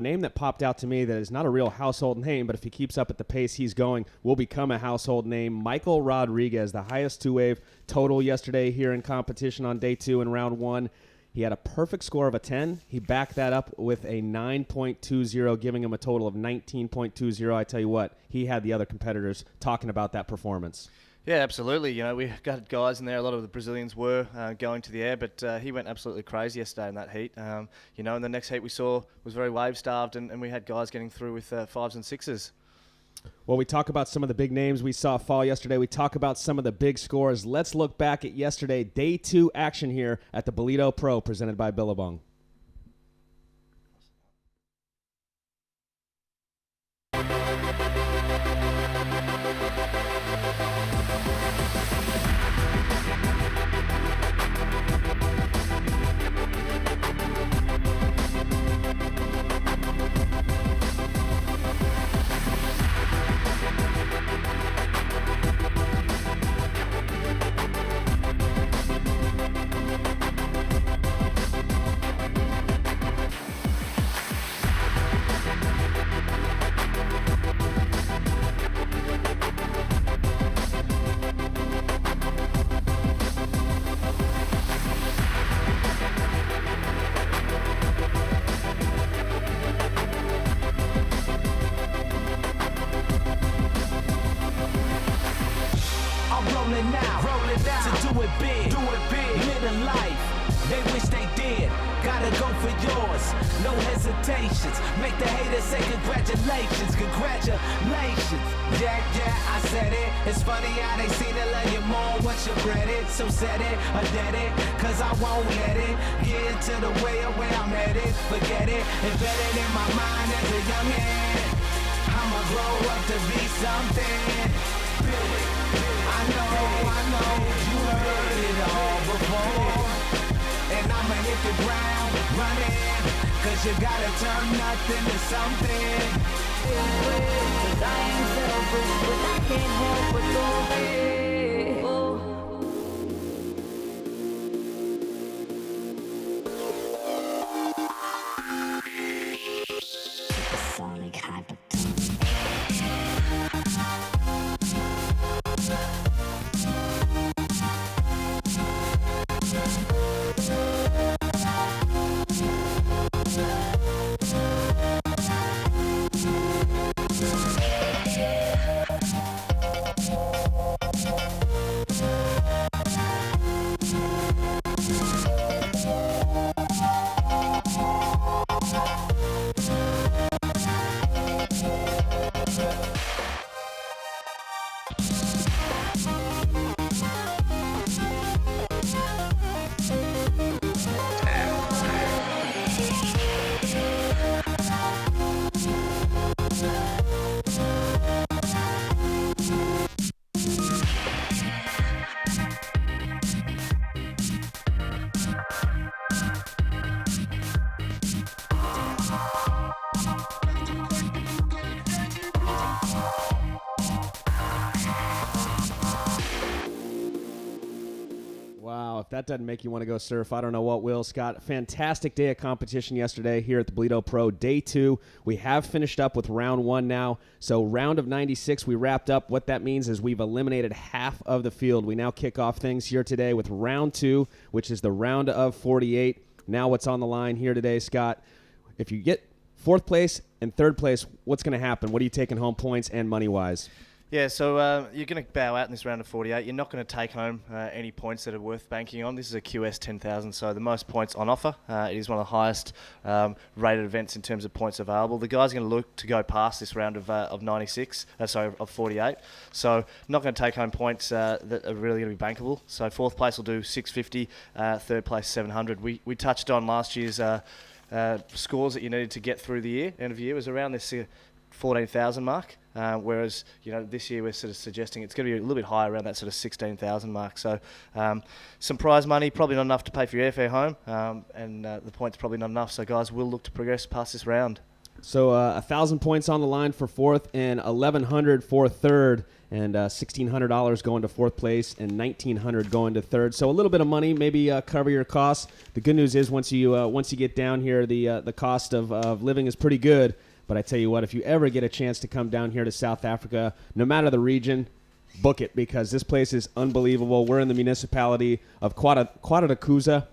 name that popped out to me that is not a real household name, but if he keeps up at the pace he's going, will become a household name. Michael Rodriguez, the highest two-wave total yesterday here in competition on day 2 in round 1. He had a perfect score of a 10. He backed that up with a 9.20, giving him a total of 19.20. I tell you what, he had the other competitors talking about that performance. Yeah, absolutely. You know, we got guys in there. A lot of the Brazilians were going to the air, but he went absolutely crazy yesterday in that heat. You know, and the next heat we saw was very wave-starved, and we had guys getting through with 5s and 6s. Well, we talk about some of the big names we saw fall yesterday. We talk about some of the big scores. Let's look back at yesterday, day 2 action here at the Ballito Pro, presented by Billabong. Rolling out to do it big, live a life. They wish they did. Gotta go for yours, no hesitations. Make the haters say congratulations. Yeah, I said it. It's funny how they seem to love you more once you read it. So said it or did it, cause I won't let it get into the way of where I'm headed. Forget it, embedded in my mind as a youngin'. I'ma grow up to be something. I know, you heard it all before. And I'ma hit the ground running, cause you gotta turn nothing to something. Cause I ain't selfish, but I can't help but go away. Supersonic hypertone. Wow, if that doesn't make you want to go surf, I don't know what will. Scott, fantastic day of competition yesterday here at the Ballito Pro. Day 2, we have finished up with round 1 now. So round of 96, we wrapped up. What that means is we've eliminated half of the field. We now kick off things here today with round 2, which is the round of 48. Now what's on the line here today, Scott? If you get 4th place and 3rd place, what's going to happen? What are you taking home points and money-wise? Yeah, so you're going to bow out in this round of 48. You're not going to take home any points that are worth banking on. This is a QS 10,000, so the most points on offer. It is one of the highest rated events in terms of points available. The guys are going to look to go past this round of 48. So not going to take home points that are really going to be bankable. So 4th place will do 650, 3rd place 700. We touched on last year's scores that you needed to get through the year. End of year was around this 14,000 mark. Whereas, you know, this year we're sort of suggesting it's going to be a little bit higher, around that sort of 16,000 mark. So some prize money, probably not enough to pay for your airfare home, and the points probably not enough. So guys will look to progress past this round. So 1,000 points on the line for 4th and 1,100 for 3rd. and $1,600 going to fourth place and $1,900 going to third. So a little bit of money, maybe cover your costs. The good news is once you get down here, the cost of living is pretty good. But I tell you what, if you ever get a chance to come down here to South Africa, no matter the region, book it, because this place is unbelievable. We're in the municipality of Quadatukuza,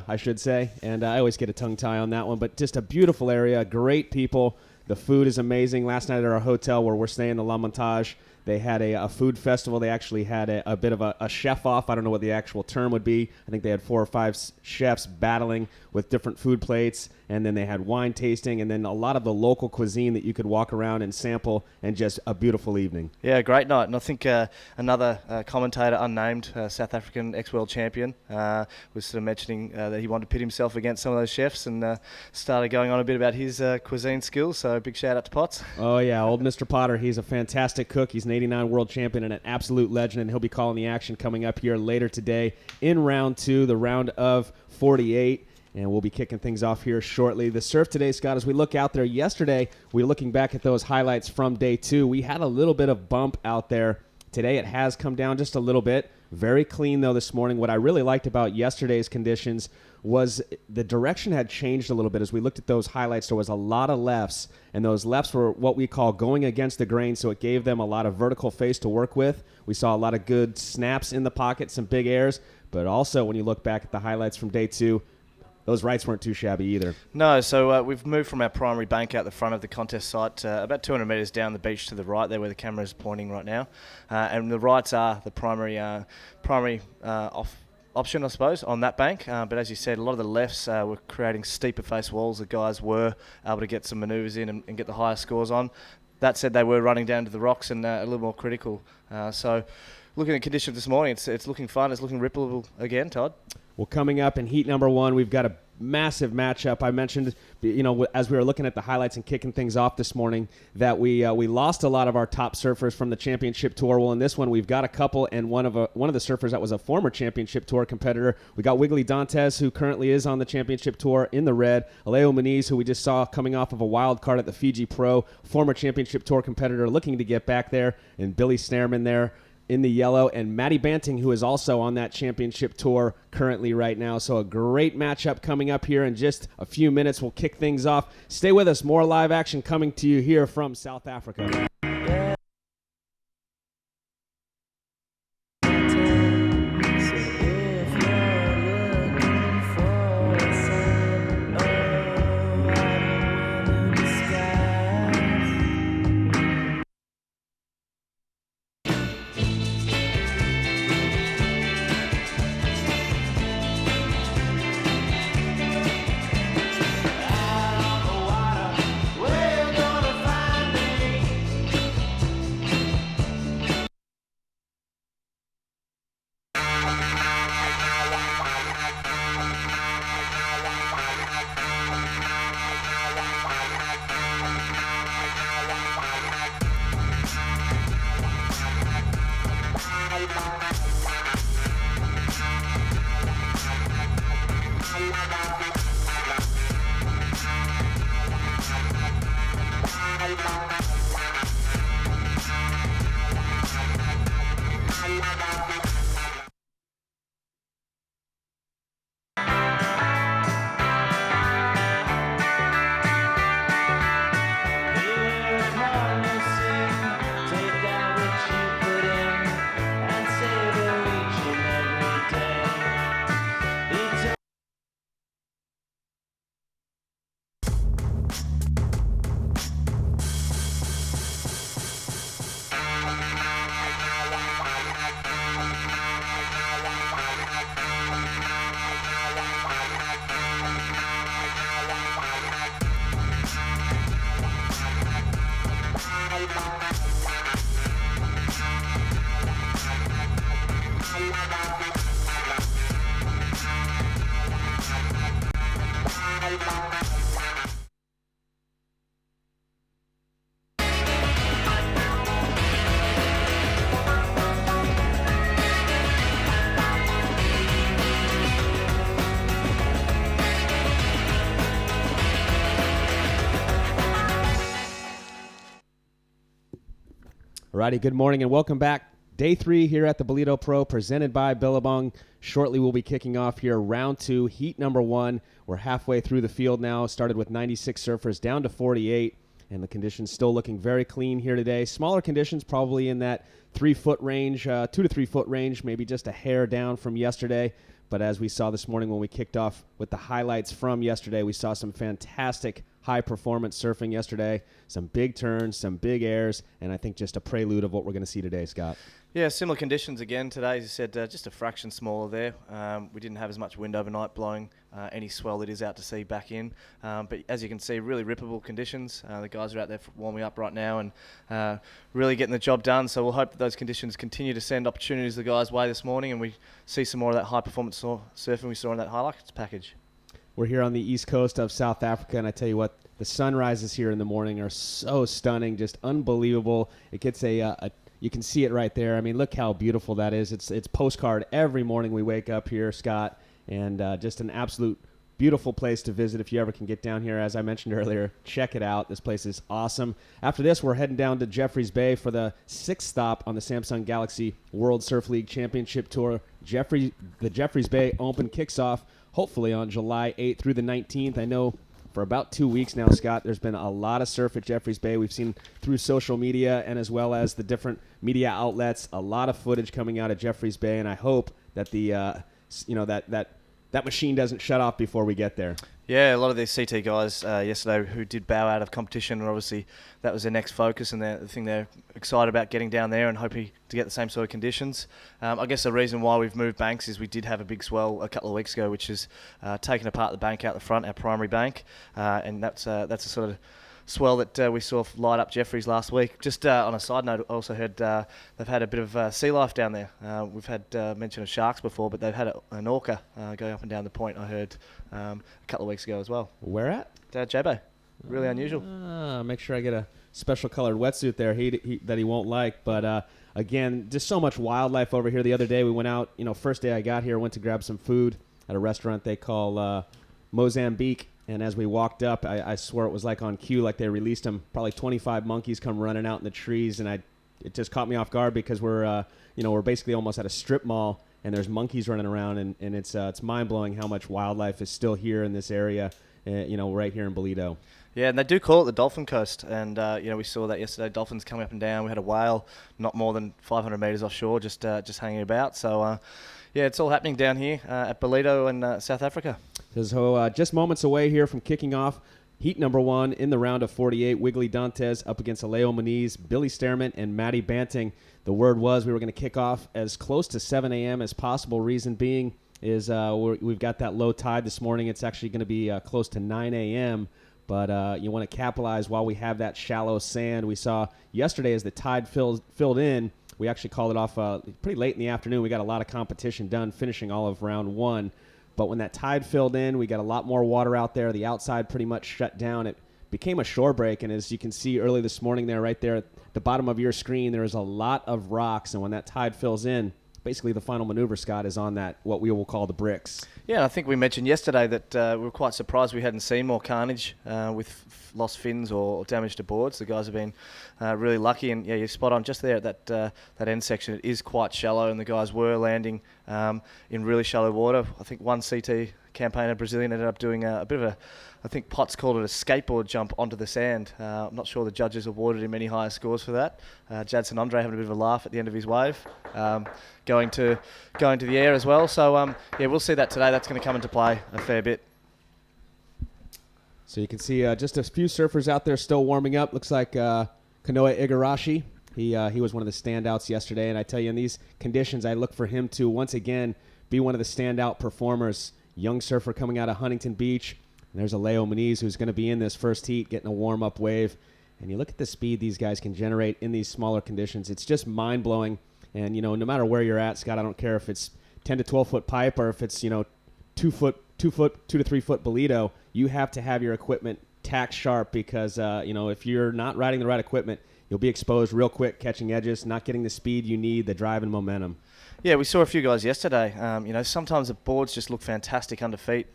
I should say, and I always get a tongue tie on that one. But just a beautiful area, great people. The food is amazing. Last night at our hotel where we're staying, the La Montage, they had a food festival. They actually had a bit of a chef-off. I don't know what the actual term would be. I think they had 4 or 5 chefs battling with different food plates, and then they had wine tasting, and then a lot of the local cuisine that you could walk around and sample, and just a beautiful evening. Yeah, great night. And I think another commentator, unnamed, South African ex-world champion, was sort of mentioning that he wanted to pit himself against some of those chefs, and started going on a bit about his cuisine skills. So big shout out to Potts. Oh, yeah, old Mr. Potter. He's a fantastic cook. He's an 89 world champion and an absolute legend, and he'll be calling the action coming up here later today in round 2, the round of 48. And we'll be kicking things off here shortly. The surf today, Scott, as we look out there, yesterday, we were looking back at those highlights from day 2. We had a little bit of bump out there. Today it has come down just a little bit. Very clean, though, this morning. What I really liked about yesterday's conditions was the direction had changed a little bit. As we looked at those highlights, there was a lot of lefts, and those lefts were what we call going against the grain, so it gave them a lot of vertical face to work with. We saw a lot of good snaps in the pocket, some big airs, but also when you look back at the highlights from day 2, those rights weren't too shabby either. No, so we've moved from our primary bank out the front of the contest site about 200 metres down the beach to the right there where the camera is pointing right now. And the rights are the primary option, I suppose, on that bank. But as you said, a lot of the lefts were creating steeper face walls. The guys were able to get some manoeuvres in and get the higher scores on. That said, they were running down to the rocks and a little more critical. So looking at conditions this morning, it's looking fun. It's looking rippleable again, Todd. Well, coming up in heat number 1, we've got a massive matchup. I mentioned, as we were looking at the highlights and kicking things off this morning, that we lost a lot of our top surfers from the championship tour. Well, in this one, we've got a couple, and one of the surfers that was a former championship tour competitor. We got Wiggly Dantes, who currently is on the championship tour in the red. Aleo Muniz, who we just saw coming off of a wild card at the Fiji Pro, former championship tour competitor looking to get back there, and Billy Snarman there in the yellow, and Matty Banting, who is also on that championship tour currently right now. So a great matchup coming up here in just a few minutes. We'll kick things off. Stay with us. More live action coming to you here from South Africa. Alrighty, good morning and welcome back. Day 3 here at the Ballito Pro, presented by Billabong. Shortly we'll be kicking off here round 2, heat number 1. We're halfway through the field now. Started with 96 surfers down to 48, and the conditions still looking very clean here today. Smaller conditions, probably in that 3-foot range, 2 to 3 foot range, maybe just a hair down from yesterday. But as we saw this morning when we kicked off with the highlights from yesterday, we saw some fantastic high-performance surfing yesterday, some big turns, some big airs, and I think just a prelude of what we're going to see today, Scott. Yeah, similar conditions again today. As you said, just a fraction smaller there. We didn't have as much wind overnight blowing any swell that is out to sea back in. But as you can see, really rippable conditions. The guys are out there warming up right now and really getting the job done. So we'll hope that those conditions continue to send opportunities the guys' way this morning, and we see some more of that high-performance surfing we saw in that highlights package. We're here on the east coast of South Africa, and I tell you what, the sunrises here in the morning are so stunning, just unbelievable. It gets you can see it right there. I mean, look how beautiful that is. It's postcard every morning we wake up here, Scott, and just an absolute beautiful place to visit if you ever can get down here. As I mentioned earlier, check it out. This place is awesome. After this, we're heading down to Jeffreys Bay for the 6th stop on the Samsung Galaxy World Surf League Championship Tour. The Jeffreys Bay Open kicks off hopefully on July 8th through the 19th. I know for about 2 weeks now, Scott, there's been a lot of surf at Jeffreys Bay. We've seen through social media and as well as the different media outlets, a lot of footage coming out of Jeffreys Bay, and I hope that that machine doesn't shut off before we get there. Yeah, a lot of these CT guys yesterday who did bow out of competition, and obviously that was their next focus and the thing they're excited about getting down there and hoping to get the same sort of conditions. I guess the reason why we've moved banks is we did have a big swell a couple of weeks ago, which is taking apart the bank out the front, our primary bank, and that's a sort of swell that we saw light up Jeffreys last week. Just on a side note, I also heard they've had a bit of sea life down there. We've had mention of sharks before, but they've had an orca going up and down the point, I heard, a couple of weeks ago as well. Where at? J-Bay. Really unusual. Make sure I get a special colored wetsuit there that he won't like. But again, just so much wildlife over here. The other day we went out, first day I got here, went to grab some food at a restaurant they call Mozambique. And as we walked up, I swear it was like on cue, like they released them. Probably 25 monkeys come running out in the trees, and it just caught me off guard because we're basically almost at a strip mall, and there's monkeys running around, and it's mind blowing how much wildlife is still here in this area, right here in Ballito. Yeah, and they do call it the Dolphin Coast, and we saw that yesterday. Dolphins coming up and down. We had a whale not more than 500 metres offshore, just hanging about. So. Yeah, it's all happening down here at Ballito in South Africa. So just moments away here from kicking off heat number 1 in the round of 48. Wiggly Dantes up against Aleo Muniz, Billy Stearman, and Matty Banting. The word was we were going to kick off as close to 7 a.m. as possible. Reason being is we've got that low tide this morning. It's actually going to be close to 9 a.m., but you want to capitalize while we have that shallow sand. We saw yesterday as the tide filled in, we actually called it off pretty late in the afternoon. We got a lot of competition done, finishing all of round 1. But when that tide filled in, we got a lot more water out there. The outside pretty much shut down. It became a shore break, and as you can see early this morning there, right there at the bottom of your screen, there is a lot of rocks. And when that tide fills in, basically the final maneuver, Scott, is on that, what we will call the bricks. Yeah, I think we mentioned yesterday that we were quite surprised we hadn't seen more carnage with lost fins or damage to boards. The guys have been really lucky, and yeah, you're spot on. Just there at that end section, it is quite shallow, and the guys were landing in really shallow water. I think one CT campaigner, Brazilian, ended up doing a bit of I think Potts called it a skateboard jump onto the sand. I'm not sure the judges awarded him any higher scores for that. Jadson Andre having a bit of a laugh at the end of his wave, going to the air as well. So we'll see that today. That's going to come into play a fair bit. So you can see just a few surfers out there still warming up. Looks like Kanoa Igarashi. He was one of the standouts yesterday, and I tell you, in these conditions, I look for him to once again be one of the standout performers. Young surfer coming out of Huntington Beach. And there's Aleo Muniz, who's going to be in this first heat, getting a warm-up wave. And you look at the speed these guys can generate in these smaller conditions. It's just mind-blowing. And, no matter where you're at, Scott, I don't care if it's 10 to 12-foot pipe or if it's, 2 to 3 foot Ballito, you have to have your equipment tack sharp because, if you're not riding the right equipment, you'll be exposed real quick, catching edges, not getting the speed you need, the drive and momentum. Yeah, we saw a few guys yesterday. Sometimes the boards just look fantastic under feet.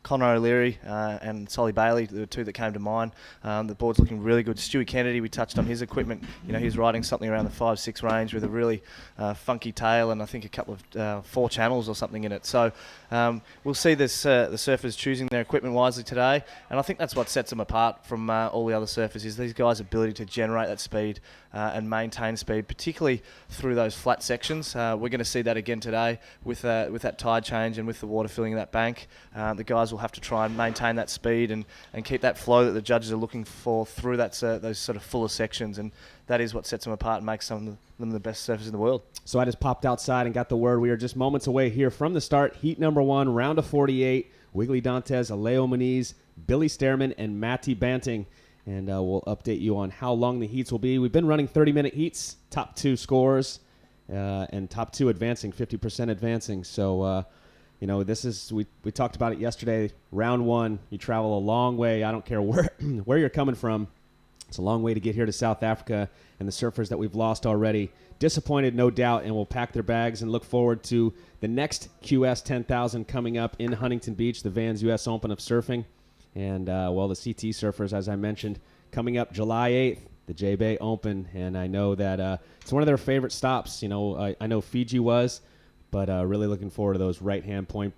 Connor O'Leary and Solly Bailey, the two that came to mind. The board's looking really good. Stewie Kennedy, we touched on his equipment. He's riding something around the 5-6 range with a really funky tail and I think a couple of 4 channels or something in it. So we'll see the surfers choosing their equipment wisely today, and I think that's what sets them apart from all the other surfers is these guys' ability to generate that speed and maintain speed, particularly through those flat sections. We're going to see that again today with that tide change and with the water filling that bank. The guys will have to try and maintain that speed and keep that flow that the judges are looking for through those sort of fuller sections, and that is what sets them apart and makes some of them the best surfers in the world. So I just popped outside and got the word. We are just moments away here from the start. Heat number 1, round of 48. Wiggly Dantes, Aleo Moniz, Billy Stearman, and Matty Banting. And we'll update you on how long the heats will be. We've been running 30-minute heats, top 2 scores, and top 2 advancing, 50% advancing. So, this is, we talked about it yesterday. Round 1, you travel a long way. I don't care where you're coming from. It's a long way to get here to South Africa, and the surfers that we've lost already, disappointed, no doubt, and will pack their bags and look forward to the next QS 10,000 coming up in Huntington Beach, the Vans U.S. Open of Surfing. And, the CT surfers, as I mentioned, coming up July 8th, the J-Bay Open. And I know that it's one of their favorite stops. I know Fiji was, but really looking forward to those right-hand point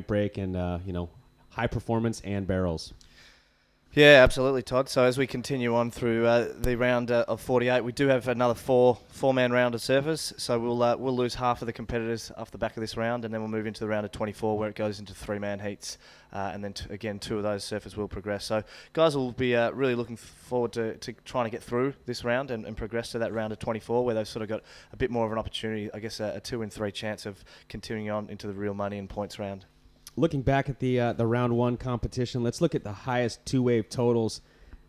break and, high performance and barrels. Yeah, absolutely, Todd. So as we continue on through the round of 48, we do have another four-man round of surfers. So we'll lose half of the competitors off the back of this round, and then we'll move into the round of 24 where it goes into 3-man heats. And then, again, 2 of those surfers will progress. So guys will be really looking forward to trying to get through this round and progress to that round of 24 where they've sort of got a bit more of an opportunity, I guess a 2 in 3 chance of continuing on into the real money and points round. Looking back at the round 1 competition, let's look at the highest 2-wave totals.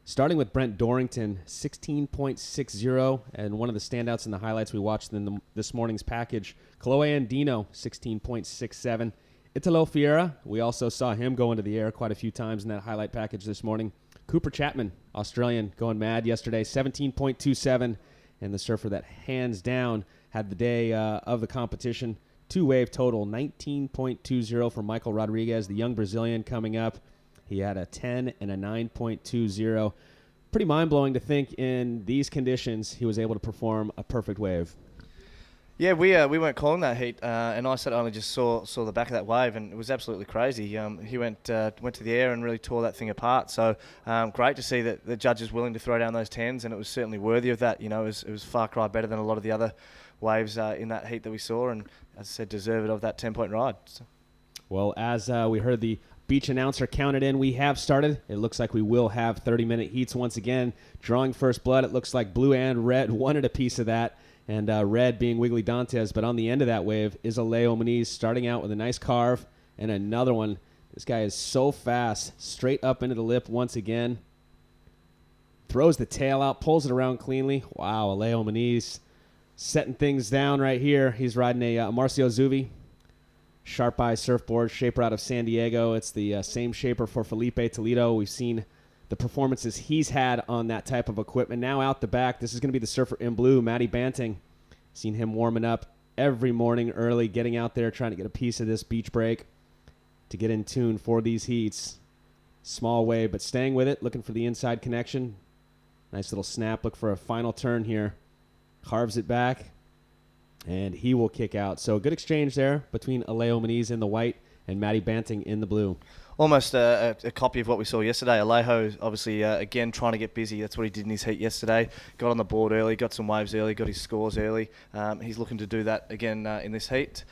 Starting with Brent Dorrington, 16.60, and one of the standouts in the highlights we watched in this morning's package, Chloe Andino, 16.67. Italo Fiera, we also saw him go into the air quite a few times in that highlight package this morning. Cooper Chapman, Australian, going mad yesterday, 17.27, and the surfer that hands down had the day of the competition. 2-wave total, 19.20 for Michael Rodriguez, the young Brazilian coming up. He had a 10 and a 9.20. Pretty mind-blowing to think in these conditions he was able to perform a perfect wave. Yeah, we weren't calling that heat, and I said I only just saw the back of that wave, and it was absolutely crazy. He went to the air and really tore that thing apart. So great to see that the judges willing to throw down those 10s, and it was certainly worthy of that. It was far cry better than a lot of the other waves in that heat that we saw, and as I said, deserved of that 10-point ride. So. Well, as we heard the beach announcer counted in, we have started. It looks like we will have 30-minute heats once again. Drawing first blood, it looks like blue and red wanted a piece of that, and red being Wiggly Dantes. But on the end of that wave is Aleo Moniz starting out with a nice carve and another one. This guy is so fast, straight up into the lip once again. Throws the tail out, pulls it around cleanly. Wow, Aleo Moniz setting things down right here. He's riding a Marcio Zuvi Sharp Eye surfboard, shaper out of San Diego. It's the same shaper for Felipe Toledo. We've seen the performances he's had on that type of equipment. Now out the back, this is going to be the surfer in blue, Matty Banting. Seen him warming up every morning early, getting out there, trying to get a piece of this beach break to get in tune for these heats. Small wave, but staying with it, looking for the inside connection. Nice little snap. Look for a final turn here. Carves it back, and he will kick out. So a good exchange there between Aleo Moniz in the white and Matty Banting in the blue. Almost a copy of what we saw yesterday. Alejo, obviously, again, trying to get busy. That's what he did in his heat yesterday. Got on the board early, got some waves early, got his scores early. He's looking to do that again in this heat.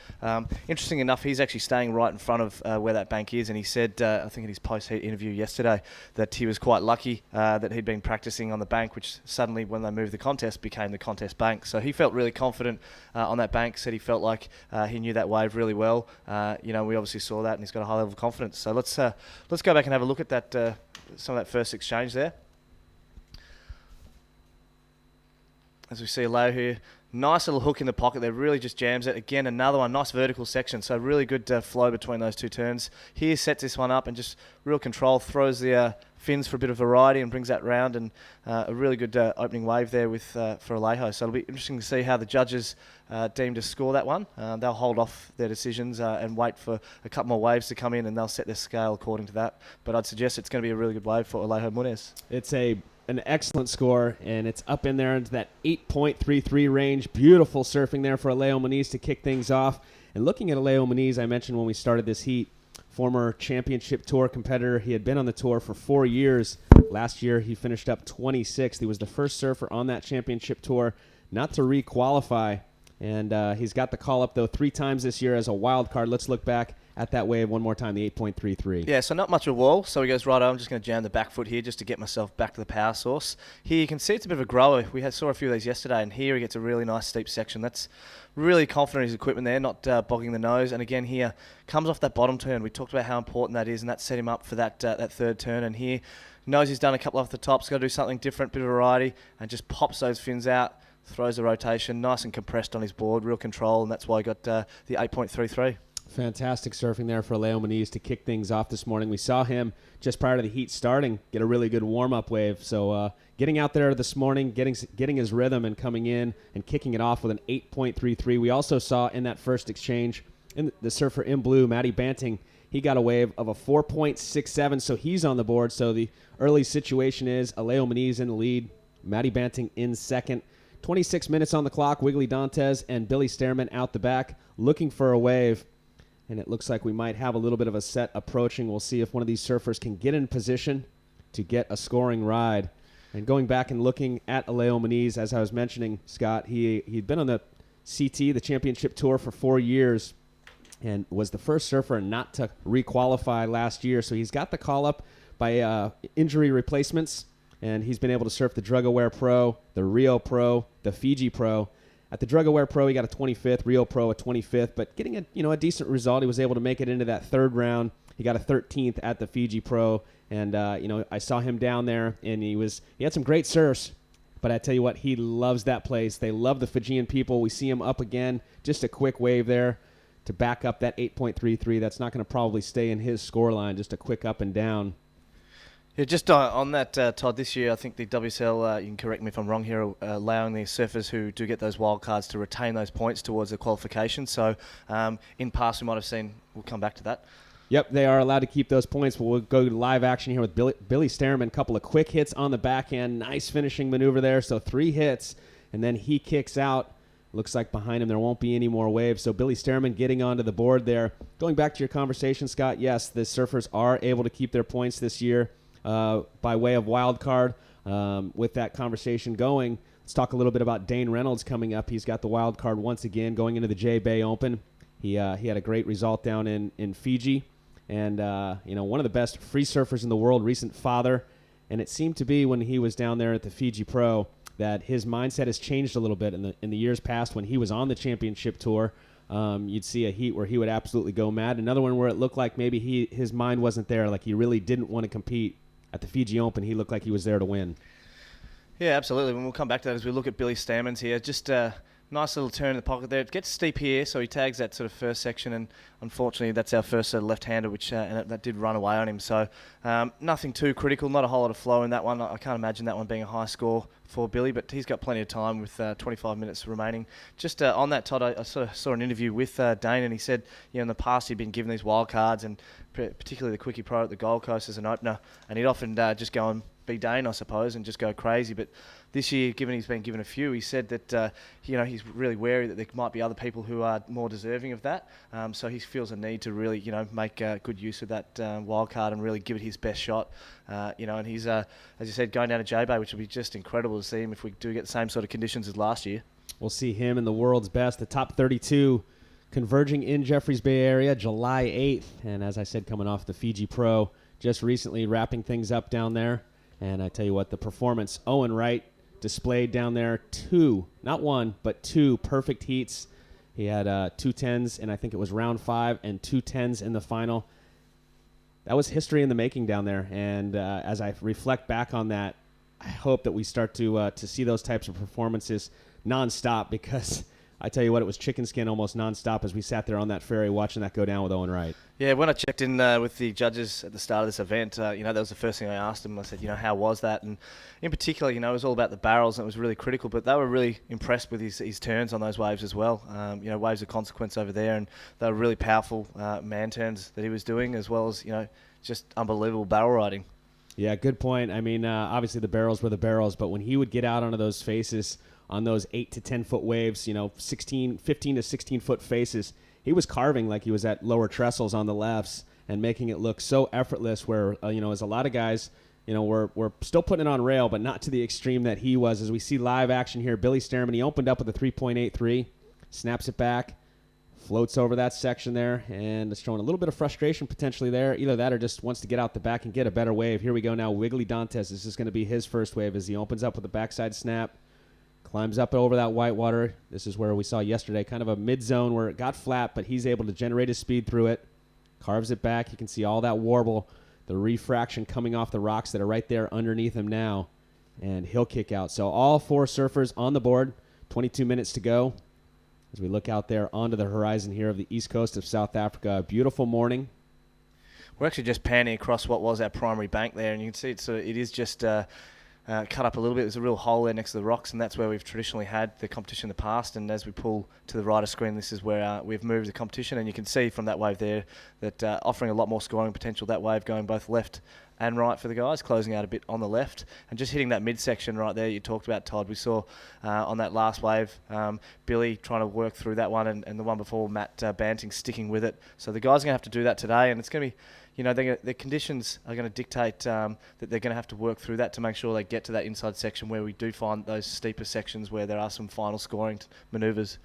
Interesting enough, he's actually staying right in front of where that bank is, and he said, I think in his post-heat interview yesterday, that he was quite lucky that he'd been practicing on the bank, which suddenly, when they moved the contest, became the contest bank. So he felt really confident on that bank, said he felt like he knew that wave really well. We obviously saw that, and he's got a high level of confidence. So let's go back and have a look at that some of that first exchange there. As we see Aleo here, nice little hook in the pocket there, really just jams it. Again, another one, nice vertical section, so really good flow between those two turns. Here sets this one up and just real control, throws the fins for a bit of variety and brings that round, and a really good opening wave there with for Alejo. So it'll be interesting to see how the judges deem to score that one. They'll hold off their decisions and wait for a couple more waves to come in, and they'll set their scale according to that. But I'd suggest it's going to be a really good wave for Alejo Muniz. It's an excellent score, and it's up in there into that 8.33 range. Beautiful surfing there for Alejo Muniz to kick things off. And looking at Alejo Muniz, I mentioned when we started this heat, former championship tour competitor. He had been on the tour for 4 years. Last year, he finished up 26th. He was the first surfer on that championship tour not to re-qualify. And he's got the call-up, though, 3 times this year as a wild card. Let's look back at that wave one more time, the 8.33. Yeah, so not much of a wall. So he goes, right, I'm just going to jam the back foot here just to get myself back to the power source. Here you can see it's a bit of a grower. We saw a few of these yesterday, and here he gets a really nice steep section. That's really confident in his equipment there, not bogging the nose. And again, here comes off that bottom turn. We talked about how important that is, and that set him up for that third turn. And here knows he's done a couple off the top. He's got to do something different, bit of variety, and just pops those fins out. Throws the rotation, nice and compressed on his board, real control, and that's why he got the 8.33. Fantastic surfing there for Alejo Muniz to kick things off this morning. We saw him just prior to the heat starting get a really good warm-up wave. So getting out there this morning, getting his rhythm and coming in and kicking it off with an 8.33. We also saw in that first exchange, in the surfer in blue, Matty Banting, he got a wave of a 4.67, so he's on the board. So the early situation is Alejo Muniz in the lead, Matty Banting in second. 26 minutes on the clock, Wiggly Dantes and Billy Stearman out the back looking for a wave. And it looks like we might have a little bit of a set approaching. We'll see if one of these surfers can get in position to get a scoring ride. And going back and looking at Alejo Muniz, as I was mentioning, Scott, he'd been on the CT, the championship tour, for 4 years and was the first surfer not to re-qualify last year. So he's got the call-up by injury replacements. And he's been able to surf the Drug Aware Pro, the Rio Pro, the Fiji Pro. At the Drug Aware Pro, he got a 25th, Rio Pro a 25th, but getting a decent result. He was able to make it into that third round. He got a 13th at the Fiji Pro, and I saw him down there, and he had some great surfs. But I tell you what, he loves that place. They love the Fijian people. We see him up again, just a quick wave there to back up that 8.33. That's not going to probably stay in his scoreline, just a quick up and down. Yeah, just on that, Todd, this year I think the WSL, you can correct me if I'm wrong here, allowing the surfers who do get those wild cards to retain those points towards the qualification. So in past we might have seen, we'll come back to that. Yep, they are allowed to keep those points, but we'll go to live action here with Billy Stearman. A couple of quick hits on the backhand. Nice finishing maneuver there. So 3 hits, and then he kicks out. Looks like behind him there won't be any more waves. So Billy Stearman getting onto the board there. Going back to your conversation, Scott, yes, the surfers are able to keep their points this year. By way of wild card. With that conversation going, let's talk a little bit about Dane Reynolds coming up. He's got the wild card once again going into the J-Bay Open. He had a great result down in Fiji, and one of the best free surfers in the world, recent father. And it seemed to be when he was down there at the Fiji Pro that his mindset has changed a little bit in the years past. When he was on the championship tour, you'd see a heat where he would absolutely go mad. Another one where it looked like maybe his mind wasn't there, like he really didn't want to compete. At the Fiji Open, he looked like he was there to win. Yeah, absolutely. And we'll come back to that as we look at Billy Stearman's here. Just a nice little turn in the pocket there. It gets steep here, so he tags that sort of first section, and unfortunately that's our first left-hander, which and that did run away on him. So nothing too critical, not a whole lot of flow in that one. I can't imagine that one being a high score for Billy, but he's got plenty of time with 25 minutes remaining. Just on that, Todd, I sort of saw an interview with Dane, and he said, in the past he'd been given these wild cards, and particularly the Quickie Pro at the Gold Coast as an opener, and he'd often just go and be Dane, I suppose, and just go crazy. But this year, given he's been given a few, he said that he's really wary that there might be other people who are more deserving of that. So he feels a need to really make good use of that wild card and really give it his best shot. And he's as you said, going down to J-Bay, which will be just incredible to see him if we do get the same sort of conditions as last year. We'll see him in the world's best, the top 32 converging in Jeffreys Bay area July 8th. And as I said, coming off the Fiji Pro just recently, wrapping things up down there. And I tell you what, the performance Owen Wright displayed down there, 2, not 1, but 2 perfect heats. He had 2 10s, and I think it was round 5, and 2 10s in the final. That was history in the making down there. And as I reflect back on that, I hope that we start to see those types of performances nonstop, because I tell you what, it was chicken skin almost nonstop as we sat there on that ferry watching that go down with Owen Wright. Yeah, when I checked in with the judges at the start of this event, that was the first thing I asked them. I said, how was that? And in particular, it was all about the barrels, and it was really critical. But they were really impressed with his turns on those waves as well. Waves of consequence over there, and they were really powerful man turns that he was doing, as well as just unbelievable barrel riding. Yeah, good point. I mean, obviously the barrels were the barrels, but when he would get out onto those faces on those 8 to 10 foot waves, 15 to 16 foot faces, he was carving like he was at lower trestles on the lefts and making it look so effortless where, as a lot of guys, we're still putting it on rail, but not to the extreme that he was. As we see live action here, Billy Stearman, he opened up with a 3.83, snaps it back, floats over that section there, and it's showing a little bit of frustration potentially there. Either that or just wants to get out the back and get a better wave. Here we go now. Wiggly Dantes. This is going to be his first wave as he opens up with a backside snap, climbs up over that whitewater. This is where we saw yesterday kind of a mid-zone where it got flat, but he's able to generate his speed through it. Carves it back. You can see all that warble, the refraction coming off the rocks that are right there underneath him now, and he'll kick out. So all 4 surfers on the board, 22 minutes to go. As we look out there onto the horizon here of the east coast of South Africa, a beautiful morning. We're actually just panning across what was our primary bank there, and you can see it is just cut up a little bit. There's a real hole there next to the rocks, and that's where we've traditionally had the competition in the past. And as we pull to the right of screen, this is where we've moved the competition, and you can see from that wave there that offering a lot more scoring potential, that wave going both left and right for the guys, closing out a bit on the left and just hitting that midsection right there you talked about, Todd. We saw on that last wave Billy trying to work through that one, and the one before Matt Banting sticking with it. So the guys are going to have to do that today, and it's going to be, the conditions are going to dictate that they're going to have to work through that to make sure they get to that inside section where we do find those steeper sections where there are some final scoring manoeuvres.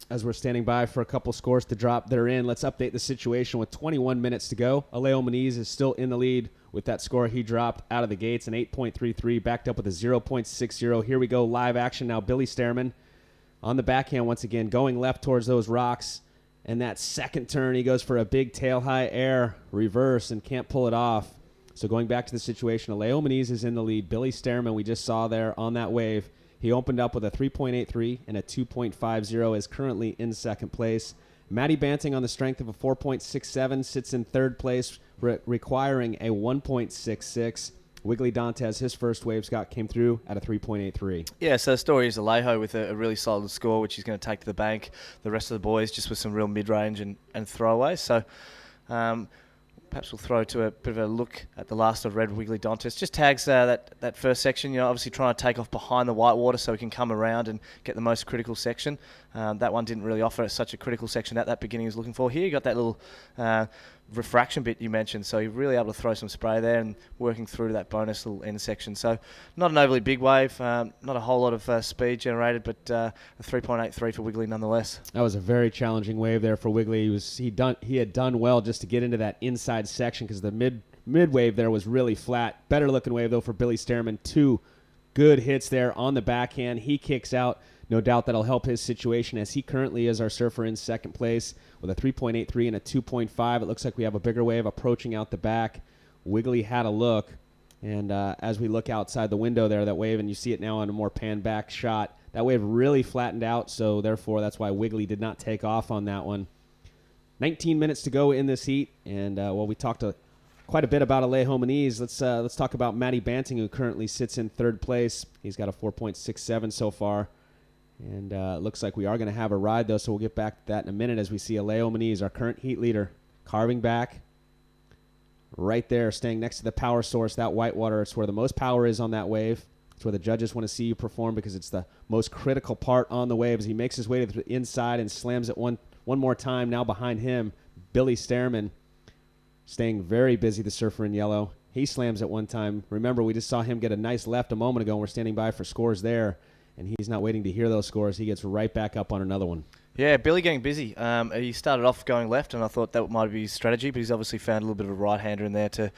As we're standing by for a couple scores to drop, they're in. Let's update the situation with 21 minutes to go. Aleo Moniz is still in the lead with that score he dropped out of the gates, an 8.33, backed up with a 0.60. Here we go, live action now. Billy Stearman on the backhand once again, going left towards those rocks. And that second turn, he goes for a big tail-high air reverse and can't pull it off. So going back to the situation, Aleo Moniz is in the lead. Billy Stearman, we just saw there on that wave, he opened up with a 3.83 and a 2.50, is currently in second place. Matty Banting on the strength of a 4.67 sits in third place, requiring a 1.66. Wiggly Dantes, his first wave, Scott, came through at a 3.83. Yeah, so the story is Alejo with a really solid score, which he's going to take to the bank. The rest of the boys just with some real mid-range and throwaways. So perhaps we'll throw to a bit of a look at the last of Red Wiggly Dantes. Just tags that first section, obviously trying to take off behind the whitewater so he can come around and get the most critical section. That one didn't really offer such a critical section at that beginning he was looking for. Here you got that little refraction bit you mentioned, so you're really able to throw some spray there and working through that bonus little end section. So not an overly big wave, not a whole lot of speed generated, but a 3.83 for Wiggly nonetheless. That was a very challenging wave there for Wiggly. He had done well just to get into that inside section because the mid wave there was really flat. Better looking wave though for Billy Stearman. 2 good hits there on the backhand. He kicks out. No doubt that'll help his situation as he currently is our surfer in second place with a 3.83 and a 2.5. It looks like we have a bigger wave approaching out the back. Wiggly had a look, and as we look outside the window there, that wave, and you see it now on a more pan-back shot, that wave really flattened out, so therefore that's why Wiggly did not take off on that one. 19 minutes to go in this heat, and we talked quite a bit about Alejo Moniz. Let's talk about Matty Banting, who currently sits in third place. He's got a 4.67 so far. And it looks like we are going to have a ride, though, so we'll get back to that in a minute as we see Aleo Moniz, our current heat leader, carving back right there, staying next to the power source, that whitewater. It's where the most power is on that wave. It's where the judges want to see you perform because it's the most critical part on the wave as he makes his way to the inside and slams it one more time. Now behind him, Billy Stearman, staying very busy, the surfer in yellow. He slams it one time. Remember, we just saw him get a nice left a moment ago, and we're standing by for scores there. And he's not waiting to hear those scores. He gets right back up on another one. Yeah, Billy getting busy. He started off going left, and I thought that might be his strategy, but he's obviously found a little bit of a right-hander in there to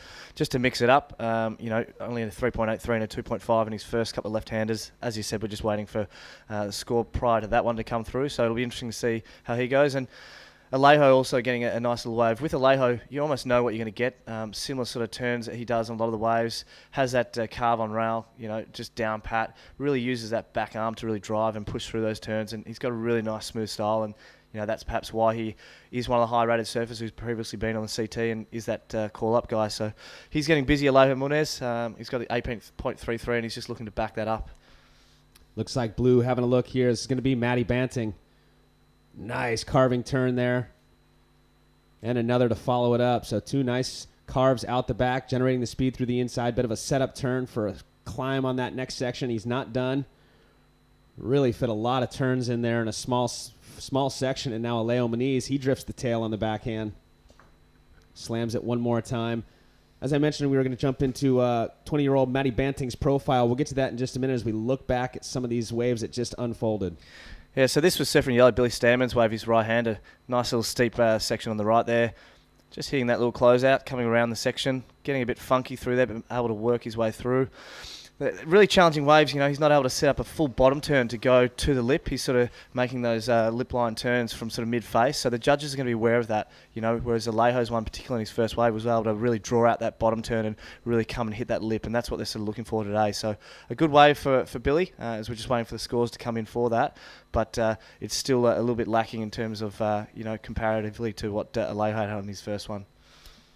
mix it up. Only a 3.83 and a 2.5 in his first couple of left-handers. As you said, we're just waiting for the score prior to that one to come through, so it'll be interesting to see how he goes. And Alejo also getting a nice little wave. With Alejo, you almost know what you're going to get. Similar sort of turns that he does on a lot of the waves. Has that carve on rail, just down pat. Really uses that back arm to really drive and push through those turns. And he's got a really nice smooth style. And that's perhaps why he is one of the high-rated surfers who's previously been on the CT and is that call-up guy. So he's getting busy, Alejo Munez. He's got the 18.33 and he's just looking to back that up. Looks like Blue having a look here. This is going to be Matty Banting. Nice carving turn there. And another to follow it up. So 2 nice carves out the back, generating the speed through the inside. Bit of a setup turn for a climb on that next section. He's not done. Really fit a lot of turns in there in a small section. And now Alejo Muniz, he drifts the tail on the backhand. Slams it one more time. As I mentioned, we were going to jump into 20-year-old Matty Banting's profile. We'll get to that in just a minute as we look back at some of these waves that just unfolded. Yeah, so this was surfing yellow. Billy Stanman's wave, his right-hander. Nice little steep section on the right there. Just hitting that little closeout, coming around the section, getting a bit funky through there, but able to work his way through. Really challenging waves, he's not able to set up a full bottom turn to go to the lip. He's sort of making those lip line turns from sort of mid-face. So the judges are going to be aware of that, whereas Alejo's one, particularly in his first wave, was able to really draw out that bottom turn and really come and hit that lip, and that's what they're sort of looking for today. So a good wave for Billy, as we're just waiting for the scores to come in for that. But it's still a little bit lacking in terms of, comparatively to what Alejo had on his first one.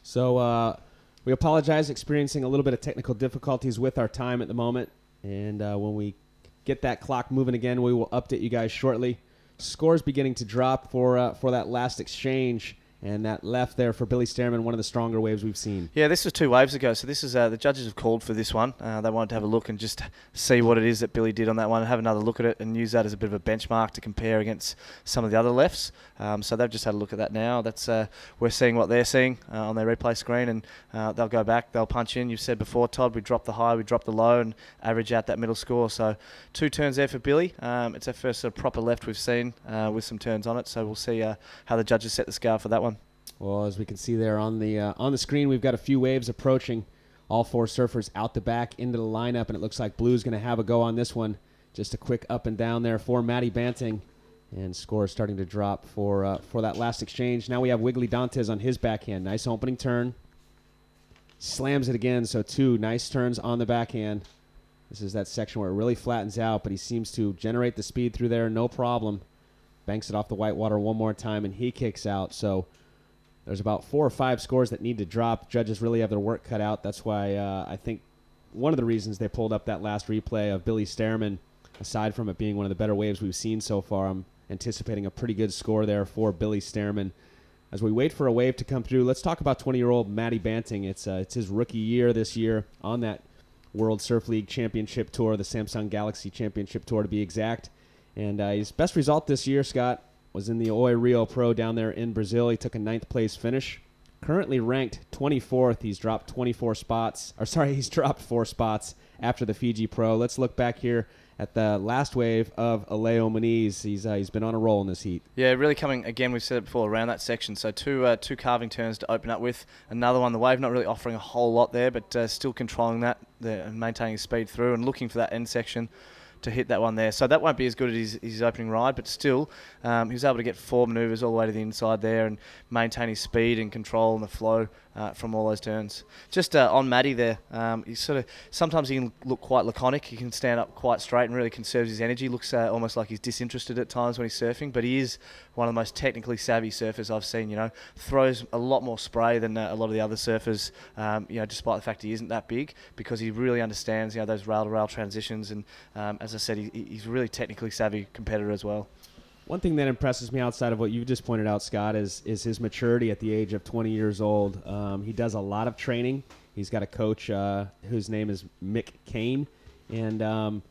So we apologize, experiencing a little bit of technical difficulties with our time at the moment. And when we get that clock moving again, we will update you guys shortly. Scores beginning to drop for that last exchange. And that left there for Billy Sterman, one of the stronger waves we've seen. Yeah, this was 2 waves ago. So this is the judges have called for this one. They wanted to have a look and just see what it is that Billy did on that one, and have another look at it and use that as a bit of a benchmark to compare against some of the other lefts. So they've just had a look at that now. That's we're seeing what they're seeing on their replay screen, and they'll go back, they'll punch in. You've said before, Todd, we drop the high, we drop the low, and average out that middle score. So 2 turns there for Billy. It's our first sort of proper left we've seen with some turns on it. So we'll see how the judges set the scale for that one. Well, as we can see there on the screen, we've got a few waves approaching. All 4 surfers out the back into the lineup, and it looks like Blue's going to have a go on this one. Just a quick up and down there for Matty Banting, and score starting to drop for that last exchange. Now we have Wiggly Dantes on his backhand. Nice opening turn. Slams it again, so 2 nice turns on the backhand. This is that section where it really flattens out, but he seems to generate the speed through there, no problem. Banks it off the white water one more time, and he kicks out. So there's about 4 or 5 scores that need to drop. Judges really have their work cut out. That's why I think one of the reasons they pulled up that last replay of Billy Sterman, aside from it being one of the better waves we've seen so far, I'm anticipating a pretty good score there for Billy Sterman. As we wait for a wave to come through, let's talk about 20-year-old Matty Banting. It's his rookie year this year on that World Surf League Championship Tour, the Samsung Galaxy Championship Tour to be exact. And his best result this year, Scott, was in the Oi Rio Pro down there in Brazil. He took a 9th place finish. Currently ranked 24th. He's dropped 4 spots after the Fiji Pro. Let's look back here at the last wave of Alejo Muniz. He's been on a roll in this heat. Yeah, really coming, again, we've said it before, around that section. So two carving turns to open up with. Another one, the wave not really offering a whole lot there, but still controlling that and maintaining his speed through and looking for that end section to hit that one there. So that won't be as good as his opening ride, but still he was able to get 4 manoeuvres all the way to the inside there and maintain his speed and control and the flow from all those turns. Just on Matty there, he's sort of, sometimes he can look quite laconic. He can stand up quite straight and really conserves his energy. Looks almost like he's disinterested at times when he's surfing, but he is one of the most technically savvy surfers I've seen. Throws a lot more spray than a lot of the other surfers, despite the fact he isn't that big, because he really understands those rail-to-rail transitions, and as I said, he's a really technically savvy competitor as well. One thing that impresses me outside of what you just pointed out, Scott, is his maturity at the age of 20 years old. He does a lot of training. He's got a coach whose name is Mick Kane, and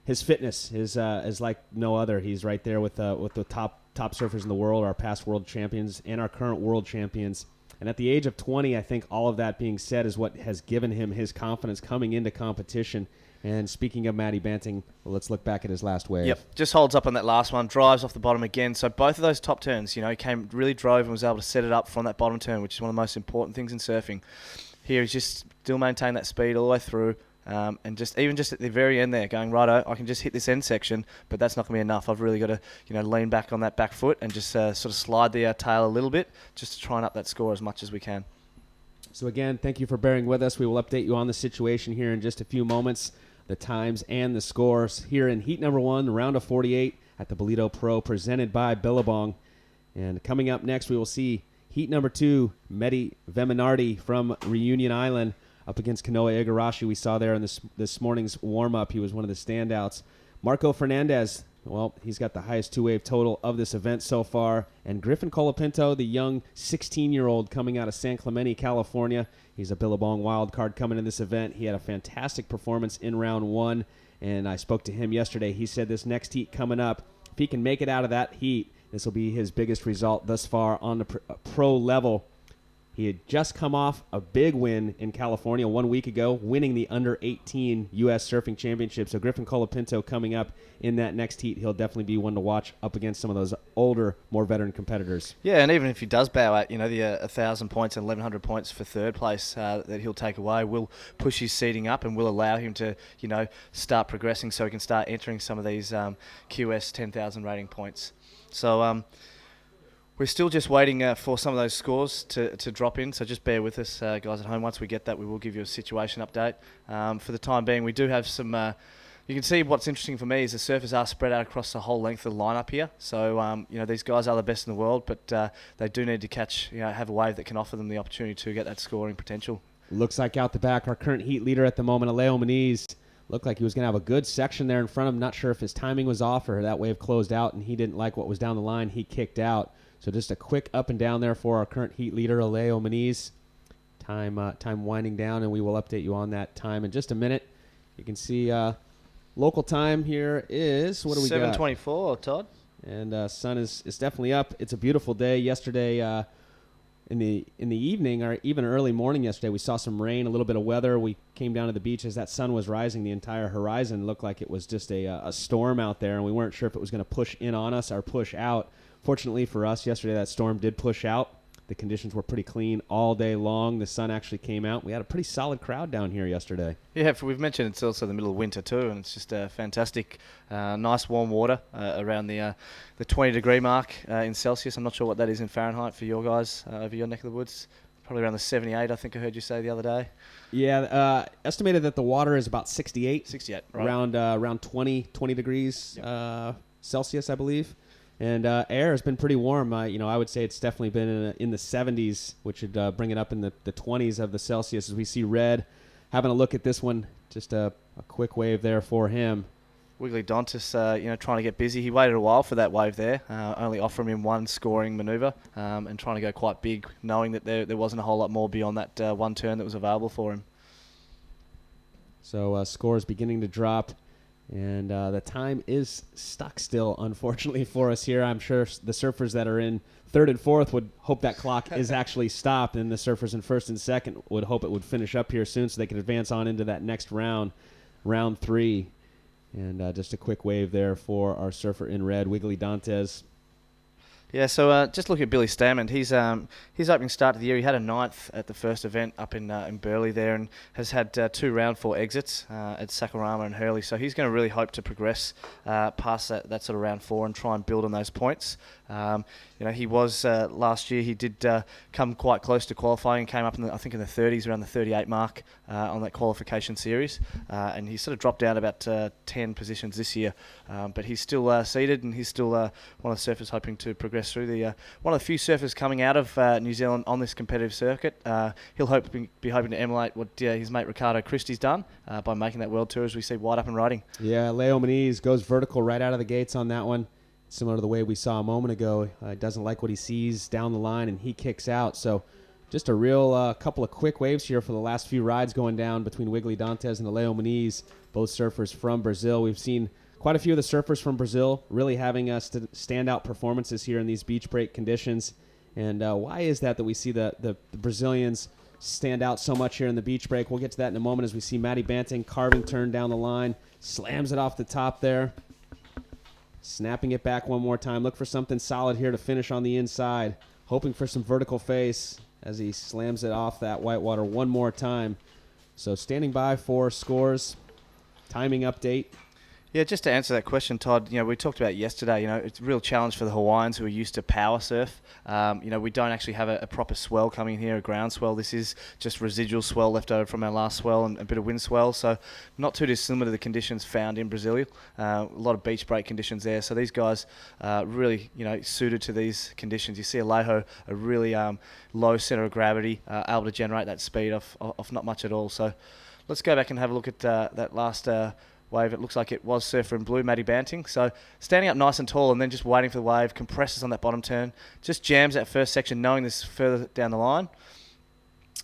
his fitness is like no other. He's right there with the top surfers in the world, our past world champions and our current world champions. And at the age of 20, I think all of that being said is what has given him his confidence coming into competition. And speaking of Matty Banting, let's look back at his last wave. Yep, just holds up on that last one, drives off the bottom again. So both of those top turns, he really drove and was able to set it up from that bottom turn, which is one of the most important things in surfing. Here he's just still maintained that speed all the way through, and just at the very end there, going, righto, I can just hit this end section, but that's not going to be enough. I've really got to, lean back on that back foot and just sort of slide the tail a little bit, just to try and up that score as much as we can. So again, thank you for bearing with us. We will update you on the situation here in just a few moments, the times and the scores here in heat number 1, round of 48 at the Ballito Pro, presented by Billabong. And coming up next, we will see heat number 2, Mehdi Veminardi from Reunion Island up against Kanoa Igarashi. We saw there in this morning's warm-up. He was one of the standouts. Marco Fernandez, well, he's got the highest two-wave total of this event so far. And Griffin Colapinto, the young 16-year-old coming out of San Clemente, California. He's a Billabong wild card coming in this event. He had a fantastic performance in round 1, and I spoke to him yesterday. He said this next heat coming up, if he can make it out of that heat, this will be his biggest result thus far on the pro level. He had just come off a big win in California 1 week ago, winning the under-18 U.S. Surfing Championship. So Griffin Colapinto coming up in that next heat, he'll definitely be one to watch up against some of those older, more veteran competitors. Yeah, and even if he does bow out, the 1,000 points and 1,100 points for third place that he'll take away will push his seeding up and will allow him to, start progressing so he can start entering some of these QS 10,000 rating points. So we're still just waiting for some of those scores to drop in, so just bear with us, guys at home. Once we get that, we will give you a situation update. For the time being, we do have some... you can see what's interesting for me is the surfers are spread out across the whole length of the lineup here. So, these guys are the best in the world, but they do need to catch, have a wave that can offer them the opportunity to get that scoring potential. Looks like out the back, our current heat leader at the moment, Aleo Moniz, looked like he was going to have a good section there in front of him. Not sure if his timing was off or that wave closed out and he didn't like what was down the line. He kicked out. So just a quick up and down there for our current heat leader, Aleo Moniz. Time winding down, and we will update you on that time in just a minute. You can see local time here is, what do we got? 7:24, Todd. And sun is definitely up. It's a beautiful day. Yesterday in the evening or even early morning yesterday, we saw some rain, a little bit of weather. We came down to the beach as that sun was rising. The entire horizon looked like it was just a storm out there, and we weren't sure if it was going to push in on us or push out. Fortunately for us, yesterday that storm did push out. The conditions were pretty clean all day long. The sun actually came out. We had a pretty solid crowd down here yesterday. Yeah, we've mentioned it's also the middle of winter too, and it's just fantastic, nice warm water around the 20-degree mark in Celsius. I'm not sure what that is in Fahrenheit for your guys over your neck of the woods. Probably around the 78, I think I heard you say the other day. Yeah, estimated that the water is about 68. 68, right. Around 20 degrees Celsius, I believe. And air has been pretty warm. I would say it's definitely been in the 70s, which would bring it up in the 20s of the Celsius. As we see Red having a look at this one, just a quick wave there for him. Wiggly Dontis, trying to get busy. He waited a while for that wave there, only offering him one scoring manoeuvre and trying to go quite big, knowing that there wasn't a whole lot more beyond that one turn that was available for him. So scores beginning to drop. And the time is stuck still, unfortunately, for us here. I'm sure the surfers that are in third and fourth would hope that clock is actually stopped, and the surfers in first and second would hope it would finish up here soon so they can advance on into that next round, round 3. And just a quick wave there for our surfer in red, Wiggly Dantes. Yeah, so just look at Billy Stammond. His opening start to the year, he had a 9th at the first event up in Burleigh there, and has had 2 round 4 exits at Sakurama and Hurley. So he's going to really hope to progress past that sort of round 4 and try and build on those points. He was last year. He did come quite close to qualifying and came up in the 30s, around the 38 mark on that qualification series, and he sort of dropped down about 10 positions this year. But he's still seeded, and he's still one of the surfers hoping to progress through the one of the few surfers coming out of New Zealand on this competitive circuit. He'll be hoping to emulate what his mate Ricardo Christie's done by making that world tour, as we see wide up and riding. Yeah, Leo Moniz goes vertical right out of the gates on that one. Similar to the way we saw a moment ago. Doesn't like what he sees down the line, and he kicks out. So just a real couple of quick waves here for the last few rides going down between Wiggly Dantes and Leo Moniz, both surfers from Brazil. We've seen quite a few of the surfers from Brazil really having standout performances here in these beach break conditions. And why is that we see the Brazilians stand out so much here in the beach break? We'll get to that in a moment as we see Matty Banting carving turn down the line, slams it off the top there. Snapping it back one more time. Look for something solid here to finish on the inside. Hoping for some vertical face as he slams it off that whitewater one more time. So standing by for scores, timing update. Yeah, just to answer that question, Todd, we talked about yesterday, it's a real challenge for the Hawaiians who are used to power surf. We don't actually have a proper swell coming here, a ground swell. This is just residual swell left over from our last swell and a bit of wind swell. So not too dissimilar to the conditions found in Brazil. A lot of beach break conditions there. So these guys are really, suited to these conditions. You see Alejo, a really low center of gravity, able to generate that speed off not much at all. So let's go back and have a look at that last wave. It looks like it was surfer in blue, Matty Banting. So standing up nice and tall and then just waiting for the wave, compresses on that bottom turn, just jams that first section knowing this further down the line.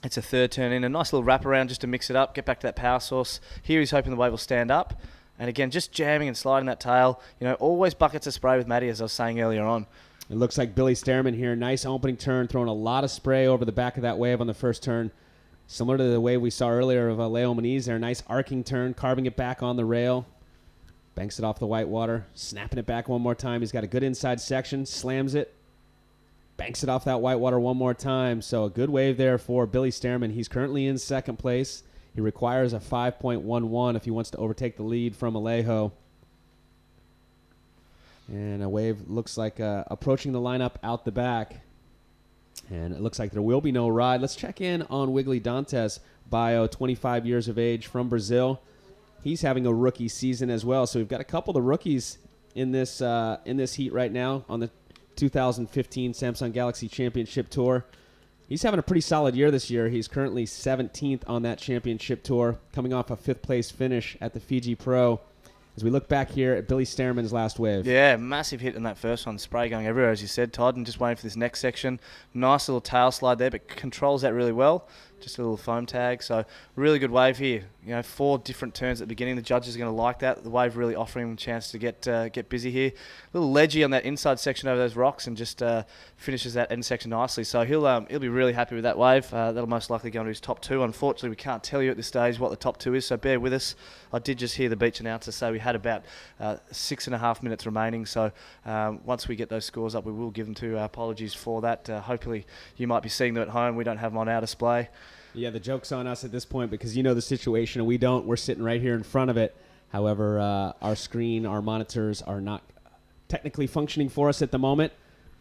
It's a third turn in, a nice little wrap around just to mix it up, get back to that power source. Here he's hoping the wave will stand up. And again, just jamming and sliding that tail. Always buckets of spray with Matty, as I was saying earlier on. It looks like Billy Stearman here. Nice opening turn, throwing a lot of spray over the back of that wave on the first turn. Similar to the wave we saw earlier of Leo Moniz there. Nice arcing turn, carving it back on the rail. Banks it off the white water, snapping it back one more time. He's got a good inside section, slams it, banks it off that white water one more time. So a good wave there for Billy Stearman. He's currently in second place. He requires a 5.11 if he wants to overtake the lead from Alejo. And a wave looks like approaching the lineup out the back. And it looks like there will be no ride. Let's check in on Wiggly Dantes' bio, 25 years of age from Brazil. He's having a rookie season as well. So we've got a couple of rookies in this heat right now on the 2015 Samsung Galaxy Championship Tour. He's having a pretty solid year this year. He's currently 17th on that championship tour, coming off a fifth-place finish at the Fiji Pro. As we look back here at Billy Stearman's last wave. Yeah, massive hit in that first one. Spray going everywhere, as you said, Todd, and just waiting for this next section. Nice little tail slide there, but controls that really well. Just a little foam tag. So really good wave here. 4 different turns at the beginning. The judges are going to like that. The wave really offering him a chance to get busy here. A little ledgy on that inside section over those rocks, and just finishes that end section nicely. So he'll be really happy with that wave. That'll most likely go into his top 2. Unfortunately, we can't tell you at this stage what the top 2 is, so bear with us. I did just hear the beach announcer say we had about 6.5 minutes remaining. So once we get those scores up, we will give them to. Apologies for that. Hopefully you might be seeing them at home. We don't have them on our display. Yeah, the joke's on us at this point because you know the situation and we don't. We're sitting right here in front of it. However, our screen, our monitors are not technically functioning for us at the moment,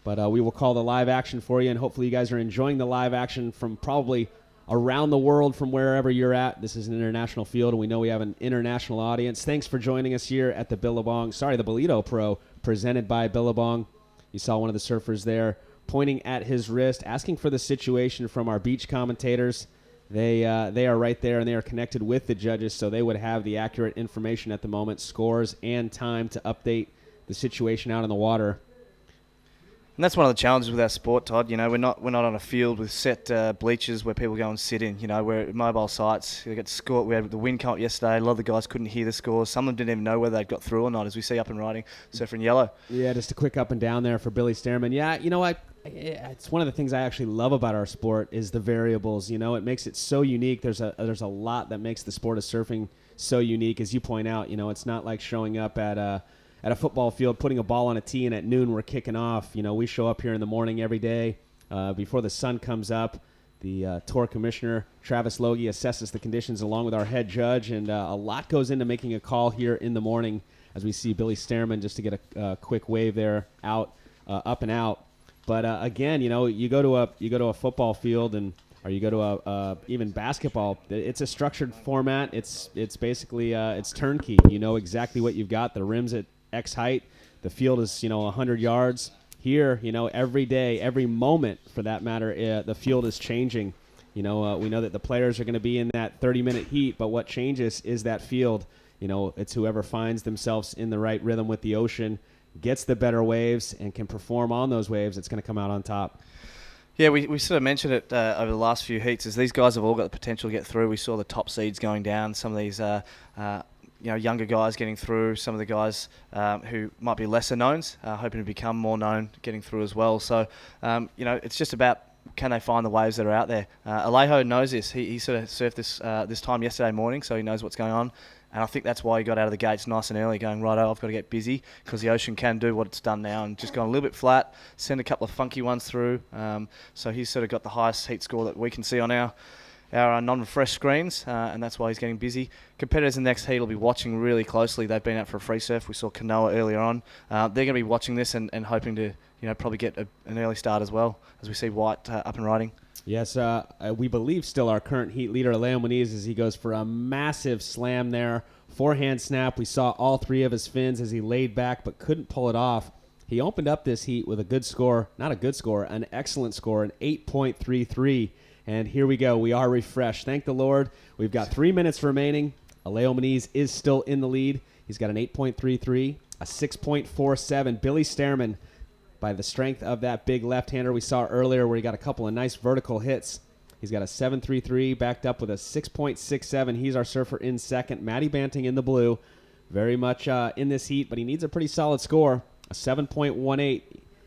but we will call the live action for you, and hopefully you guys are enjoying the live action from probably around the world from wherever you're at. This is an international field, and we know we have an international audience. Thanks for joining us here at the Ballito Pro, presented by Billabong. You saw one of the surfers there pointing at his wrist, asking for the situation from our beach commentators. They are right there, and they are connected with the judges, so they would have the accurate information at the moment, scores and time to update the situation out in the water. And that's one of the challenges with our sport, Todd. We're not on a field with set bleachers where people go and sit in. We're at mobile sites. We get scored. We had the wind come up yesterday. A lot of the guys couldn't hear the scores. Some of them didn't even know whether they'd got through or not, as we see up and riding, surfer in yellow. Yeah, just a quick up and down there for Billy Stearman. Yeah, you know what? It's one of the things I actually love about our sport is the variables. It makes it so unique. There's a lot that makes the sport of surfing so unique. As you point out, it's not like showing up at a football field, putting a ball on a tee, and at noon we're kicking off. We show up here in the morning every day before the sun comes up. The tour commissioner, Travis Logie, assesses the conditions along with our head judge, and a lot goes into making a call here in the morning as we see Billy Stearman just to get a quick wave there out, up and out. But again, you go to a football field or you go to a even basketball. It's a structured format. It's basically it's turnkey. You know exactly what you've got. The rim's at X height. The field is 100 yards. Here, every day, every moment for that matter, the field is changing. We know that the players are going to be in that 30-minute heat, but what changes is that field. It's whoever finds themselves in the right rhythm with the ocean, gets the better waves, and can perform on those waves, it's going to come out on top. Yeah, we sort of mentioned it over the last few heats, as these guys have all got the potential to get through. We saw the top seeds going down, some of these younger guys getting through, some of the guys who might be lesser knowns, hoping to become more known, getting through as well. So, it's just about can they find the waves that are out there. Alejo knows this. He sort of surfed this time yesterday morning, so he knows what's going on. And I think that's why he got out of the gates nice and early, going, righto, I've got to get busy, because the ocean can do what it's done now, and just gone a little bit flat, send a couple of funky ones through. So he's sort of got the highest heat score that we can see on our our non-refresh screens, and that's why he's getting busy. Competitors in the next heat will be watching really closely. They've been out for a free surf. We saw Kanoa earlier on. They're going to be watching this and hoping to probably get an early start as well, as we see White up and riding. Yes, we believe still our current heat leader, Leo Moniz, as he goes for a massive slam there. Forehand snap. We saw all three of his fins as he laid back but couldn't pull it off. He opened up this heat with a good score, not a good score, an excellent score, an 8.33. And here we go. We are refreshed. Thank the Lord. We've got 3 minutes remaining. Leo Moniz is still in the lead. He's got an 8.33, a 6.47. Billy Stearman, by the strength of that big left-hander we saw earlier where he got a couple of nice vertical hits. He's got a 7.33 backed up with a 6.67. He's our surfer in second. Matty Banting in the blue. Very much in this heat, but he needs a pretty solid score, a 7.18.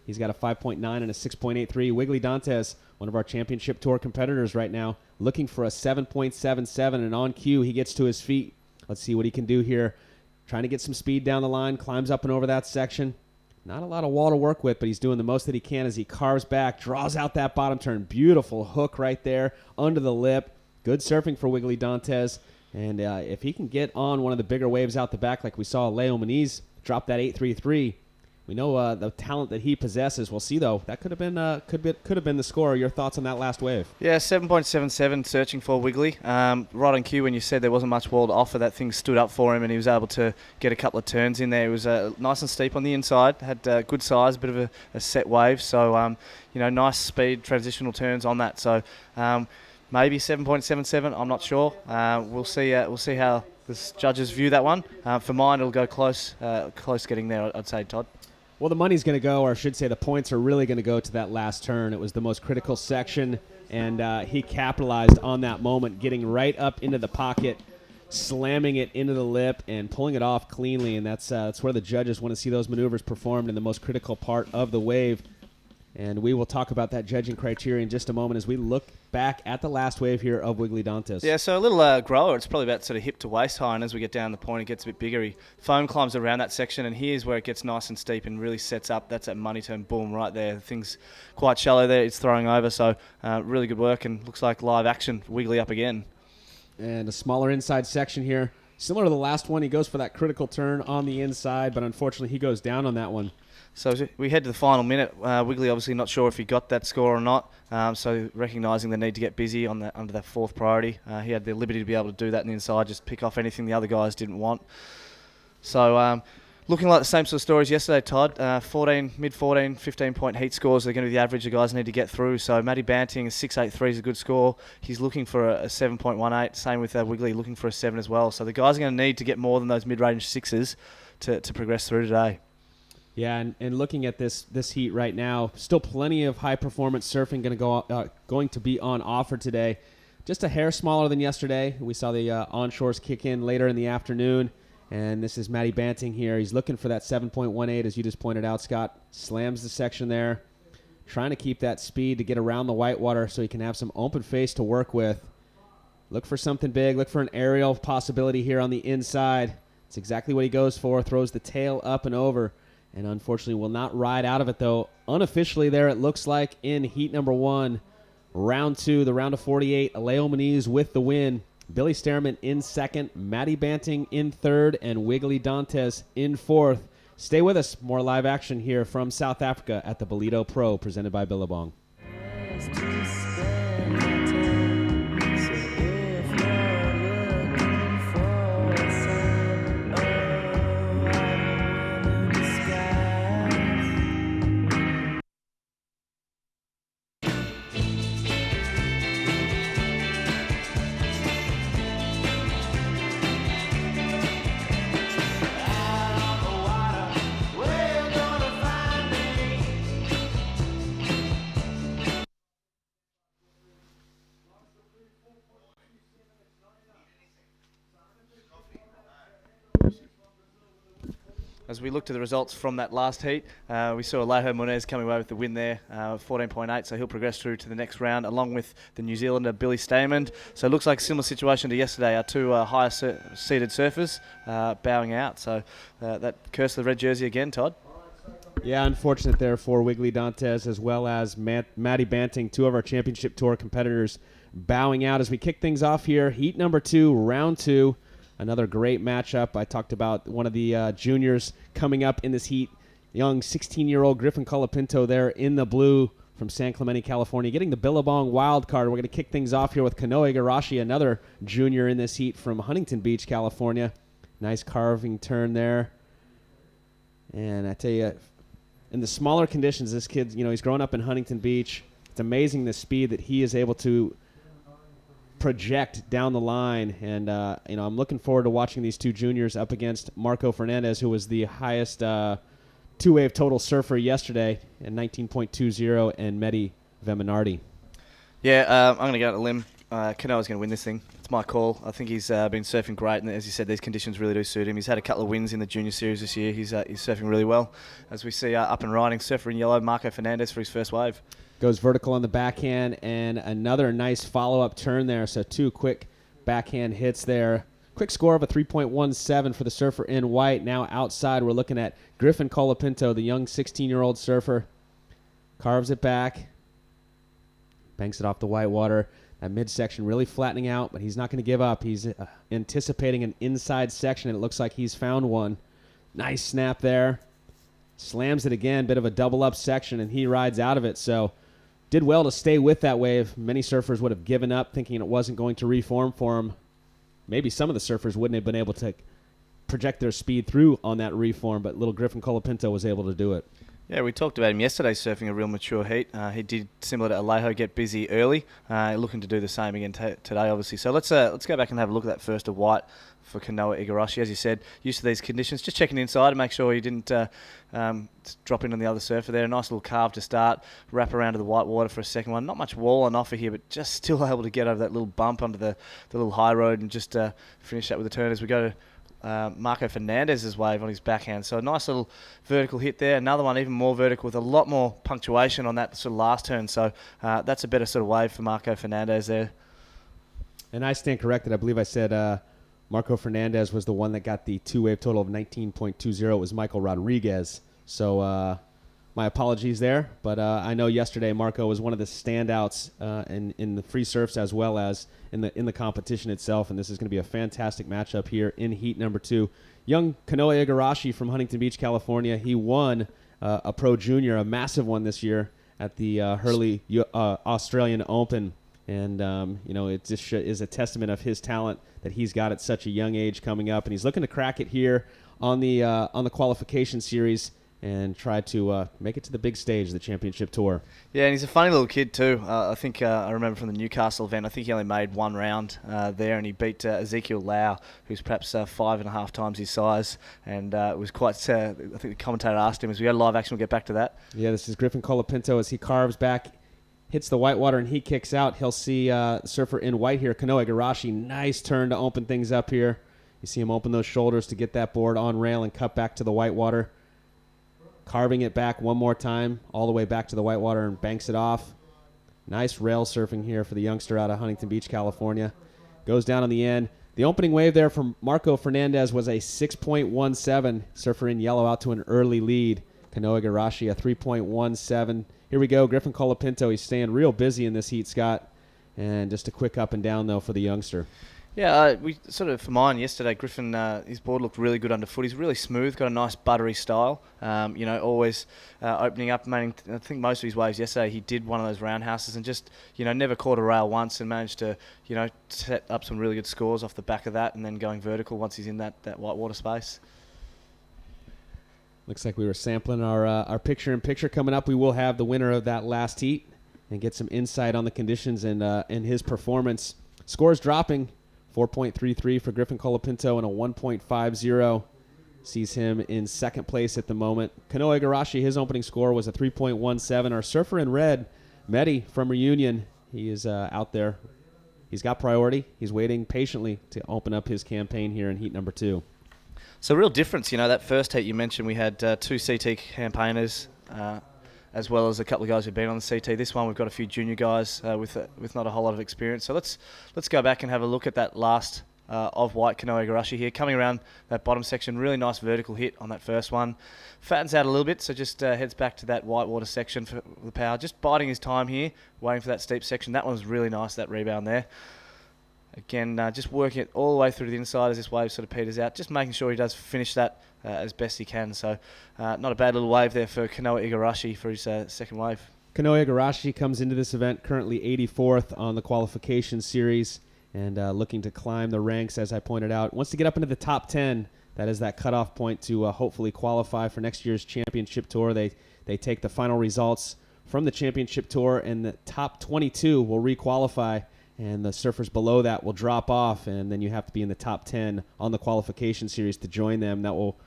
He's got a 5.9 and a 6.83. Wiggly Dantes, one of our championship tour competitors right now, looking for a 7.77, and on cue, he gets to his feet. Let's see what he can do here. Trying to get some speed down the line, climbs up and over that section. Not a lot of wall to work with, but he's doing the most that he can as he carves back, draws out that bottom turn. Beautiful hook right there under the lip. Good surfing for Wiggly Dantes. And if he can get on one of the bigger waves out the back like we saw Leo Moniz drop that 8.33, we know the talent that he possesses. We'll see, though. That could have been the score. Your thoughts on that last wave? Yeah, 7.77 searching for Wiggly. Right on cue when you said there wasn't much wall to offer, that thing stood up for him and he was able to get a couple of turns in there. It was nice and steep on the inside, had good size, a bit of a set wave. So, nice speed, transitional turns on that. So, maybe 7.77, I'm not sure. We'll see how the judges view that one. For mine, it'll go close getting there, I'd say, Todd. Well, the money's going to go, or I should say the points are really going to go to that last turn. It was the most critical section, and he capitalized on that moment, getting right up into the pocket, slamming it into the lip, and pulling it off cleanly. And that's where the judges want to see those maneuvers performed in the most critical part of the wave. And we will talk about that judging criteria in just a moment as we look back at the last wave here of Wiggly Dantes. Yeah, so a little grower. It's probably about sort of hip to waist high, and as we get down the point, it gets a bit bigger. He foam climbs around that section, and here's where it gets nice and steep and really sets up. That's that money turn, boom, right there. The thing's quite shallow there. It's throwing over, so really good work, and looks like live action. Wiggly up again. And a smaller inside section here. Similar to the last one, he goes for that critical turn on the inside, but unfortunately he goes down on that one. So we head to the final minute. Wiggly obviously not sure if he got that score or not. So recognising the need to get busy under that fourth priority. He had the liberty to be able to do that in the inside, just pick off anything the other guys didn't want. So looking like the same sort of stories yesterday, Todd. Mid-14, 15-point heat scores are going to be the average the guys need to get through. So Matty Banting, 6.83 is a good score. He's looking for a 7.18. Same with Wiggly, looking for a 7 as well. So the guys are going to need to get more than those mid-range 6s to progress through today. Yeah, and looking at this heat right now, still plenty of high-performance surfing going to be on offer today. Just a hair smaller than yesterday. We saw the onshores kick in later in the afternoon, and this is Matty Banting here. He's looking for that 7.18, as you just pointed out, Scott. Slams the section there, trying to keep that speed to get around the whitewater so he can have some open face to work with. Look for something big. Look for an aerial possibility here on the inside. It's exactly what he goes for. Throws the tail up and over. And unfortunately will not ride out of it, though. Unofficially there, it looks like in heat number 1, round 2, the round of 48, Leo Moniz with the win. Billy Stearman in second, Matty Banting in third, and Wiggly Dantes in fourth. Stay with us. More live action here from South Africa at the Ballito Pro, presented by Billabong. As we look to the results from that last heat, we saw Alejo Munez coming away with the win there, 14.8, so he'll progress through to the next round, along with the New Zealander Billy Stearman. So it looks like a similar situation to yesterday. Our two higher seeded surfers bowing out. So that curse of the red jersey again, Todd. Yeah, unfortunate there for Wiggly Dantes as well as Matty Banting, two of our championship tour competitors. bowing out as we kick things off here. Heat number 2, round 2. Another great matchup. I talked about one of the juniors coming up in this heat. Young 16-year-old Griffin Colapinto there in the blue from San Clemente, California, getting the Billabong wild card. We're going to kick things off here with Kanoe Igarashi, another junior in this heat from Huntington Beach, California. Nice carving turn there. And I tell you, in the smaller conditions, this kid, he's grown up in Huntington Beach. It's amazing the speed that he is able to project down the line. And, I'm looking forward to watching these two juniors up against Marco Fernandez, who was the highest two-wave total surfer yesterday at 19.20, and Mehdi Veminardi. Yeah, I'm going to go out on a limb. Kanoa's going to win this thing. It's my call. I think he's been surfing great, and as you said, these conditions really do suit him. He's had a couple of wins in the junior series this year. He's surfing really well. As we see up and riding, surfer in yellow, Marco Fernandez for his first wave. Goes vertical on the backhand, and another nice follow-up turn there. So 2 quick backhand hits there. Quick score of a 3.17 for the surfer in white. Now outside, we're looking at Griffin Colapinto, the young 16-year-old surfer. Carves it back. Banks it off the white water. That midsection really flattening out, but he's not going to give up. He's anticipating an inside section, and it looks like he's found one. Nice snap there. Slams it again, bit of a double-up section, and he rides out of it. So did well to stay with that wave. Many surfers would have given up, thinking it wasn't going to reform for him. Maybe some of the surfers wouldn't have been able to project their speed through on that reform, but little Griffin Colapinto was able to do it. Yeah, we talked about him yesterday surfing a real mature heat. He did, similar to Alejo, get busy early, looking to do the same again today, obviously. So let's go back and have a look at that first of white for Kanoa Igarashi. As you said, used to these conditions, just checking inside to make sure he didn't drop in on the other surfer there. A nice little carve to start, wrap around to the white water for a second one. Not much wall on offer here, but just still able to get over that little bump under the little high road and just finish that with a turn as we go to Marco Fernandez's wave on his backhand. So a nice little vertical hit there. Another one even more vertical with a lot more punctuation on that sort of last turn. So that's a better sort of wave for Marco Fernandez there. And I stand corrected. I believe I said Marco Fernandez was the one that got the two-wave total of 19.20. It was Michael Rodriguez. So my apologies there. But I know yesterday Marco was one of the standouts in the free surfs as well as in the competition itself. And this is going to be a fantastic matchup here in heat number 2. Young Kanoe Igarashi from Huntington Beach, California. He won a Pro Junior, a massive one this year at the Hurley Australian Open. And, it just is a testament of his talent that he's got at such a young age coming up. And he's looking to crack it here on the qualification series and try to make it to the big stage, the championship tour. Yeah, and he's a funny little kid too. I think I remember from the Newcastle event, I think he only made one round there, and he beat Ezekiel Lau, who's perhaps 5.5 times his size. And it was quite, I think the commentator asked him, as we go live action, we'll get back to that. Yeah, this is Griffin Colapinto as he carves back, hits the white water, and he kicks out. He'll see surfer in white here, Kanoe Igarashi. Nice turn to open things up here. You see him open those shoulders to get that board on rail and cut back to the white water. Carving it back one more time, all the way back to the white water, and banks it off. Nice rail surfing here for the youngster out of Huntington Beach, California. Goes down on the end. The opening wave there from Marco Fernandez was a 6.17. Surfer in yellow out to an early lead. Kanoe Igarashi, a 3.17. Here we go, Griffin Colapinto. He's staying real busy in this heat, Scott. And just a quick up and down, though, for the youngster. Yeah, we sort of, for mine yesterday, Griffin, his board looked really good underfoot. He's really smooth, got a nice buttery style. Always opening up. I think most of his waves yesterday, he did one of those roundhouses and just, never caught a rail once and managed to, set up some really good scores off the back of that and then going vertical once he's in that white water space. Looks like we were sampling our picture-in-picture coming up. We will have the winner of that last heat and get some insight on the conditions and his performance. Scores dropping. 4.33 for Griffin Colapinto and a 1.50. Sees him in second place at the moment. Kanoe Igarashi, his opening score was a 3.17. Our surfer in red, Mehdi from Reunion, he is out there. He's got priority. He's waiting patiently to open up his campaign here in heat number 2. So real difference, that first heat you mentioned, we had 2 CT campaigners as well as a couple of guys who've been on the CT. This one we've got a few junior guys with not a whole lot of experience. So let's go back and have a look at that last of white Kanoe Igarashi here. Coming around that bottom section, really nice vertical hit on that first one. Fattens out a little bit, so just heads back to that whitewater section for the power. Just biding his time here, waiting for that steep section. That one was really nice, that rebound there. Again, just working it all the way through to the inside as this wave sort of peters out, just making sure he does finish that as best he can. So not a bad little wave there for Kanoe Igarashi for his second wave. Kanoe Igarashi comes into this event currently 84th on the qualification series and looking to climb the ranks, as I pointed out. Wants to get up into the top 10. That is that cutoff point to hopefully qualify for next year's championship tour. They take the final results from the championship tour, and the top 22 will re-qualify, and the surfers below that will drop off, and then you have to be in the top 10 on the qualification series to join them. That will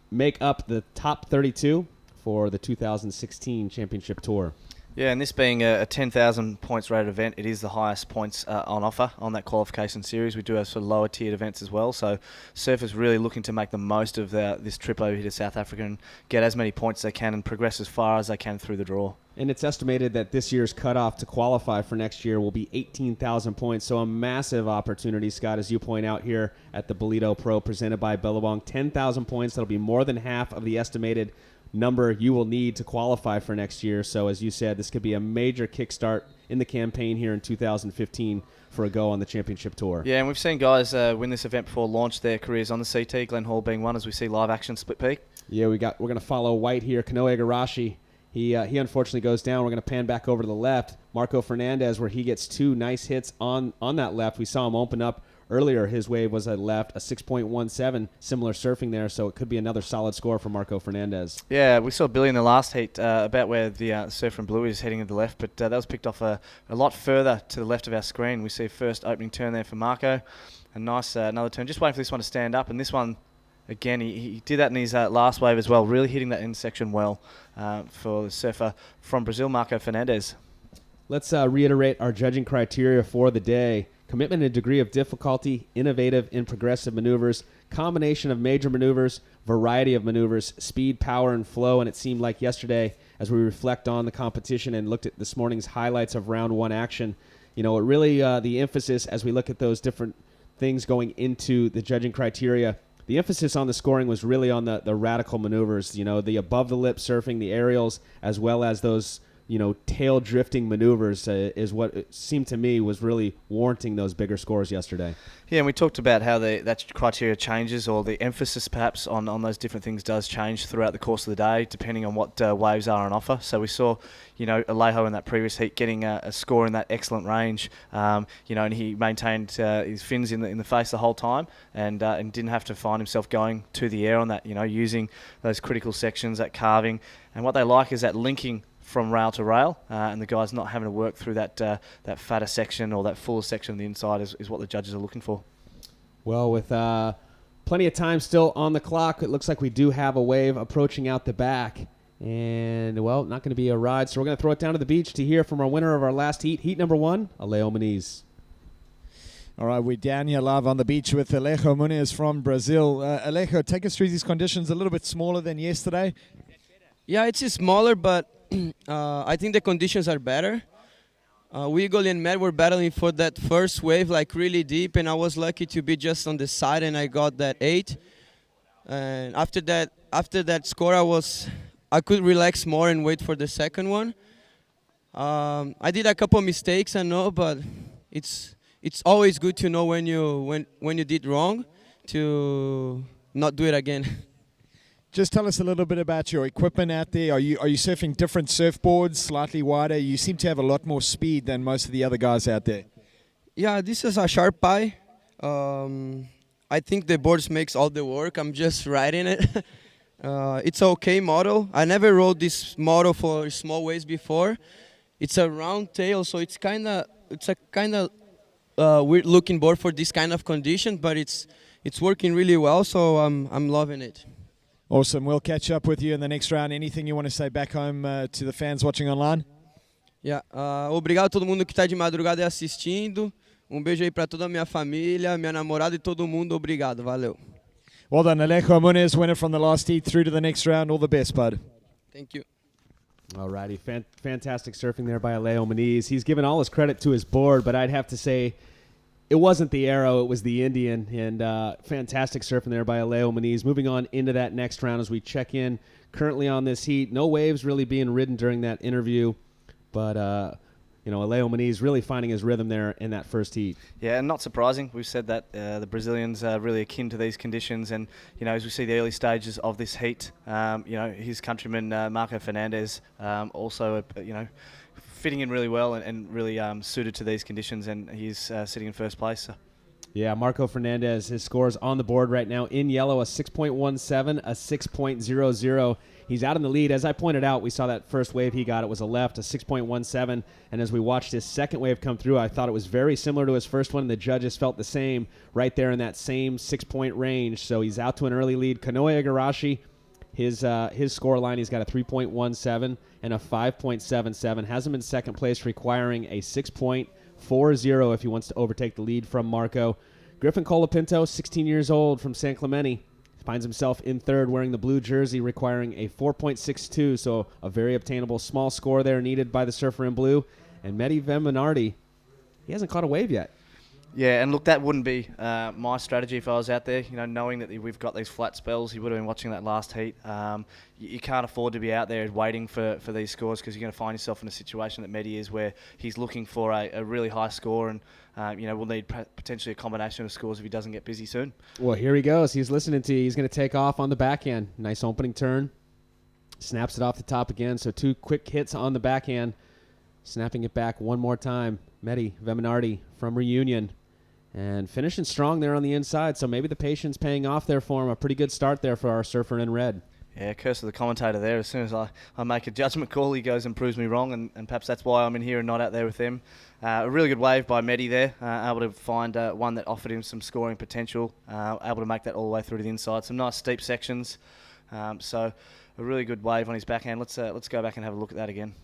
make up the top 32 for the 2016 championship tour. Yeah, and this being a 10,000 points rated event, it is the highest points on offer on that qualification series. We do have sort of lower tiered events as well, so surfers really looking to make the most of this trip over here to South Africa and get as many points as they can and progress as far as they can through the draw. And it's estimated that this year's cutoff to qualify for next year will be 18,000 points, so a massive opportunity, Scott, as you point out here at the Ballito Pro presented by Billabong. 10,000 points, that'll be more than half of the estimated number you will need to qualify for next year. So as you said, this could be a major kickstart in the campaign here in 2015 for a go on the championship tour. Yeah, and we've seen guys win this event before launch their careers on the CT, Glenn Hall being one, as we see live action split peak. Yeah, we're going to follow white here, Kanoe Igarashi. He unfortunately goes down. We're going to pan back over to the left. Marco Fernandez, where he gets two nice hits on that left. We saw him open up earlier. His wave was at left, a 6.17, similar surfing there, so it could be another solid score for Marco Fernandez. Yeah, we saw Billy in the last heat about where the surfer in blue is heading to the left, but that was picked off a lot further to the left of our screen. We see first opening turn there for Marco. A nice another turn. Just waiting for this one to stand up, and this one, again, he did that in his last wave as well, really hitting that end section well for the surfer from Brazil, Marco Fernandez. Let's reiterate our judging criteria for the day. Commitment and degree of difficulty, innovative and progressive maneuvers, combination of major maneuvers, variety of maneuvers, speed, power, and flow. And it seemed like yesterday, as we reflect on the competition and looked at this morning's highlights of round one action, it really the emphasis as we look at those different things going into the judging criteria, the emphasis on the scoring was really on the radical maneuvers, the above the lip surfing, the aerials, as well as those tail drifting maneuvers is what it seemed to me was really warranting those bigger scores yesterday. Yeah, and we talked about how that criteria changes, or the emphasis perhaps on those different things does change throughout the course of the day, depending on what waves are on offer. So we saw, Alejo in that previous heat getting a score in that excellent range, and he maintained his fins in the face the whole time, and didn't have to find himself going to the air on that, using those critical sections, that carving. And what they like is that linking from rail to rail, and the guys not having to work through that fatter section or that fuller section on the inside is what the judges are looking for. Well, with plenty of time still on the clock, it looks like we do have a wave approaching out the back. And, not going to be a ride, so we're going to throw it down to the beach to hear from our winner of our last heat, heat number one, Alejo Muniz. All right, we're down here live on the beach with Alejo Muniz from Brazil. Alejo, take us through these conditions, a little bit smaller than yesterday. Yeah, it's smaller, but I think the conditions are better. Wiggle and Matt were battling for that first wave, like really deep, and I was lucky to be just on the side, and I got that 8. And after that score, I could relax more and wait for the second one. I did a couple mistakes, I know, but it's always good to know when you did wrong, to not do it again. Just tell us a little bit about your equipment out there. Are you surfing different surfboards, slightly wider? You seem to have a lot more speed than most of the other guys out there. Yeah, this is a Sharp Eye. I think the boards makes all the work. I'm just riding it. It's an okay model. I never rode this model for small waves before. It's a round tail, so it's a kind of weird looking board for this kind of condition, but it's working really well. So I'm loving it. Awesome. We'll catch up with you in the next round. Anything you want to say back home to the fans watching online? Yeah. Obrigado a todo mundo que está de madrugada e assistindo. Beijo aí para toda a minha família, minha namorada e todo mundo. Obrigado. Valeu. Well done, Alejo Muniz, winner from the last heat through to the next round. All the best, bud. Thank you. All righty. Fantastic surfing there by Alejo Muniz. He's given all his credit to his board, but I'd have to say It wasn't the arrow, it was the Indian, and fantastic surfing there by Aleo Moniz. Moving on into that next round as we check in currently on this heat. No waves really being ridden during that interview, but Aleo Moniz really finding his rhythm there in that first heat. Yeah, and not surprising. We've said that the Brazilians are really akin to these conditions, and as we see the early stages of this heat, his countryman Marco Fernandez also fitting in really well and really suited to these conditions, and he's sitting in first place. So. Yeah, Marco Fernandez, his scores on the board right now. In yellow, a 6.17, a 6.00. He's out in the lead. As I pointed out, we saw that first wave he got. It was a left, a 6.17. And as we watched his second wave come through, I thought it was very similar to his first one. The judges felt the same right there in that same 6-point range. So he's out to an early lead. Kanoe Igarashi, his score line, he's got a 3.17 and a 5.77. Has him in second place, requiring a 6.40 if he wants to overtake the lead from Marco. Griffin Colapinto, 16 years old, from San Clemente, finds himself in third wearing the blue jersey, requiring a 4.62, so a very obtainable small score there needed by the surfer in blue. And Mehdi Veminardi, he hasn't caught a wave yet. Yeah, and look, that wouldn't be my strategy if I was out there. Knowing that we've got these flat spells, you would have been watching that last heat. You can't afford to be out there waiting for these scores, because you're going to find yourself in a situation that Mehdi is, where he's looking for a really high score, and we'll need potentially a combination of scores if he doesn't get busy soon. Well, here he goes. He's listening to you. He's going to take off on the backhand. Nice opening turn. Snaps it off the top again. So 2 quick hits on the backhand. Snapping it back one more time. Mehdi Veminardi from Reunion. And finishing strong there on the inside, so maybe the patience paying off there for him. A pretty good start there for our surfer in red. Yeah, curse of the commentator there. As soon as I make a judgment call, he goes and proves me wrong, and perhaps that's why I'm in here and not out there with them. A really good wave by Mehdi there, able to find one that offered him some scoring potential, able to make that all the way through to the inside. Some nice steep sections, so a really good wave on his backhand. Let's go back and have a look at that again.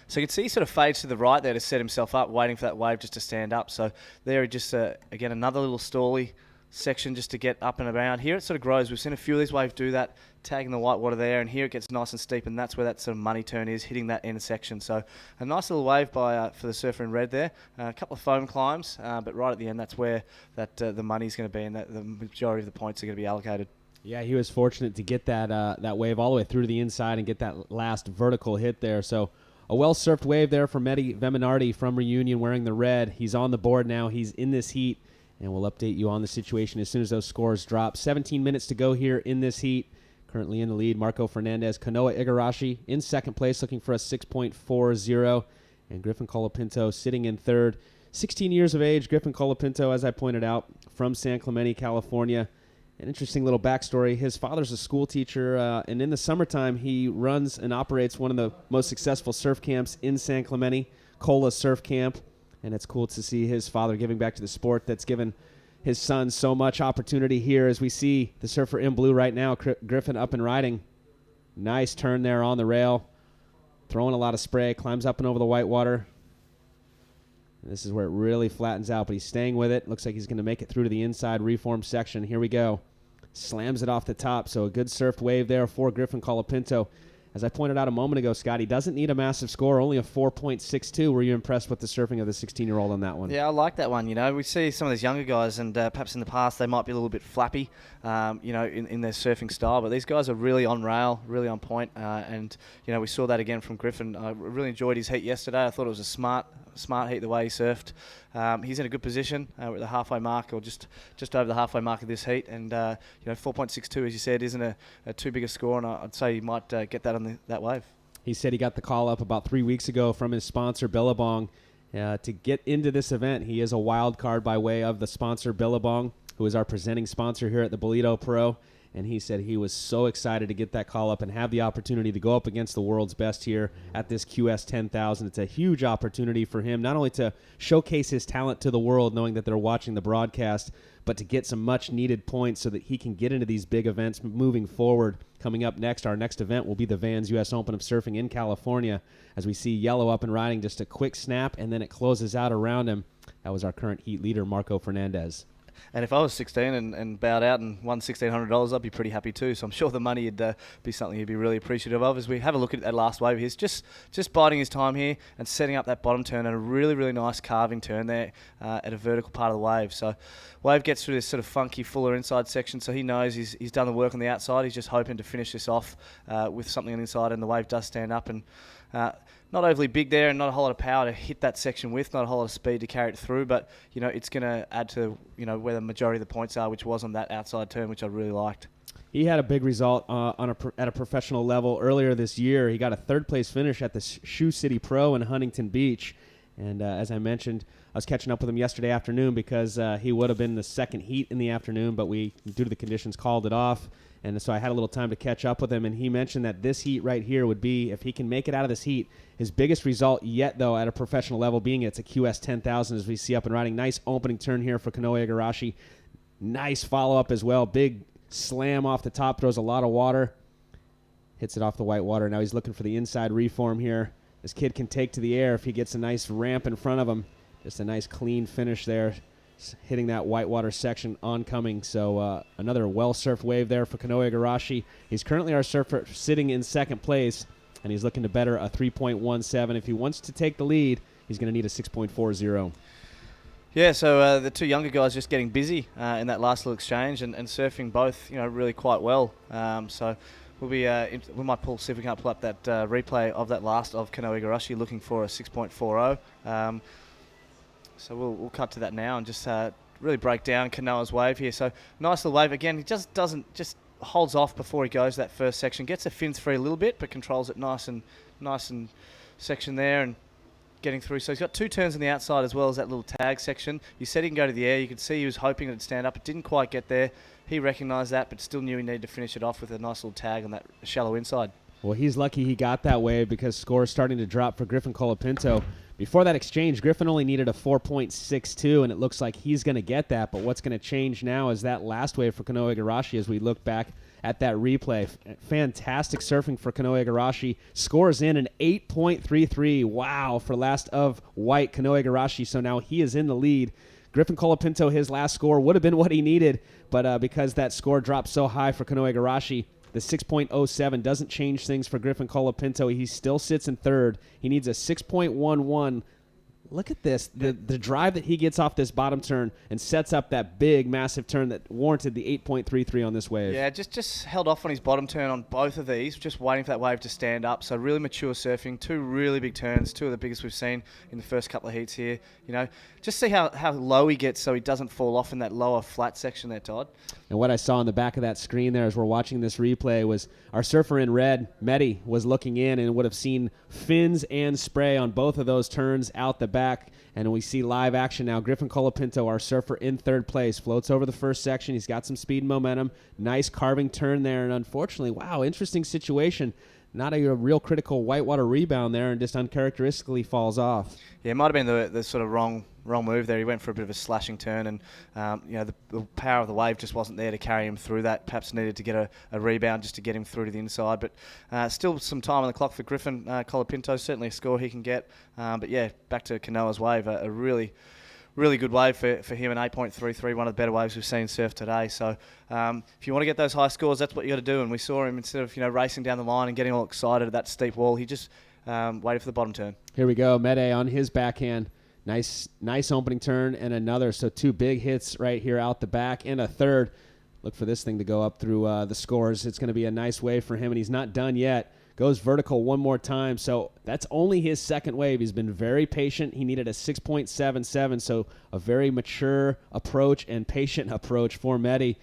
So you can see he sort of fades to the right there to set himself up, waiting for that wave just to stand up. So there, just again, another little stally section just to get up and around. Here it sort of grows. We've seen a few of these waves do that, tagging the white water there, and here it gets nice and steep, and that's where that sort of money turn is, hitting that end section. So a nice little wave for the surfer in red there. A couple of foam climbs, but right at the end, that's where the money's going to be, and that the majority of the points are going to be allocated. Yeah, he was fortunate to get that wave all the way through to the inside and get that last vertical hit there. So a well-surfed wave there for Mehdi Veminardi from Reunion wearing the red. He's on the board now. He's in this heat, and we'll update you on the situation as soon as those scores drop. 17 minutes to go here in this heat. Currently in the lead, Marco Fernandez. Kanoa Igarashi in second place, looking for a 6.40. And Griffin Colapinto sitting in third. 16 years of age, Griffin Colapinto, as I pointed out, from San Clemente, California. An interesting little backstory. His father's a school teacher, and in the summertime, he runs and operates one of the most successful surf camps in San Clemente, Cola Surf Camp. And it's cool to see his father giving back to the sport that's given his son so much opportunity here, as we see the surfer in blue right now, Griffin up and riding. Nice turn there on the rail. Throwing a lot of spray, climbs up and over the white water. And this is where it really flattens out, but he's staying with it. Looks like he's going to make it through to the inside reform section. Here we go. Slams it off the top, so a good surfed wave there for Griffin Colapinto. As I pointed out a moment ago, Scott, he doesn't need a massive score, only a 4.62. Were you impressed with the surfing of the 16-year-old on that one? Yeah, I like that one. We see some of these younger guys, and perhaps in the past they might be a little bit flappy, in their surfing style. But these guys are really on rail, really on point, and we saw that again from Griffin. I really enjoyed his heat yesterday. I thought it was a smart heat the way he surfed. He's in a good position. We're at the halfway mark, or just over the halfway mark of this heat, and 4.62, as you said, isn't a too big a score, and I'd say you might get that on that wave. He said he got the call up about 3 weeks ago from his sponsor Billabong to get into this event. He is a wild card by way of the sponsor Billabong, who is our presenting sponsor here at the Ballito Pro. And he said he was so excited to get that call up and have the opportunity to go up against the world's best here at this QS 10,000. It's a huge opportunity for him, not only to showcase his talent to the world, knowing that they're watching the broadcast, but to get some much-needed points so that he can get into these big events moving forward. Coming up next, our next event will be the Vans U.S. Open of Surfing in California, as we see Yellow up and riding, just a quick snap, and then it closes out around him. That was our current heat leader, Marco Fernandez. And if I was 16 and bowed out and won $1,600, I'd be pretty happy too. So I'm sure the money would be something he'd be really appreciative of. As we have a look at that last wave, he's just biding his time here and setting up that bottom turn and a really, really nice carving turn there at a vertical part of the wave. So wave gets through this sort of funky, fuller inside section, so he knows he's done the work on the outside. He's just hoping to finish this off with something on the inside, and the wave does stand up and not overly big there, and not a whole lot of power to hit that section with, not a whole lot of speed to carry it through, but it's going to add to where the majority of the points are, which was on that outside turn, which I really liked. He had a big result at a professional level earlier this year. He got a third-place finish at the Shoe City Pro in Huntington Beach. And as I mentioned, I was catching up with him yesterday afternoon because he would have been the second heat in the afternoon, but we, due to the conditions, called it off. And so I had a little time to catch up with him, and he mentioned that this heat right here would be, if he can make it out of this heat, his biggest result yet, though, at a professional level, being it's a QS 10,000, as we see up and riding. Nice opening turn here for Kanoe Igarashi. Nice follow-up as well. Big slam off the top, throws a lot of water. Hits it off the white water. Now he's looking for the inside reform here. This kid can take to the air if he gets a nice ramp in front of him. Just a nice clean finish there, hitting that whitewater section oncoming. So another well-surfed wave there for Kanoe Igarashi. He's currently our surfer sitting in second place, and he's looking to better a 3.17. If he wants to take the lead, he's going to need a 6.40. Yeah, so the two younger guys just getting busy in that last little exchange and surfing both, really quite well. So we'll be we might see if we can't pull up that replay of that last of Kanoe Igarashi looking for a 6.40. So we'll cut to that now and just really break down Kanoa's wave here. So nice little wave again. He just holds off before he goes that first section. Gets the fins free a little bit, but controls it nice and section there and getting through. So he's got two turns on the outside as well as that little tag section. You said he can go to the air. You could see he was hoping it'd stand up. It didn't quite get there. He recognised that, but still knew he needed to finish it off with a nice little tag on that shallow inside. Well, he's lucky he got that wave because score is starting to drop for Griffin Colapinto. Before that exchange, Griffin only needed a 4.62, and it looks like he's going to get that. But what's going to change now is that last wave for Kanoe Igarashi as we look back at that replay. Fantastic surfing for Kanoe Igarashi. Scores in an 8.33. Wow, for last of white Kanoe Igarashi. So now he is in the lead. Griffin Colapinto, his last score would have been what he needed, but because that score dropped so high for Kanoe Igarashi, the 6.07 doesn't change things for Griffin Colapinto. He still sits in third. He needs a 6.11. Look at this. The drive that he gets off this bottom turn and sets up that big, massive turn that warranted the 8.33 on this wave. Yeah, just held off on his bottom turn on both of these, just waiting for that wave to stand up. So really mature surfing, two really big turns, two of the biggest we've seen in the first couple of heats here. Just see how low he gets so he doesn't fall off in that lower flat section there, Todd. And what I saw on the back of that screen there as we're watching this replay was our surfer in red, Mehdi, was looking in and would have seen fins and spray on both of those turns out the back. And we see live action now. Griffin Colapinto, our surfer in third place, floats over the first section. He's got some speed and momentum. Nice carving turn there. And unfortunately, wow, interesting situation. Not a real critical whitewater rebound there and just uncharacteristically falls off. Yeah, it might have been the sort of wrong move there. He went for a bit of a slashing turn and the power of the wave just wasn't there to carry him through that. Perhaps needed to get a rebound just to get him through to the inside. But still some time on the clock for Griffin Colapinto. Certainly a score he can get. But yeah, back to Kanoa's wave. A really good wave for him, an 8.33, one of the better waves we've seen surf today. So if you want to get those high scores, that's what you got to do. And we saw him, instead of racing down the line and getting all excited at that steep wall, he just waited for the bottom turn. Here we go, Mehdi on his backhand. Nice opening turn and another. So two big hits right here out the back and a third. Look for this thing to go up through the scores. It's going to be a nice wave for him, and he's not done yet. Goes vertical one more time. So that's only his second wave. He's been very patient. He needed a 6.77, so a very mature approach and patient approach for Mehdi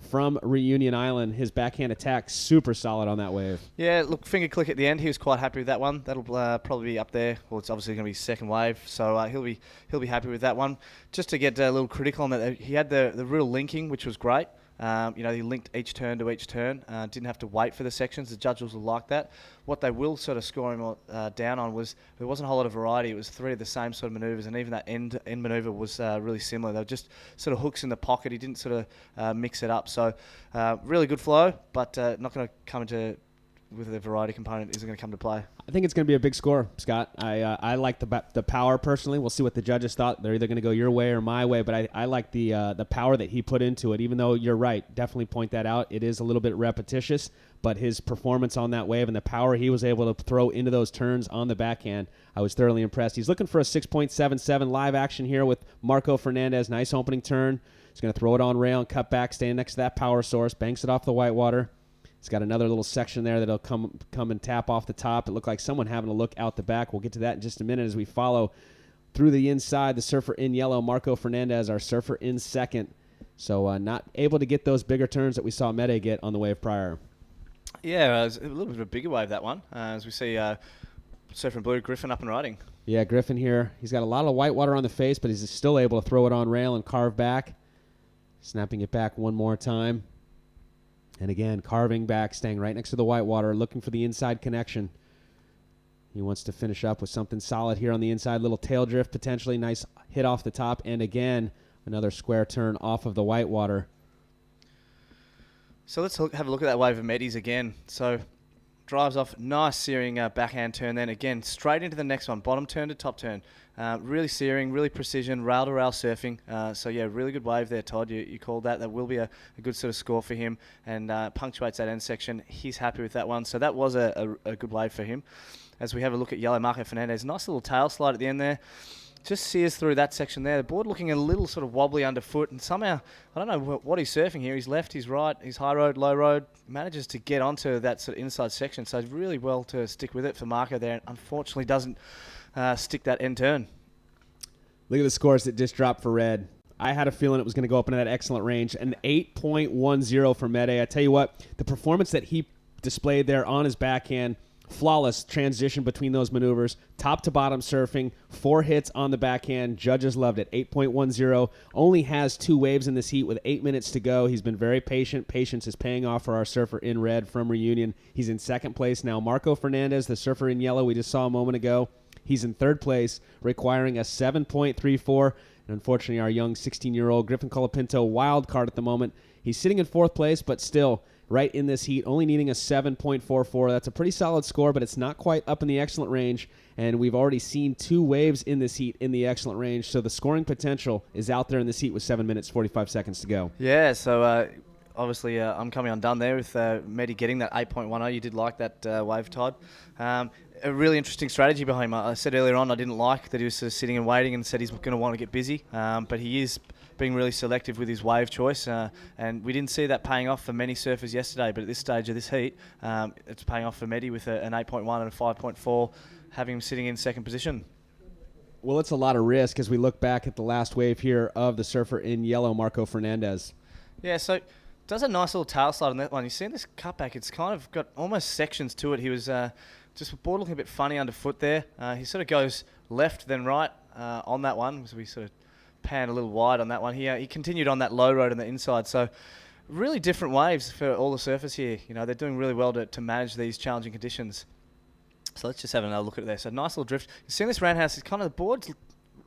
from Reunion Island. His backhand attack, super solid on that wave. Yeah, look, finger click at the end. He was quite happy with that one. That'll probably be up there. Well, it's obviously going to be second wave, so he'll be happy with that one. Just to get a little critical on that, he had the real linking, which was great. He linked each turn to each turn. Didn't have to wait for the sections. The judges will like that. What they will sort of score him down on was there wasn't a whole lot of variety. It was three of the same sort of manoeuvres, and even that end manoeuvre was really similar. They were just sort of hooks in the pocket. He didn't sort of mix it up. So really good flow, but not going to come into with the variety component isn't going to come to play. I think it's going to be a big score, Scott. I like the power personally. We'll see what the judges thought. They're either going to go your way or my way, but I like the power that he put into it. Even though you're right, definitely point that out. It is a little bit repetitious, but his performance on that wave and the power he was able to throw into those turns on the backhand, I was thoroughly impressed. He's looking for a 6.77 live action here with Marco Fernandez. Nice opening turn. He's going to throw it on rail and cut back, staying next to that power source, banks it off the whitewater. He's got another little section there that'll come and tap off the top. It looked like someone having a look out the back. We'll get to that in just a minute as we follow through the inside. The surfer in yellow, Marco Fernandez, our surfer in second. So not able to get those bigger turns that we saw Mede get on the wave prior. Yeah, it was a little bit of a bigger wave, that one, as we see surfer in blue, Griffin up and riding. Yeah, Griffin here. He's got a lot of whitewater on the face, but he's still able to throw it on rail and carve back. Snapping it back one more time. And again, carving back, staying right next to the whitewater, looking for the inside connection. He wants to finish up with something solid here on the inside. Little tail drift, potentially. Nice hit off the top. And again, another square turn off of the whitewater. So let's have a look at that wave of Medes again. So drives off, nice searing backhand turn. Then again, straight into the next one. Bottom turn to top turn. Really searing, really precision, rail-to-rail surfing. So, yeah, really good wave there, Todd. You called that. That will be a good sort of score for him and punctuates that end section. He's happy with that one. So that was a good wave for him. As we have a look at yellow, Marco Fernandez. Nice little tail slide at the end there. Just sears through that section there. The board looking a little sort of wobbly underfoot. And somehow, I don't know what he's surfing here. He's left, he's right, he's high road, low road. Manages to get onto that sort of inside section. So really well to stick with it for Marco there. And unfortunately doesn't stick that end turn. Look at the scores that just dropped for Red. I had a feeling it was going to go up into that excellent range. An 8.10 for Mede. I tell you what, the performance that he displayed there on his backhand, flawless transition between those maneuvers, top to bottom surfing, 4 hits on the backhand. Judges loved it. 8.10. Only has 2 waves in this heat with 8 minutes to go. He's been very patient. Patience is paying off for our surfer in red from Reunion. He's in second place now. Marco Fernandez, the surfer in yellow we just saw a moment ago, he's in third place, requiring a 7.34. And unfortunately, our young 16-year-old Griffin Colapinto wild card at the moment. He's sitting in fourth place, but still right in this heat, only needing a 7.44. That's a pretty solid score, but it's not quite up in the excellent range. And we've already seen 2 waves in this heat in the excellent range. So the scoring potential is out there in this heat with 7 minutes, 45 seconds to go. Yeah, so obviously I'm coming undone there with Medi getting that 8.10. You did like that wave, Todd. A really interesting strategy behind him. I said earlier on I didn't like that he was sort of sitting and waiting and said he's going to want to get busy, but he is being really selective with his wave choice, and we didn't see that paying off for many surfers yesterday, but at this stage of this heat, it's paying off for Medi with an 8.1 and a 5.4, having him sitting in second position. Well, it's a lot of risk as we look back at the last wave here of the surfer in yellow, Marco Fernandez. Yeah, so does a nice little tail slide on that one. You see this cutback, it's kind of got almost sections to it. He was just board looking a bit funny underfoot there. He sort of goes left then right on that one, so we sort of pan a little wide on that one. He continued on that low road on the inside, so really different waves for all the surfers here. You know, they're doing really well to manage these challenging conditions. So let's just have another look at it there. So nice little drift. You see this roundhouse, it's kind of the board's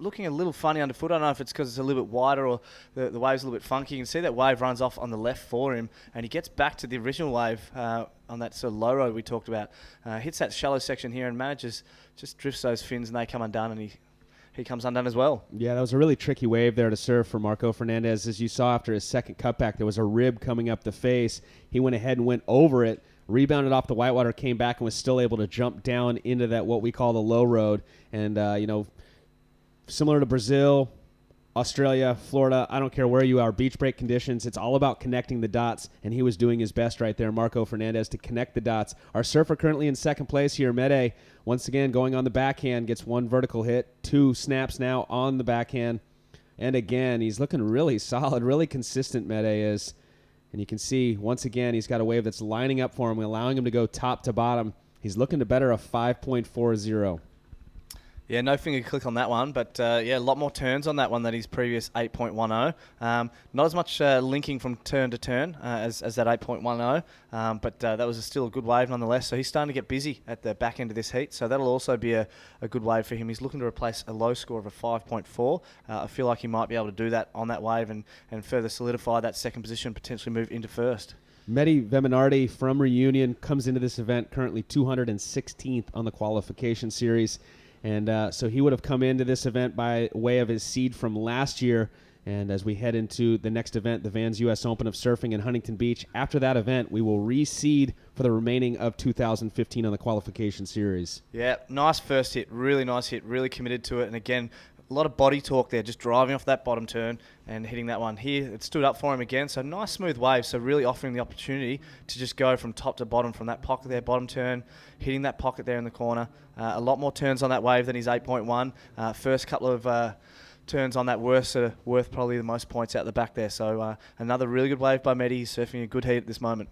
looking a little funny underfoot. I don't know if it's because it's a little bit wider or the wave's a little bit funky. You can see that wave runs off on the left for him, and he gets back to the original wave on that sort of low road we talked about. Hits that shallow section here and manages, just drifts those fins and they come undone, and he comes undone as well. Yeah, that was a really tricky wave there to surf for Marco Fernandez. As you saw after his second cutback, there was a rib coming up the face. He went ahead and went over it, rebounded off the whitewater, came back, and was still able to jump down into that what we call the low road. And, similar to Brazil, Australia, Florida, I don't care where you are, beach break conditions, it's all about connecting the dots, and he was doing his best right there, Marco Fernandez, to connect the dots. Our surfer currently in second place here, Mede, once again going on the backhand, gets 1 vertical hit, 2 snaps now on the backhand, and again, he's looking really solid, really consistent, Mede is, and you can see, once again, he's got a wave that's lining up for him, allowing him to go top to bottom. He's looking to better a 5.40. Yeah, no finger click on that one, but a lot more turns on that one than his previous 8.10. Not as much linking from turn to turn as that 8.10, but that was still a good wave nonetheless. So he's starting to get busy at the back end of this heat, so that'll also be a good wave for him. He's looking to replace a low score of a 5.4. I feel like he might be able to do that on that wave and further solidify that second position, potentially move into first. Mehdi Veminardi from Reunion comes into this event currently 216th on the qualification series. And so he would have come into this event by way of his seed from last year. And as we head into the next event, the Vans U.S. Open of Surfing in Huntington Beach, after that event, we will reseed for the remaining of 2015 on the qualification series. Yeah, nice first hit, really committed to it. And again, a lot of body torque there, just driving off that bottom turn and hitting that one here. It stood up for him again, so nice smooth wave. So really offering the opportunity to just go from top to bottom from that pocket there, bottom turn, hitting that pocket there in the corner. A lot more turns on that wave than his 8.1. First couple of turns on that worth probably the most points out the back there. So another really good wave by Mehdi. He's surfing a good heat at this moment.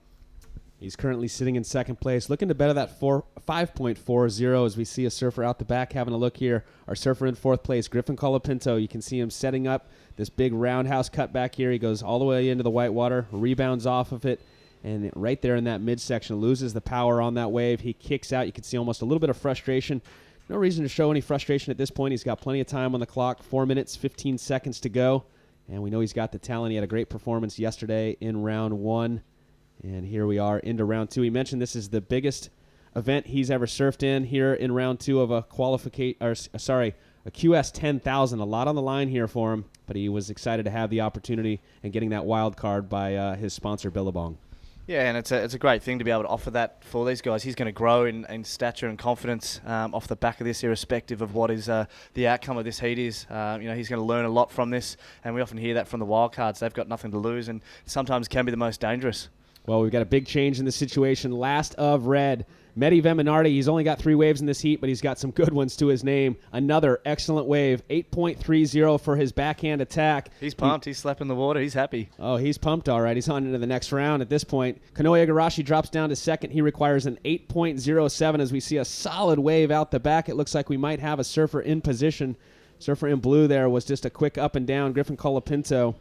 He's currently sitting in second place, looking to better that 5.40 as we see a surfer out the back having a look here. Our surfer in fourth place, Griffin Colapinto. You can see him setting up this big roundhouse cut back here. He goes all the way into the white water, rebounds off of it, and right there in that midsection loses the power on that wave. He kicks out. You can see almost a little bit of frustration. No reason to show any frustration at this point. He's got plenty of time on the clock, 4 minutes, 15 seconds to go. And we know he's got the talent. He had a great performance yesterday in round one. And here we are into round two. He mentioned this is the biggest event he's ever surfed in here in round two of a QS 10,000. A lot on the line here for him, but he was excited to have the opportunity and getting that wild card by his sponsor, Billabong. Yeah, and it's a great thing to be able to offer that for these guys. He's going to grow in stature and confidence off the back of this, irrespective of what is the outcome of this heat is. He's going to learn a lot from this, and we often hear that from the wildcards. They've got nothing to lose, and sometimes can be the most dangerous. Well, we've got a big change in the situation. Last of red, Mehdi Veminardi. He's only got 3 waves in this heat, but he's got some good ones to his name. Another excellent wave, 8.30 for his backhand attack. He's pumped. He's slapping the water. He's happy. Oh, he's pumped, all right. He's on into the next round at this point. Kanoe Igarashi drops down to second. He requires an 8.07 as we see a solid wave out the back. It looks like we might have a surfer in position. Surfer in blue there was just a quick up and down, Griffin Colapinto.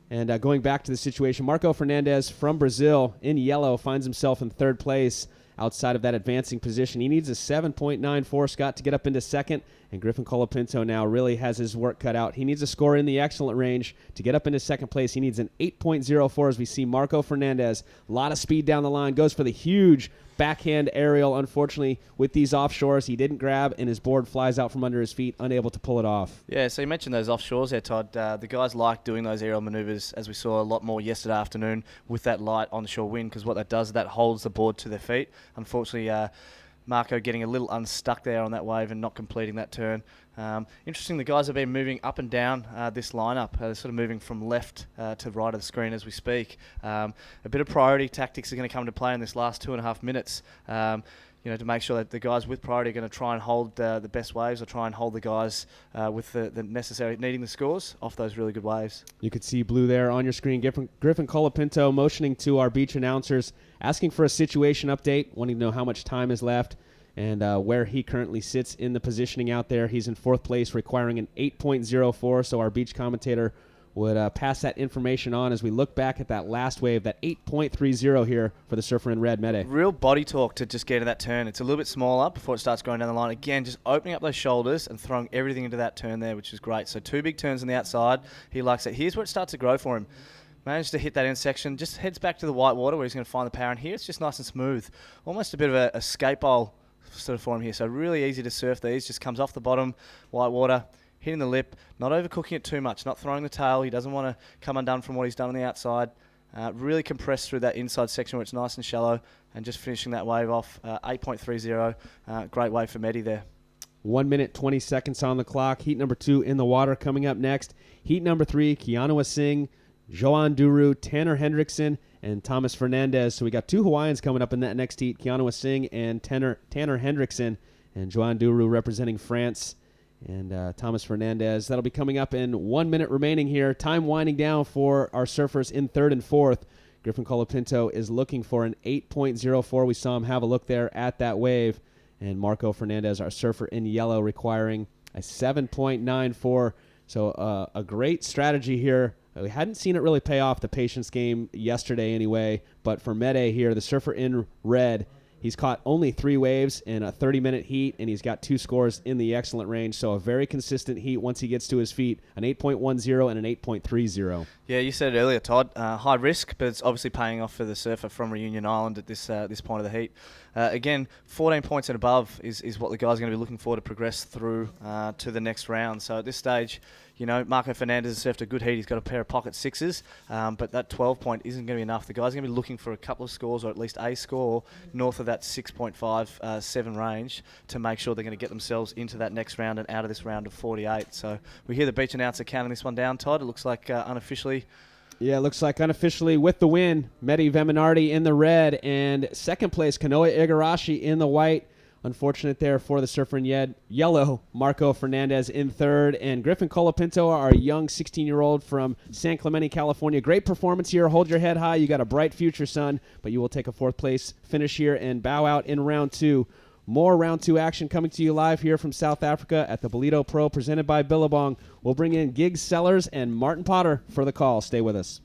And going back to the situation, Marco Fernandez from Brazil in yellow finds himself in third place outside of that advancing position. He needs a 7.94, Scott, to get up into second. And Griffin Colapinto now really has his work cut out. He needs a score in the excellent range to get up into second place. He needs an 8.04 as we see Marco Fernandez. A lot of speed down the line. Goes for the huge backhand aerial. Unfortunately, with these offshores, he didn't grab, and his board flies out from under his feet, unable to pull it off. Yeah, so you mentioned those offshores there, Todd. The guys like doing those aerial maneuvers, as we saw a lot more yesterday afternoon with that light onshore wind, because what that does is that holds the board to their feet. Unfortunately, Marco getting a little unstuck there on that wave and not completing that turn. Interesting, the guys have been moving up and down this lineup. They're sort of moving from left to right of the screen as we speak. A bit of priority tactics are going to come into play in this last 2.5 minutes. To make sure that the guys with priority are going to try and hold the best waves, or try and hold the guys with the necessary, needing the scores off those really good waves. You could see blue there on your screen. Griffin Colapinto motioning to our beach announcers, asking for a situation update, wanting to know how much time is left and where he currently sits in the positioning out there. He's in fourth place, requiring an 8.04, so our beach commentator would pass that information on as we look back at that last wave, that 8.30 here for the surfer in red, Mehdi. Real body torque to just get into that turn. It's a little bit smaller before it starts going down the line. Again, just opening up those shoulders and throwing everything into that turn there, which is great. So 2 big turns on the outside. He likes it. Here's where it starts to grow for him. Managed to hit that end section, just heads back to the white water where he's going to find the power. And here it's just nice and smooth. Almost a bit of a escape bowl sort of for him here. So really easy to surf these. Just comes off the bottom, white water, hitting the lip, not overcooking it too much, not throwing the tail. He doesn't want to come undone from what he's done on the outside. Really compressed through that inside section where it's nice and shallow, and just finishing that wave off, 8.30. Great wave for Mehdi there. 1 minute, 20 seconds on the clock. Heat number 2 in the water coming up next. Heat number 3, Keanu Singh, Joan Duru, Tanner Hendrickson, and Thomas Fernandez. So we got 2 Hawaiians coming up in that next heat, Keanu Singh and Tanner Hendrickson, and Joan Duru representing France. And Thomas Fernandez. That'll be coming up in 1 minute remaining here. Time winding down for our surfers in third and fourth. Griffin Colapinto is looking for an 8.04. We saw him have a look there at that wave. And Marco Fernandez, our surfer in yellow, requiring a 7.94. So a great strategy here. We hadn't seen it really pay off, the patience game yesterday anyway. But for Mehdi here, the surfer in red, He's caught only 3 waves in a 30-minute heat, and he's got 2 scores in the excellent range. So a very consistent heat once he gets to his feet, an 8.10 and an 8.30. Yeah, you said it earlier, Todd. High risk, but it's obviously paying off for the surfer from Reunion Island at this point of the heat. Again, 14 points and above is what the guy's going to be looking for to progress through to the next round. So at this stage, you know, Marco Fernandez has surfed a good heat. He's got a pair of pocket 6s, but that 12 point isn't going to be enough. The guy's going to be looking for a couple of scores, or at least a score, north of that 6.57 range to make sure they're going to get themselves into that next round and out of this round of 48. So we hear the beach announcer counting this one down, Todd. It looks like unofficially. Yeah, it looks like unofficially with the win, Mehdi Veminardi in the red, and second place, Kanoa Igarashi in the white. Unfortunate there for the surfer in yellow, Marco Fernandez in third, and Griffin Colapinto, our young 16-year-old from San Clemente, California. Great performance here. Hold your head high. You got a bright future, son, but you will take a 4th place finish here and bow out in round 2. More round 2 action coming to you live here from South Africa at the Ballito Pro, presented by Billabong. We'll bring in Giggs Sellers and Martin Potter for the call. Stay with us.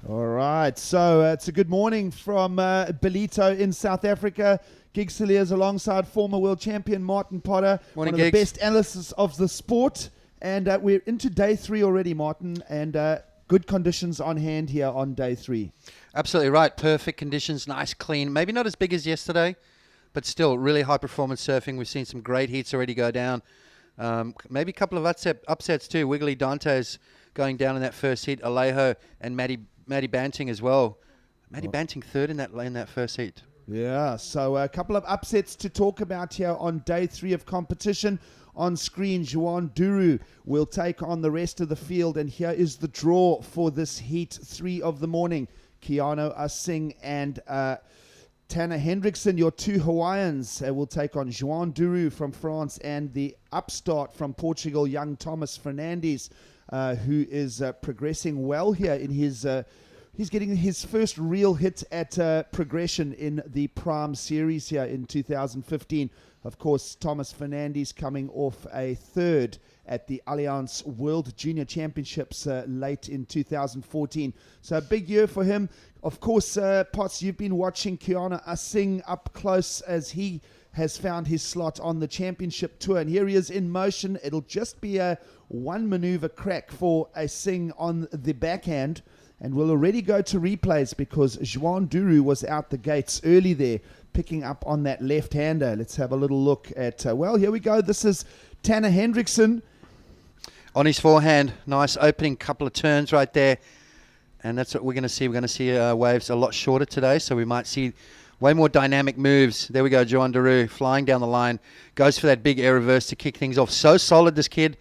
All right, so it's a good morning from Ballito in South Africa. Giggs Sellers alongside former world champion Martin Potter, Morning, one of the Giggs. best analysts of the sport. And we're into day 3 already, Martin, and good conditions on hand here on day 3. Absolutely right. Perfect conditions, nice, clean. Maybe not as big as yesterday, but still really high performance surfing. We've seen some great heats already go down. Maybe a couple of upsets too. Wiggly Dante's going down in that first heat. Alejo and Maddie Banting as well. Maddie Banting third in that first heat. Yeah, so a couple of upsets to talk about here on day 3 of competition. On screen, Juan Duru will take on the rest of the field, and here is the draw for this heat 3 of the morning. Keanu Asing and Tanner Hendrickson, your 2 Hawaiians, will take on Juan Duru from France and the upstart from Portugal, young Thomas Fernandes, who is progressing well here in his... He's getting his first real hit at progression in the Prime Series here in 2015. Of course, Thomas Fernandes coming off a third at the Allianz World Junior Championships late in 2014. So a big year for him. Of course, Potts, you've been watching Keanu Asing up close as he has found his slot on the championship tour. And here he is in motion. It'll just be a 1 maneuver crack for Asing on the backhand. And we'll already go to replays because Juan Duru was out the gates early there, picking up on that left-hander. Let's have a little look at, well, here we go. This is Tanner Hendrickson. On his forehand, nice opening couple of turns right there. And that's what we're going to see. We're going to see waves a lot shorter today, so we might see way more dynamic moves. There we go, Juan Duru flying down the line. Goes for that big air reverse to kick things off. So solid, this kid.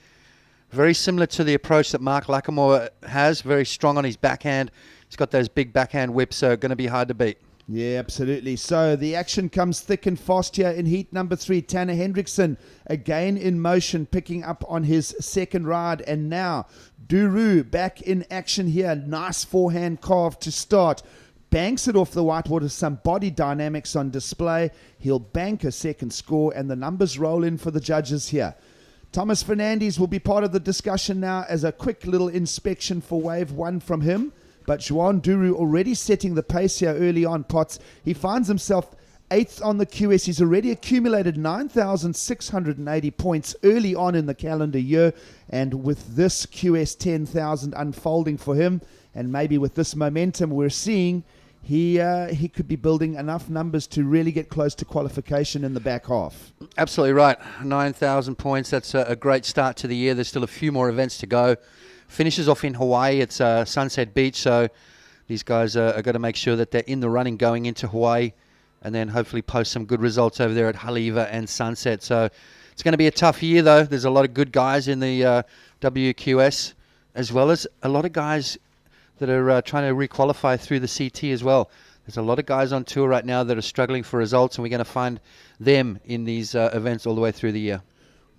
Very similar to the approach that Mark Lackamore has. Very strong on his backhand. He's got those big backhand whips, so going to be hard to beat. Yeah, absolutely. So the action comes thick and fast here in heat number 3. Tanner Hendrickson again in motion, picking up on his second ride. And now Duru back in action here. Nice forehand carve to start. Banks it off the whitewater. Some body dynamics on display. He'll bank a second score, and the numbers roll in for the judges here. Thomas Fernandes will be part of the discussion now as a quick little inspection for wave 1 from him. But Juan Duru already setting the pace here early on, Potts. He finds himself 8th on the QS. He's already accumulated 9,680 points early on in the calendar year. And with this QS 10,000 unfolding for him, and maybe with this momentum we're seeing, he could be building enough numbers to really get close to qualification in the back half. Absolutely right. 9,000 points. That's a great start to the year. There's still a few more events to go. Finishes off in Hawaii. It's Sunset Beach. So these guys are going to make sure that they're in the running going into Hawaii, and then hopefully post some good results over there at Haleiwa and Sunset. So it's going to be a tough year, though. There's a lot of good guys in the WQS, as well as a lot of guys that are trying to re-qualify through the CT as well. There's a lot of guys on tour right now that are struggling for results, and we're going to find them in these events all the way through the year.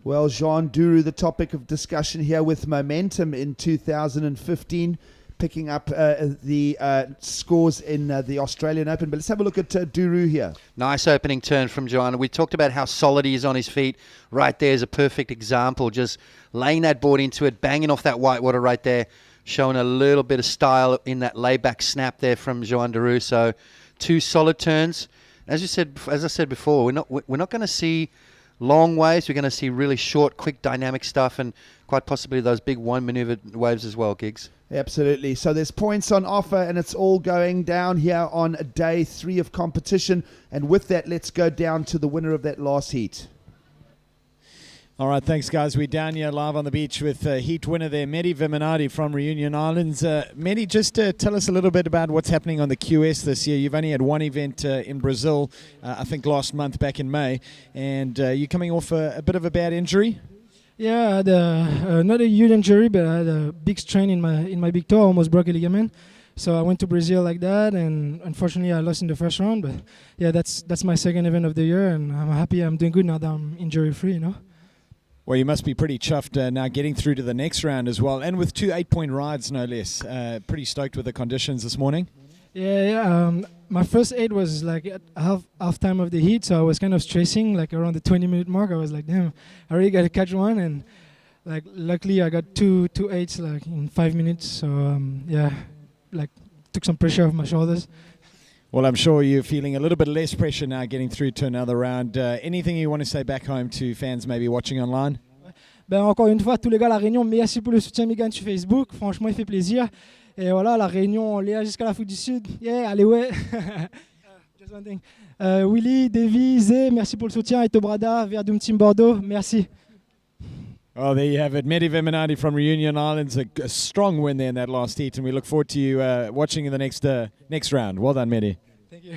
Well, Juan Duru, the topic of discussion here with momentum in 2015, picking up the scores in the Australian Open. But let's have a look at Duru here. Nice opening turn from Joanna. We talked about how solid he is on his feet. Right there is a perfect example. Just laying that board into it, banging off that whitewater right there, showing a little bit of style in that layback snap there from Joan Duru. So 2 solid turns. As I said before, we're not going to see long waves. We're going to see really short, quick, dynamic stuff, and quite possibly those big one-maneuvered waves as well, Giggs. Absolutely. So there's points on offer, and it's all going down here on day 3 of competition. And with that, let's go down to the winner of that last heat. All right, thanks, guys. We're down here live on the beach with heat winner there, Mehdi Viminati from Reunion Islands. Mehdi, just tell us a little bit about what's happening on the QS this year. You've only had one event in Brazil, I think last month back in May, and you're coming off a bit of a bad injury. Yeah, I had not a huge injury, but I had a big strain in my big toe. I almost broke a ligament. So I went to Brazil like that, and unfortunately I lost in the first round. But yeah, that's my second event of the year, and I'm happy I'm doing good now that I'm injury-free, you know. Well, you must be pretty chuffed now getting through to the next round as well, and with 2 8-point rides, no less. Pretty stoked with the conditions this morning. Yeah. My first 8 was like at half time of the heat, so I was kind of stressing. Like around the 20-minute mark, I was like, damn, I really got to catch one. And like luckily, I got two 8s like in 5 minutes. So yeah, like took some pressure off my shoulders. Well, I'm sure you're feeling a little bit less pressure now getting through to another round. Anything you want to say back home to fans maybe watching online? Ben encore une fois, tous les gars à La Réunion, merci pour le soutien Megan sur Facebook. Franchement, il fait plaisir. Et voilà, La Réunion, on est là jusqu'à l'Afrique du Sud. Yeah, allez ouais. Just one thing. Willy, Davy, Zé, merci pour le soutien. Et Tobrada, Verdum Team Bordeaux, merci. Oh, there you have it. Mehdi Viminati from Reunion Islands, a strong win there in that last heat, and we look forward to you watching in the next round. Well done, Mehdi. Thank you.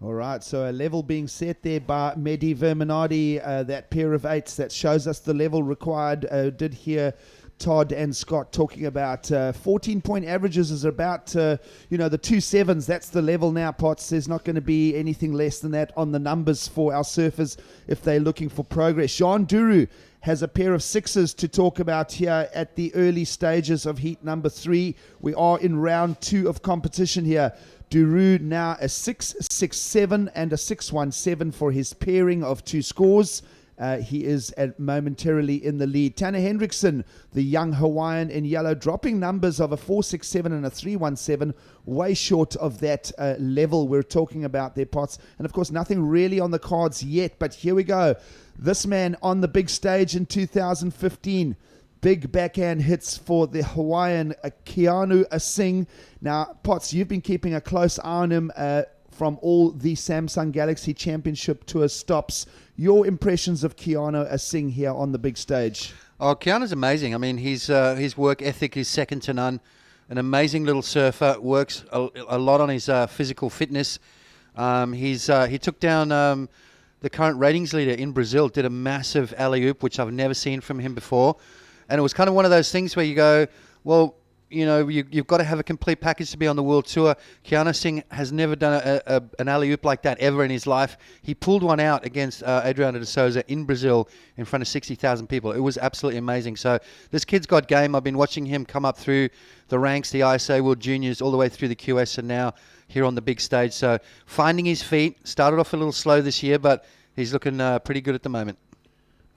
All right, so a level being set there by Mehdi Viminati, that pair of 8s that shows us the level required. Did hear Todd and Scott talking about 14-point averages is about, the 2 7s. That's the level now, Potts. There's not going to be anything less than that on the numbers for our surfers if they're looking for progress. Juan Duru has a pair of 6s to talk about here at the early stages of heat number 3. We are in round 2 of competition here. Duru now a 6.67 and a 6.17 for his pairing of 2 scores. He is momentarily in the lead. Tanner Hendrickson, the young Hawaiian in yellow, dropping numbers of a 4.67 and a 3.17, way short of that level we're talking about there, Potts. And of course, nothing really on the cards yet, but here we go. This man on the big stage in 2015. Big backhand hits for the Hawaiian Keanu Asing. Now, Potts, you've been keeping a close eye on him from all the Samsung Galaxy Championship Tour stops. Your impressions of Keanu Asing here on the big stage? Oh, Keanu's amazing. I mean, his work ethic is second to none. An amazing little surfer. Works a lot on his physical fitness. He took down the current ratings leader in Brazil, did a massive alley-oop, which I've never seen from him before. And it was kind of one of those things where you go, well, you've got to have a complete package to be on the world tour. Keanu Singh has never done an alley-oop like that ever in his life. He pulled one out against Adriano de Souza in Brazil in front of 60,000 people. It was absolutely amazing. So this kid's got game. I've been watching him come up through the ranks, the ISA World Juniors, all the way through the QS, and now here on the big stage. So finding his feet, started off a little slow this year, but he's looking pretty good at the moment.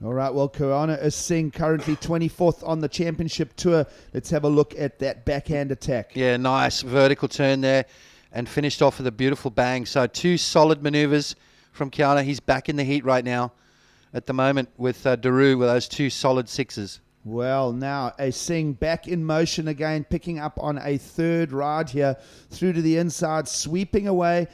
All right, well, Kiana Asing currently 24th on the championship tour. Let's have a look at that backhand attack. Yeah, nice vertical turn there and finished off with a beautiful bang. So 2 solid maneuvers from Kiana. He's back in the heat right now at the moment with Daru with those 2 solid sixes. Well, now Asing back in motion again, picking up on a third ride here through to the inside, sweeping away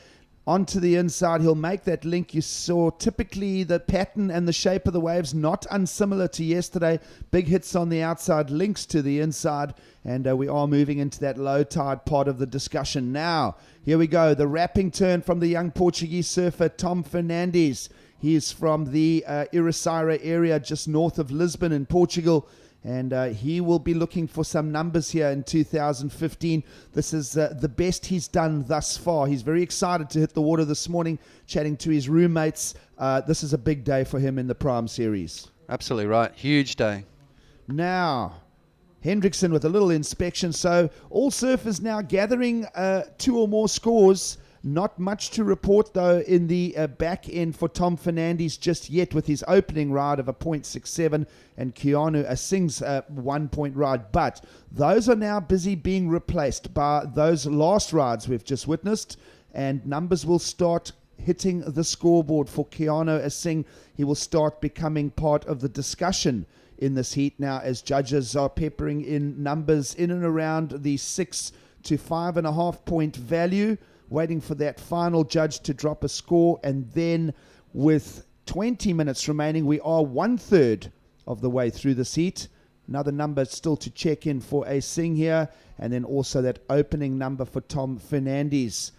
onto the inside. He'll make that link. You saw typically the pattern and the shape of the waves not unsimilar to yesterday. Big hits on the outside, links to the inside, and we are moving into that low tide part of the discussion now. Here we go, the wrapping turn from the young Portuguese surfer Tom Fernandes. He is from the Ericeira area just north of Lisbon in Portugal. And he will be looking for some numbers here in 2015. This is the best he's done thus far. He's very excited to hit the water this morning, chatting to his roommates. This is a big day for him in the Prime Series. Absolutely right. Huge day. Now, Hendrickson with a little inspection. So all surfers now gathering 2 or more scores. Not much to report, though, in the back end for Tom Fernandes just yet with his opening ride of a 0.67 and Keanu Asing's 1-point ride. But those are now busy being replaced by those last rides we've just witnessed, and numbers will start hitting the scoreboard for Keanu Asing. He will start becoming part of the discussion in this heat now as judges are peppering in numbers in and around the 6 to 5.5 point value, waiting for that final judge to drop a score. And then with 20 minutes remaining, we are 1/3 of the way through the seat. Another number still to check in for Asing here, and then also that opening number for Tom Fernandes.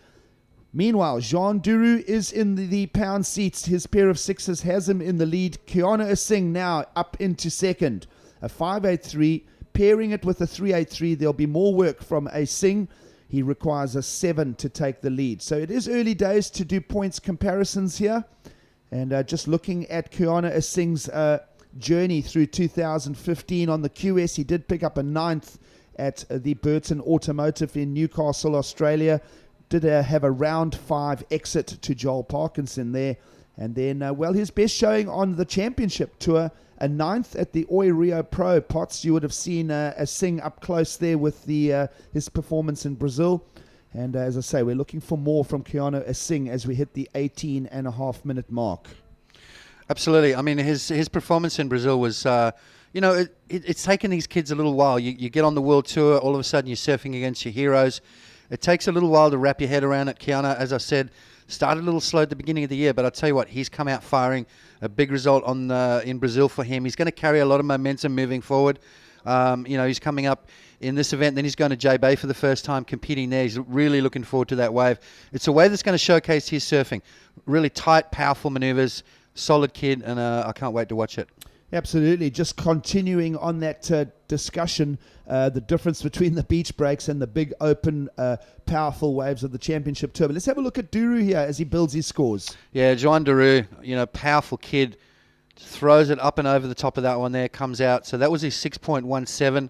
Meanwhile, Jean Duru is in the pound seats. His pair of sixes has him in the lead. Kiana Asing now up into second. A 5.83, pairing it with a 3.83. There'll be more work from Asing. He requires a 7 to take the lead. So it is early days to do points comparisons here. And just looking at Kiana Asing's journey through 2015 on the QS, he did pick up a 9th at the Burton Automotive in Newcastle, Australia. Did have a round 5 exit to Joel Parkinson there. And then, his best showing on the championship tour, a 9th at the Oi Rio Pro. Potts, you would have seen Asing up close there with his performance in Brazil. And as I say, we're looking for more from Kiana Asing as we hit the 18.5-minute mark. Absolutely. I mean, his performance in Brazil was, it's taken these kids a little while. You get on the world tour, all of a sudden you're surfing against your heroes. It takes a little while to wrap your head around it. Kiana, as I said, started a little slow at the beginning of the year, but I'll tell you what, he's come out firing. A big result in Brazil for him. He's going to carry a lot of momentum moving forward. He's coming up in this event, then he's going to J-Bay for the first time competing there. He's really looking forward to that wave. It's a wave that's going to showcase his surfing. Really tight, powerful maneuvers, solid kid, and I can't wait to watch it. Absolutely. Just continuing on that discussion, the difference between the beach breaks and the big open, powerful waves of the championship tour. But let's have a look at Duru here as he builds his scores. Yeah, Juan Daru, powerful kid, throws it up and over the top of that one there, comes out. So that was his 6.17.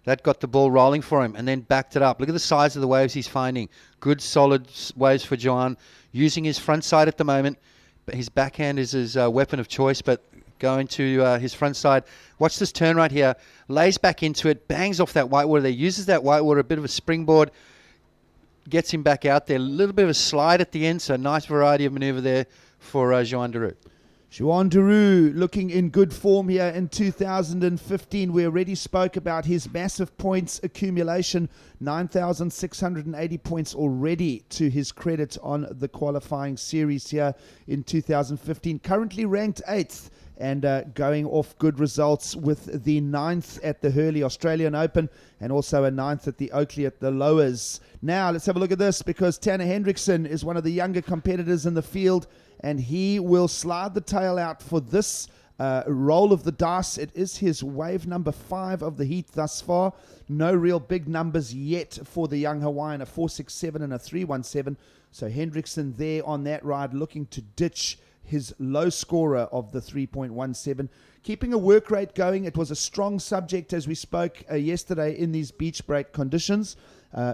That got the ball rolling for him and then backed it up. Look at the size of the waves he's finding. Good, solid waves for Juan. Using his front side at the moment. But his backhand is his weapon of choice, but going to his front side. Watch this turn right here. Lays back into it, bangs off that whitewater there, uses that whitewater, a bit of a springboard, gets him back out there. A little bit of a slide at the end, so nice variety of maneuver there for Juan Daru. Juan Daru looking in good form here in 2015. We already spoke about his massive points accumulation, 9,680 points already to his credit on the qualifying series here in 2015. Currently ranked 8th and going off good results with the 9th at the Hurley Australian Open and also a 9th at the Oakley at the Lowers. Now let's have a look at this, because Tanner Hendrickson is one of the younger competitors in the field, and he will slide the tail out for this roll of the dice. It is his wave number 5 of the heat thus far. No real big numbers yet for the young Hawaiian, a 4.67 and a 3.17. So Hendrickson there on that ride looking to ditch his low scorer of the 3.17. Keeping a work rate going. It was a strong subject as we spoke yesterday in these beach break conditions.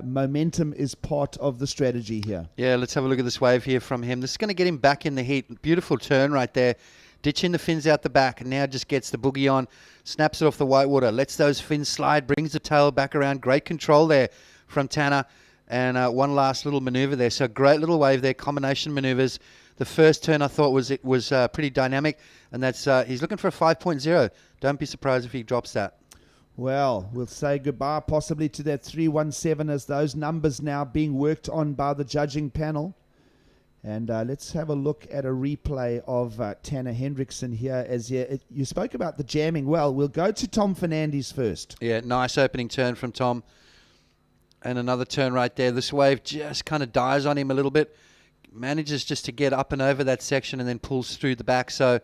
Momentum is part of the strategy here. Yeah, let's have a look at this wave here from him. This is going to get him back in the heat. Beautiful turn right there. ditching the fins out the back, and now just gets the boogie on, snaps it off the whitewater, lets those fins slide, brings the tail back around. Great control there from Tanner, and one last little maneuver there. So great little wave there, combination maneuvers. The first turn I thought was pretty dynamic, and that's he's looking for a 5.0. Don't be surprised if he drops that. Well, we'll say goodbye possibly to that 317 as those numbers now being worked on by the judging panel. And let's have a look at a replay of Tanner Hendrickson here. You spoke about the jamming. Well, we'll go to Tom Fernandes first. Yeah, nice opening turn from Tom. And another turn right there. This wave just kind of dies on him a little bit. Manages just to get up and over that section and then pulls through the back. So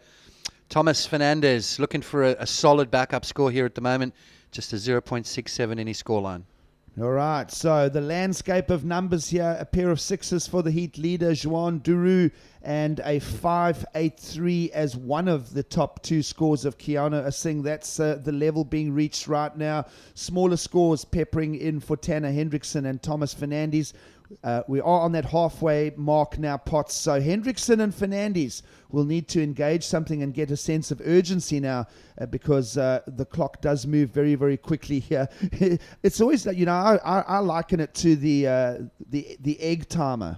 Thomas Fernandes looking for a solid backup score here at the moment. Just a 0.67 in his scoreline. All right, so the landscape of numbers here, a pair of sixes for the heat leader, Juan Duru, and a 5.83 as one of the top two scores of Keanu Asing. That's the level being reached right now. Smaller scores peppering in for Tanner Hendrickson and Thomas Fernandes. We are on that halfway mark now, Potts. So Hendrickson and Fernandes will need to engage something and get a sense of urgency now because the clock does move very, very quickly here. It's always like, I liken it to the egg timer.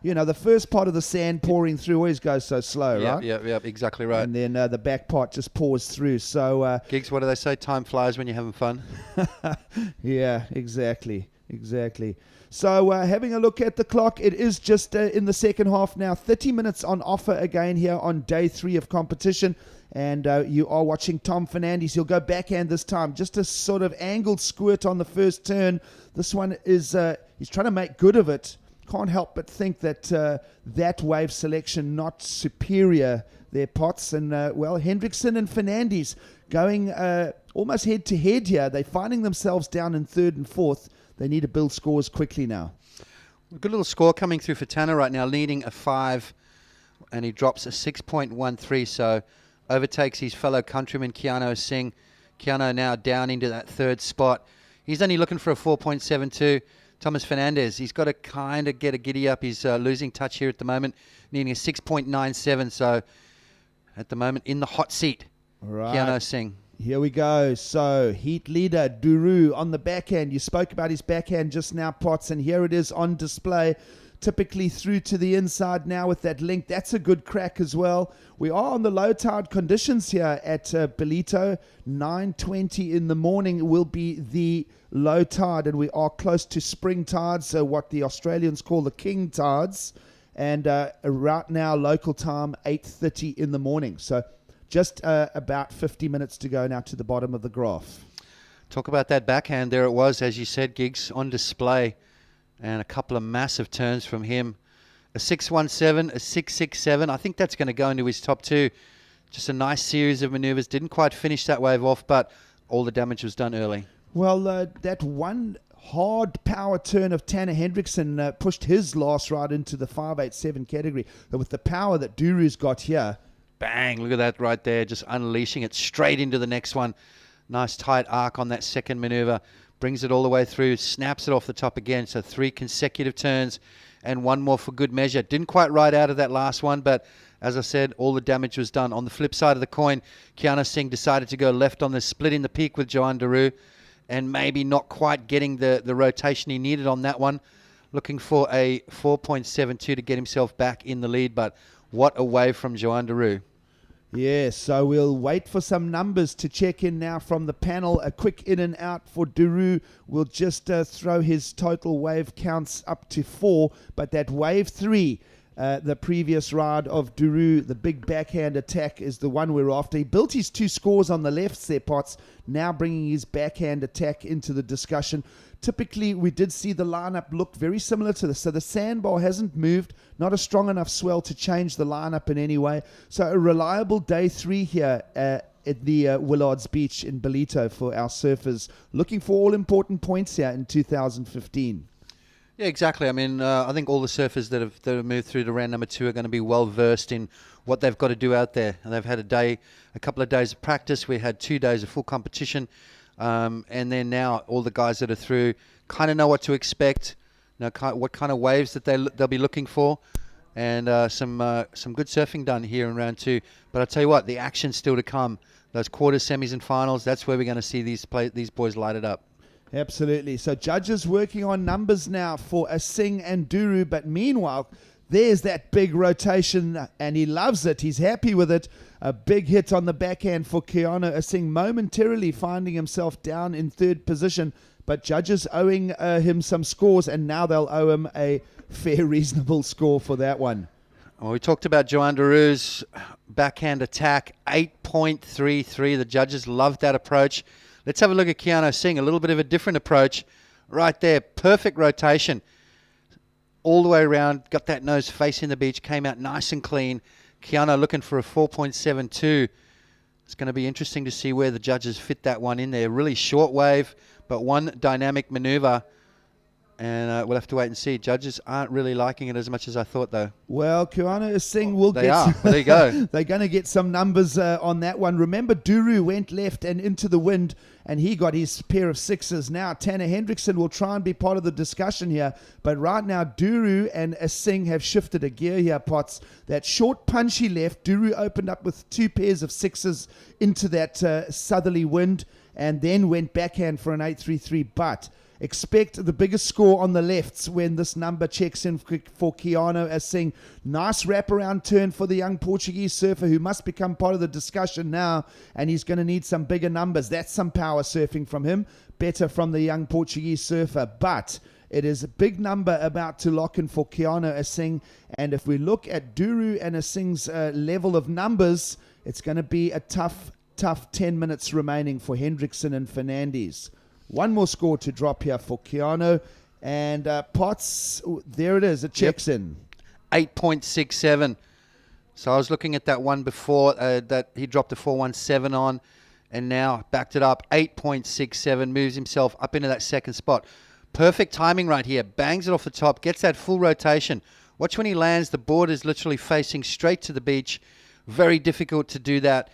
The first part of the sand pouring through always goes so slow, right? Yeah, exactly right. And then the back part just pours through. So, Gigs, what do they say? Time flies when you're having fun. Yeah, exactly. So having a look at the clock, it is just in the second half now. 30 minutes on offer again here on day 3 of competition. And you are watching Tom Fernandes. He'll go backhand this time. Just a sort of angled squirt on the first turn. This one is, he's trying to make good of it. Can't help but think that that wave selection not superior there, Potts. And, Hendrickson and Fernandes going almost head to head here. They're finding themselves down in third and fourth. They need to build scores quickly now. Good little score coming through for Tanner right now, leading a 5, and he drops a 6.13, so overtakes his fellow countryman Keanu Asing. Keanu now down into that third spot. He's only looking for a 4.72. Thomas Fernandes, he's got to kind of get a giddy up. He's losing touch here at the moment, needing a 6.97, so at the moment in the hot seat, right. Keanu Asing. Here we go. So, heat leader Duru on the backhand. You spoke about his backhand just now, Potts, and here it is on display. Typically through to the inside now with that link. That's a good crack as well. We are on the low tide conditions here at Ballito. 9:20 in the morning will be the low tide, and we are close to spring tides, so what the Australians call the king tides. And right now, local time, 8:30 in the morning. So, just about 50 minutes to go now to the bottom of the graph. Talk about that backhand. There it was, as you said, Gigs, on display. And a couple of massive turns from him. A 6.17, a 6.67. I think that's going to go into his top 2. Just a nice series of maneuvers. Didn't quite finish that wave off, but all the damage was done early. Well, that one hard power turn of Tanner Hendrickson pushed his last ride into the 5.87 category. But with the power that Duru's got here, bang, look at that right there, just unleashing it straight into the next one. Nice tight arc on that second maneuver. Brings it all the way through, snaps it off the top again. So 3 consecutive turns and one more for good measure. Didn't quite ride out of that last one, but as I said, all the damage was done. On the flip side of the coin, Keanu Asing decided to go left on the split in the peak with Johan Daru, and maybe not quite getting the rotation he needed on that one. Looking for a 4.72 to get himself back in the lead, but what a wave from Johan Daru. Yes, so we'll wait for some numbers to check in now from the panel. A quick in and out for Duru. We'll just throw his total wave counts up to 4. But that wave 3, the previous ride of Duru, the big backhand attack, is the one we're after. He built his 2 scores on the left there, Potts, now bringing his backhand attack into the discussion. Typically, we did see the lineup look very similar to this. So the sandbar hasn't moved, not a strong enough swell to change the lineup in any way. So a reliable day 3 here at the Willards Beach in Ballito for our surfers. Looking for all important points here in 2015. Yeah, exactly. I mean, I think all the surfers that have moved through to round number 2 are going to be well versed in what they've got to do out there. And they've had a couple of days of practice. We had 2 days of full competition. And then now all the guys that are through kind of know what to expect, what kind of waves that they'll be looking for. and some good surfing done here in round 2. But I'll tell you what, the action's still to come. Those quarters, semis, and finals, that's where we're going to see these boys light it up. Absolutely. So judges working on numbers now for Asing and Duru, but meanwhile, there's that big rotation, and he loves it. He's happy with it. A big hit on the backhand for Keanu Asing, momentarily finding himself down in 3rd position, but judges owing him some scores, and now they'll owe him a fair, reasonable score for that one. Well, we talked about Joan Daru's backhand attack, 8.33. The judges loved that approach. Let's have a look at Keanu Singh, a little bit of a different approach. Right there, perfect rotation. All the way around, got that nose facing the beach, came out nice and clean. Keanu looking for a 4.72. It's going to be interesting to see where the judges fit that one in there. Really short wave, but one dynamic maneuver. And we'll have to wait and see. Judges aren't really liking it as much as I thought, though. Well, Keanu Singh will They get... are. Well, there you go. They're going to get some numbers on that one. Remember, Duru went left and into the wind, and he got his pair of 6s. Now, Tanner Hendrickson will try and be part of the discussion here. But right now, Duru and Singh have shifted a gear here, Potts. That short punchy left, Duru opened up with 2 pairs of 6s into that southerly wind, and then went backhand for an 8.33. But expect the biggest score on the lefts when this number checks in for Keanu Asing. Nice wraparound turn for the young Portuguese surfer, who must become part of the discussion now, and he's going to need some bigger numbers. That's some power surfing from him. Better from the young Portuguese surfer. But it is a big number about to lock in for Keanu Asing. And if we look at Duru and Asing's level of numbers, it's going to be a tough 10 minutes remaining for Hendrickson and Fernandes. One more score to drop here for Keanu. And Potts, there it is. It checks in. 8.67. So I was looking at that one before that he dropped a 4.17 on, and now backed it up. 8.67, moves himself up into that 2nd spot. Perfect timing right here. Bangs it off the top, gets that full rotation. Watch when he lands. The board is literally facing straight to the beach. Very difficult to do that.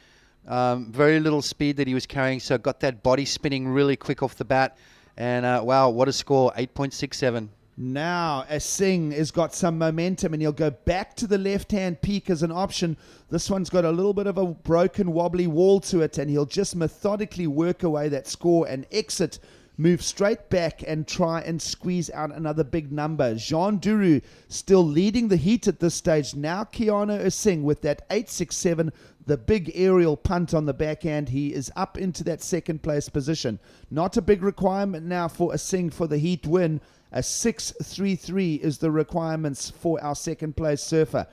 Very little speed that he was carrying, so got that body spinning really quick off the bat. And wow, what a score, 8.67. Now, Asing has got some momentum, and he'll go back to the left-hand peak as an option. This one's got a little bit of a broken, wobbly wall to it, and he'll just methodically work away that score and exit, move straight back and try and squeeze out another big number. Jean Duru still leading the heat at this stage. Now Keanu Asing with that 8.67, the big aerial punt on the backhand. He is up into that 2nd place position. Not a big requirement now for Asing for the heat win. A 6.33 is the requirements for our 2nd place surfer.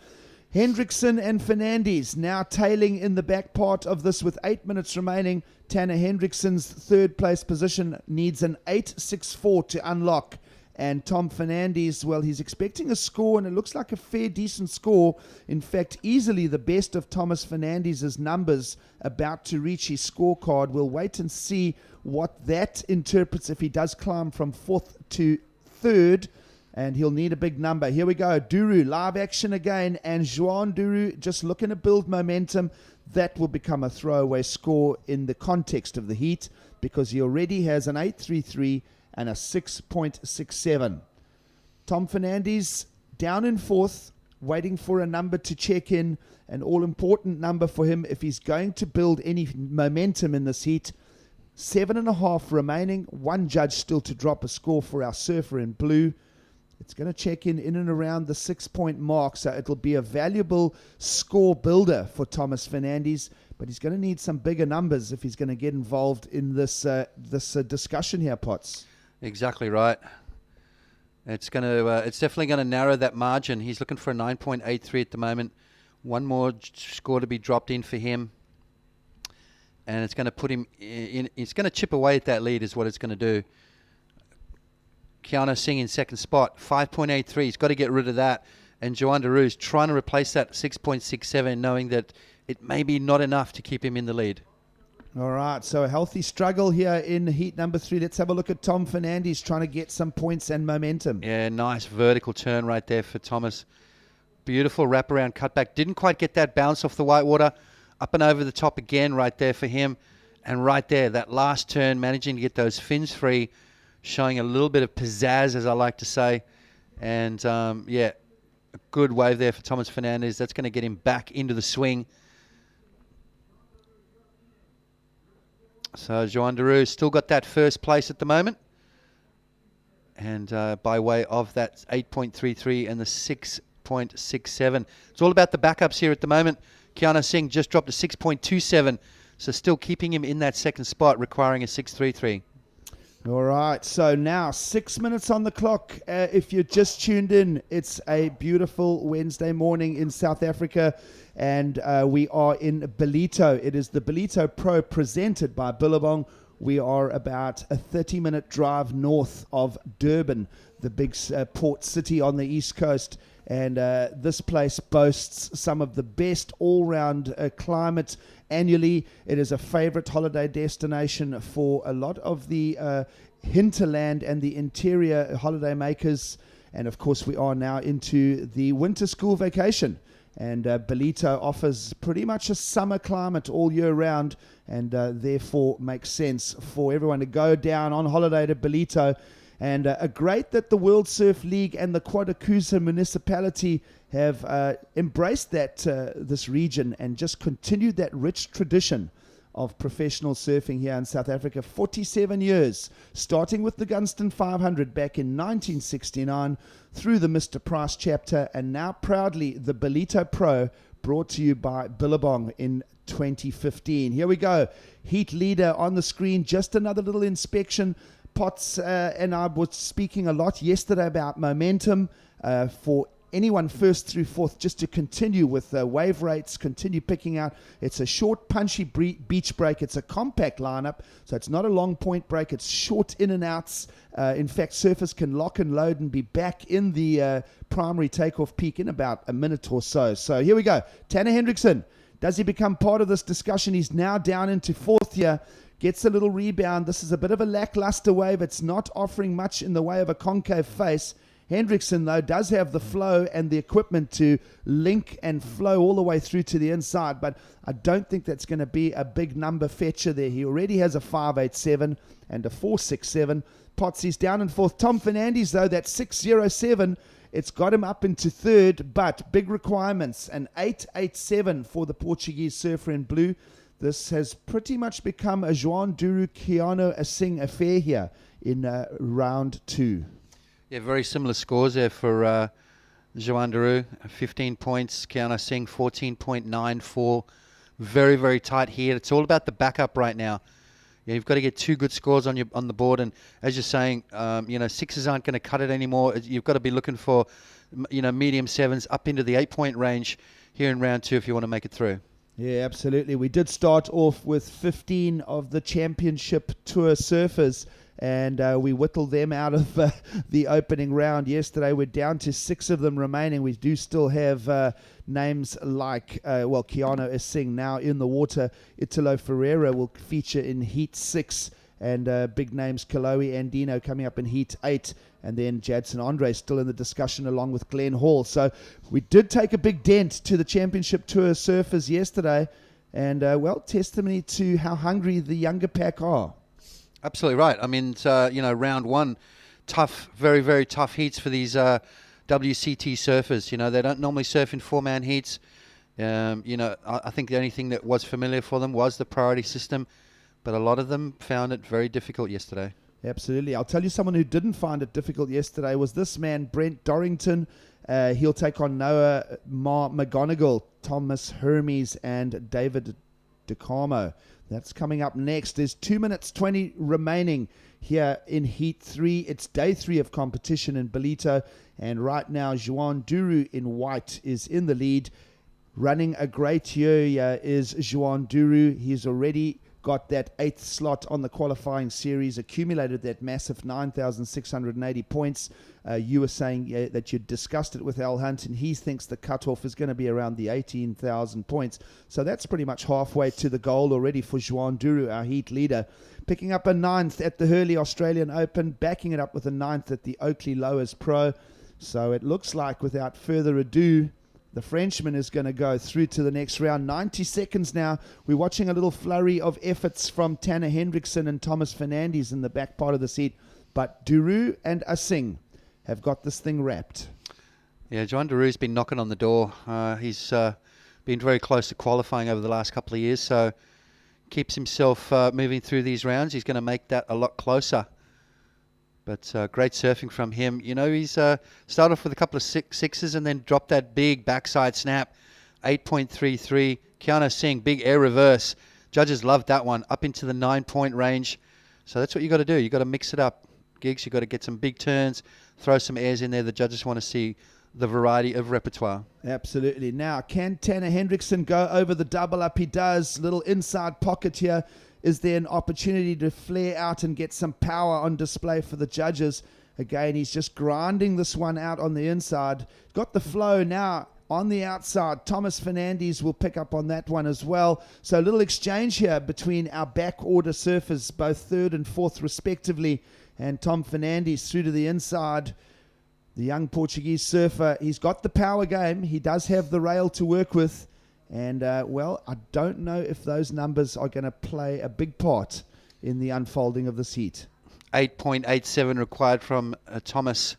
Hendrickson and Fernandes now tailing in the back part of this with 8 minutes remaining. Tanner Hendrickson's 3rd place position needs an 8.64 to unlock. And Tom Fernandes, well, he's expecting a score, and it looks like a fair, decent score. In fact, easily the best of Thomas Fernandes' numbers about to reach his scorecard. We'll wait and see what that interprets if he does climb from 4th to 3rd. And he'll need a big number. Here we go. Duru, live action again. And Joan Duru just looking to build momentum. That will become a throwaway score in the context of the heat, because he already has an 8.33 and a 6.67. Tom Fernandes down in 4th, waiting for a number to check in. An all-important number for him if he's going to build any momentum in this heat. 7.5 remaining. One judge still to drop a score for our surfer in blue. It's going to check in and around the 6-point mark, so it'll be a valuable score builder for Thomas Fernandes, but he's going to need some bigger numbers if he's going to get involved in this discussion here, Potts. Exactly right. It's definitely going to narrow that margin. He's looking for a 9.83 at the moment. One more score to be dropped in for him, and it's going to put him in. It's going to chip away at that lead, is what it's going to do. Keanu Singh in 2nd spot, 5.83. He's got to get rid of that. And Joan Daru's trying to replace that 6.67, knowing that it may be not enough to keep him in the lead. All right, so a healthy struggle here in heat number 3. Let's have a look at Tom Fernandes trying to get some points and momentum. Yeah, nice vertical turn right there for Thomas. Beautiful wraparound cutback. Didn't quite get that bounce off the whitewater. Up and over the top again right there for him. And right there, that last turn, managing to get those fins showing a little bit of pizzazz, as I like to say. And, yeah, A good wave there for Thomas Fernandez. That's going to get him back into the swing. So Joan Deroux still got that first place at the moment. And by way of that 8.33 and the 6.67. It's all about the backups here at the moment. Kiana Singh just dropped to 6.27. So still keeping him in that second spot, requiring a 6.33. All right, so now 6 minutes on the clock. If you're just tuned in, it's a beautiful Wednesday morning in South Africa, and we are in Ballito. It is the Ballito Pro presented by Billabong. We are about a 30-minute drive north of Durban, the big port city on the East Coast. And this place boasts some of the best all-round climate annually. It is a favorite holiday destination for a lot of the hinterland and the interior holiday makers. And of course, we are now into the winter school vacation. And Ballito offers pretty much a summer climate all year round, and therefore makes sense for everyone to go down on holiday to Ballito. And great that the World Surf League and the Quadakusa municipality have embraced that this region and just continued that rich tradition of professional surfing here in South Africa. 47 years, starting with the Gunston 500 back in 1969 through the Mr. Price chapter, and now proudly the Ballito Pro, brought to you by Billabong in 2015. Here we go. Heat leader on the screen. Just another little inspection. Potts and I were speaking a lot yesterday about momentum for anyone first through fourth, just to continue with wave rates, continue picking out. It's a short, punchy beach break. It's a compact lineup, so it's not a long point break. It's short in and outs. In fact, surfers can lock and load and be back in the primary takeoff peak in about a minute or so. So here we go. Tanner Hendrickson, does he become part of this discussion? He's now down into fourth here. Gets a little rebound. This is a bit of a lackluster wave. It's not offering much in the way of a concave face. Hendrickson, though, does have the flow and the equipment to link and flow all the way through to the inside, but I don't think that's going to be a big number fetcher there. He already has a 5.87 and a 4.67. Potsy's down in fourth. Tom Fernandez, though, that 6.07, it's got him up into third, but big requirements. An 8.87 for the Portuguese surfer in blue. This has pretty much become a Joan Deroux Keanu Asing affair here in round two. Yeah, very similar scores there for Joan Deroux. 15 points, Keanu Asing 14.94. Very, very tight here. It's all about the backup right now. Yeah, you've got to get two good scores on the board, and as you're saying, sixes aren't going to cut it anymore. You've got to be looking for, medium sevens up into the 8-point range here in round two if you want to make it through. Yeah, absolutely. We did start off with 15 of the championship tour surfers, and we whittled them out of the opening round yesterday. We're down to 6 of them remaining. We do still have names like, Keanu Asing now in the water. Italo Ferreira will feature in Heat 6, and big names Kaloe Andino coming up in Heat 8. And then Jadson Andre still in the discussion along with Glenn Hall. So we did take a big dent to the Championship Tour surfers yesterday. And, testimony to how hungry the younger pack are. Absolutely right. I mean, round one, tough, very, very tough heats for these WCT surfers. They don't normally surf in 4-man heats. I think the only thing that was familiar for them was the priority system. But a lot of them found it very difficult yesterday. Absolutely. I'll tell you someone who didn't find it difficult yesterday was this man, Brent Dorrington. He'll take on Noah McGonigal, Thomas Hermes, and David DeCarmo. That's coming up next. There's 2 minutes 20 remaining here in Heat 3. It's day 3 of competition in Ballito. And right now, Joan Deroux in white is in the lead. Running a great year is Joan Deroux. He's already got that 8th slot on the qualifying series, accumulated that massive 9,680 points. You were saying that you discussed it with Al Hunt, and he thinks the cutoff is going to be around the 18,000 points. So that's pretty much halfway to the goal already for Joan Deroux, our heat leader. Picking up a 9th at the Hurley Australian Open, backing it up with a 9th at the Oakley Lowers Pro. So it looks like, without further ado, the Frenchman is going to go through to the next round. 90 seconds now. We're watching a little flurry of efforts from Tanner Hendrickson and Thomas Fernandez in the back part of the seat. But Deroux and Asing have got this thing wrapped. Yeah, Joan Daru's been knocking on the door. He's been very close to qualifying over the last couple of years, so keeps himself moving through these rounds. He's going to make that a lot closer. But great surfing from him. You know, he's started off with a couple of sixes and then dropped that big backside snap, 8.33. Keanu Singh, big air reverse. Judges loved that one, up into the 9-point range. So that's what you got to do. You got to mix it up, Gigs. You got to get some big turns, throw some airs in there. The judges want to see the variety of repertoire. Absolutely. Now, can Tanner Hendrickson go over the double up? He does. Little inside pocket here. Is there an opportunity to flare out and get some power on display for the judges? Again, he's just grinding this one out on the inside. Got the flow now on the outside. Thomas Fernandes will pick up on that one as well. So a little exchange here between our back order surfers, both third and fourth respectively. And Tom Fernandes through to the inside. The young Portuguese surfer, he's got the power game. He does have the rail to work with. And, well, I don't know if those numbers are going to play a big part in the unfolding of this heat. 8.87 required from Thomas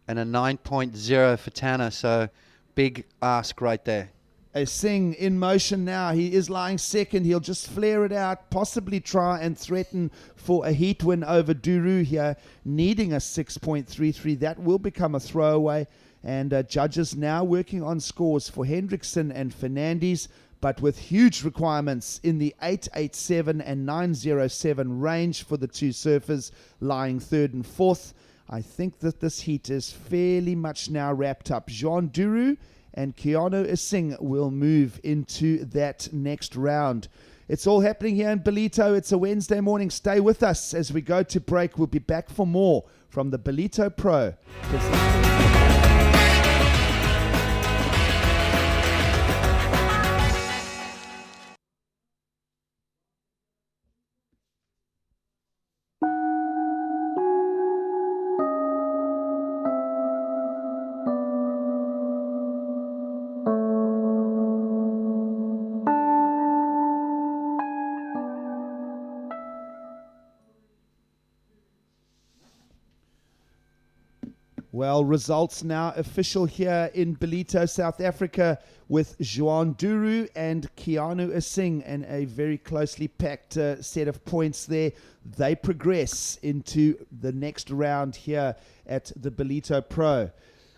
and a 9.0 for Tanner. So big ask right there. A Singh in motion now. He is lying second. He'll just flare it out, possibly try and threaten for a heat win over Duru here, needing a 6.33. That will become a throwaway. And judges now working on scores for Hendrickson and Fernandes, but with huge requirements in the 887 and 907 range for the two surfers lying third and fourth. I think that this heat is fairly much now wrapped up. Jean Duru and Keanu Singh will move into that next round. It's all happening here in Ballito. It's a Wednesday morning. Stay with us as we go to break. We'll be back for more from the Ballito Pro. Well, results now official here in Ballito, South Africa, with Juan Duru and Keanu Singh, and a very closely packed set of points there. They progress into the next round here at the Ballito Pro.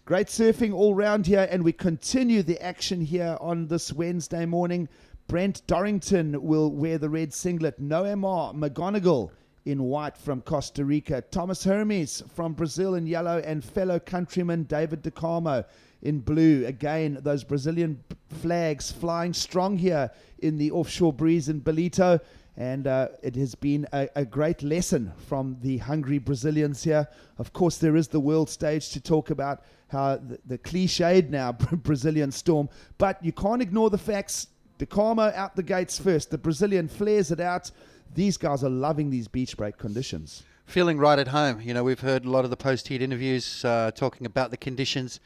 Great surfing all round here, and we continue the action here on this Wednesday morning. Brent Dorrington will wear the red singlet. Noemar McGonigal in white from Costa Rica. Thomas Hermes from Brazil in yellow, and fellow countryman David DeCarmo in blue. Again, those Brazilian flags flying strong here in the offshore breeze in Ballito. And it has been a great lesson from the hungry Brazilians here. Of course, there is the world stage to talk about how the cliched now Brazilian storm. But you can't ignore the facts. DeCarmo out the gates first. The Brazilian flares it out. These guys are loving these beach break conditions. Feeling right at home. You know, we've heard a lot of the post-heat interviews talking about the conditions,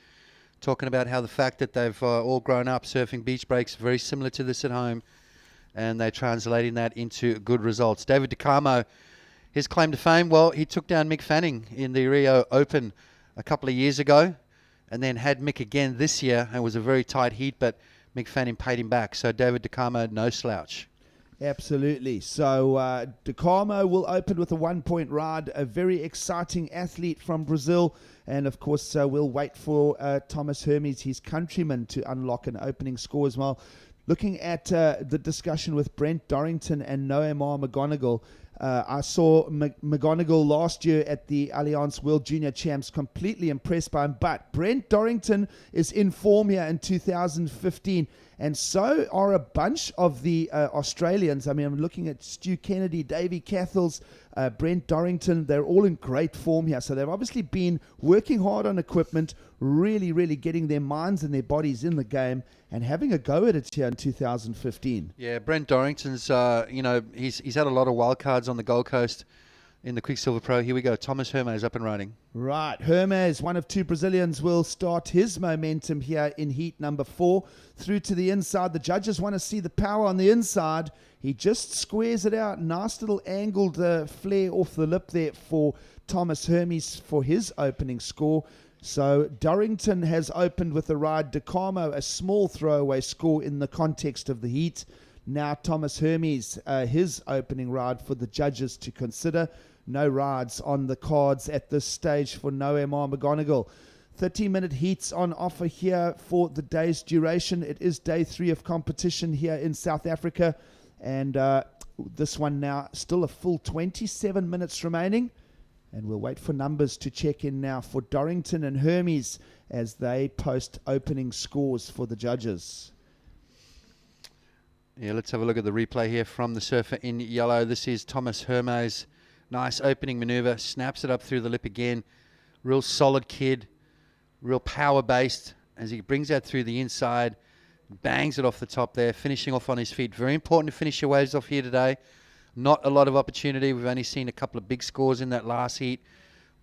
talking about how the fact that they've all grown up surfing beach breaks very similar to this at home, and they're translating that into good results. David DeCarmo, his claim to fame, well, he took down Mick Fanning in the Rio Open a couple of years ago, and then had Mick again this year, and it was a very tight heat, but Mick Fanning paid him back. So David DeCarmo, no slouch. Absolutely. So DeCarmo will open with a 1-point ride, a very exciting athlete from Brazil. And, of course, we'll wait for Thomas Hermes, his countryman, to unlock an opening score as well. Looking at the discussion with Brent Dorrington and Noemar McGonigal, I saw McGonigal last year at the Allianz World Junior Champs, completely impressed by him. But Brent Dorrington is in form here in 2015. And so are a bunch of the Australians. I mean, I'm looking at Stu Kennedy, Davey Cathels, Brent Dorrington. They're all in great form here. So they've obviously been working hard on equipment, really, really getting their minds and their bodies in the game and having a go at it here in 2015. Yeah, Brent Dorrington's, he's had a lot of wild cards on the Gold Coast in the Quicksilver Pro. Here we go. Thomas Hermes up and running. Right. Hermes, one of two Brazilians, will start his momentum here in heat number 4 through to the inside. The judges want to see the power on the inside. He just squares it out. Nice little angled flare off the lip there for Thomas Hermes for his opening score. So Dorrington has opened with a ride. DeCarmo, a small throwaway score in the context of the heat. Now Thomas Hermes, his opening ride for the judges to consider. No rides on the cards at this stage for Noam McGonigal. 30-minute heats on offer here for the day's duration. It is day 3 of competition here in South Africa. And this one now still a full 27 minutes remaining. And we'll wait for numbers to check in now for Dorrington and Hermes as they post opening scores for the judges. Yeah, let's have a look at the replay here from the surfer in yellow. This is Thomas Hermes. Nice opening maneuver. Snaps it up through the lip again. Real solid kid. Real power-based as he brings that through the inside. Bangs it off the top there. Finishing off on his feet. Very important to finish your waves off here today. Not a lot of opportunity. We've only seen a couple of big scores in that last heat,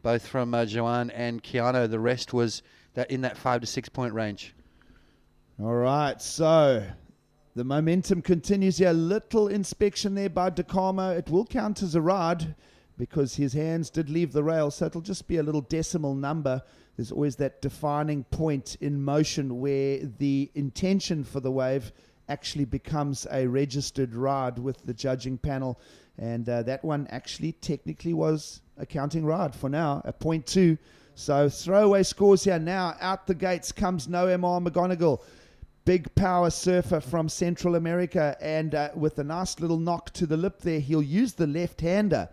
both from Joanne and Keanu. The rest was that in that 5 to 6 point range. All right, so the momentum continues here. Little inspection there by DeCarmo. It will count as a ride because his hands did leave the rail, so it'll just be a little decimal number. There's always that defining point in motion where the intention for the wave actually becomes a registered ride with the judging panel. And that one actually technically was a counting ride for now, a 0.2. So throwaway scores here now. Out the gates comes Noam McGonigal. Big power surfer from Central America. And with a nice little knock to the lip there, he'll use the left-hander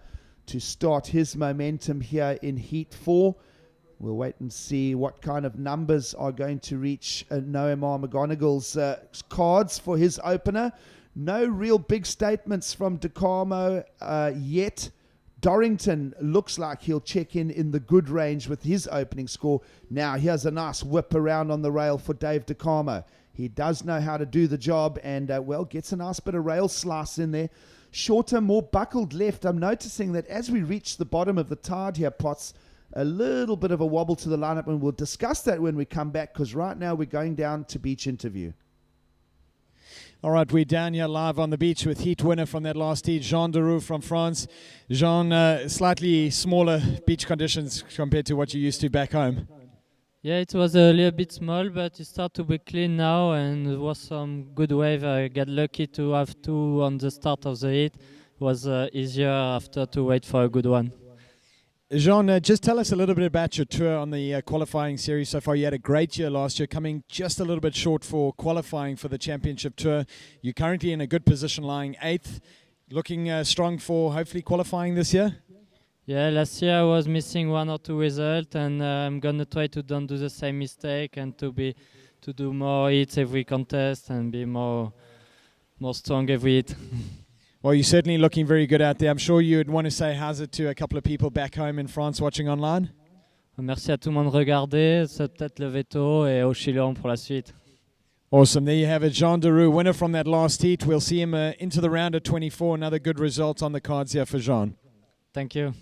to start his momentum here in Heat 4. We'll wait and see what kind of numbers are going to reach Noam McGonigal's cards for his opener. No real big statements from DeCarmo yet. Dorrington looks like he'll check in the good range with his opening score. Now here's a nice whip around on the rail for Dave DeCarmo. He does know how to do the job and, gets a nice bit of rail slice in there. Shorter, more buckled left. I'm noticing that as we reach the bottom of the tide here, Potts, a little bit of a wobble to the lineup, and we'll discuss that when we come back because right now we're going down to beach interview. All right, we're down here live on the beach with heat winner from that last heat, Jean Deroux from France. Jean, slightly smaller beach conditions compared to what you used to back home. Yeah, it was a little bit small, but it started to be clean now, and it was some good wave. I got lucky to have 2 on the start of the heat. It was easier after to wait for a good one. Jean, just tell us a little bit about your tour on the qualifying series so far. You had a great year last year, coming just a little bit short for qualifying for the championship tour. You're currently in a good position, lying 8th, looking strong for hopefully qualifying this year. Yeah, last year I was missing 1 or 2 results, and I'm gonna try to don't do the same mistake and to do more hits every contest and be more strong every hit. Well, you're certainly looking very good out there. I'm sure you'd want to say how's it to a couple of people back home in France watching online. Merci à tout le monde de regarder, c'est peut-être le veto et au Chilion pour la suite. Awesome. There you have it. Jean Deroux, winner from that last heat. We'll see him into the round of 24. Another good result on the cards here for Jean. Thank you.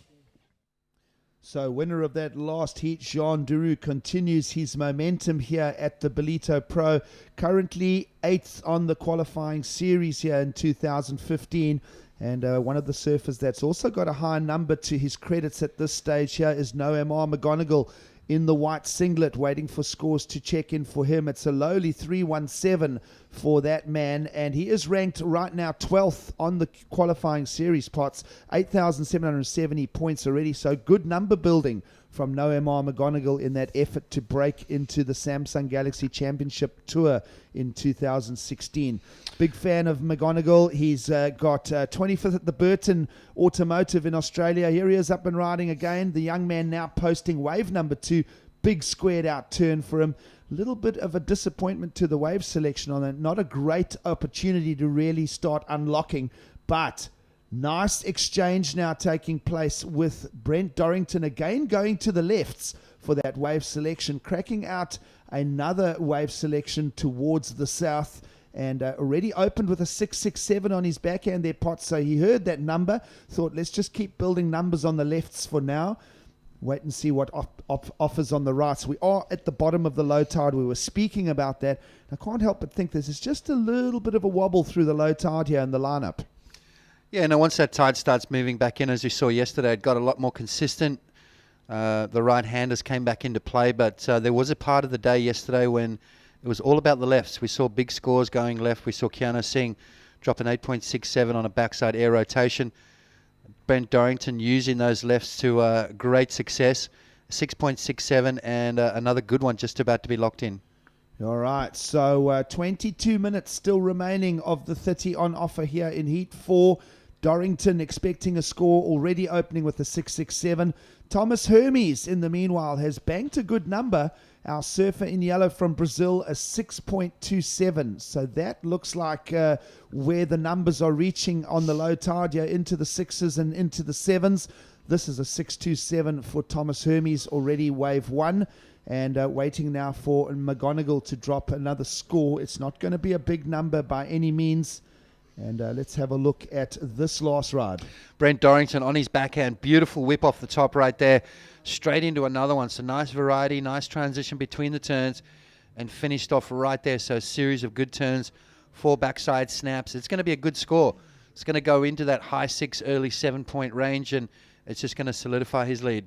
So winner of that last heat, Jean Deroux, continues his momentum here at the Ballito Pro. Currently 8th on the qualifying series here in 2015. And one of the surfers that's also got a high number to his credits at this stage here is Noam McGonigal in the white singlet, waiting for scores to check in for him. It's a lowly 317 for that man, and he is ranked right now 12th on the qualifying series pots, 8,770 points already, so good number building from Noam McGonigal in that effort to break into the Samsung Galaxy Championship Tour in 2016. Big fan of McGonigal. He's got 25th at the Burton Automotive in Australia. Here he is up and riding again. The young man now posting wave number 2. Big squared out turn for him. Little bit of a disappointment to the wave selection on it. Not a great opportunity to really start unlocking, but nice exchange now taking place with Brent Dorrington again going to the lefts for that wave selection, cracking out another wave selection towards the south, and already opened with a 667 on his backhand there, Pot. So he heard that number, thought let's just keep building numbers on the lefts for now. Wait and see what offers on the rights. We are at the bottom of the low tide. We were speaking about that. I can't help but think this is just a little bit of a wobble through the low tide here in the lineup. Yeah, no, once that tide starts moving back in, as we saw yesterday, it got a lot more consistent. The right-handers came back into play, but there was a part of the day yesterday when it was all about the lefts. We saw big scores going left. We saw Keanu Singh drop an 8.67 on a backside air rotation. Brent Dorrington using those lefts to great success. 6.67 and another good one just about to be locked in. All right, so 22 minutes still remaining of the 30 on offer here in Heat 4. Dorrington expecting a score, already opening with a 6.67. Thomas Hermes, in the meanwhile, has banked a good number. Our surfer in yellow from Brazil, a 6.27. So that looks like where the numbers are reaching on the low tide here, into the 6s and into the 7s. This is a 6.27 for Thomas Hermes, already wave 1. And waiting now for McGonigal to drop another score. It's not going to be a big number by any means. And let's have a look at this last ride. Brent Dorrington on his backhand. Beautiful whip off the top right there. Straight into another one. So nice variety, nice transition between the turns. And finished off right there. So a series of good turns. 4 backside snaps. It's going to be a good score. It's going to go into that high 6, early 7-point range. And it's just going to solidify his lead.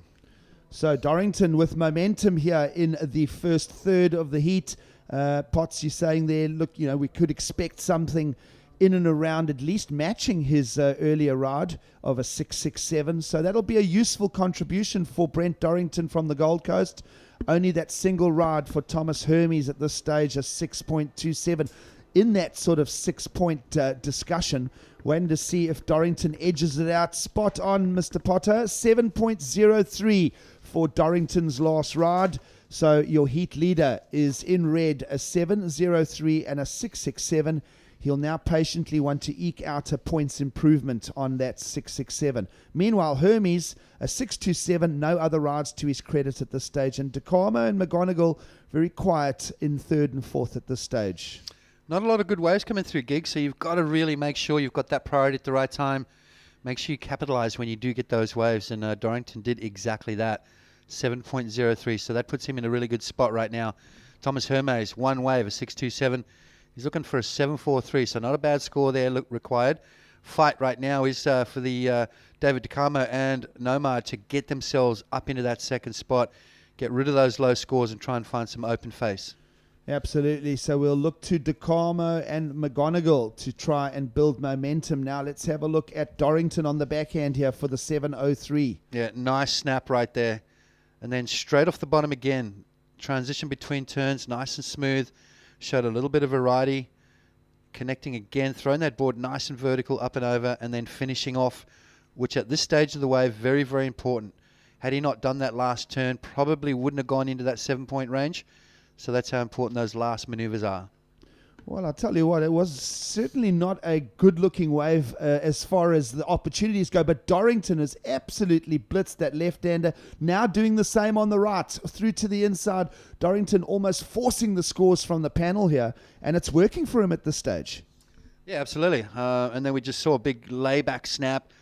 So Dorrington with momentum here in the first third of the heat. Potts, you're saying there, look, we could expect something in and around at least matching his earlier ride of a 6.67. So that'll be a useful contribution for Brent Dorrington from the Gold Coast. Only that single ride for Thomas Hermes at this stage, a 6.27. In that sort of 6-point discussion, waiting to see if Dorrington edges it out. Spot on, Mr. Potter. 7.03 for Dorrington's last ride. So your heat leader is in red, a 7.03 and a 6.67. He'll now patiently want to eke out a points improvement on that 6.67. Meanwhile, Hermes, a 6.27, no other rides to his credit at this stage. And DeCarmo and McGonigal, very quiet in third and fourth at this stage. Not a lot of good waves coming through, Gig, so you've got to really make sure you've got that priority at the right time. Make sure you capitalize when you do get those waves, and Dorrington did exactly that, 7.03, so that puts him in a really good spot right now. Thomas Hermes, one wave, a 6.27. He's looking for a 7.43, so not a bad score there required. Fight right now is for the David DeCarmo and Nomad to get themselves up into that second spot, get rid of those low scores and try and find some open face. Absolutely. So we'll look to DeCarmo and McGonigal to try and build momentum. Now let's have a look at Dorrington on the backhand here for the 7.03. Yeah, nice snap right there. And then straight off the bottom again. Transition between turns, nice and smooth. Showed a little bit of variety. Connecting again, throwing that board nice and vertical up and over, and then finishing off, which at this stage of the wave, very, very important. Had he not done that last turn, probably wouldn't have gone into that 7-point range. So that's how important those last maneuvers are. Well, I'll tell you what, it was certainly not a good-looking wave as far as the opportunities go, but Dorrington has absolutely blitzed that left-hander, now doing the same on the right, through to the inside. Dorrington almost forcing the scores from the panel here, and it's working for him at this stage. Yeah, absolutely. And then we just saw a big layback snap.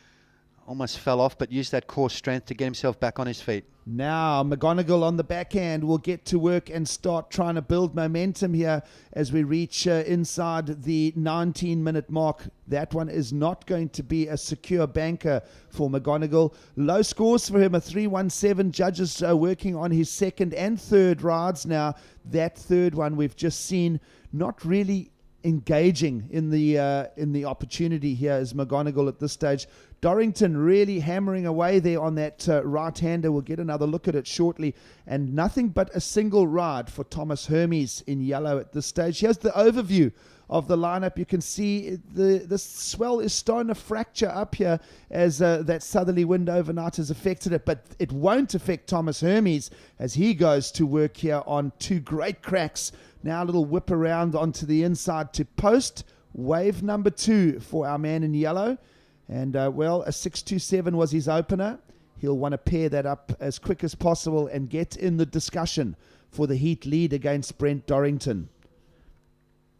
Almost fell off, but used that core strength to get himself back on his feet. Now, McGonigal on the backhand will get to work and start trying to build momentum here as we reach inside the 19-minute mark. That one is not going to be a secure banker for McGonigal. Low scores for him, a 3.17. Judges working on his second and third rides now. That third one we've just seen not really engaging in the opportunity here is McGonigal at this stage. Dorrington really hammering away there on that right-hander. We'll get another look at it shortly. And nothing but a single ride for Thomas Hermes in yellow at this stage. Here's the overview of the lineup. You can see the swell is starting to fracture up here as that southerly wind overnight has affected it. But it won't affect Thomas Hermes as he goes to work here on 2 great cracks. Now a little whip around onto the inside to post. Wave number 2 for our man in yellow. And, a 6.27 was his opener. He'll want to pair that up as quick as possible and get in the discussion for the heat lead against Brent Dorrington.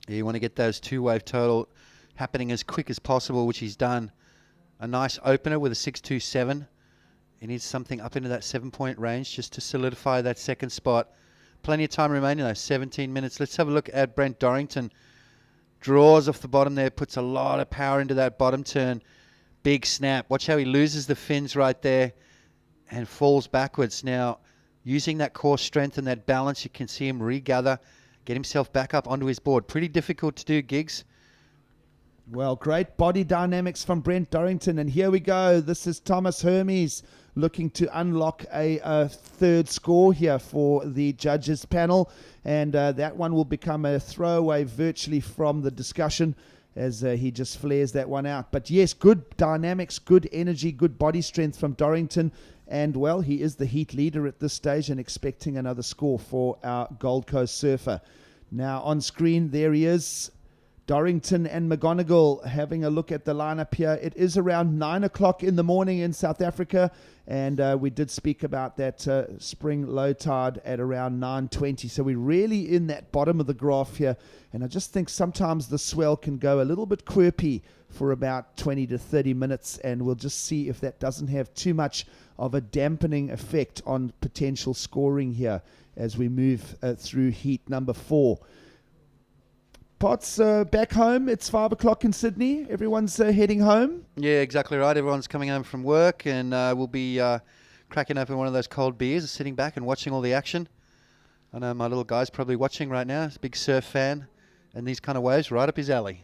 Yeah, you want to get those 2-wave total happening as quick as possible, which he's done. A nice opener with a 6.27. He needs something up into that 7-point range just to solidify that second spot. Plenty of time remaining, though, 17 minutes. Let's have a look at Brent Dorrington. Draws off the bottom there, puts a lot of power into that bottom turn. Big snap. Watch how he loses the fins right there. and falls backwards. Now, using that core strength and that balance, you can see him regather, get himself back up onto his board. Pretty difficult to do, Giggs. Well, great body dynamics from Brent Dorrington. And here we go. This is Thomas Hermes looking to unlock a third score here for the judges panel. And that one will become a throwaway virtually from the discussion as he just flares that one out. But yes, good dynamics, good energy, good body strength from Dorrington. And, well, he is the heat leader at this stage and expecting another score for our Gold Coast surfer. Now on screen, there he is. Dorrington and McGonigal having a look at the lineup here. It is around 9 o'clock in the morning in South Africa, and we did speak about that spring low tide at around 9:20. So we're really in that bottom of the graph here, and I just think sometimes the swell can go a little bit quirky for about 20 to 30 minutes, and we'll just see if that doesn't have too much of a dampening effect on potential scoring here as we move through heat number 4. Potts, back home. It's 5 o'clock in Sydney. Everyone's heading home. Yeah, exactly right. Everyone's coming home from work, and we'll be cracking open one of those cold beers, sitting back and watching all the action. I know my little guy's probably watching right now. He's a big surf fan, and these kind of waves right up his alley.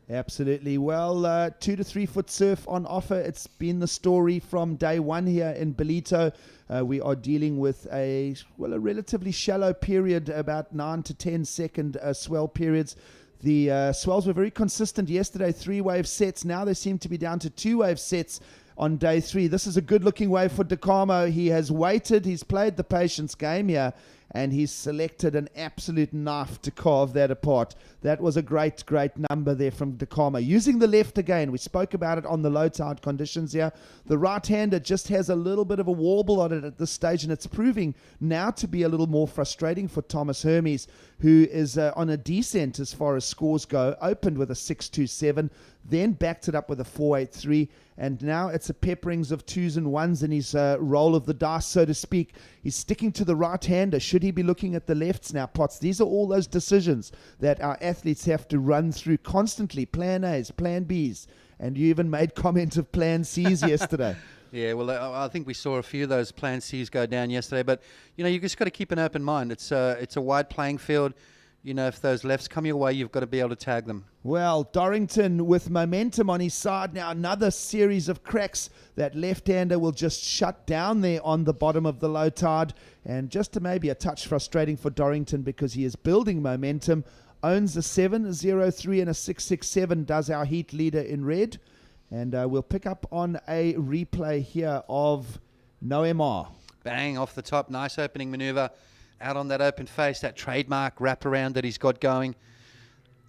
Absolutely. Well, 2 to 3 foot surf on offer. It's been the story from day one here in Ballito. We are dealing with a relatively shallow period, about 9 to 10 second swell periods. The swells were very consistent yesterday, 3-wave sets. Now they seem to be down to 2-wave sets on day 3. This is a good-looking wave for DeCarmo. He has waited. He's played the patience game here, and he's selected an absolute knife to carve that apart. That was a great, great number there from DeCarmo. Using the left again, we spoke about it on the low tide conditions here. The right-hander just has a little bit of a warble on it at this stage, and it's proving now to be a little more frustrating for Thomas Hermes, who is on a descent as far as scores go. Opened with a 6.27, then backed it up with a 4.83, and now it's a pepperings of 2s and 1s in his roll of the dice, so to speak. He's sticking to the right-hander. Should he be looking at the lefts now, Potts? These are all those decisions that our athletes have to run through constantly. Plan A's, Plan B's, and you even made comment of Plan C's yesterday. Yeah, well, I think we saw a few of those Plan C's go down yesterday, but, you just got to keep an open mind. It's a wide playing field. If those lefts come your way, you've got to be able to tag them. Well, Dorrington with momentum on his side now. Another series of cracks. That left-hander will just shut down there on the bottom of the low tide. And just to maybe a touch frustrating for Dorrington because he is building momentum. Owns a 7.03 and a 6.67, does our heat leader in red. And we'll pick up on a replay here of No MR. Bang, off the top. Nice opening maneuver. Out on that open face, that trademark wraparound that he's got going.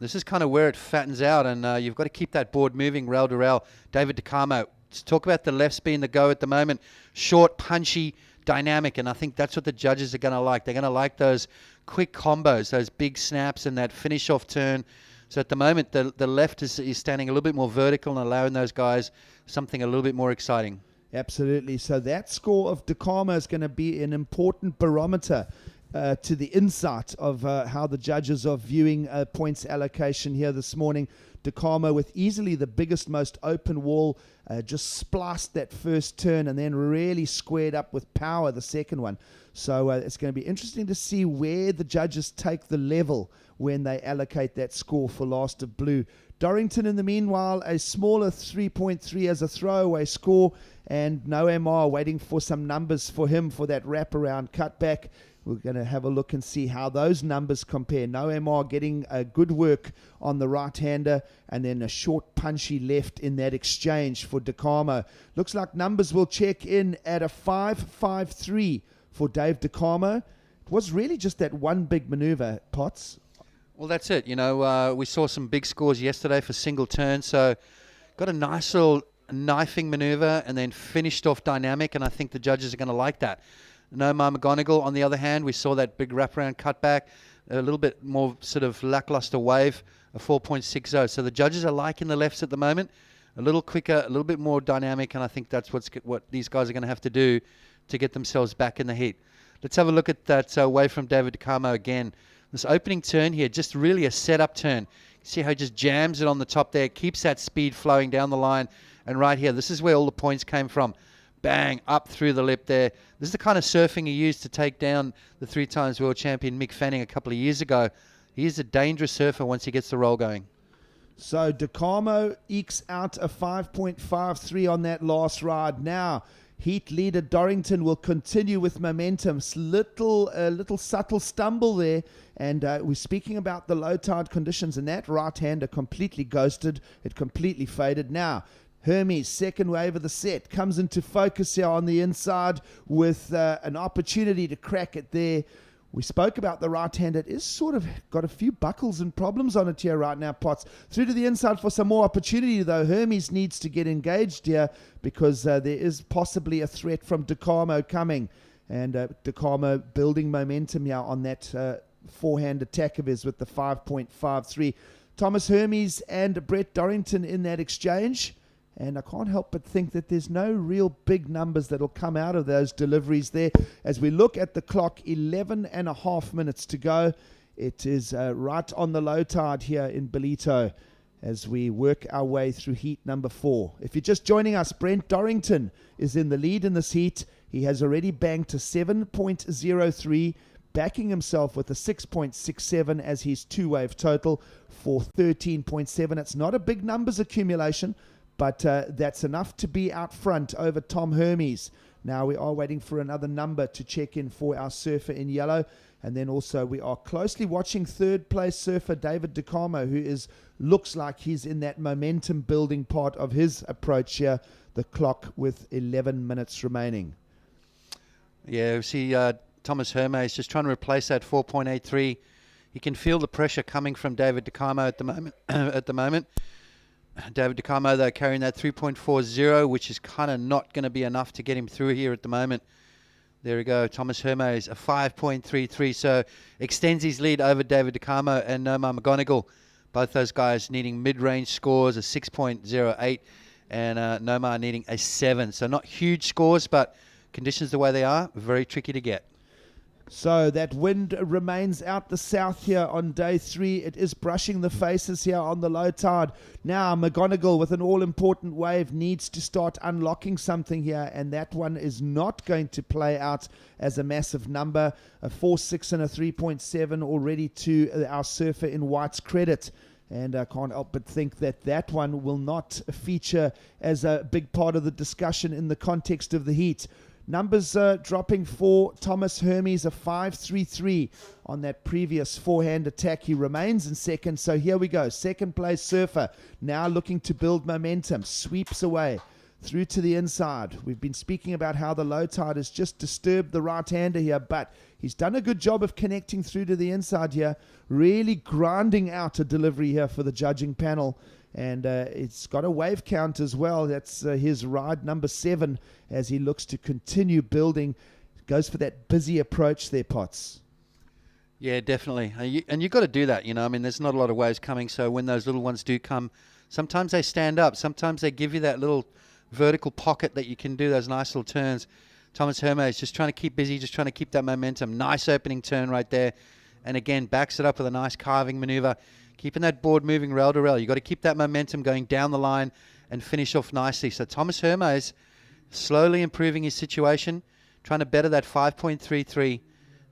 This is kind of where it fattens out, and you've got to keep that board moving rail to rail. David DeCarmo, let's talk about the lefts being the go at the moment. Short, punchy, dynamic, and I think that's what the judges are going to like. They're going to like those quick combos, those big snaps and that finish-off turn. So at the moment, the left is standing a little bit more vertical and allowing those guys something a little bit more exciting. Absolutely. So that score of DeCarmo is going to be an important barometer to the insight of how the judges are viewing points allocation here this morning. DeCarmo with easily the biggest, most open wall, just spliced that first turn and then really squared up with power the second one. So it's going to be interesting to see where the judges take the level when they allocate that score for Last of Blue. Dorrington, in the meanwhile, a smaller 3.3 as a throwaway score, and No MR waiting for some numbers for him for that wraparound cutback. We're going to have a look and see how those numbers compare. No MR getting a good work on the right-hander and then a short punchy left in that exchange for DeCarmo. Looks like numbers will check in at a 5.53 for Dave DeCarmo. It was really just that one big maneuver, Potts. Well, that's it. We saw some big scores yesterday for single turns, so got a nice little knifing maneuver and then finished off dynamic, and I think the judges are going to like that. No McGonigal, on the other hand, we saw that big wraparound cutback, a little bit more sort of lackluster wave, a 4.60. So the judges are liking the lefts at the moment, a little quicker, a little bit more dynamic, and I think that's what these guys are going to have to do to get themselves back in the heat. Let's have a look at that wave from David DeCarmo again. This opening turn here, just really a setup turn. See how he just jams it on the top there, keeps that speed flowing down the line. And right here, this is where all the points came from. bang, up through the lip there. This is the kind of surfing he used to take down the 3 times world champion Mick Fanning a couple of years ago. He is a dangerous surfer once he gets the roll going. So DeCarmo ekes out a 5.53 on that last ride. Now, heat leader Dorrington will continue with momentum. Little subtle stumble there. And we're speaking about the low tide conditions, and that right-hander completely ghosted. It completely faded. Now, Hermes, second wave of the set, comes into focus here on the inside with an opportunity to crack it there. We spoke about the right hand. It is sort of got a few buckles and problems on it here right now, Potts. Through to the inside for some more opportunity, though. Hermes needs to get engaged here because there is possibly a threat from DeCarmo coming. And DeCarmo building momentum here on that forehand attack of his with the 5.53. Thomas Hermes and Brett Dorrington in that exchange. And I can't help but think that there's no real big numbers that will come out of those deliveries there. As we look at the clock, 11 and a half minutes to go. It is right on the low tide here in Ballito as we work our way through heat number 4. If you're just joining us, Brent Dorrington is in the lead in this heat. He has already banked to 7.03, backing himself with a 6.67 as his 2-wave total for 13.7. It's not a big numbers accumulation, but that's enough to be out front over Tom Hermes. Now we are waiting for another number to check in for our surfer in yellow. And then also we are closely watching third place surfer David DeCarmo, who looks like he's in that momentum building part of his approach here. The clock with 11 minutes remaining. Yeah, we see Thomas Hermes just trying to replace that 4.83. He can feel the pressure coming from David DeCarmo at the moment. David DeCarmo, though, carrying that 3.40, which is kind of not going to be enough to get him through here at the moment. There we go. Thomas Hermes, a 5.33, so extends his lead over David DeCarmo and Nomar McGonigal. Both those guys needing mid-range scores, a 6.08, and Nomar needing a 7. So not huge scores, but conditions the way they are, very tricky to get. So that wind remains out the south here on day 3. It is brushing the faces here on the low tide. Now McGonigal with an all-important wave needs to start unlocking something here, and that one is not going to play out as a massive number. A 4.6 and a 3.7 already to our surfer in white's credit. And I can't help but think that that one will not feature as a big part of the discussion in the context of the heat. Numbers dropping for Thomas Hermes, a 5.33 on that previous forehand attack. He remains in second. So here we go. Second place surfer now looking to build momentum. Sweeps away through to the inside. We've been speaking about how the low tide has just disturbed the right-hander here, but he's done a good job of connecting through to the inside here, really grinding out a delivery here for the judging panel. And it's got a wave count as well. That's his ride number 7 as he looks to continue building. Goes for that busy approach there, Potts. Yeah, definitely. And you've got to do that, you know. I mean, there's not a lot of waves coming, so when those little ones do come, sometimes they stand up. Sometimes they give you that little vertical pocket that you can do those nice little turns. Thomas Hermes just trying to keep busy, just trying to keep that momentum. Nice opening turn right there. And again, backs it up with a nice carving maneuver. Keeping that board moving rail to rail. You've got to keep that momentum going down the line and finish off nicely. So Thomas Hermes slowly improving his situation, trying to better that 5.33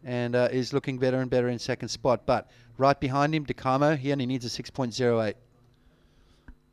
and is looking better and better in second spot. But right behind him, DeCarmo, he only needs a 6.08.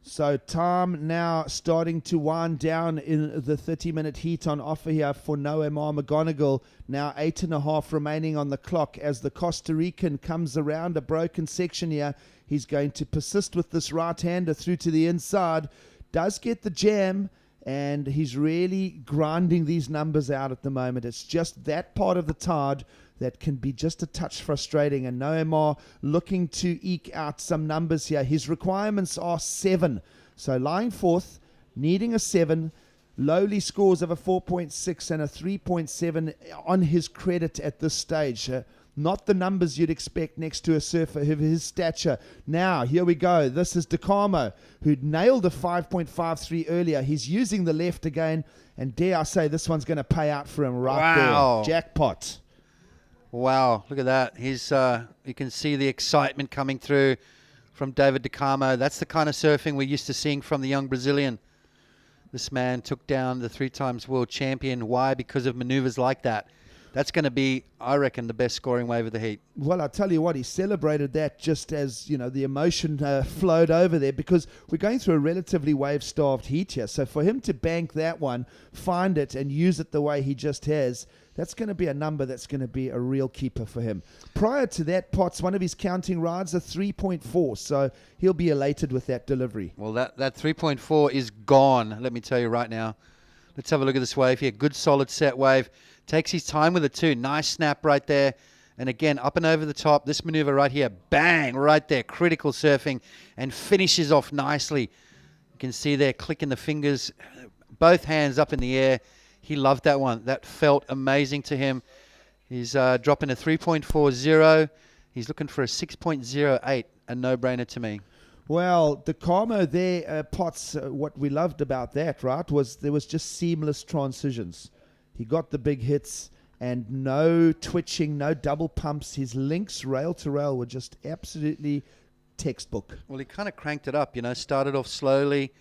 So time now starting to wind down in the 30-minute heat on offer here for Noemar McGonigal. Now 8.5 remaining on the clock as the Costa Rican comes around a broken section here. He's going to persist with this right-hander through to the inside. Does get the jam, and he's really grinding these numbers out at the moment. It's just that part of the tide that can be just a touch frustrating. And Noemar looking to eke out some numbers here. His requirements are 7. So lying fourth, needing a 7. Lowly scores of a 4.6 and a 3.7 on his credit at this stage. Not the numbers you'd expect next to a surfer of his stature. Now, here we go. This is DeCarmo, who nailed a 5.53 earlier. He's using the left again, and dare I say, this one's going to pay out for him right there. Jackpot. Wow, look at that. He's you can see the excitement coming through from David DeCarmo. That's the kind of surfing we're used to seeing from the young Brazilian. This man took down the 3-times world champion. Why? Because of maneuvers like that. That's going to be, I reckon, the best scoring wave of the heat. Well, I tell you what, he celebrated that just as, the emotion flowed over there, because we're going through a relatively wave-starved heat here. So for him to bank that one, find it, and use it the way he just has, that's going to be a number that's going to be a real keeper for him. Prior to that, Potts, one of his counting rides, a 3.4, so he'll be elated with that delivery. Well, that 3.4 is gone, let me tell you right now. Let's have a look at this wave here. Good, solid set wave. Takes his time with it too. Nice snap right there. And again, up and over the top. This maneuver right here, bang, right there. Critical surfing, and finishes off nicely. You can see there, clicking the fingers, both hands up in the air. He loved that one. That felt amazing to him. He's dropping a 3.40. He's looking for a 6.08. A no-brainer to me. Well, DeCarmo there, Potts, what we loved about that, right, was there was just seamless transitions. He got the big hits and no twitching, no double pumps. His links rail to rail were just absolutely textbook. Well, he kind of cranked it up, started off slowly,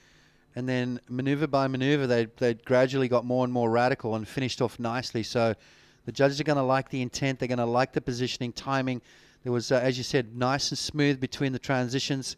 and then maneuver by maneuver, they gradually got more and more radical and finished off nicely. So the judges are going to like the intent. They're going to like the positioning, timing. There was, as you said, nice and smooth between the transitions,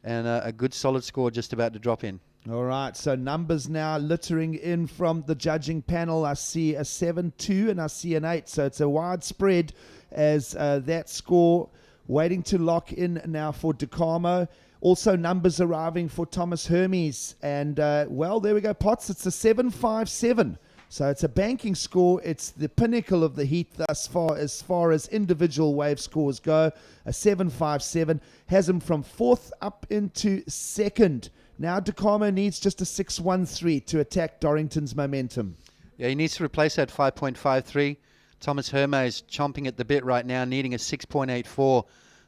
and a good solid score just about to drop in. All right, so numbers now littering in from the judging panel. I see a 7-2 and I see an 8. So it's a wide spread as that score waiting to lock in now for DeCarmo. Also numbers arriving for Thomas Hermes. And, well, there we go, Potts. It's a 7.57. So it's a banking score. It's the pinnacle of the heat thus far as individual wave scores go. A 7.57 has him from 4th up into 2nd. Now DeCarmo needs just a 6.13 to attack Dorrington's momentum. Yeah, he needs to replace that 5.53. Thomas Hermes chomping at the bit right now, needing a 6.84.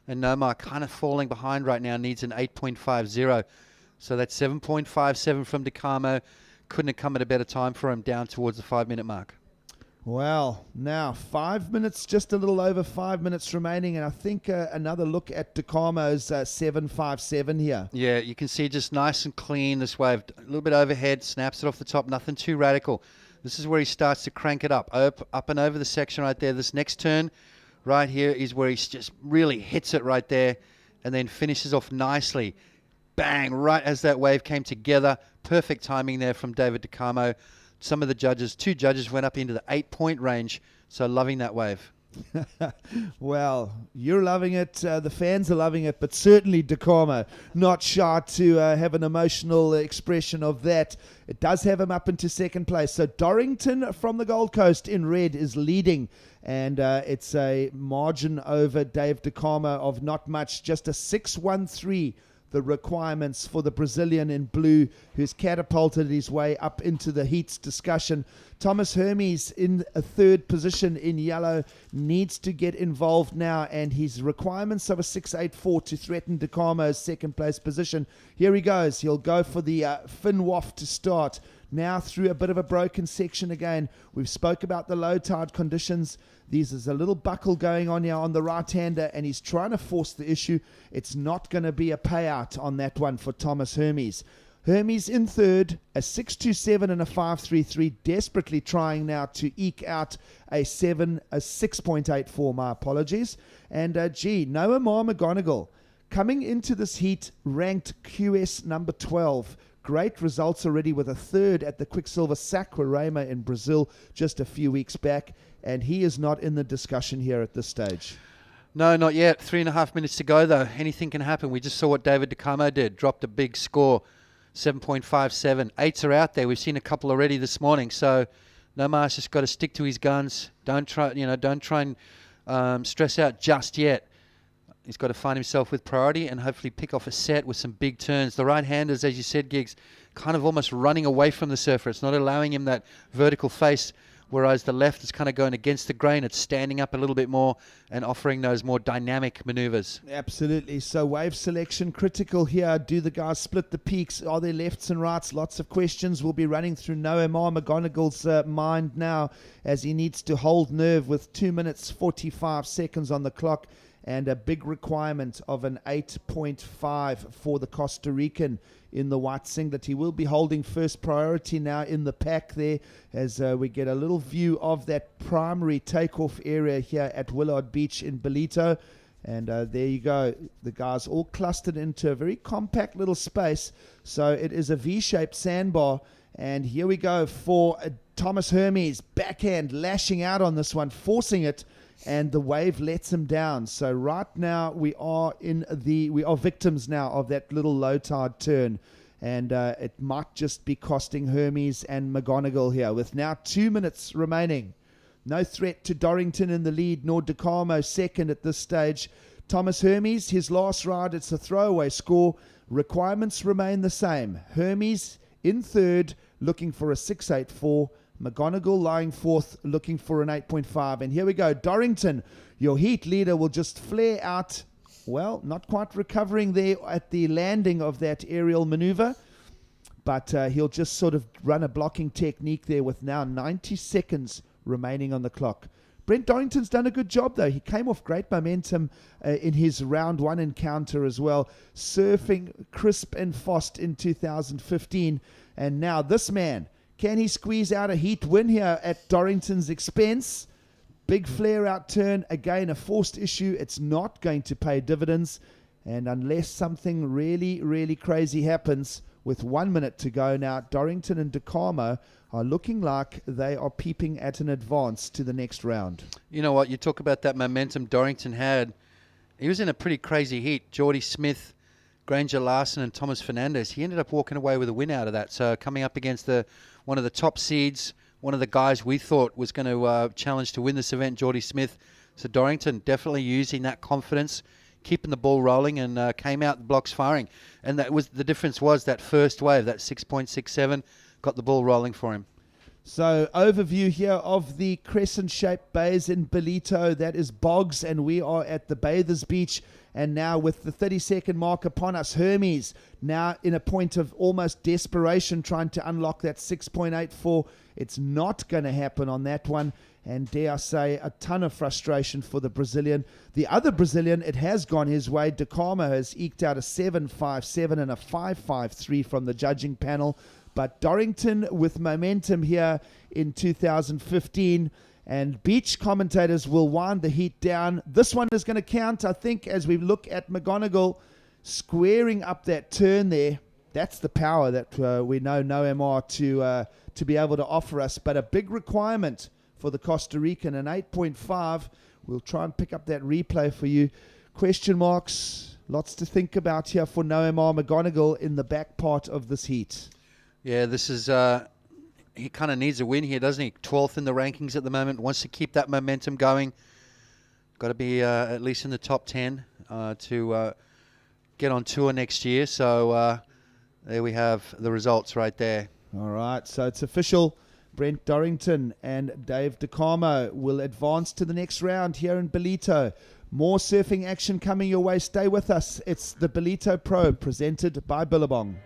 And Nomar kind of falling behind right now, needs an 8.50. So that's 7.57 from DeCarmo. Couldn't have come at a better time for him, down towards the 5-minute mark. Well, now 5 minutes, just a little over 5 minutes remaining, and I think another look at DeCarmo's 7.57 here. Yeah, you can see just nice and clean this wave. A little bit overhead, snaps it off the top, nothing too radical. This is where he starts to crank it up and over the section right there. This next turn right here is where he just really hits it right there and then finishes off nicely. Bang, right as that wave came together. Perfect timing there from David DeCarmo. Some of the judges, 2 judges, went up into the 8-point range, so loving that wave. Well, you're loving it, the fans are loving it, but certainly DeCarmo not shy to have an emotional expression of that. It does have him up into 2nd place. So Dorrington from the Gold Coast in red is leading, and it's a margin over Dave DeCarmo of not much, just a 6.13. The requirements for the Brazilian in blue, who's catapulted his way up into the heats discussion. Thomas Hermes in a 3rd position in yellow needs to get involved now, and his requirements of a 6.84 to threaten DeCarmo's 2nd place position. Here he goes. He'll go for the fin waft to start. Now through a bit of a broken section again. We've spoke about the low tide conditions. There's a little buckle going on here on the right-hander, and he's trying to force the issue. It's not going to be a payout on that one for Thomas Hermes. Hermes in 3rd, a 6.27 and a 5.33, desperately trying now to eke out a 6.84, my apologies. And Noah McGonigal coming into this heat ranked QS number 12. Great results already with a 3rd at the Quicksilver Saquarema in Brazil just a few weeks back, and he is not in the discussion here at this stage. No, not yet. 3.5 minutes to go, though. Anything can happen. We just saw what David DeCarmo did. Dropped a big score, 7.57. 8s are out there. We've seen a couple already this morning. So Nomar's just got to stick to his guns. Don't try and stress out just yet. He's got to find himself with priority and hopefully pick off a set with some big turns. The right-handers, as you said, Giggs, kind of almost running away from the surfer. It's not allowing him that vertical face, whereas the left is kind of going against the grain. It's standing up a little bit more and offering those more dynamic maneuvers. Absolutely. So wave selection critical here. Do the guys split the peaks? Are there lefts and rights? Lots of questions will be running through Noah McGonigal's mind now as he needs to hold nerve with 2 minutes 45 seconds on the clock and a big requirement of an 8.5 for the Costa Rican in the white singlet. He will be holding first priority now in the pack there as we get a little view of that primary takeoff area here at Willard Beach in Ballito. And there you go. The guys all clustered into a very compact little space. So it is a V-shaped sandbar. And here we go for Thomas Hermes. Backhand lashing out on this one, forcing it. And the wave lets him down. So right now we are victims now of that little low tide turn. And it might just be costing Hermes and McGonigal here with now 2 minutes remaining. No threat to Dorrington in the lead, nor DeCarmo second at this stage. Thomas Hermes, his last ride, it's a throwaway score. Requirements remain the same. Hermes in third, looking for a 6.84. McGonigal lying fourth, looking for an 8.5. And here we go. Dorrington, your heat leader, will just flare out. Well, not quite recovering there at the landing of that aerial maneuver. But he'll just sort of run a blocking technique there with now 90 seconds remaining on the clock. Brent Dorrington's done a good job though. He came off great momentum in his round one encounter as well, surfing crisp and fast in 2015. And now this man, can he squeeze out a heat win here at Dorrington's expense? Big flare out turn, again a forced issue. It's not going to pay dividends, and unless something really, really crazy happens, with 1 minute to go now, Dorrington and DeCarmo are looking like they are peeping at an advance to the next round. You know what? You talk about that momentum Dorrington had. He was in a pretty crazy heat. Geordie Smith, Granger Larson, and Thomas Fernandez. He ended up walking away with a win out of that. So coming up against one of the top seeds, one of the guys we thought was going to challenge to win this event, Geordie Smith. So Dorrington definitely using that confidence, keeping the ball rolling, and came out the blocks firing. And that was the difference. Was that first wave, that 6.67, got the ball rolling for him. So overview here of the crescent-shaped bays in Ballito. That is Boggs, and we are at the Bathers Beach. And now with the 30-second mark upon us, Hermes now in a point of almost desperation, trying to unlock that 6.84. It's not going to happen on that one. And dare I say, a ton of frustration for the Brazilian. The other Brazilian, it has gone his way. DeCarmo has eked out a 7.57 and a 5.53 from the judging panel. But Dorrington with momentum here in 2015. And beach commentators will wind the heat down. This one is going to count, I think, as we look at McGonigal squaring up that turn there. That's the power that we know NoMR to be able to offer us. But a big requirement for the Costa Rican, an 8.5. We'll try and pick up that replay for you. Question marks, lots to think about here for NoMR McGonigal in the back part of this heat. Yeah, this is... he kind of needs a win here, doesn't he? 12th in the rankings at the moment. Wants to keep that momentum going. Got to be at least in the top 10 to get on tour next year. So there we have the results right there. All right, so it's official. Brent Dorrington and Dave DeCarmo will advance to the next round here in Ballito. More surfing action coming your way. Stay with us. It's the Ballito Pro presented by Billabong.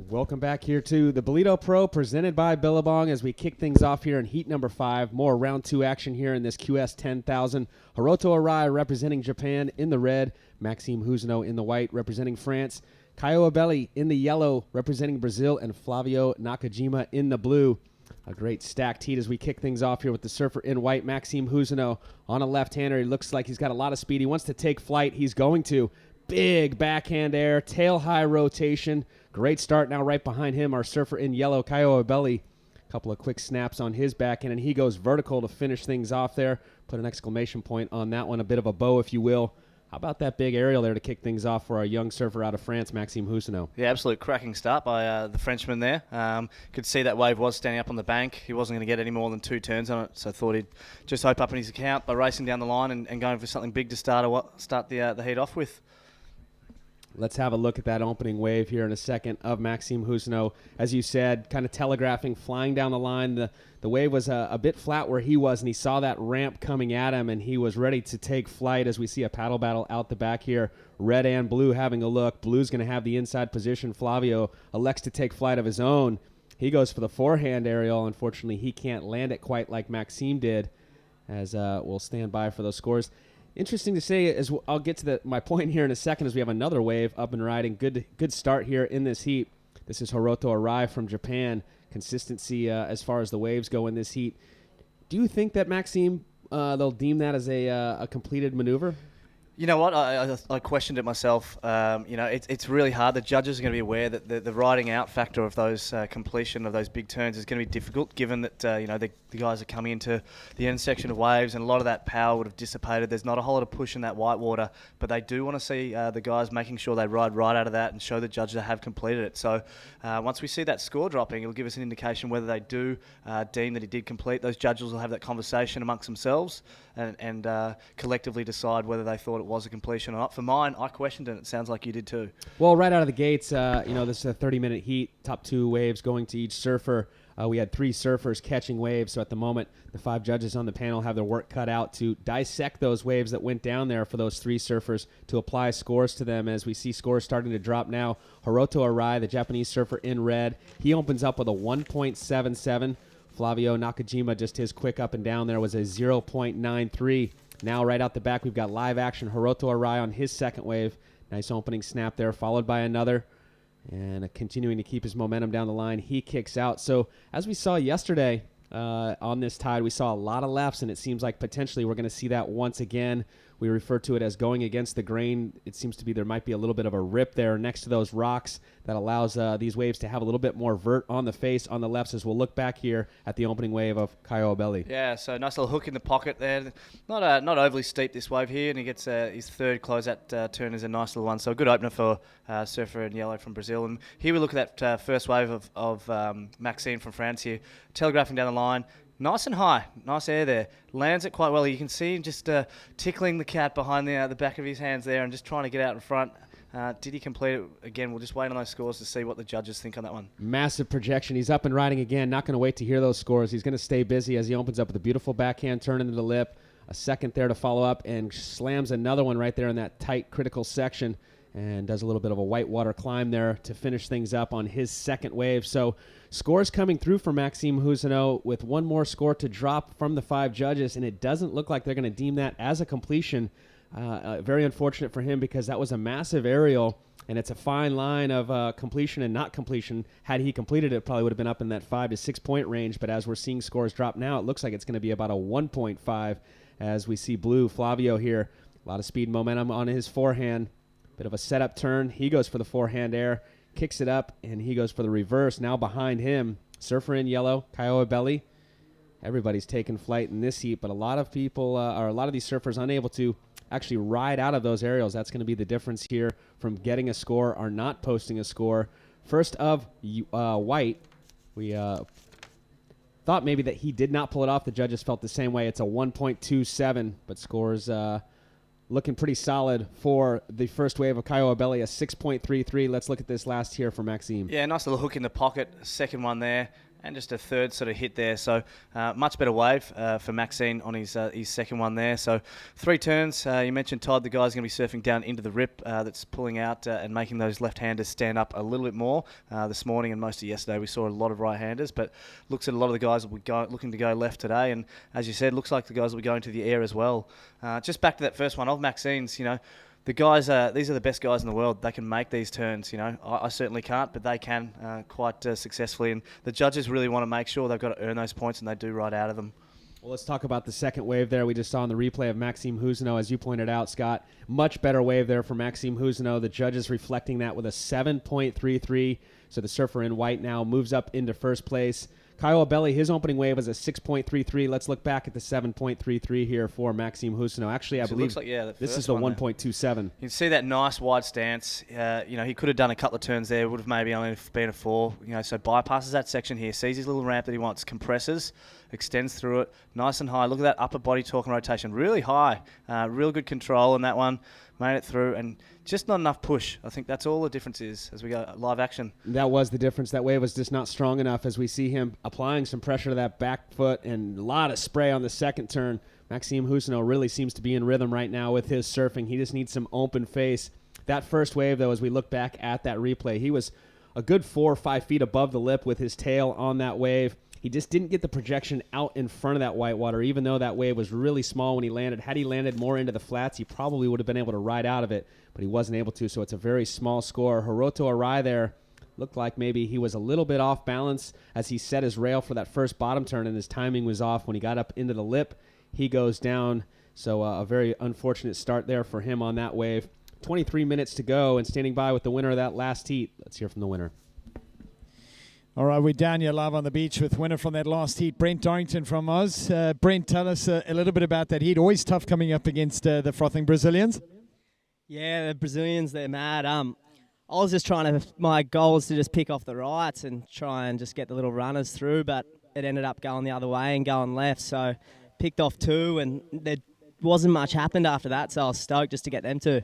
Welcome back here to the Ballito Pro presented by Billabong as we kick things off here in heat number 5. More round 2 action here in this QS 10,000. Hiroto Arai representing Japan in the red. Maxime Huzno in the white representing France. Kaio Abelli in the yellow representing Brazil. And Flavio Nakajima in the blue. A great stacked heat as we kick things off here with the surfer in white, Maxime Housineau on a left-hander. He looks like he's got a lot of speed. He wants to take flight. He's going to. Big backhand air, tail-high rotation. Great start now right behind him, our surfer in yellow, Kyoa Belly. A couple of quick snaps on his backhand, and he goes vertical to finish things off there. Put an exclamation point on that one, a bit of a bow, if you will. How about that big aerial there to kick things off for our young surfer out of France, Maxime Housineau? Yeah, absolute cracking start by the Frenchman there. Could see that wave was standing up on the bank. He wasn't going to get any more than 2 turns on it, so thought he'd just open his account by racing down the line and going for something big to start the heat off with. Let's have a look at that opening wave here in a second of Maxime Housineau. As you said, kind of telegraphing, flying down the line. The wave was a bit flat where he was, and he saw that ramp coming at him, and he was ready to take flight as we see a paddle battle out the back here. Red and blue having a look. Blue's going to have the inside position. Flavio elects to take flight of his own. He goes for the forehand aerial. Unfortunately, he can't land it quite like Maxime did, as we'll stand by for those scores. Interesting to say, as I'll get to my point here in a second, as we have another wave up and riding. Good start here in this heat. This is Hiroto Arai from Japan. Consistency as far as the waves go in this heat. Do you think that Maxime, they'll deem that as a completed maneuver? You know what? I questioned it myself. It's really hard. The judges are going to be aware that the riding out factor of those completion of those big turns is going to be difficult, given that the guys are coming into the end section of waves, and a lot of that power would have dissipated. There's not a whole lot of push in that white water, but they do want to see the guys making sure they ride right out of that and show the judges they have completed it. So once we see that score dropping, it'll give us an indication whether they do deem that he did complete. Those judges will have that conversation amongst themselves and collectively decide whether they thought it was a completion or not. For mine, I questioned it. It sounds like you did too. Well, right out of the gates, this is a 30-minute heat, top 2 waves going to each surfer. We had 3 surfers catching waves, so at the moment, the 5 judges on the panel have their work cut out to dissect those waves that went down there for those 3 surfers to apply scores to them. As we see scores starting to drop now, Hiroto Arai, the Japanese surfer in red, he opens up with a 1.77. Flavio Nakajima, just his quick up and down there, was a 0.93. Now right out the back, we've got live action. Hiroto Arai on his second wave. Nice opening snap there, followed by another. And continuing to keep his momentum down the line, he kicks out. So as we saw yesterday on this tide, we saw a lot of lefts, and it seems like potentially we're going to see that once again. We refer to it as going against the grain. It seems to be there might be a little bit of a rip there next to those rocks that allows these waves to have a little bit more vert on the face on the lefts, as we'll look back here at the opening wave of Kyoa Belly. Yeah, so nice little hook in the pocket there. Not overly steep this wave here, and he gets his third closeout turn is a nice little one. So a good opener for surfer in yellow from Brazil. And here we look at that first wave of Maxime from France here, telegraphing down the line. Nice and high, nice air there. Lands it quite well. You can see him just tickling the cat behind the back of his hands there and just trying to get out in front. Did he complete it? Again, we'll just wait on those scores to see what the judges think on that one. Massive projection. He's up and riding again. Not going to wait to hear those scores. He's going to stay busy as he opens up with a beautiful backhand turn into the lip. A second there to follow up and slams another one right there in that tight, critical section. And does a little bit of a whitewater climb there to finish things up on his second wave. So scores coming through for Maxime Housineau with one more score to drop from the 5 judges, and it doesn't look like they're going to deem that as a completion. Very unfortunate for him, because that was a massive aerial, and it's a fine line of completion and not completion. Had he completed it, probably would have been up in that 5 to 6 point range, but as we're seeing scores drop now, it looks like it's going to be about a 1.5 as we see Blue Flavio here. A lot of speed and momentum on his forehand. Bit of a setup turn. He goes for the forehand air, kicks it up, and he goes for the reverse. Now behind him, surfer in yellow, Kyoa Belly. Everybody's taking flight in this heat, but a lot of people, or a lot of these surfers, unable to actually ride out of those aerials. That's going to be the difference here from getting a score or not posting a score. First of white, we thought maybe that he did not pull it off. The judges felt the same way. It's a 1.27, but scores looking pretty solid for the first wave of Kyoa Belly, a 6.33. Let's look at this last here for Maxime. Yeah, nice little hook in the pocket, second one there, and just a third sort of hit there. So much better wave for Maxime on his second one there. So 3 turns. You mentioned, Todd, the guy's going to be surfing down into the rip that's pulling out and making those left-handers stand up a little bit more. This morning and most of yesterday we saw a lot of right-handers, but looks at a lot of the guys will be looking to go left today. And as you said, looks like the guys will be going to the air as well. Just back to that first one of Maxime's, the guys, these are the best guys in the world. They can make these turns, you know. I certainly can't, but they can quite successfully. And the judges really want to make sure they've got to earn those points, and they do right out of them. Well, let's talk about the second wave there. We just saw in the replay of Maxime Housineau, as you pointed out, Scott. Much better wave there for Maxime Housineau. The judges reflecting that with a 7.33. So the surfer in white now moves up into first place. Kyle Abelli, his opening wave was a 6.33. Let's look back at the 7.33 here for Maxime Housineau. Actually, I believe this is the 1.27. You can see that nice wide stance. He could have done a couple of turns there. Would have maybe only been a 4. So bypasses that section here. Sees his little ramp that he wants. Compresses. Extends through it. Nice and high. Look at that upper body torque and rotation. Really high. Real good control in that one. Made it through, and just not enough push. I think that's all the difference is as we go live action. That was the difference. That wave was just not strong enough as we see him applying some pressure to that back foot and a lot of spray on the second turn. Maxime Housineau really seems to be in rhythm right now with his surfing. He just needs some open face. That first wave, though, as we look back at that replay, he was a good 4 or 5 feet above the lip with his tail on that wave. He just didn't get the projection out in front of that whitewater, even though that wave was really small when he landed. Had he landed more into the flats, he probably would have been able to ride out of it, but he wasn't able to, so it's a very small score. Hiroto Arai there looked like maybe he was a little bit off balance as he set his rail for that first bottom turn, and his timing was off. When he got up into the lip, he goes down, so a very unfortunate start there for him on that wave. 23 minutes to go, and standing by with the winner of that last heat. Let's hear from the winner. All right, we're down here live on the beach with winner from that last heat, Brent Dorrington from Oz. Brent, tell us a little bit about that heat. Always tough coming up against the frothing Brazilians. Yeah, the Brazilians, they're mad. I was just my goal was to just pick off the rights and try and just get the little runners through, but it ended up going the other way and going left. So picked off 2, and there wasn't much happened after that, so I was stoked just to get them 2.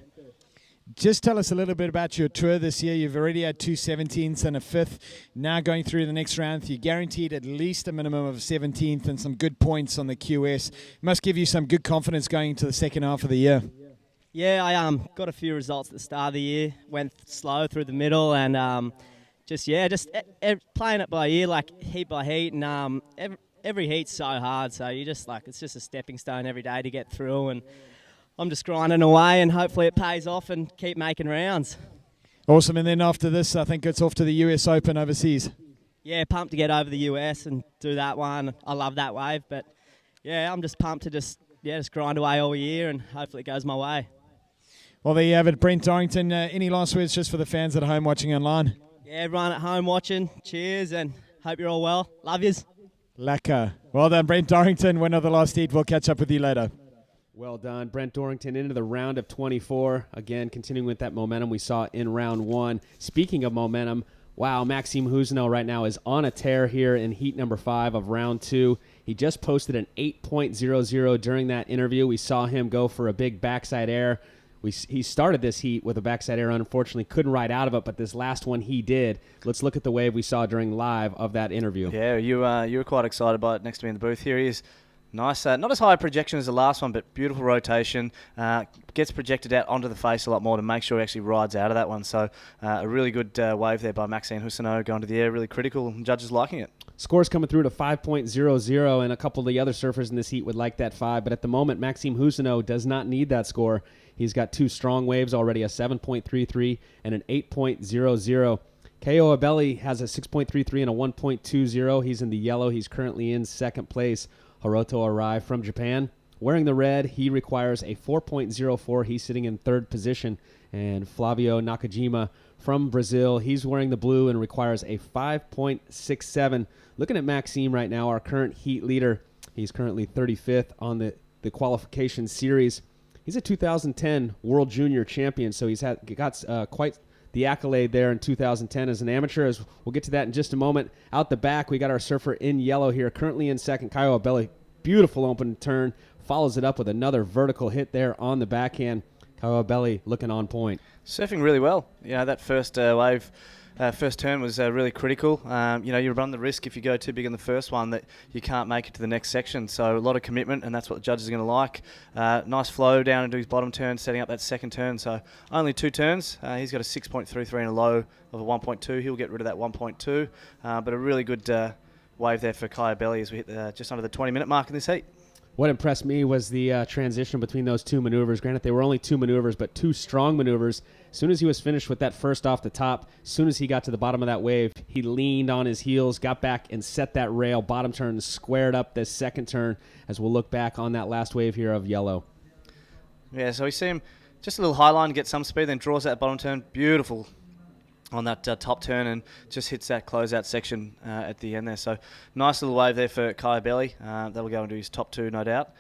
Just tell us a little bit about your tour this year. You've already had 2 17ths and a 5th. Now going through the next round, you're guaranteed at least a minimum of 17th and some good points on the QS. Must give you some good confidence going into the second half of the year. Yeah, I got a few results at the start of the year. Went slow through the middle, and just playing it by ear, like heat by heat, and every heat's so hard. So you just it's just a stepping stone every day to get through, and I'm just grinding away, and hopefully it pays off and keep making rounds. Awesome. And then after this, I think it's off to the US Open overseas. Yeah, pumped to get over the US and do that one. I love that wave, but yeah, I'm just pumped to just grind away all year, and hopefully it goes my way. Well, there you have it, Brent Dorrington. Any last words just for the fans at home watching online? Yeah, everyone at home watching, cheers, and hope you're all well. Love yous. Lacquer. Well done, Brent Dorrington, winner of the last heat. We'll catch up with you later. Well done. Brent Dorrington into the round of 24. Again, continuing with that momentum we saw in round 1. Speaking of momentum, wow, Maxime Housineau right now is on a tear here in heat number 5 of round 2. He just posted an 8.00 during that interview. We saw him go for a big backside air. He started this heat with a backside air. Unfortunately, couldn't ride out of it, but this last one he did. Let's look at the wave we saw during live of that interview. Yeah, you were quite excited by it next to me in the booth. Here he is. Nice, not as high a projection as the last one, but beautiful rotation. Gets projected out onto the face a lot more to make sure he actually rides out of that one. So a really good wave there by Maxime Housineau going to the air, really critical, and judges liking it. Scores coming through to 5.00, and a couple of the other surfers in this heat would like that 5. But at the moment, Maxime Housineau does not need that score. He's got 2 strong waves already, a 7.33 and an 8.00. Ko Abelli has a 6.33 and a 1.20. He's in the yellow. He's currently in second place. Hiroto Arai from Japan, wearing the red. He requires a 4.04. He's sitting in third position. And Flavio Nakajima from Brazil, he's wearing the blue and requires a 5.67. Looking at Maxime right now, our current heat leader, he's currently 35th on the qualification series. He's a 2010 World Junior Champion, so he's got quite the accolade there in 2010 as an amateur. As we'll get to that in just a moment. Out the back, we got our surfer in yellow here, currently in second. Kyle Abelli, beautiful open turn, follows it up with another vertical hit there on the backhand. Kyle Abelli looking on point. Surfing really well. That first wave, first turn was really critical. You run the risk if you go too big in the first one that you can't make it to the next section. So a lot of commitment, and that's what the judges are going to like. Nice flow down into his bottom turn, setting up that second turn. So only 2 turns. He's got a 6.33 and a low of a 1.2. He'll get rid of that 1.2. But a really good wave there for Kai Abelli as we hit just under the 20-minute mark in this heat. What impressed me was the transition between those two maneuvers. Granted, they were only two maneuvers, but two strong maneuvers. As soon as he was finished with that first off the top, as soon as he got to the bottom of that wave, he leaned on his heels, got back and set that rail, bottom turn, squared up this second turn, as we'll look back on that last wave here of yellow. Yeah, so we see him just a little high line to get some speed, then draws that bottom turn. Beautiful on that top turn and just hits that closeout section at the end there. So nice little wave there for Kai Belly. That'll go into his top two, no doubt.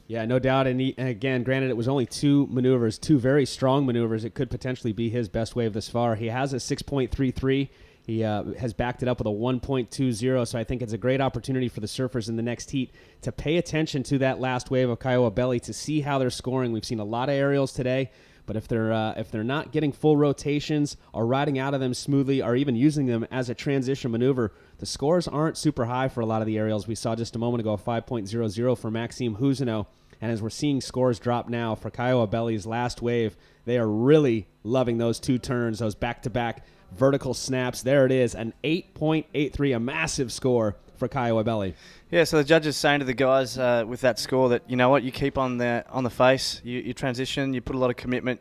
Yeah, no doubt. And again, granted, it was only two maneuvers, two very strong maneuvers. It could potentially be his best wave thus far. He has a 6.33. He has backed it up with a 1.20, so I think it's a great opportunity for the surfers in the next heat to pay attention to that last wave of Kiowa Belly to see how they're scoring. We've seen a lot of aerials today, but if they're not getting full rotations or riding out of them smoothly or even using them as a transition maneuver, the scores aren't super high for a lot of the aerials. We saw just a moment ago a 5.00 for Maxime Huzino, and as we're seeing scores drop now for Kiowa Belly's last wave, they are really loving those two turns, those back-to-back vertical snaps. There it is, an 8.83, a massive score for Kiowa Belly. Yeah, so the judges saying to the guys with that score that, you know what, you keep on the face, you transition, you put a lot of commitment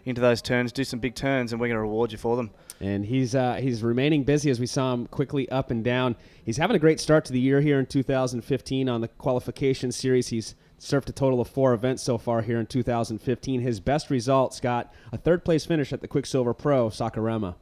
into those turns, do some big turns, and we're going to reward you for them. And he's remaining busy as we saw him quickly up and down. He's having a great start to the year here in 2015 on the qualification series. He's surfed a total of 4 events so far here in 2015. His best result, Scott, a third-place finish at the Quicksilver Pro, Sakurama.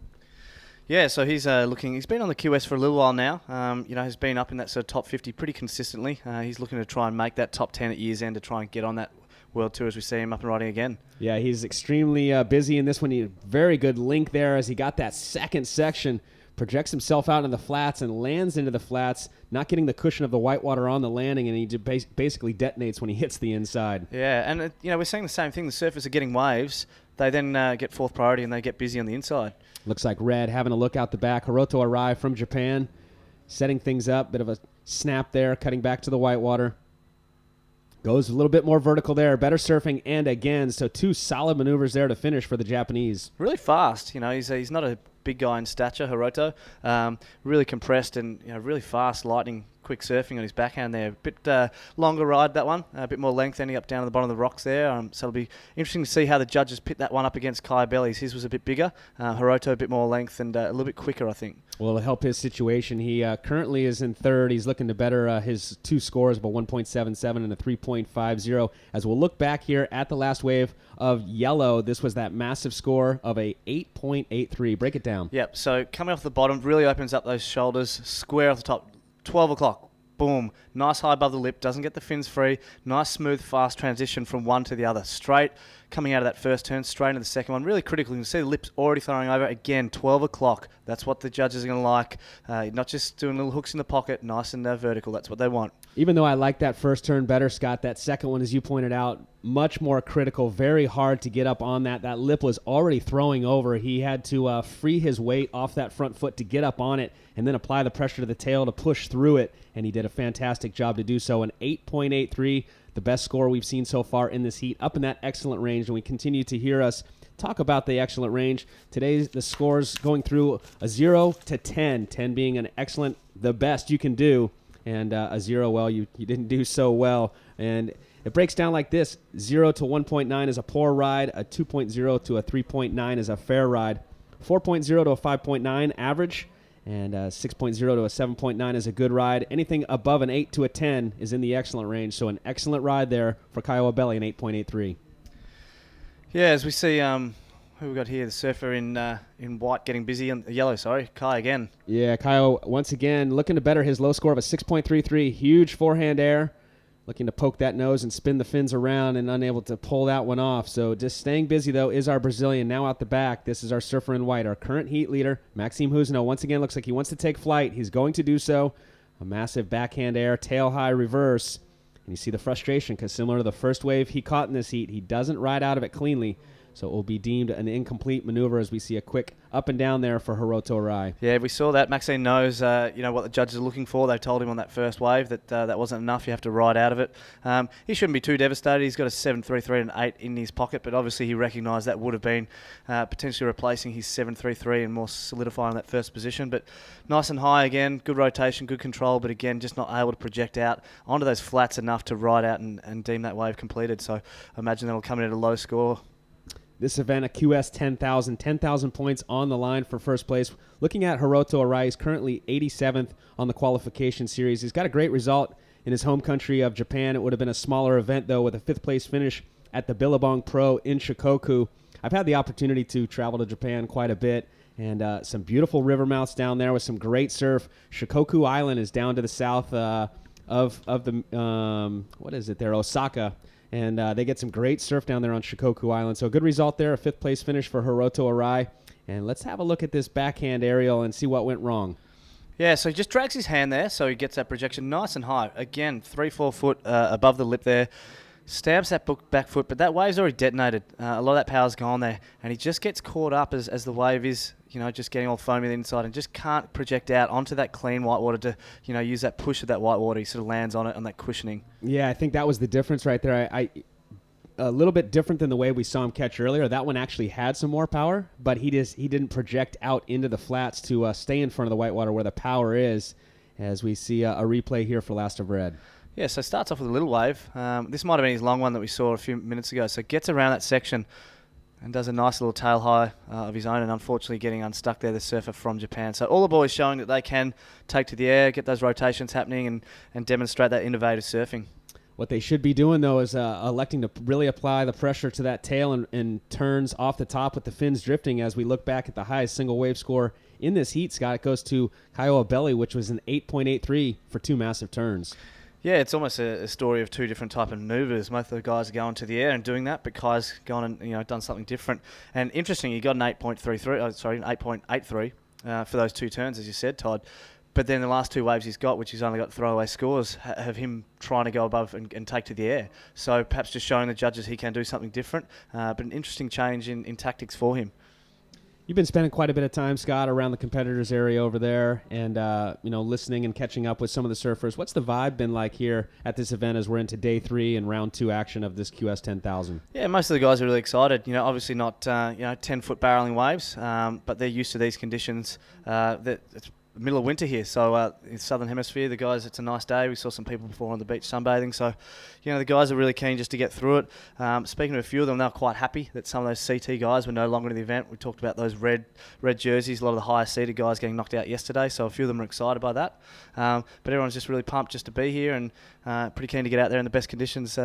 Yeah, so he's he's been on the QS for a little while now. He's been up in that sort of top 50 pretty consistently. He's looking to try and make that top 10 at year's end to try and get on that World Tour as we see him up and riding again. Yeah, he's extremely busy in this one. He had a very good link there as he got that second section, projects himself out in the flats and lands into the flats, not getting the cushion of the whitewater on the landing, and he basically detonates when he hits the inside. Yeah, and we're seeing the same thing. The surfers are getting waves. They then get fourth priority and they get busy on the inside. Looks like Red having a look out the back. Hiroto Arai from Japan, setting things up. Bit of a snap there, cutting back to the whitewater. Goes a little bit more vertical there. Better surfing, and again, so 2 solid maneuvers there to finish for the Japanese. Really fast. He's not a big guy in stature, Hiroto. Really compressed and really fast, lightning, quick surfing on his backhand there. A bit longer ride, that one. A bit more length, ending up down at the bottom of the rocks there. So it'll be interesting to see how the judges pit that one up against Kai Belly's. His was a bit bigger. Hiroto a bit more length and a little bit quicker, I think. Well, it'll help his situation. He currently is in third. He's looking to better his 2 scores of a 1.77 and a 3.50. As we'll look back here at the last wave of yellow, this was that massive score of a 8.83. Break it down. Yep, so coming off the bottom, really opens up those shoulders, square off the top. 12 o'clock, boom, nice high above the lip, doesn't get the fins free, nice smooth fast transition from one to the other, straight coming out of that first turn, straight into the second one, really critical. You can see the lips already throwing over, again, 12 o'clock, that's what the judges are going to like, not just doing little hooks in the pocket, nice and vertical, that's what they want. Even though I like that first turn better, Scott, that second one, as you pointed out, much more critical, very hard to get up on that. That lip was already throwing over. He had to free his weight off that front foot to get up on it and then apply the pressure to the tail to push through it, and he did a fantastic job to do so. An 8.83, the best score we've seen so far in this heat, up in that excellent range, and we continue to hear us talk about the excellent range. Today, the scores going through a 0 to 10, 10 being an excellent, the best you can do, and a 0, well, you didn't do so well. And it breaks down like this. 0 to 1.9 is a poor ride. A 2.0 to a 3.9 is a fair ride. 4.0 to a 5.9 average. And 6.0 to a 7.9 is a good ride. Anything above an 8 to a 10 is in the excellent range. So an excellent ride there for Kiowa Belly, an 8.83. Yeah, as we see, who we got here? The surfer in white getting busy, and yellow, sorry, Kai again. Yeah, Kyle once again looking to better his low score of a 6.33. Huge forehand air. Looking to poke that nose and spin the fins around and unable to pull that one off. So just staying busy, though, is our Brazilian. Now out the back, this is our surfer in white, our current heat leader, Maxime Huzino. Once again, looks like he wants to take flight. He's going to do so. A massive backhand air, tail high reverse. And you see the frustration because similar to the first wave he caught in this heat, he doesn't ride out of it cleanly. So it will be deemed an incomplete maneuver as we see a quick up and down there for Hiroto Arai. Yeah, we saw that. Maxine knows, what the judges are looking for. They told him on that first wave that that wasn't enough. You have to ride out of it. He shouldn't be too devastated. He's got a 7.33 and 8 in his pocket, but obviously he recognised that would have been potentially replacing his 7.33 and more solidifying that first position. But nice and high again, good rotation, good control, but again, just not able to project out onto those flats enough to ride out and deem that wave completed. So I imagine that'll come in at a low score. This event, a QS 10,000 points on the line for first place. Looking at Hiroto Arai, he's currently 87th on the qualification series. He's got a great result in his home country of Japan. It would have been a smaller event, though, with a 5th place finish at the Billabong Pro in Shikoku. I've had the opportunity to travel to Japan quite a bit, and some beautiful river mouths down there with some great surf. Shikoku Island is down to the south of the, Osaka. And they get some great surf down there on Shikoku Island. So a good result there, a 5th place finish for Hiroto Arai. And let's have a look at this backhand aerial and see what went wrong. Yeah, so he just drags his hand there, so he gets that projection nice and high. Again, 3-4 foot above the lip there. Stamps that back foot, but that wave's already detonated. A lot of that power's gone there. And he just gets caught up as the wave is, just getting all foamy on the inside and just can't project out onto that clean whitewater to, use that push of that whitewater. He sort of lands on it on that cushioning. Yeah, I think that was the difference right there. I a little bit different than the way we saw him catch earlier. That one actually had some more power, but he didn't project out into the flats to stay in front of the whitewater where the power is, as we see a replay here for Last of Red. Yeah, so starts off with a little wave. This might have been his long one that we saw a few minutes ago. So gets around that section and does a nice little tail high of his own, and unfortunately getting unstuck there, the surfer from Japan. So all the boys showing that they can take to the air, get those rotations happening, and demonstrate that innovative surfing. What they should be doing, though, is electing to really apply the pressure to that tail and turns off the top with the fins drifting. As we look back at the highest single wave score in this heat, Scott, it goes to Kiowa Belly, which was an 8.83 for 2 massive turns. Yeah, it's almost a story of two different type of maneuvers. Most of the guys are going to the air and doing that, but Kai's gone and done something different. And interesting, he got an 8.83 for those 2 turns, as you said, Todd. But then the last 2 waves he's got, which he's only got throwaway scores, have him trying to go above and take to the air. So perhaps just showing the judges he can do something different, but an interesting change in tactics for him. You've been spending quite a bit of time, Scott, around the competitors area over there and, listening and catching up with some of the surfers. What's the vibe been like here at this event as we're into day 3 and round 2 action of this QS 10,000? Yeah, most of the guys are really excited. Obviously not, 10-foot barreling waves, but they're used to these conditions. It's middle of winter here, so in Southern Hemisphere, the guys, it's a nice day. We saw some people before on the beach sunbathing, so the guys are really keen just to get through it. Speaking to a few of them, they're quite happy that some of those CT guys were no longer in the event. We talked about those red jerseys, a lot of the higher seeded guys getting knocked out yesterday, so a few of them are excited by that. But everyone's just really pumped just to be here and pretty keen to get out there in the best conditions.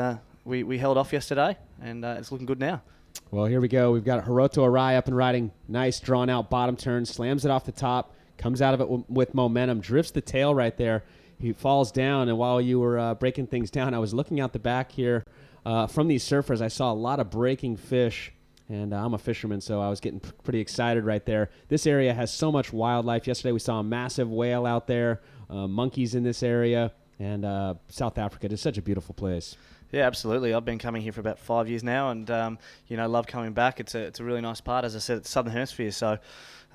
We held off yesterday, and it's looking good now. Well, here we go. We've got Hiroto Arai up and riding. Nice drawn out bottom turn, slams it off the top. Comes out of it with momentum, drifts the tail right there. He falls down, and while you were breaking things down, I was looking out the back here from these surfers. I saw a lot of breaking fish, and I'm a fisherman, so I was getting pretty excited right there. This area has so much wildlife. Yesterday we saw a massive whale out there, monkeys in this area, and South Africa. It's such a beautiful place. Yeah, absolutely. I've been coming here for about 5 years now, and love coming back. It's a really nice part. As I said, it's Southern Hemisphere, so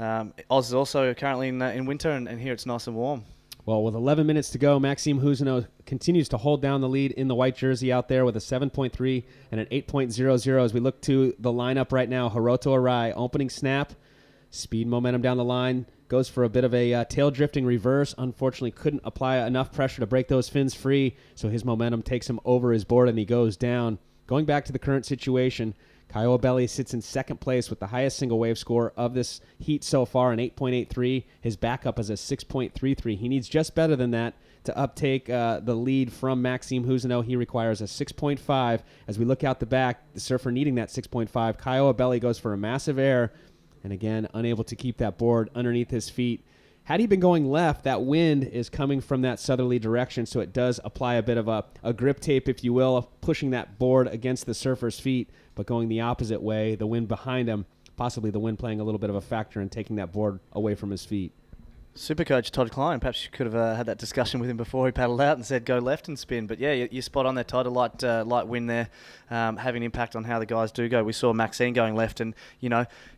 Oz is also currently in winter, and here it's nice and warm. Well, with 11 minutes to go, Maxime Housineau continues to hold down the lead in the white jersey out there with a 7.3 and an 8.00 as we look to the lineup right now. Hiroto Arai, opening snap, speed momentum down the line, goes for a bit of a tail drifting reverse. Unfortunately, couldn't apply enough pressure to break those fins free, so his momentum takes him over his board and he goes down. Going back to the current situation, Kiowa Belly sits in second place with the highest single wave score of this heat so far, an 8.83. His backup is a 6.33. He needs just better than that to uptake the lead from Maxime Housineau. He requires a 6.5. As we look out the back, the surfer needing that 6.5. Kiowa Belly goes for a massive air, and again, unable to keep that board underneath his feet. Had he been going left, that wind is coming from that southerly direction, so it does apply a bit of a grip tape, if you will, of pushing that board against the surfer's feet. But going the opposite way, the wind behind him, possibly the wind playing a little bit of a factor in taking that board away from his feet. Supercoach Todd Klein, perhaps you could have had that discussion with him before he paddled out and said go left and spin. But yeah, you're spot on there, Todd. A light win there, having an impact on how the guys do go. We saw Maxine going left, and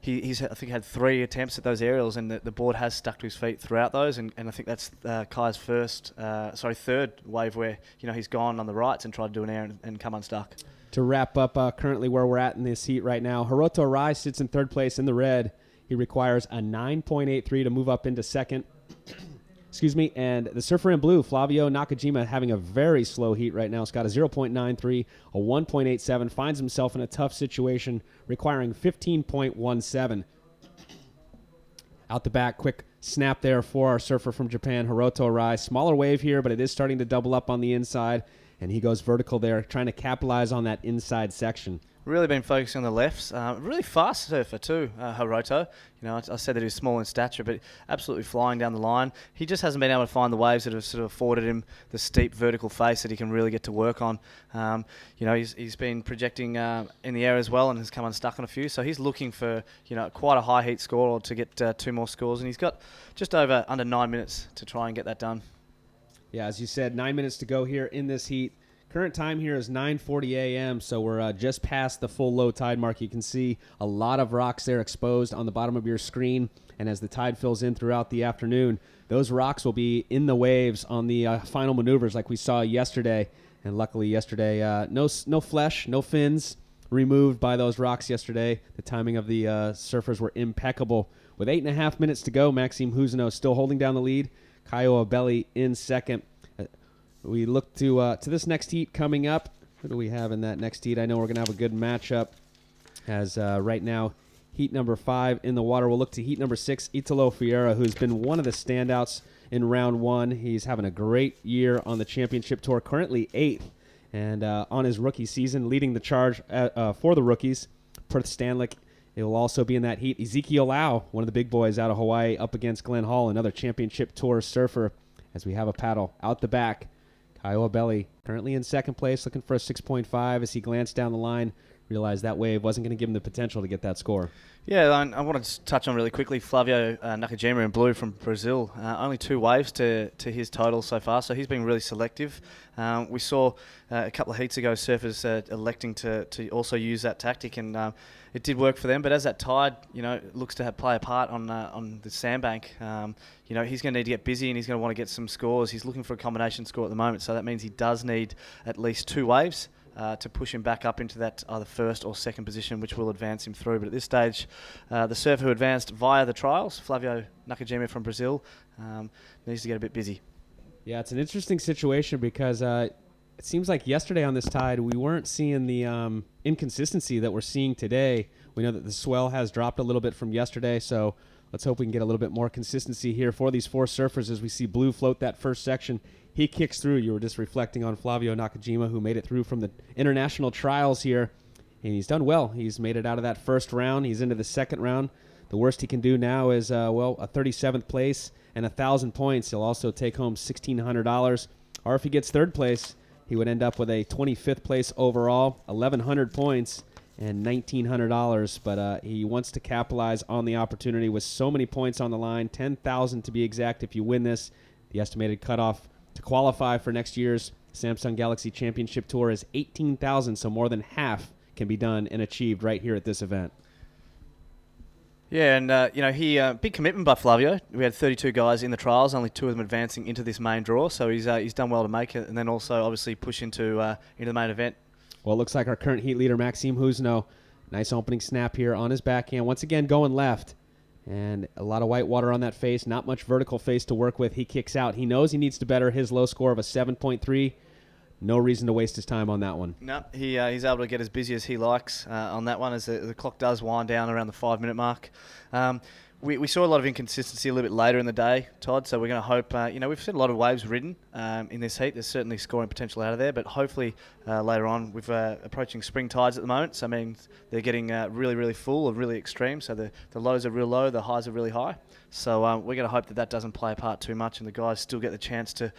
he's I think had 3 attempts at those aerials, and the board has stuck to his feet throughout those. And I think that's Kai's third wave where he's gone on the rights and tried to do an air and come unstuck. To wrap up, currently where we're at in this heat right now, Hiroto Arai sits in third place in the red. He requires a 9.83 to move up into second. Excuse me. And the surfer in blue, Flavio Nakajima, having a very slow heat right now. He's got a 0.93, a 1.87, finds himself in a tough situation, requiring 15.17. Out the back, quick snap there for our surfer from Japan, Hiroto Arai. Smaller wave here, but it is starting to double up on the inside, and he goes vertical there, trying to capitalize on that inside section. Really been focusing on the lefts. Really fast surfer too, Hiroto. I said that he was small in stature, but absolutely flying down the line. He just hasn't been able to find the waves that have sort of afforded him the steep vertical face that he can really get to work on. He's been projecting in the air as well and has come unstuck on a few. So he's looking for quite a high heat score to get 2 more scores, and he's got just under 9 minutes to try and get that done. Yeah, as you said, 9 minutes to go here in this heat. Current time here is 9:40 a.m., so we're just past the full low tide mark. You can see a lot of rocks there exposed on the bottom of your screen, and as the tide fills in throughout the afternoon, those rocks will be in the waves on the final maneuvers like we saw yesterday. And luckily yesterday, no flesh, no fins removed by those rocks yesterday. The timing of the surfers were impeccable. With 8.5 minutes to go, Maxime Housineau still holding down the lead. Kaio Abelli in second. We look to this next heat coming up. Who do we have in that next heat? I know we're going to have a good matchup as right now heat number 5 in the water. We'll look to heat number 6, Italo Fiera, who's been one of the standouts in round 1. He's having a great year on the championship tour, currently 8th, and on his rookie season, leading the charge for the rookies. Perth Stanlick, it will also be in that heat. Ezekiel Lau, one of the big boys out of Hawaii, up against Glenn Hall, another championship tour surfer, as we have a paddle out the back. Kaio Abelli currently in second place, looking for a 6.5 as he glanced down the line, realized that wave wasn't going to give him the potential to get that score. Yeah, I wanted to touch on really quickly Flavio Nakajima in blue from Brazil. Only 2 waves to his total so far, so he's been really selective. We saw a couple of heats ago surfers electing to also use that tactic, and it did work for them. But as that tide, looks to play a part on the sandbank, he's going to need to get busy and he's going to want to get some scores. He's looking for a combination score at the moment, so that means he does need at least 2 waves to push him back up into that either first or second position, which will advance him through. But at this stage, the surfer who advanced via the trials, Flavio Nakajima from Brazil, needs to get a bit busy. Yeah, it's an interesting situation because it seems like yesterday on this tide we weren't seeing the inconsistency that we're seeing today. We know that the swell has dropped a little bit from yesterday, so let's hope we can get a little bit more consistency here for these 4 surfers as we see blue float that first section. He kicks through. You were just reflecting on Flavio Nakajima, who made it through from the international trials here, and he's done well. He's made it out of that first round. He's into the second round. The worst he can do now is, a 37th place and 1,000 points. He'll also take home $1,600. Or if he gets third place, he would end up with a 25th place overall, 1,100 points, and $1,900. But he wants to capitalize on the opportunity with so many points on the line, 10,000 to be exact if you win this. The estimated cutoff to qualify for next year's Samsung Galaxy Championship Tour is 18,000, so more than half can be done and achieved right here at this event. Yeah, and big commitment by Flavio. We had 32 guys in the trials, only 2 of them advancing into this main draw, so he's done well to make it, and then also obviously push into the main event. Well, it looks like our current heat leader, Maxime Housineau, nice opening snap here on his backhand, once again going left. And a lot of white water on that face, not much vertical face to work with. He kicks out. He knows he needs to better his low score of a 7.3. No reason to waste his time on that one. No, he's able to get as busy as he likes on that one as the clock does wind down around the 5-minute mark. We saw a lot of inconsistency a little bit later in the day, Todd, so we're going to hope, we've seen a lot of waves ridden in this heat. There's certainly scoring potential out of there, but hopefully later on, we're approaching spring tides at the moment, so I mean, they're getting really, really full or really extreme, so the lows are real low, the highs are really high. So we're going to hope that doesn't play a part too much and the guys still get the chance to,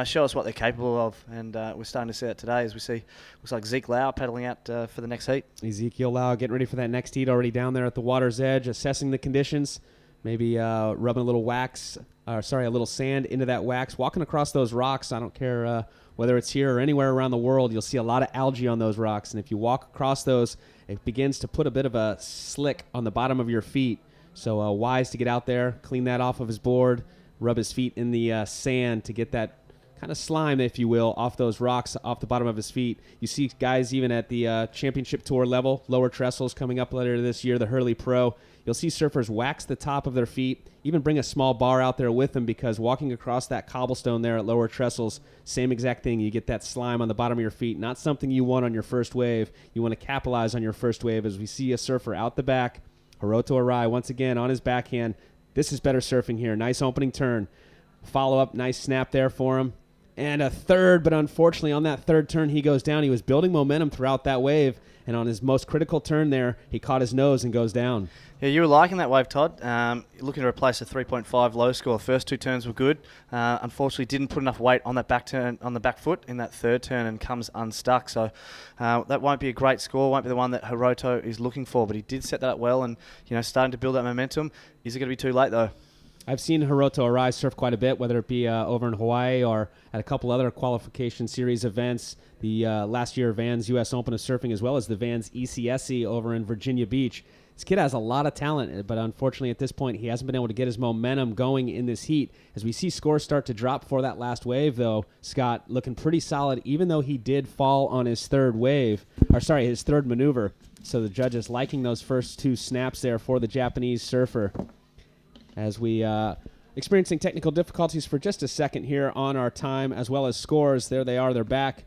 show us what they're capable of. And we're starting to see that today as we see, looks like Zeke Lau paddling out for the next heat. Ezekiel Lau getting ready for that next heat, already down there at the water's edge, assessing the conditions, maybe rubbing a little wax a little sand into that wax. Walking across those rocks, I don't care whether it's here or anywhere around the world, you'll see a lot of algae on those rocks. And if you walk across those, it begins to put a bit of a slick on the bottom of your feet. So wise to get out there, clean that off of his board, rub his feet in the sand to get that kind of slime, if you will, off those rocks, off the bottom of his feet. You see guys even at the championship tour level, lower trestles coming up later this year, the Hurley Pro. You'll see surfers wax the top of their feet, even bring a small bar out there with them, because walking across that cobblestone there at lower trestles, same exact thing. You get that slime on the bottom of your feet. Not something you want on your first wave. You want to capitalize on your first wave. As we see a surfer out the back, Hiroto Arai once again on his backhand. This is better surfing here. Nice opening turn. Follow up, nice snap there for him. And a third, but unfortunately on that third turn he goes down. He was building momentum throughout that wave, and on his most critical turn there, he caught his nose and goes down. Yeah, you were liking that wave, Todd. Looking to replace a 3.5 low score. First two turns were good. Unfortunately, didn't put enough weight on that back turn, on the back foot in that third turn, and comes unstuck. So that won't be a great score. Won't be the one that Hiroto is looking for. But he did set that up well, and starting to build that momentum. Is it going to be too late though? I've seen Hiroto Arai surf quite a bit, whether it be over in Hawaii or at a couple other qualification series events. The last year Vans U.S. Open of Surfing, as well as the Vans ECSC over in Virginia Beach. This kid has a lot of talent, but unfortunately at this point he hasn't been able to get his momentum going in this heat. As we see scores start to drop for that last wave, though, Scott looking pretty solid, even though he did fall on his third maneuver. So the judges liking those first two snaps there for the Japanese surfer. As we experiencing technical difficulties for just a second here on our time, as well as scores. There they are. They're back.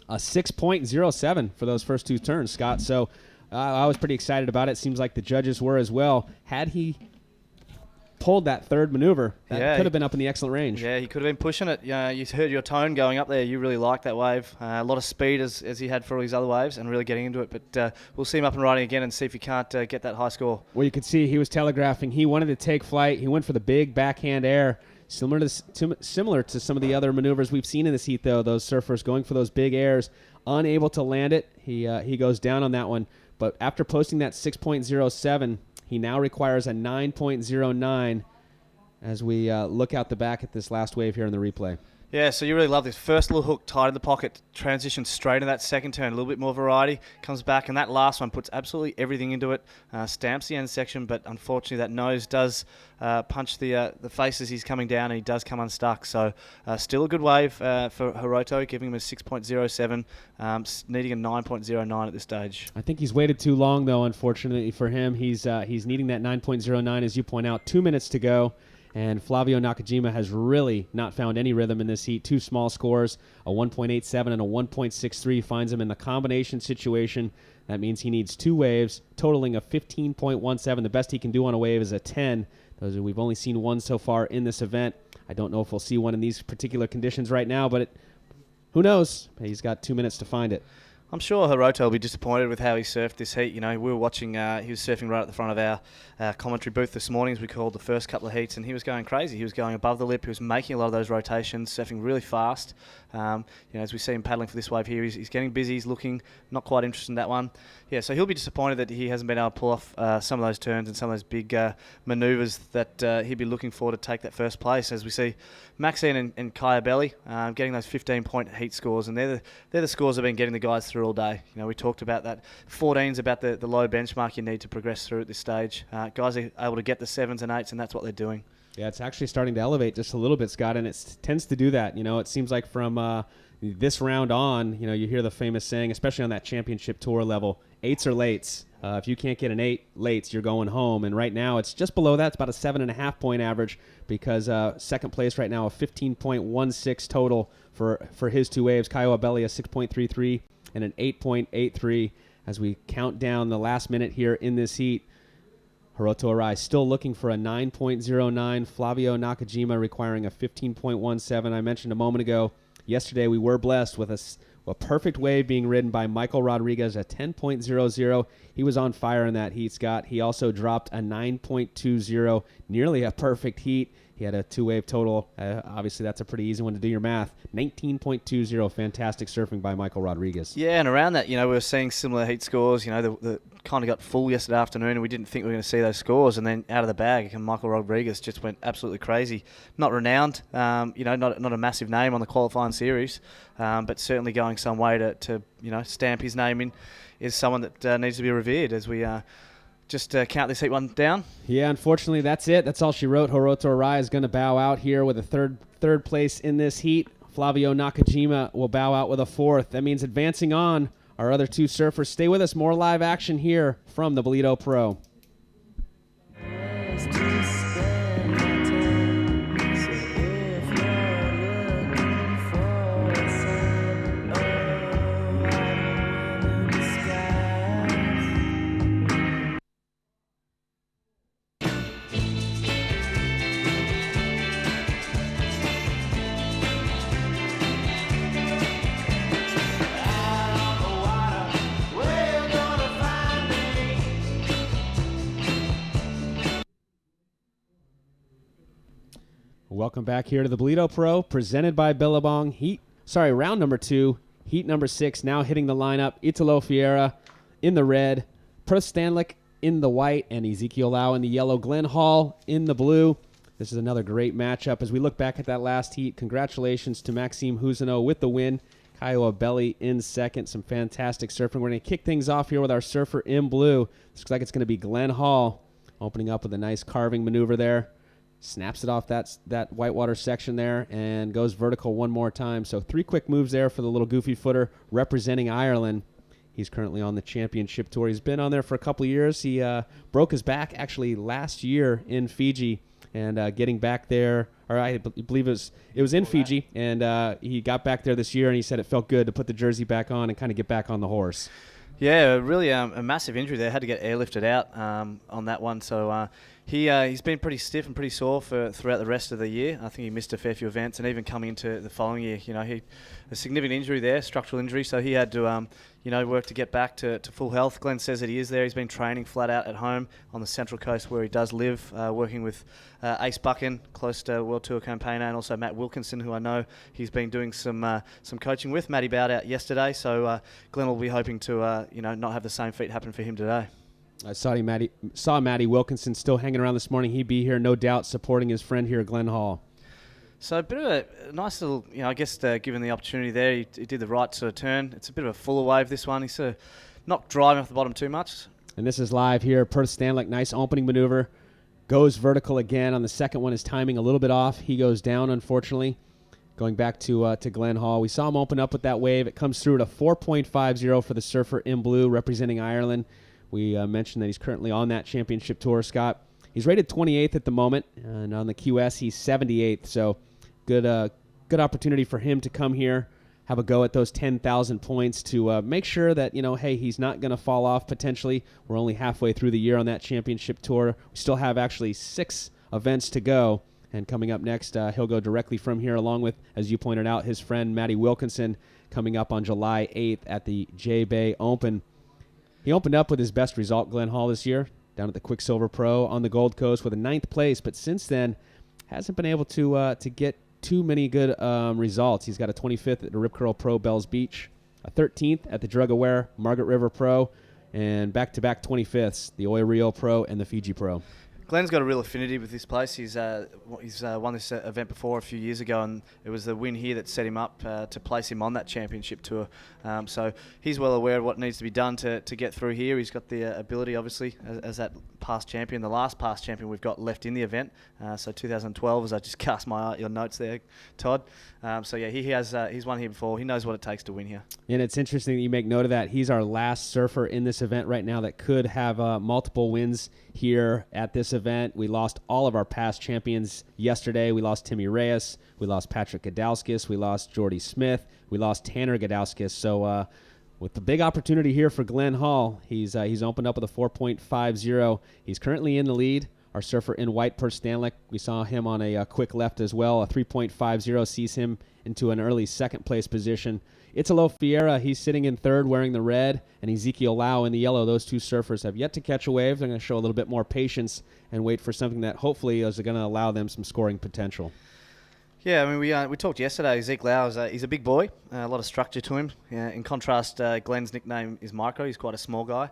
A 6.07 for those first two turns, Scott. So I was pretty excited about it. Seems like the judges were as well. Had he pulled that third maneuver, that could have been up in the excellent range. Yeah, he could have been pushing it. You heard your tone going up there. You really liked that wave. A lot of speed as he had for all his other waves, and really getting into it. But we'll see him up and riding again and see if he can't get that high score. Well, you could see he was telegraphing. He wanted to take flight. He went for the big backhand air. Similar to some of the other maneuvers we've seen in this heat, though, those surfers going for those big airs, unable to land it. He goes down on that one. But after posting that 6.07, he now requires a 9.09 as we look out the back at this last wave here in the replay. Yeah, so you really love this. First little hook tight in the pocket, transitions straight into that second turn, a little bit more variety, comes back, and that last one puts absolutely everything into it, stamps the end section, but unfortunately that nose does punch the face as he's coming down, and he does come unstuck. So still a good wave for Hiroto, giving him a 6.07, needing a 9.09 at this stage. I think he's waited too long, though, unfortunately for him. He's needing that 9.09, as you point out. 2 minutes to go. And Flavio Nakajima has really not found any rhythm in this heat. Two small scores, a 1.87 and a 1.63, finds him in the combination situation. That means he needs two waves, totaling a 15.17. The best he can do on a wave is a 10. We've only seen one so far in this event. I don't know if we'll see one in these particular conditions right now, but who knows? He's got 2 minutes to find it. I'm sure Hiroto will be disappointed with how he surfed this heat. We were watching, he was surfing right at the front of our commentary booth this morning as we called the first couple of heats, and he was going crazy. He was going above the lip. He was making a lot of those rotations, surfing really fast. As we see him paddling for this wave here, he's getting busy. He's looking not quite interested in that one. Yeah, so he'll be disappointed that he hasn't been able to pull off some of those turns and some of those big manoeuvres that he'd be looking for to take that first place. As we see Maxine and Kaya Belli getting those 15-point heat scores, and they're the scores that have been getting the guys through all day. We talked about that. 14's about the low benchmark you need to progress through at this stage. Guys are able to get the 7s and 8s, and that's what they're doing. Yeah, it's actually starting to elevate just a little bit, Scott, and it tends to do that. It seems like from this round on, you hear the famous saying, especially on that championship tour level, 8s or lates. If you can't get an 8 lates, you're going home. And right now, it's just below that. It's about a 7.5 point average because second place right now, a 15.16 total for his two waves. Kyle Abelli, a 6.33 and an 8.83 as we count down the last minute here in this heat. Hiroto Arai still looking for a 9.09. Flavio Nakajima requiring a 15.17. I mentioned a moment ago, yesterday we were blessed with a perfect wave being ridden by Michael Rodriguez at 10.00. He was on fire in that heat, Scott. He also dropped a 9.20, nearly a perfect heat. He had a 2-wave total. Obviously, that's a pretty easy one to do your math. 19.20. Fantastic surfing by Michael Rodriguez. Yeah, and around that, we were seeing similar heat scores. The kind of got full yesterday afternoon, and we didn't think we were going to see those scores. And then out of the bag, and Michael Rodriguez just went absolutely crazy. Not renowned, not a massive name on the qualifying series, but certainly going some way to stamp his name in is someone that needs to be revered as we just count this heat one down. Yeah, unfortunately, that's it. That's all she wrote. Hiroto Arai is going to bow out here with a third place in this heat. Flavio Nakajima will bow out with a 4th. That means advancing on our other 2 surfers. Stay with us. More live action here from the Ballito Pro. Welcome back here to the Ballito Pro, presented by Billabong. Round number 2, heat number 6, now hitting the lineup. Italo Fiera in the red, Perth Stanlick in the white, and Ezekiel Lau in the yellow. Glenn Hall in the blue. This is another great matchup. As we look back at that last heat, congratulations to Maxime Housineau with the win. Kiowa Belly in second. Some fantastic surfing. We're going to kick things off here with our surfer in blue. This looks like it's going to be Glenn Hall, opening up with a nice carving maneuver there. Snaps it off that whitewater section there and goes vertical one more time. So 3 quick moves there for the little goofy footer representing Ireland. He's currently on the championship tour. He's been on there for a couple of years. He broke his back actually last year in Fiji, and getting back there, or I believe it was in Fiji, and he got back there this year, and he said it felt good to put the jersey back on and kind of get back on the horse. Yeah, really a massive injury there. Had to get airlifted out on that one. So he's been pretty stiff and pretty sore throughout the rest of the year. I think he missed a fair few events, and even coming into the following year, a significant injury there, structural injury. So he had to work to get back to full health. Glenn says that he is there. He's been training flat out at home on the Central Coast where he does live, working with Ace Buchan, close to World Tour campaigner, and also Matt Wilkinson, who I know he's been doing some coaching with. Matty bowed out yesterday, so Glenn will be hoping to not have the same feat happen for him today. I saw Matty Wilkinson still hanging around this morning. He'd be here, no doubt, supporting his friend here, Glenn Hall. So a bit of a nice little, I guess, given the opportunity there, he did the right sort of turn. It's a bit of a fuller wave, this one. He's sort of not driving off the bottom too much. And this is live here. Perth Stanlick, nice opening maneuver. Goes vertical again. On the second one, his timing a little bit off. He goes down, unfortunately. Going back to Glenn Hall. We saw him open up with that wave. It comes through at a 4.50 for the surfer in blue, representing Ireland. We mentioned that he's currently on that championship tour, Scott. He's rated 28th at the moment, and on the QS, he's 78th. So good opportunity for him to come here, have a go at those 10,000 points to make sure that, hey, he's not going to fall off potentially. We're only halfway through the year on that championship tour. We still have actually 6 events to go. And coming up next, he'll go directly from here, along with, as you pointed out, his friend Matty Wilkinson, coming up on July 8th at the J-Bay Open. He opened up with his best result, Glenn Hall, this year, down at the Quicksilver Pro on the Gold Coast with a 9th place, but since then hasn't been able to get too many good results. He's got a 25th at the Rip Curl Pro Bells Beach, a 13th at the Drug Aware Margaret River Pro, and back-to-back 25ths, the Oi Rio Pro and the Fiji Pro. Glenn's got a real affinity with this place. He's won this event before a few years ago, and it was the win here that set him up to place him on that championship tour. So he's well aware of what needs to be done to get through here. He's got the ability, obviously, as that past champion, the last past champion we've got left in the event. So 2012, as I just cast your notes there, Todd. He's won here before. He knows what it takes to win here. And it's interesting that you make note of that. He's our last surfer in this event right now that could have multiple wins here at this event. We lost all of our past champions yesterday. We lost Timmy Reyes. We lost Patrick Gadowskis. We lost Jordy Smith. We lost Tanner Gadowskis. So with the big opportunity here for Glenn Hall, he's opened up with a 4.50. He's currently in the lead. Our surfer in white, Per Stanley, we saw him on a quick left as well. A 3.50 sees him into an early second-place position. Italo Fiera, he's sitting in third wearing the red, and Ezekiel Lau in the yellow. Those two surfers have yet to catch a wave. They're going to show a little bit more patience and wait for something that hopefully is going to allow them some scoring potential. Yeah, I mean, we talked yesterday. Zeke Lau, he's a big boy, a lot of structure to him. In contrast, Glenn's nickname is Micro. He's quite a small guy.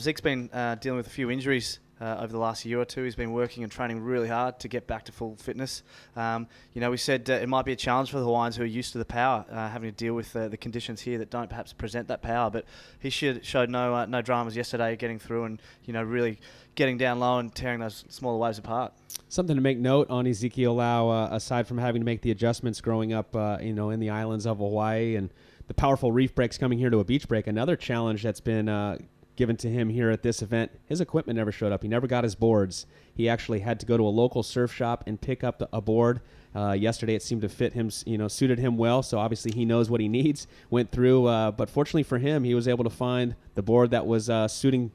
Zeke's been dealing with a few injuries over the last year or two. He's been working and training really hard to get back to full fitness. We said it might be a challenge for the Hawaiians who are used to the power, having to deal with the conditions here that don't perhaps present that power. But he showed no dramas yesterday, getting through and really getting down low and tearing those smaller waves apart. Something to make note on Ezekiel Lau, aside from having to make the adjustments growing up, in the islands of Hawaii and the powerful reef breaks coming here to a beach break. Another challenge that's been given to him here at this event, his equipment never showed up. He never got his boards. He actually had to go to a local surf shop and pick up a board. Yesterday it seemed to fit him, suited him well, so obviously he knows what he needs. Went through, but fortunately for him, he was able to find the board that was suiting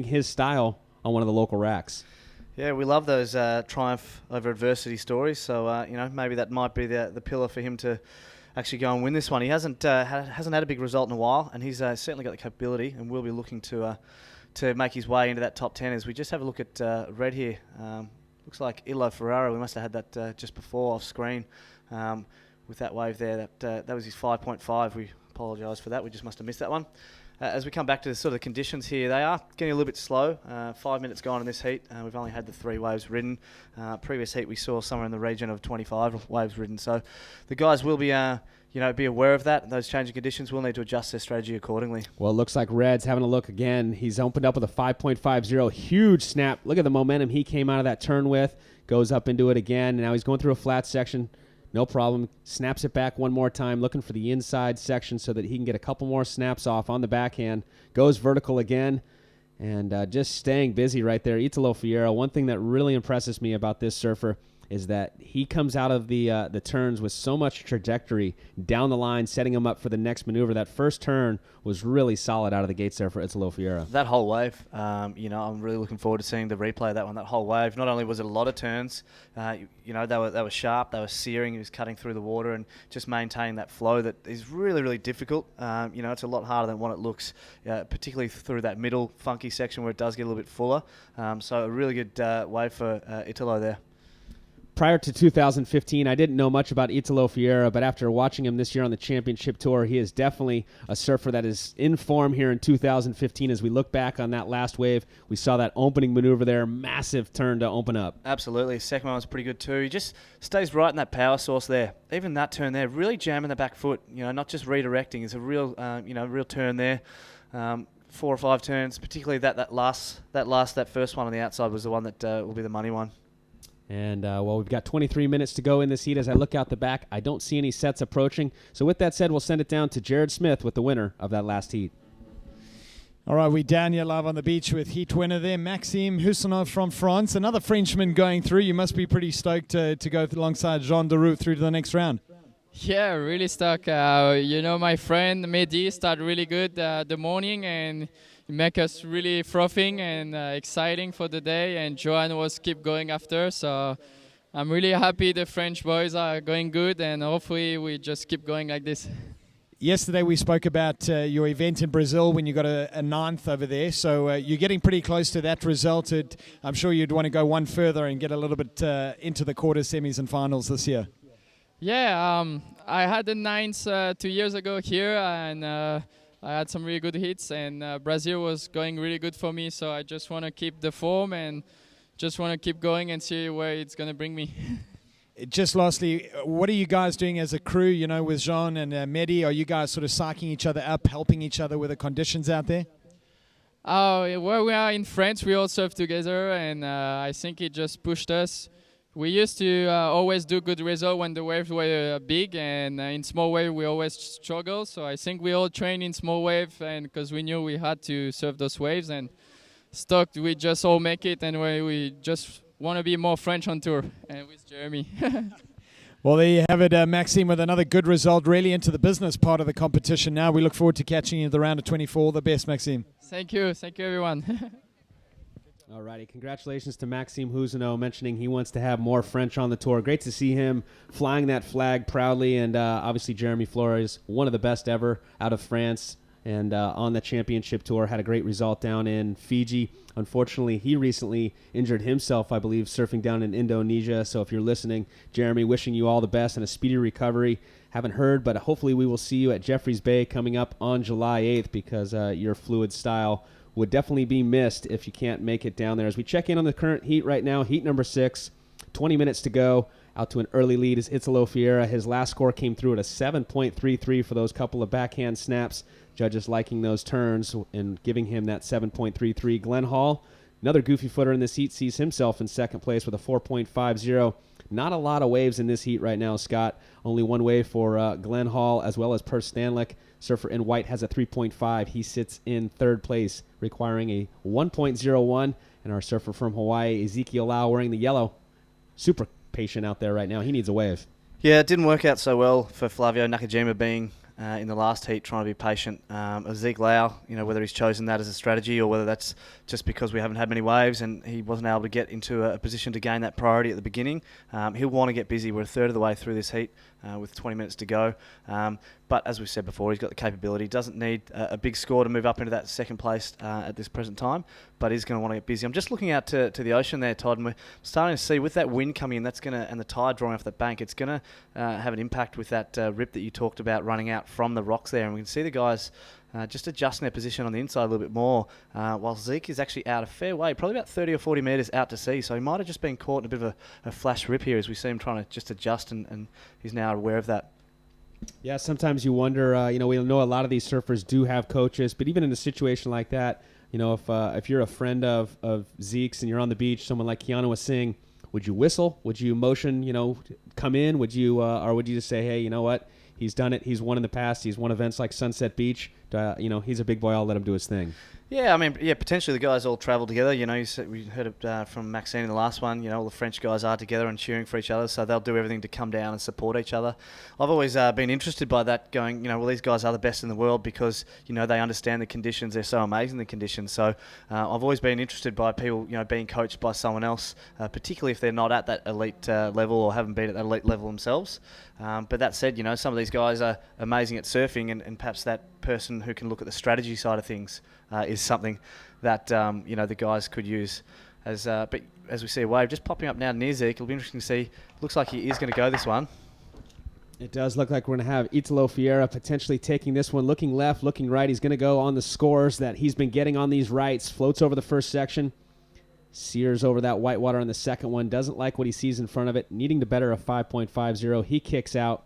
his style on one of the local racks. Yeah, we love those triumph over adversity stories, so maybe that might be the pillar for him to actually go and win this one. He hasn't had a big result in a while, and he's certainly got the capability, and will be looking to make his way into that top 10. As we just have a look at red here, looks like Ilo Ferraro. We must have had that just before off screen with that wave there. That was his 5.5. We apologise for that. We just must have missed that one. As we come back to the sort of conditions here, they are getting a little bit slow. 5 minutes gone in this heat. We've only had the 3 waves ridden. Previous heat we saw somewhere in the region of 25 waves ridden. So the guys will be be aware of that. Those changing conditions will need to adjust their strategy accordingly. Well, it looks like Red's having a look again. He's opened up with a 5.50. Huge snap. Look at the momentum he came out of that turn with. Goes up into it again. Now he's going through a flat section. No problem. Snaps it back one more time, looking for the inside section so that he can get a couple more snaps off on the backhand. Goes vertical again, and just staying busy right there. Italo Fiera, one thing that really impresses me about this surfer is that he comes out of the turns with so much trajectory down the line, setting him up for the next maneuver. That first turn was really solid out of the gates there for Italo Fiera. That whole wave, I'm really looking forward to seeing the replay of that one. That whole wave, not only was it a lot of turns, they were sharp, they were searing, he was cutting through the water and just maintaining that flow that is really, really difficult. It's a lot harder than what it looks, particularly through that middle funky section where it does get a little bit fuller. So a really good wave for Italo there. Prior to 2015, I didn't know much about Italo Fiera, but after watching him this year on the championship tour, he is definitely a surfer that is in form here in 2015. As we look back on that last wave, we saw that opening maneuver there, massive turn to open up. Absolutely. Second one was pretty good too. He just stays right in that power source there. Even that turn there, really jamming the back foot, not just redirecting. It's a real, real turn there. 4 or 5 turns, particularly that first one on the outside was the one that will be the money one. And, we've got 23 minutes to go in this heat. As I look out the back, I don't see any sets approaching. So with that said, we'll send it down to Jared Smith with the winner of that last heat. All right, we down here live on the beach with heat winner there, Maxime Hussinov from France. Another Frenchman going through. You must be pretty stoked to go alongside Jean Deroux through to the next round. Yeah, really stoked. My friend Mehdi started really good the morning, and it make us really frothing and exciting for the day, and Johan was keep going after, so I'm really happy the French boys are going good, and hopefully we just keep going like this. Yesterday we spoke about your event in Brazil when you got a ninth over there, so you're getting pretty close to that result. I'm sure you'd want to go one further and get a little bit into the quarters, semis and finals this year. Yeah, I had the ninth 2 years ago here, and I had some really good hits, and Brazil was going really good for me, so I just want to keep the form and just want to keep going and see where it's going to bring me. Just lastly, what are you guys doing as a crew, with Jean and Mehdi? Are you guys sort of psyching each other up, helping each other with the conditions out there? Where we are in France, we all surf together, and I think it just pushed us. We used to always do good results when the waves were big, and in small wave we always struggle. So I think we all train in small wave, and because we knew we had to surf those waves, and stoked we just all make it, and we just want to be more French on tour, and with Jeremy. Well, there you have it, Maxime, with another good result, really into the business part of the competition now. We look forward to catching you in the round of 24. All the best, Maxime. Thank you everyone. Alrighty, congratulations to Maxime Housineau mentioning he wants to have more French on the tour. Great to see him flying that flag proudly, and obviously Jeremy Flores, one of the best ever out of France, and on the championship tour, had a great result down in Fiji. Unfortunately, he recently injured himself, I believe, surfing down in Indonesia. So if you're listening, Jeremy, wishing you all the best and a speedy recovery. Haven't heard, but hopefully we will see you at Jeffreys Bay coming up on July 8th because your fluid style would definitely be missed if you can't make it down there. As we check in on the current heat right now, heat number 6, 20 minutes to go. Out to an early lead is Italo Fiera. His last score came through at a 7.33 for those couple of backhand snaps. Judges liking those turns and giving him that 7.33. Glenn Hall, another goofy footer in this heat, sees himself in second place with a 4.50. Not a lot of waves in this heat right now, Scott. Only one wave for Glenn Hall as well as Per Stanlick. Surfer in white has a 3.5. He sits in third place, requiring a 1.01. And our surfer from Hawaii, Ezekiel Lau, wearing the yellow. Super patient out there right now. He needs a wave. Yeah, it didn't work out so well for Flavio Nakajima being in the last heat trying to be patient. Zeke Lau, whether he's chosen that as a strategy or whether that's just because we haven't had many waves and he wasn't able to get into a position to gain that priority at the beginning. He'll want to get busy. We're a third of the way through this heat with 20 minutes to go. But as we said before, he's got the capability. He doesn't need a big score to move up into that second place at this present time, but he's going to want to get busy. I'm just looking out to the ocean there, Todd, and we're starting to see with that wind coming in, and the tide drawing off the bank, it's going to have an impact with that rip that you talked about running out from the rocks there. And we can see the guys just adjusting their position on the inside a little bit more, while Zeke is actually out a fair way, probably about 30 or 40 metres out to sea. So he might have just been caught in a bit of a flash rip here as we see him trying to just adjust, and he's now aware of that. Yeah, sometimes you wonder, we know a lot of these surfers do have coaches, but even in a situation like that, if you're a friend of Zeke's and you're on the beach, someone like Keanu was saying, would you whistle? Would you motion, come in? Would you, or would you just say, hey, you know what? He's done it. He's won in the past. He's won events like Sunset Beach. He's a big boy. I'll let him do his thing. Yeah, potentially the guys all travel together. We heard it from Maxine in the last one. All the French guys are together and cheering for each other, so they'll do everything to come down and support each other. I've always been interested by that, going, these guys are the best in the world because, they understand the conditions. They're so amazing, the conditions. So I've always been interested by people, being coached by someone else, particularly if they're not at that elite level or haven't been at that elite level themselves. But that said, some of these guys are amazing at surfing, and perhaps that person who can look at the strategy side of things is something that the guys could use. But as we see a wave just popping up now near Zeke, it'll be interesting to see. Looks like he is going to go this one. It does look like we're going to have Italo Fiera potentially taking this one. Looking left, looking right. He's going to go on the scores that he's been getting on these rights. Floats over the first section. Sears over that whitewater on the second one. Doesn't like what he sees in front of it. Needing to better a 5.50. He kicks out.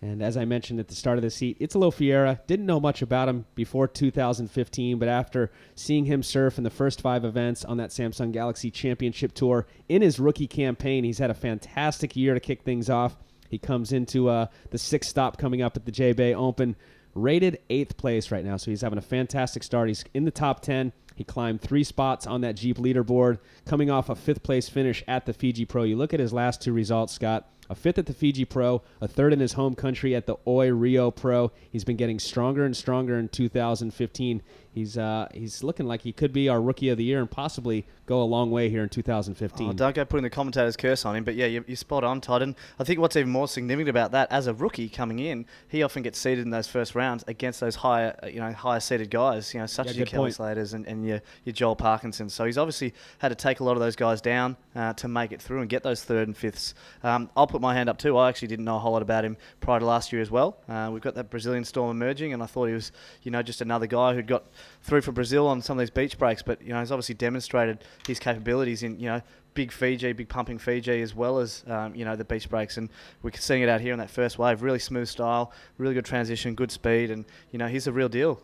And as I mentioned at the start of this heat, Italo Fiera, didn't know much about him before 2015, but after seeing him surf in the first 5 events on that Samsung Galaxy Championship Tour in his rookie campaign, he's had a fantastic year to kick things off. He comes into the 6th stop coming up at the J-Bay Open, rated 8th place right now, so he's having a fantastic start. He's in the top 10. He climbed 3 spots on that Jeep leaderboard, coming off a 5th place finish at the Fiji Pro. You look at his last 2 results, Scott. A 5th at the Fiji Pro, a 3rd in his home country at the Oi Rio Pro. He's been getting stronger and stronger in 2015. He's looking like he could be our Rookie of the Year and possibly go a long way here in 2015. Oh, don't go putting the commentator's curse on him, but yeah, you're spot on, Todd. And I think what's even more significant about that, as a rookie coming in, he often gets seeded in those first rounds against those higher seeded guys, such as your Kelly Slaters and your Joel Parkinson. So he's obviously had to take a lot of those guys down to make it through and get those 3rd and 5ths. I'll put my hand up too. I actually didn't know a whole lot about him prior to last year as well. We've got that Brazilian storm emerging, and I thought he was, just another guy who'd got through for Brazil on some of these beach breaks, but he's obviously demonstrated his capabilities in big Fiji, big pumping Fiji, as well as the beach breaks, and we're seeing it out here in that first wave. Really smooth style, really good transition, good speed, and he's a real deal.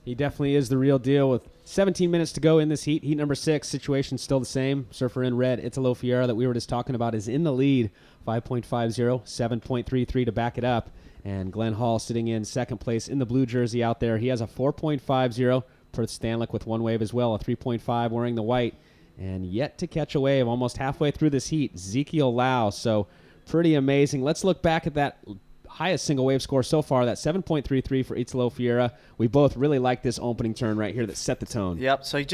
He definitely is the real deal. With 17 minutes to go in this heat number 6, situation still the same. Surfer in red, Italo Fiera, that we were just talking about, is in the lead, 5.50, 7.33 to back it up. And Glenn Hall sitting in second place in the blue jersey out there. He has a 4.50. Per Stanlick with 1 wave as well, a 3.5 wearing the white. And yet to catch a wave almost halfway through this heat, Ezekiel Lau. So pretty amazing. Let's look back at that highest single wave score so far, that 7.33 for Italo Fiera. We both really like this opening turn right here that set the tone. Yep, so he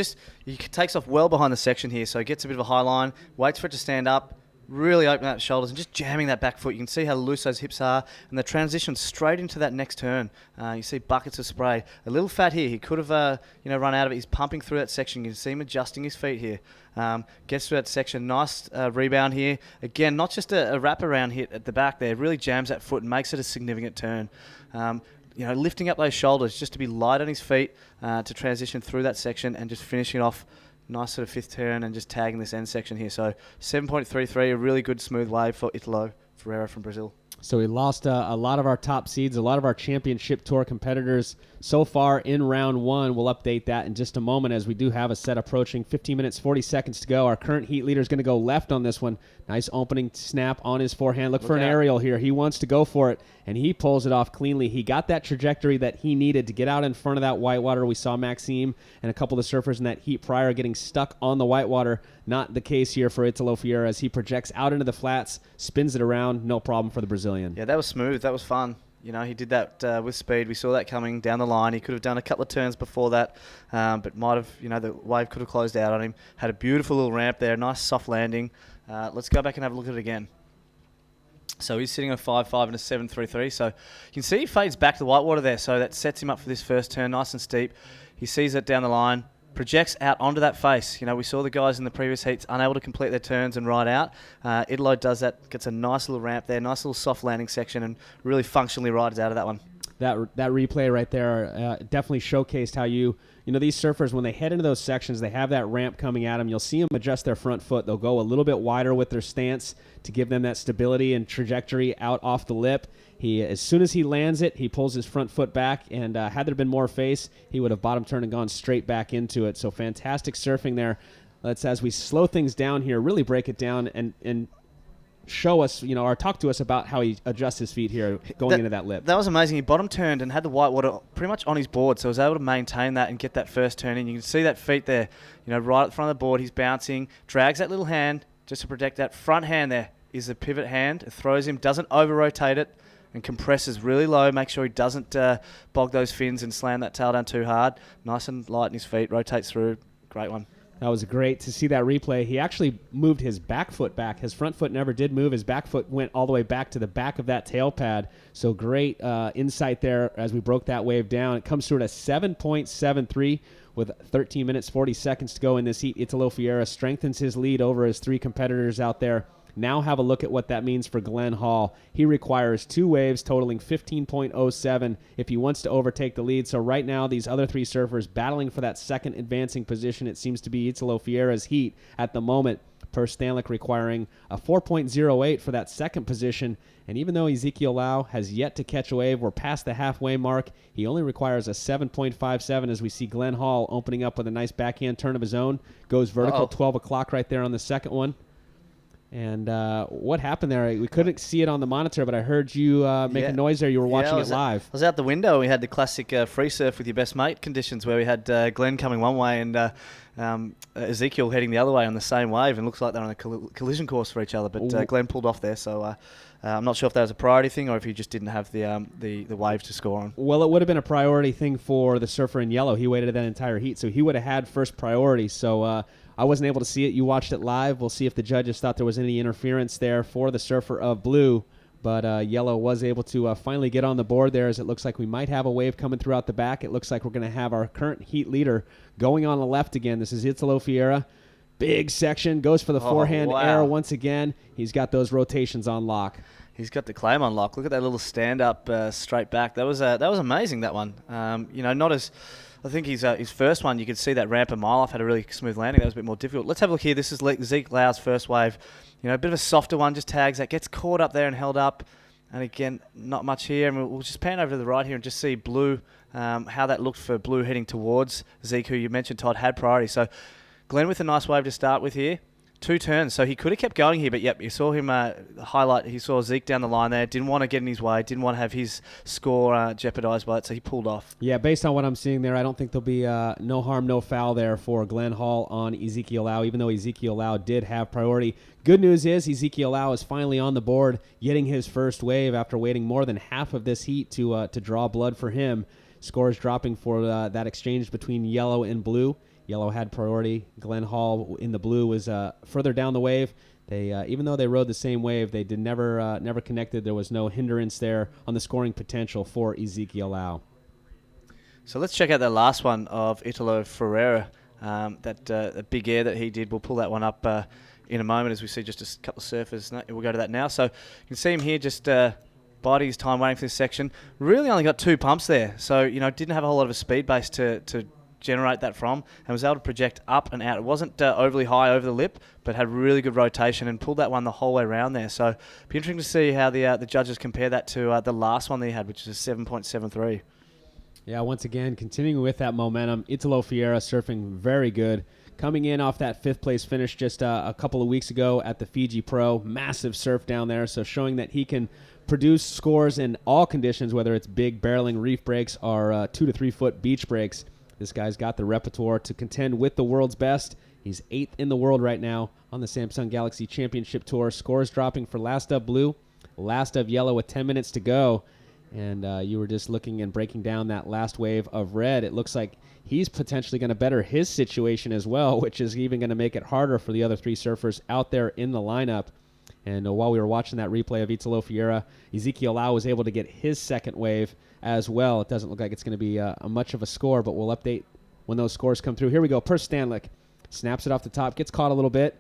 takes off well behind the section here, so he gets a bit of a high line, waits for it to stand up, really open up the shoulders and just jamming that back foot. You can see how loose those hips are, and the transition straight into that next turn. You see buckets of spray. A little fat here. He could have run out of it. He's pumping through that section. You can see him adjusting his feet here. Gets through that section. Nice rebound here. Again, not just a wraparound hit at the back there. Really jams that foot and makes it a significant turn. Lifting up those shoulders just to be light on his feet to transition through that section and just finishing it off. Nice sort of fifth turn and just tagging this end section here. So 7.33, a really good smooth wave for Italo Ferreira from Brazil. So we lost a lot of our top seeds, a lot of our championship tour competitors so far in round one. We'll update that in just a moment as we do have a set approaching. 15 minutes, 40 seconds to go. Our current heat leader is going to go left on this one. Nice opening snap on his forehand. Look for an aerial here. He wants to go for it, and he pulls it off cleanly. He got that trajectory that he needed to get out in front of that whitewater. We saw Maxime and a couple of the surfers in that heat prior getting stuck on the whitewater. Not the case here for Italo Ferreira as he projects out into the flats, spins it around. No problem for the Brazilian. Yeah, that was smooth. That was fun. He did that with speed. We saw that coming down the line. He could have done a couple of turns before that, but might have, the wave could have closed out on him. Had a beautiful little ramp there, nice soft landing. Let's go back and have a look at it again. So he's sitting on a 5.5 and a 7.33. So you can see he fades back to the whitewater there. So that sets him up for this first turn, nice and steep. He sees it down the line, projects out onto that face. We saw the guys in the previous heats unable to complete their turns and ride out. Italo does that, gets a nice little ramp there, nice little soft landing section, and really functionally rides out of that one. That replay right there definitely showcased how these surfers, when they head into those sections, they have that ramp coming at them. You'll see them adjust their front foot. They'll go a little bit wider with their stance to give them that stability and trajectory out off the lip. As soon as he lands it, he pulls his front foot back, and had there been more face, he would have bottom turned and gone straight back into it. So fantastic surfing there. Let's, as we slow things down here, really break it down and show us, or talk to us about how he adjusts his feet here going into that lip. That was amazing. He bottom turned and had the whitewater pretty much on his board, so he was able to maintain that and get that first turn in. You can see that feet there, right at the front of the board. He's bouncing, drags that little hand just to protect that front hand there. Is the pivot hand. It throws him, doesn't over-rotate it, and compresses really low. Make sure he doesn't bog those fins and slam that tail down too hard. Nice and light in his feet, rotates through. Great one. That was great to see that replay. He actually moved his back foot back. His front foot never did move. His back foot went all the way back to the back of that tail pad. So great insight there as we broke that wave down. It comes through at a 7.73 with 13 minutes, 40 seconds to go in this heat. Italo Ferreira strengthens his lead over his three competitors out there. Now have a look at what that means for Glenn Hall. He requires two waves totaling 15.07 if he wants to overtake the lead. So right now, these other three surfers battling for that second advancing position. It seems to be Italo Ferreira's heat at the moment. Per Stanlick requiring a 4.08 for that second position. And even though Ezekiel Lau has yet to catch a wave, we're past the halfway mark. He only requires a 7.57 as we see Glenn Hall opening up with a nice backhand turn of his own. Goes vertical, 12 o'clock right there on the second one. And what happened there? We couldn't see it on the monitor, but I heard you make a noise there. You were watching it live. I was out the window. We had the classic free surf with your best mate conditions where we had Glenn coming one way and Ezekiel heading the other way on the same wave, and looks like they're on a collision course for each other. But Glenn pulled off there, so I'm not sure if that was a priority thing or if he just didn't have the wave to score on. Well, it would have been a priority thing for the surfer in yellow. He waited that entire heat, so he would have had first priority. So I wasn't able to see it. You watched it live. We'll see if the judges thought there was any interference there for the surfer of blue. But yellow was able to finally get on the board there, as it looks like we might have a wave coming throughout the back. It looks like we're going to have our current heat leader going on the left again. This is Italo Ferreira. Big section. Goes for the forehand air once again. He's got those rotations on lock. He's got the claim on lock. Look at that little stand-up straight back. That was amazing, that one. Not as... I think his first one, you could see that ramp a mile off, had a really smooth landing. That was a bit more difficult. Let's have a look here. This is Zeke Lau's first wave. A bit of a softer one, just tags that, gets caught up there and held up. And again, not much here. And we'll just pan over to the right here and just see blue, how that looked for blue heading towards Zeke, who you mentioned, Todd, had priority. So Glenn with a nice wave to start with here. 2 turns, so he could have kept going here, but yep, you saw him highlight. He saw Zeke down the line there, didn't want to get in his way, didn't want to have his score jeopardised by it, so he pulled off. Yeah, based on what I'm seeing there, I don't think there'll be no harm, no foul there for Glenn Hall on Ezekiel Lau, even though Ezekiel Lau did have priority. Good news is Ezekiel Lau is finally on the board, getting his first wave after waiting more than half of this heat to draw blood for him. Scores dropping for that exchange between yellow and blue. Yellow had priority. Glenn Hall in the blue was further down the wave. They even though they rode the same wave, they did never connected. There was no hindrance there on the scoring potential for Ezekiel Lau. So let's check out the last one of Italo Ferreira. That big air that he did. We'll pull that one up in a moment as we see just a couple of surfers. No, we'll go to that now. So you can see him here just biding his time waiting for this section. Really only got 2 pumps there. So, didn't have a whole lot of a speed base to generate that from, and was able to project up and out. It wasn't overly high over the lip, but had really good rotation and pulled that one the whole way around there. So it'll be interesting to see how the judges compare that to the last one they had, which is a 7.73. Yeah, once again, continuing with that momentum, Italo Ferreira surfing very good. Coming in off that 5th place finish just a couple of weeks ago at the Fiji Pro. Massive surf down there, so showing that he can produce scores in all conditions, whether it's big barreling reef breaks or 2 to 3 foot beach breaks. This guy's got the repertoire to contend with the world's best. He's 8th in the world right now on the Samsung Galaxy Championship Tour. Scores dropping for last of blue, last of yellow with 10 minutes to go. And you were just looking and breaking down that last wave of red. It looks like he's potentially going to better his situation as well, which is even going to make it harder for the other 3 surfers out there in the lineup. And while we were watching that replay of Italo Ferreira, Ezekiel Lau was able to get his second wave as well. It doesn't look like it's going to be much of a score, but we'll update when those scores come through. Here we go. Per Stanlick snaps it off the top, gets caught a little bit,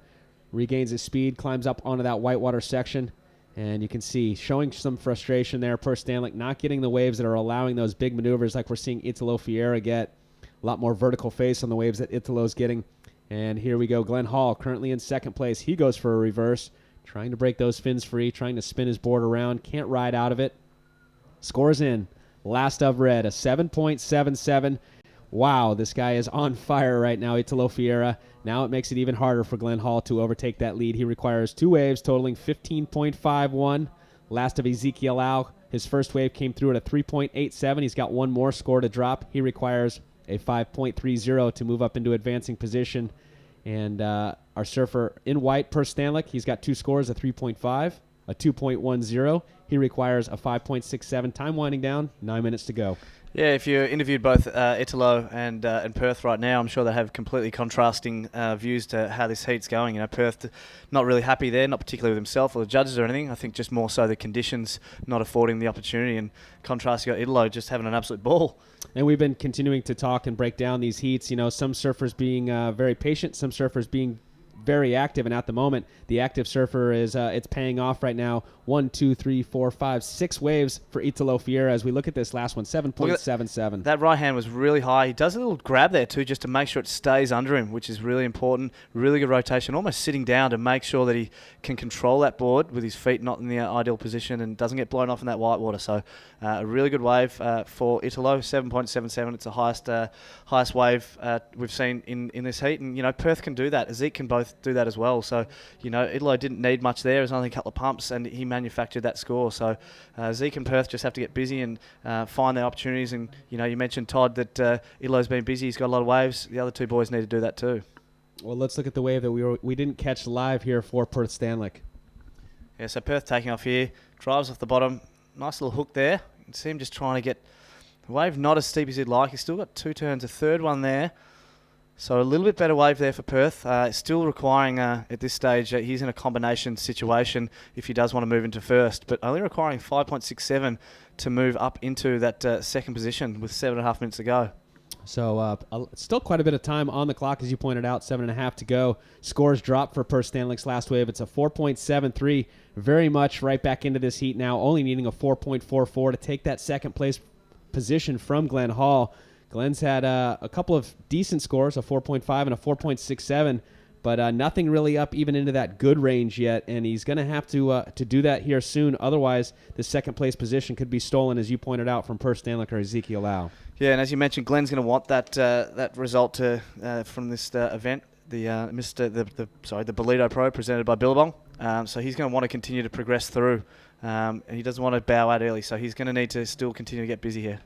regains his speed, climbs up onto that whitewater section, and you can see showing some frustration there. Per Stanlick not getting the waves that are allowing those big maneuvers like we're seeing Italo Ferreira get. A lot more vertical face on the waves that Italo's getting. And here we go. Glenn Hall currently in 2nd place. He goes for a reverse, trying to break those fins free, trying to spin his board around. Can't ride out of it. Scores in. Last of red, a 7.77. Wow, this guy is on fire right now, Italo Ferreira. Now it makes it even harder for Glenn Hall to overtake that lead. He requires 2 waves, totaling 15.51. Last of Ezekiel Lau. His first wave came through at a 3.87. He's got 1 more score to drop. He requires a 5.30 to move up into advancing position. And our surfer in white, Per Stanlick, he's got 2 scores, a 3.5, a 2.10. He requires a 5.67. Time winding down, 9 minutes to go. Yeah, if you interviewed both Italo and Perth right now, I'm sure they have completely contrasting views to how this heat's going. Perth not really happy there, not particularly with himself or the judges or anything. I think just more so the conditions not affording the opportunity. And contrast, you got Italo just having an absolute ball. And we've been continuing to talk and break down these heats. Some surfers being very patient, some surfers being very active, and at the moment the active surfer is it's paying off right now. 1, 2, 3, 4, 5, 6 waves for Italo Ferreira as we look at this last one. 7.77. That right hand was really high. He does a little grab there too, just to make sure it stays under him, which is really important. Really good rotation, almost sitting down to make sure that he can control that board with his feet not in the ideal position and doesn't get blown off in that whitewater. So a really good wave for Italo. 7.77. It's the highest wave we've seen in this heat, and Perth can do that. Zeke can both do that as well. So Italo didn't need much there. It was only a couple of pumps, and he manufactured that score. So Zeke and Perth just have to get busy and find their opportunities. And you mentioned, Todd, that Italo's been busy. He's got a lot of waves. The other 2 boys need to do that too. Well, let's look at the wave that we didn't catch live here for Perth Stanlick. Yeah, so Perth taking off here, drives off the bottom. Nice little hook there. You can see him just trying to get the wave not as steep as he'd like. He's still got 2 turns, a third one there. So a little bit better wave there for Perth. Still requiring, at this stage, he's in a combination situation if he does want to move into first, but only requiring 5.67 to move up into that second position with 7.5 minutes to go. So still quite a bit of time on the clock, as you pointed out, 7.5 to go. Scores drop for Per Stanlick's last wave. It's a 4.73, very much right back into this heat now, only needing a 4.44 to take that second place position from Glenn Hall. Glenn's had a couple of decent scores, a 4.5 and a 4.67, but nothing really up even into that good range yet, and he's going to have to do that here soon. Otherwise, the second place position could be stolen, as you pointed out, from Per Stanlick or Ezekiel Lau. Yeah, and as you mentioned, Glenn's going to want that result from this event the Ballito Pro presented by Billabong. So he's going to want to continue to progress through, and he doesn't want to bow out early. So he's going to need to still continue to get busy here.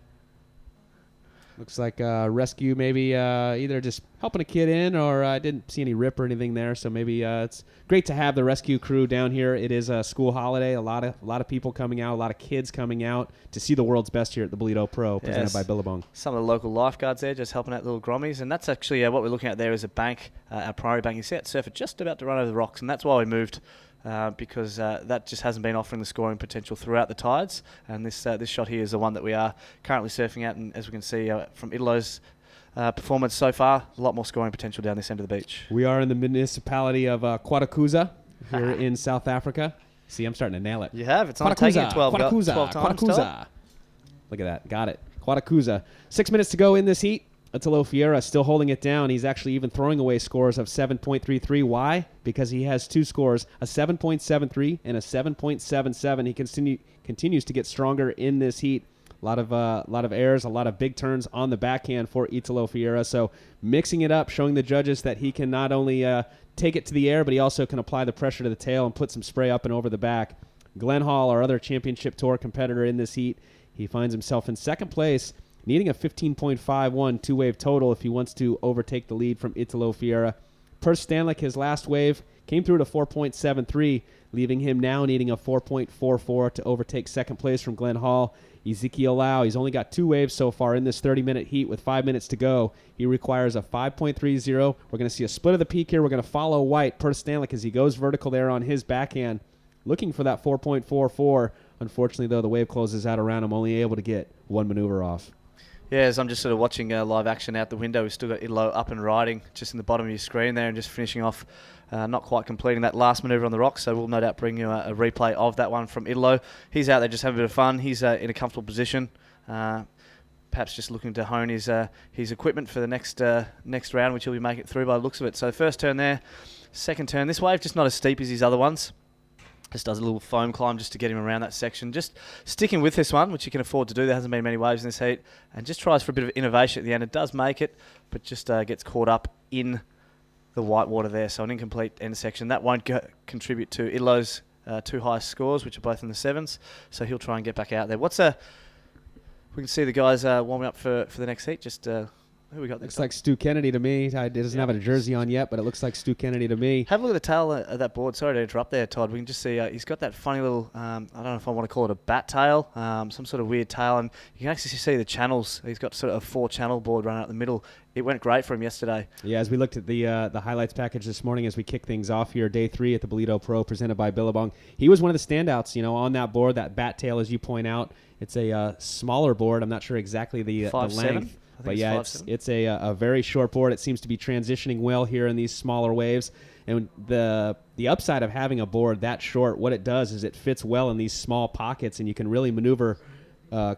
Looks like rescue maybe either just helping a kid in, or I didn't see any rip or anything there. So maybe it's great to have the rescue crew down here. It is a school holiday. A lot of people coming out, a lot of kids coming out to see the world's best here at the Ballito Pro, presented by Billabong. Some of the local lifeguards there just helping out little grommies, and that's actually what we're looking at there is a bank, our primary bank. You see that surfer just about to run over the rocks, and that's why we moved. Because that just hasn't been offering the scoring potential throughout the tides, and this shot here is the one that we are currently surfing at, and as we can see from Italo's performance so far, a lot more scoring potential down this end of the beach. We are in the municipality of Quatakuza here in South Africa. See, I'm starting to nail it. You have. It's on taking it 12 times. Quatakuza. Look at that. Got it. Quatakuza. 6 minutes to go in this heat. Italo Fiera still holding it down. He's actually even throwing away scores of 7.33. Why? Because he has two scores, a 7.73 and a 7.77. He continues to get stronger in this heat. A lot of airs, a lot of big turns on the backhand for Italo Fiera. So mixing it up, showing the judges that he can not only take it to the air, but he also can apply the pressure to the tail and put some spray up and over the back. Glenn Hall, our other championship tour competitor in this heat, he finds himself in second place, needing a 15.51 two-wave total if he wants to overtake the lead from Italo Fiera. Per Stanley, his last wave, came through to 4.73, leaving him now needing a 4.44 to overtake second place from Glenn Hall. Ezekiel Lau, he's only got two waves so far in this 30-minute heat with 5 minutes to go. He requires a 5.30. We're going to see a split of the peak here. We're going to follow White, Per Stanley, as he goes vertical there on his backhand, looking for that 4.44. Unfortunately, though, the wave closes out around him, only able to get one maneuver off. Yeah, as I'm just sort of watching live action out the window, we've still got Italo up and riding just in the bottom of your screen there and just finishing off, not quite completing that last manoeuvre on the rocks, so we'll no doubt bring you a replay of that one from Italo. He's out there just having a bit of fun. He's in a comfortable position, perhaps just looking to hone his equipment for the next round, which he'll be making it through by the looks of it. So first turn there, second turn. This wave just not as steep as his other ones. Just does a little foam climb just to get him around that section. Just sticking with this one, which you can afford to do. There hasn't been many waves in this heat. And just tries for a bit of innovation at the end. It does make it, but just gets caught up in the white water there. So an incomplete end section. That won't contribute to Italo's two highest scores, which are both in the sevens. So he'll try and get back out there. We can see the guys warming up for the next heat. Just... who we got? Looks like Stu Kennedy to me. He doesn't have a jersey on yet, but it looks like Stu Kennedy to me. Have a look at the tail of that board. Sorry to interrupt there, Todd. We can just see he's got that funny little, I don't know if I want to call it a bat tail, some sort of weird tail. And you can actually see the channels. He's got sort of a 4-channel board running out the middle. It went great for him yesterday. Yeah, as we looked at the highlights package this morning as we kick things off here, day 3 at the Ballito Pro presented by Billabong. He was one of the standouts, on that board, that bat tail, as you point out. It's a smaller board. I'm not sure exactly the length. But yeah, it's a very short board. It seems to be transitioning well here in these smaller waves. And the upside of having a board that short, what it does is it fits well in these small pockets, and you can really maneuver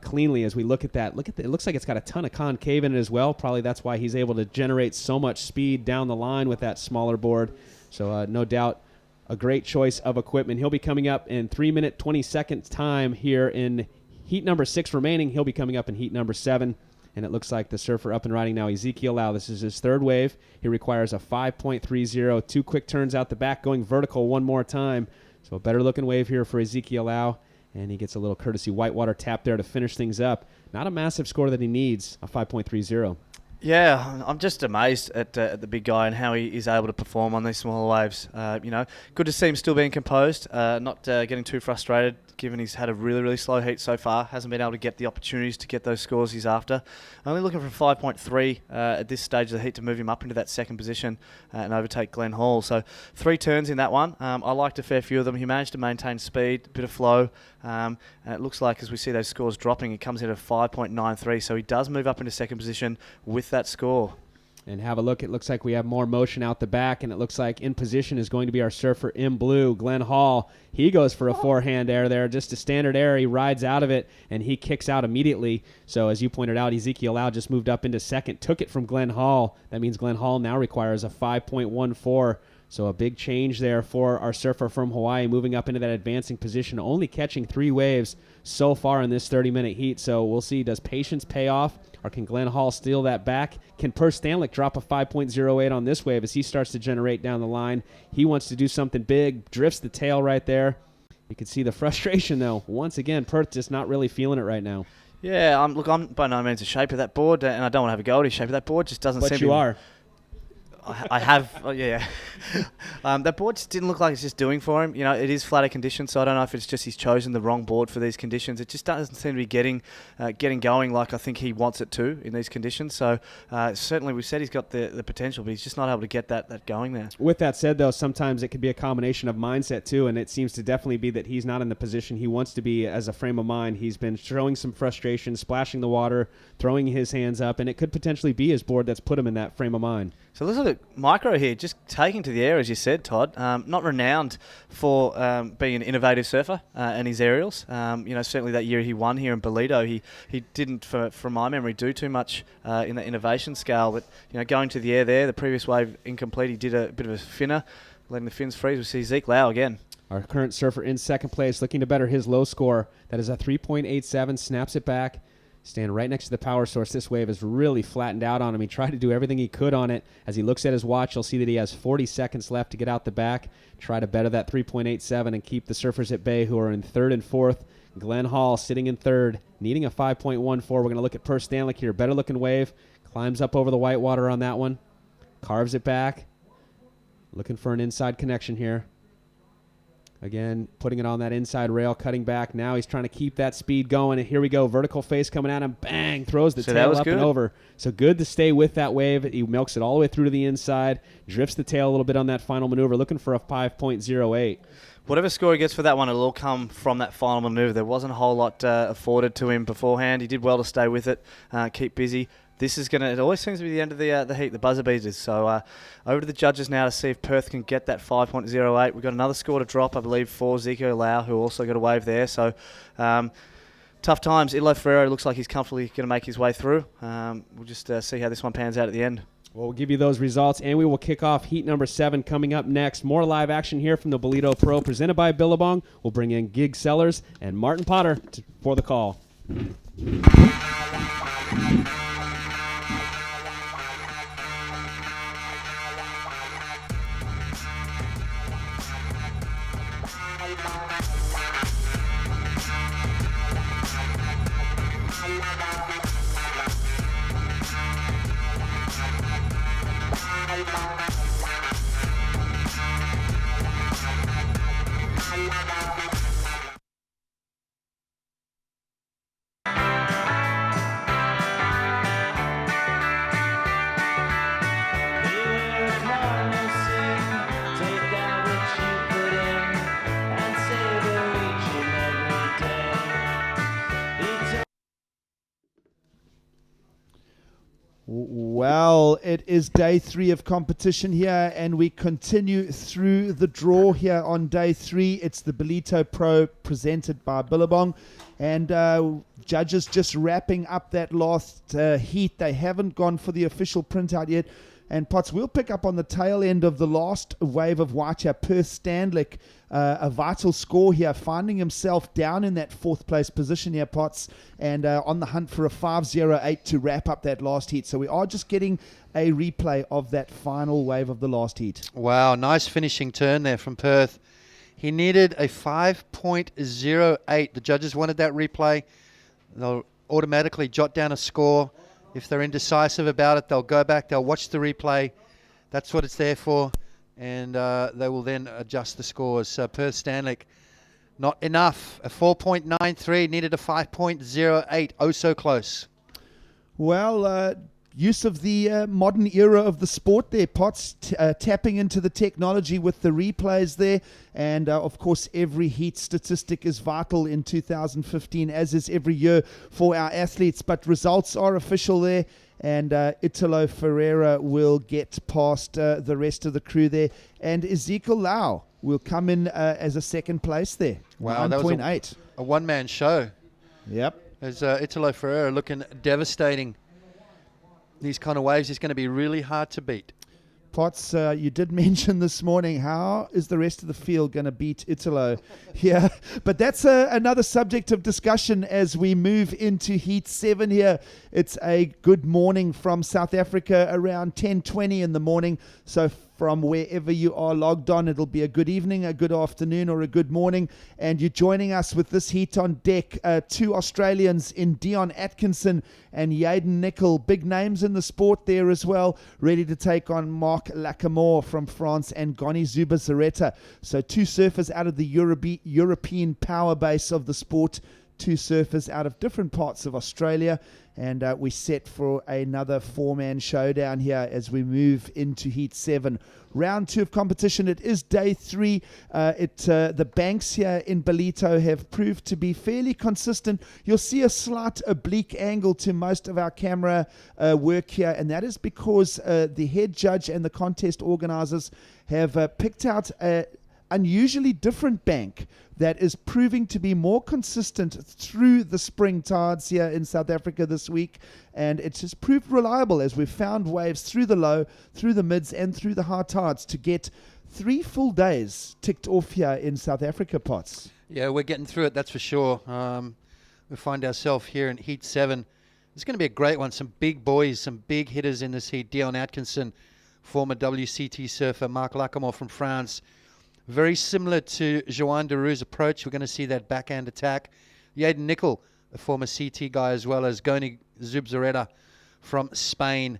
cleanly as we look at that. It looks like it's got a ton of concave in it as well. Probably that's why he's able to generate so much speed down the line with that smaller board. So no doubt a great choice of equipment. He'll be coming up in 3 minute 20 seconds time here in heat number 6 remaining. He'll be coming up in heat number 7. And it looks like the surfer up and riding now, Ezekiel Lau. This is his third wave. He requires a 5.30, 2 quick turns out the back, going vertical one more time. So a better-looking wave here for Ezekiel Lau. And he gets a little courtesy whitewater tap there to finish things up. Not a massive score that he needs, a 5.30. Yeah, I'm just amazed at the big guy and how he is able to perform on these smaller waves. Good to see him still being composed, not getting too frustrated, given he's had a really, really slow heat so far. Hasn't been able to get the opportunities to get those scores he's after. Only looking for 5.3 at this stage of the heat to move him up into that second position and overtake Glenn Hall. So 3 turns in that one. I liked a fair few of them. He managed to maintain speed, a bit of flow. And it looks like as we see those scores dropping, he comes in at 5.93. So he does move up into second position with that score. And have a look. It looks like we have more motion out the back, and it looks like in position is going to be our surfer in blue, Glenn Hall. He goes for a forehand air there, just a standard air. He rides out of it, and he kicks out immediately. So as you pointed out, Ezekiel Lau just moved up into second, took it from Glenn Hall. That means Glenn Hall now requires a 5.14 So a big change there for our surfer from Hawaii, moving up into that advancing position, only catching 3 waves so far in this 30-minute heat. So we'll see, does patience pay off, or can Glenn Hall steal that back? Can Per Stanley drop a 5.08 on this wave as he starts to generate down the line? He wants to do something big, drifts the tail right there. You can see the frustration, though. Once again, Perth just not really feeling it right now. Yeah, look, I'm by no means a shape of that board, and I don't want to have a go at his shape of that board. Just doesn't seem But to you be- are. I have, yeah. That board just didn't look like it's just doing for him. You know, it is flatter conditions, so I don't know if it's just he's chosen the wrong board for these conditions. It just doesn't seem to be getting going like I think he wants it to in these conditions. So certainly we've said he's got the potential, but he's just not able to get that going there. With that said, though, sometimes it could be a combination of mindset, too, and it seems to definitely be that he's not in the position he wants to be as a frame of mind. He's been showing some frustration, splashing the water, throwing his hands up, and it could potentially be his board that's put him in that frame of mind. So let's look at Micro here, just taking to the air, as you said, Todd. Not renowned for being an innovative surfer and his aerials. Certainly that year he won here in Ballito, he didn't, from my memory, do too much in the innovation scale. But going to the air there, the previous wave incomplete, he did a bit of a finner, letting the fins freeze. We see Zeke Lau again. Our current surfer in second place, looking to better his low score. That is a 3.87, snaps it back. Stand right next to the power source. This wave is really flattened out on him. He tried to do everything he could on it. As he looks at his watch, you'll see that he has 40 seconds left to get out the back. Try to better that 3.87 and keep the surfers at bay who are in third and fourth. Glenn Hall sitting in third, needing a 5.14. We're going to look at Per Stanley here. Better looking wave. Climbs up over the white water on that one. Carves it back. Looking for an inside connection here. Again, putting it on that inside rail, cutting back. Now he's trying to keep that speed going. And here we go. Vertical face coming at him. Bang. Throws the tail up and over. So good to stay with that wave. He milks it all the way through to the inside. Drifts the tail a little bit on that final maneuver. Looking for a 5.08. Whatever score he gets for that one, it'll all come from that final maneuver. There wasn't a whole lot afforded to him beforehand. He did well to stay with it, keep busy. This is it always seems to be the end of the heat, the buzzer beaters. So over to the judges now to see if Perth can get that 5.08. We've got another score to drop, I believe, for Zico Lau, who also got a wave there. So tough times. Ilo Ferreiro looks like he's comfortably going to make his way through. We'll just see how this one pans out at the end. Well, we'll give you those results, and we will kick off heat number 7 coming up next. More live action here from the Ballito Pro, presented by Billabong. We'll bring in Gig Sellers and Martin Potter for the call. Well, it is day 3 of competition here, and we continue through the draw here on day 3. It's the Ballito Pro presented by Billabong, and judges just wrapping up that last heat. They haven't gone for the official printout yet. And Potts, we'll pick up on the tail end of the last wave of white here. Perth Stanley, a vital score here, finding himself down in that 4th place position here, Potts, and on the hunt for a 5.08 to wrap up that last heat. So we are just getting a replay of that final wave of the last heat. Wow, nice finishing turn there from Perth. He needed a 5.08. The judges wanted that replay. They'll automatically jot down a score. If they're indecisive about it, they'll go back, they'll watch the replay. That's what it's there for. And they will then adjust the scores. Perth Stanley, not enough. A 4.93, needed a 5.08. Oh, so close. Well, use of the modern era of the sport there, Potts, tapping into the technology with the replays there. And, of course, every heat statistic is vital in 2015, as is every year for our athletes. But results are official there. And Italo Ferreira will get past the rest of the crew there. And Ezekiel Lau will come in as a second place there. Wow, 9.8. that was a one-man show. Yep. As Italo Ferreira looking devastating. These kind of waves is going to be really hard to beat. Potts, you did mention this morning, how is the rest of the field going to beat Italo? Yeah, but that's another subject of discussion as we move into Heat 7 here. It's a good morning from South Africa, around 10:20 in the morning. So from wherever you are logged on, it'll be a good evening, a good afternoon, or a good morning. And you're joining us with this heat on deck. Two Australians in Dion Atkinson and Yaden Nickel. Big names in the sport there as well, ready to take on Marc Lacamore from France and Goni Zubizarreta. So two surfers out of the European power base of the sport, two surfers out of different parts of Australia. And we set for another four-man showdown here as we move into Heat 7. Round 2 of competition. It is day 3. The banks here in Ballito have proved to be fairly consistent. You'll see a slight oblique angle to most of our camera work here, and that is because the head judge and the contest organizers have picked out a unusually different bank that is proving to be more consistent through the spring tides here in South Africa this week, and it's just proved reliable as we've found waves through the low, through the mids, and through the high tides to get 3 full days ticked off here in South Africa, Potts. Yeah, we're getting through it, that's for sure. We find ourselves here in Heat 7. It's going to be a great one. Some big boys, some big hitters in this heat. Dion Atkinson, former WCT surfer. Marc Lacamore from France. Very similar to Joan Deroux's approach. We're going to see that backhand attack. Yaden Nickel, a former CT guy, as well as Goni Zubizarreta from Spain.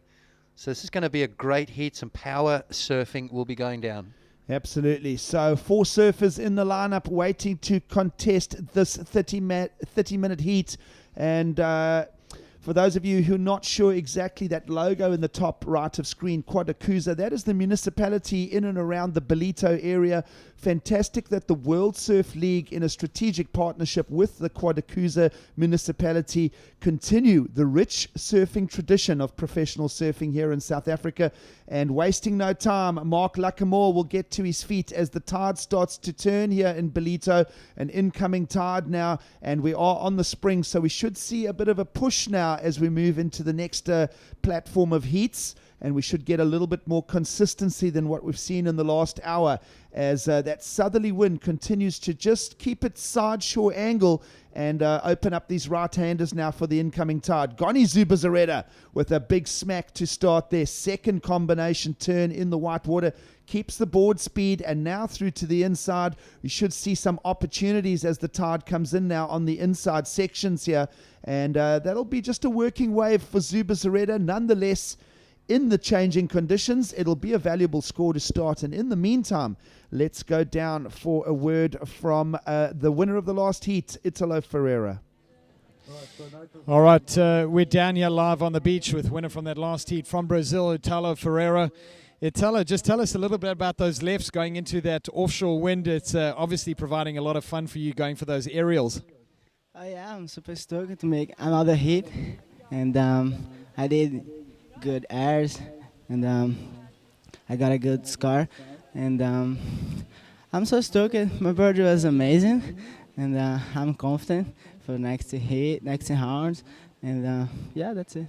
So this is going to be a great heat. Some power surfing will be going down. Absolutely. So 4 surfers in the lineup waiting to contest this 30-minute heat. And for those of you who are not sure exactly, that logo in the top right of screen, Quadakuza, that is the municipality in and around the Ballito area. Fantastic that the World Surf League, in a strategic partnership with the Quadakuza municipality, continue the rich surfing tradition of professional surfing here in South Africa. And wasting no time, Marc Lacamore will get to his feet as the tide starts to turn here in Ballito. An incoming tide now, and we are on the spring, so we should see a bit of a push now as we move into the next platform of heats. And we should get a little bit more consistency than what we've seen in the last hour as that southerly wind continues to just keep its side shore angle and open up these right-handers now for the incoming tide. Goni Zubizarreta with a big smack to start their second combination turn in the white water. Keeps the board speed, and now through to the inside. We should see some opportunities as the tide comes in now on the inside sections here. And that'll be just a working wave for Zubizarreta. Nonetheless, in the changing conditions, it'll be a valuable score to start. And in the meantime, let's go down for a word from the winner of the last heat, Italo Ferreira. All right, we're down here live on the beach with winner from that last heat from Brazil, Italo Ferreira. Italo, just tell us a little bit about those lefts going into that offshore wind. It's obviously providing a lot of fun for you going for those aerials. Oh yeah, I'm super stoked to make another hit, and I did good airs, and I got a good score, and I'm so stoked. My bird was amazing, and I'm confident for next hit, next rounds, and yeah, that's it.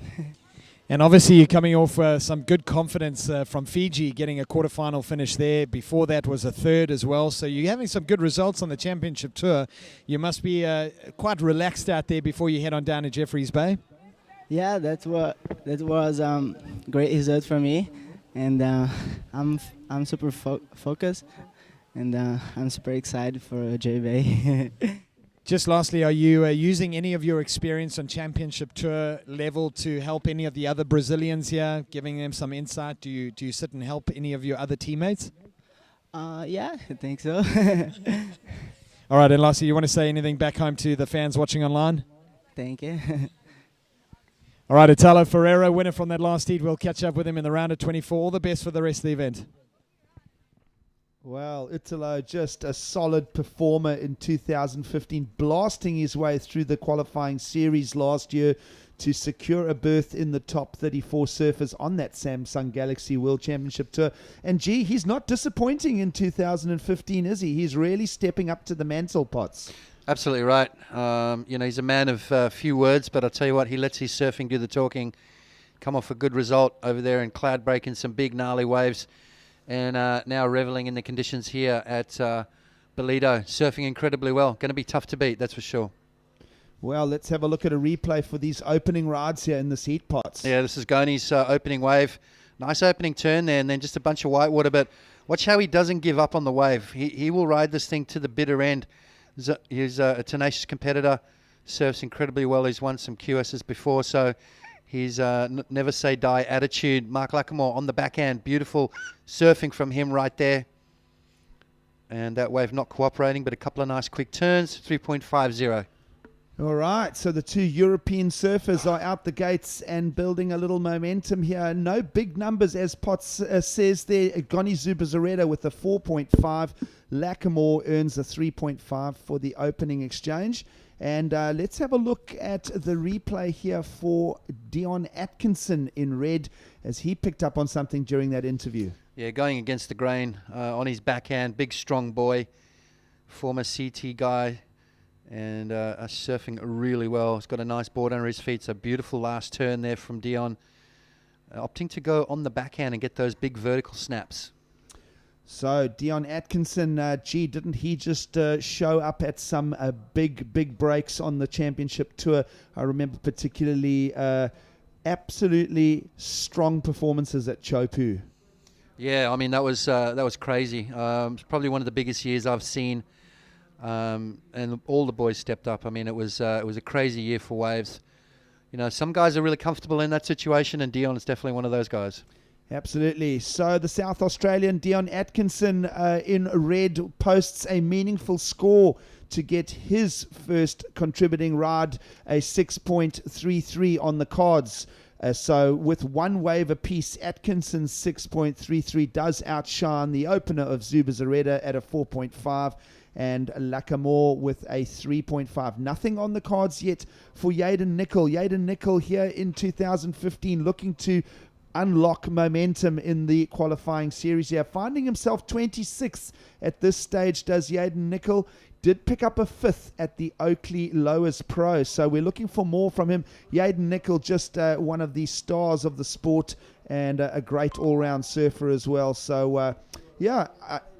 And obviously you're coming off some good confidence from Fiji, getting a quarterfinal finish there. Before that was a third as well. So you're having some good results on the championship tour. You must be quite relaxed out there before you head on down to Jeffreys Bay. Yeah, that was great result for me, and I'm super focused, and I'm super excited for J-Bay. Just lastly, are you using any of your experience on championship tour level to help any of the other Brazilians here, giving them some insight? Do you sit and help any of your other teammates? Yeah, I think so. All right, and lastly, you want to say anything back home to the fans watching online? Thank you. All right, Italo Ferreira, winner from that last heat. We'll catch up with him in the round of 24. All the best for the rest of the event. Well, Italo, just a solid performer in 2015, blasting his way through the qualifying series last year to secure a berth in the top 34 surfers on that Samsung Galaxy World Championship Tour. And gee, he's not disappointing in 2015, is he? He's really stepping up to the mantle, Potts. Absolutely right. He's a man of few words, but I'll tell you what, he lets his surfing do the talking. come off a good result over there in Cloud breaking some big gnarly waves, and now reveling in the conditions here at Ballito, surfing incredibly well. Going to be tough to beat, that's for sure. Well, let's have a look at a replay for these opening rides here in this heat pots. Yeah, this is Goni's opening wave. Nice opening turn there, and then just a bunch of whitewater, but watch how he doesn't give up on the wave. He will ride this thing to the bitter end. He's a tenacious competitor, surfs incredibly well. He's won some QSs before, so he's never say die attitude. Mark Lackamore on the backhand, beautiful surfing from him right there. And that wave not cooperating, but a couple of nice quick turns, 3.50. All right, so the two European surfers are out the gates and building a little momentum here. No big numbers, as Potts says there. Goni Zubizarreta with a 4.5. Lackamore earns a 3.5 for the opening exchange. And let's have a look at the replay here for Dion Atkinson in red, as he picked up on something during that interview. Yeah, going against the grain on his backhand. Big, strong boy, former CT guy. And surfing really well. He's got a nice board under his feet. So beautiful last turn there from Dion. Opting to go on the backhand and get those big vertical snaps. So Dion Atkinson, didn't he just show up at some big breaks on the championship tour? I remember particularly absolutely strong performances at Chopu. Yeah, I mean, that was crazy. It's probably one of the biggest years I've seen. And all the boys stepped up. I mean, it was a crazy year for waves. You know, some guys are really comfortable in that situation, and Dion is definitely one of those guys. Absolutely. So the South Australian Dion Atkinson in red posts a meaningful score to get his first contributing ride, a 6.33 on the cards. So with one wave apiece, Atkinson's 6.33 does outshine the opener of Zubizarreta at a 4.5. And Lackamore with a 3.5. Nothing on the cards yet for Yaden Nicol. Yaden Nicol here in 2015 looking to unlock momentum in the qualifying series here. Finding himself 26th at this stage does Yaden Nicol. Did pick up a 5th at the Oakley Lowers Pro. So we're looking for more from him. Yaden Nicol, just one of the stars of the sport and a great all-round surfer as well. So...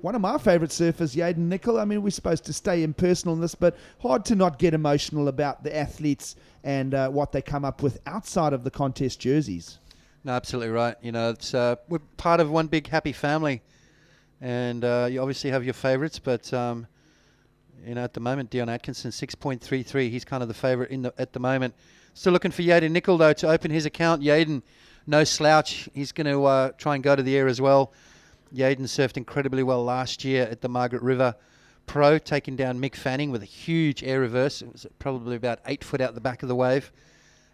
one of my favourite surfers, Yaden Nicol. I mean, we're supposed to stay impersonal in this, but hard to not get emotional about the athletes and what they come up with outside of the contest jerseys. No, absolutely right. You know, it's we're part of one big happy family, and you obviously have your favourites, but at the moment, Dion Atkinson 6.33. He's kind of the favourite at the moment. Still looking for Yaden Nicol though to open his account. Yaden, no slouch. He's going to try and go to the air as well. Yaden surfed incredibly well last year at the Margaret River Pro, taking down Mick Fanning with a huge air reverse. It was probably about 8 foot out the back of the wave.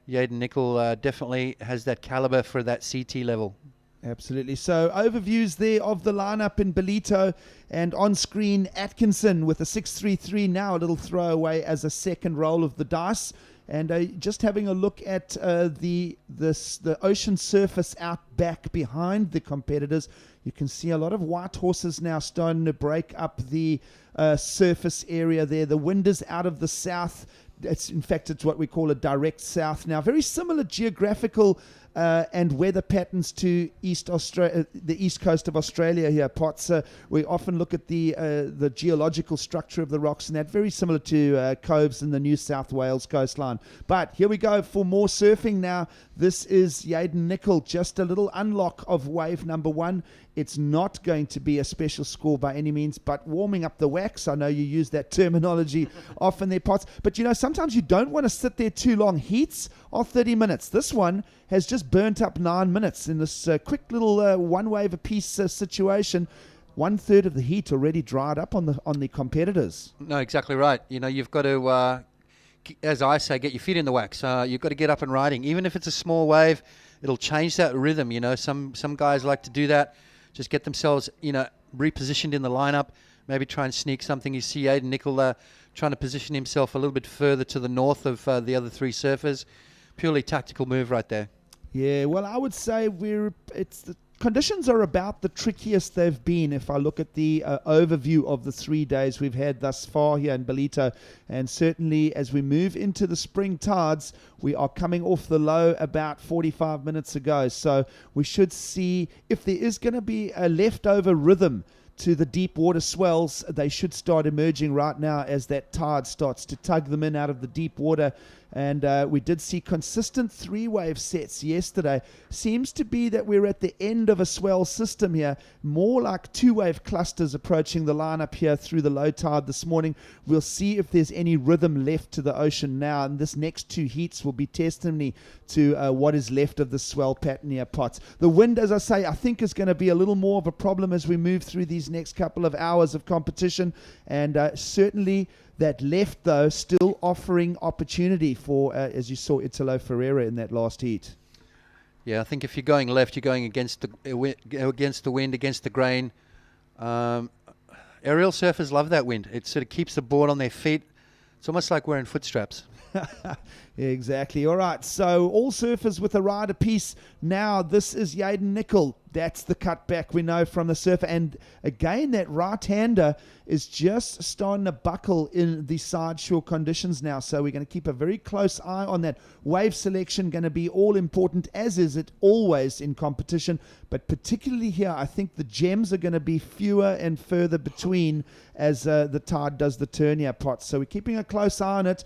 Yaden Nicol definitely has that caliber for that CT level. Absolutely. So overviews there of the lineup in Ballito, and on screen Atkinson with a 6.33 now, a little throwaway as a second roll of the dice. And just having a look at the ocean surface out back behind the competitors, you can see a lot of white horses now starting to break up the surface area there. The wind is out of the south. In fact, it's what we call a direct south now. Very similar geographical and weather patterns to the east coast of Australia here, Potts. We often look at the geological structure of the rocks, and that very similar to coves in the New South Wales coastline. But here we go for more surfing now. This is Yaden Nicol, just a little unlock of wave number 1. It's not going to be a special score by any means, but warming up the wax. I know you use that terminology often there, Potts. But, sometimes you don't want to sit there too long. Heats are 30 minutes. This one has just burnt up 9 minutes in this quick little one wave apiece situation. 1/3 of the heat already dried up on the competitors. No, exactly right. You've got to, as I say, get your feet in the wax. You've got to get up and riding. Even if it's a small wave, it'll change that rhythm. Some guys like to do that. Just get themselves, repositioned in the lineup. Maybe try and sneak something. You see Yaden Nicol trying to position himself a little bit further to the north of the other 3 surfers. Purely tactical move right there. Yeah, well, I would say it's the conditions are about the trickiest they've been if I look at the overview of the 3 days we've had thus far here in Ballito. And certainly as we move into the spring tides, we are coming off the low about 45 minutes ago. So we should see if there is going to be a leftover rhythm to the deep water swells. They should start emerging right now as that tide starts to tug them in out of the deep water. And we did see consistent 3-wave sets yesterday. Seems to be that we're at the end of a swell system here, more like 2-wave clusters approaching the lineup here through the low tide this morning. We'll see if there's any rhythm left to the ocean now, and this next 2 heats will be testimony to what is left of the swell pattern here, Potts. The wind, as I say, I think is going to be a little more of a problem as we move through these next couple of hours of competition, and certainly that left, though, still offering opportunity for, as you saw, Italo Ferreira in that last heat. Yeah, I think if you're going left, you're going against the wind, against the grain. Aerial surfers love that wind. It sort of keeps the board on their feet. It's almost like wearing foot straps. Exactly. All right. So all surfers with a rider piece. Now this is Yaden Nicol. That's the cutback we know from the surfer. And again, that right-hander is just starting to buckle in the side shore conditions now. So we're going to keep a very close eye on that. Wave selection going to be all important, as is it always in competition. But particularly here, I think the gems are going to be fewer and further between as the tide does the turn here, Potts. So we're keeping a close eye on it.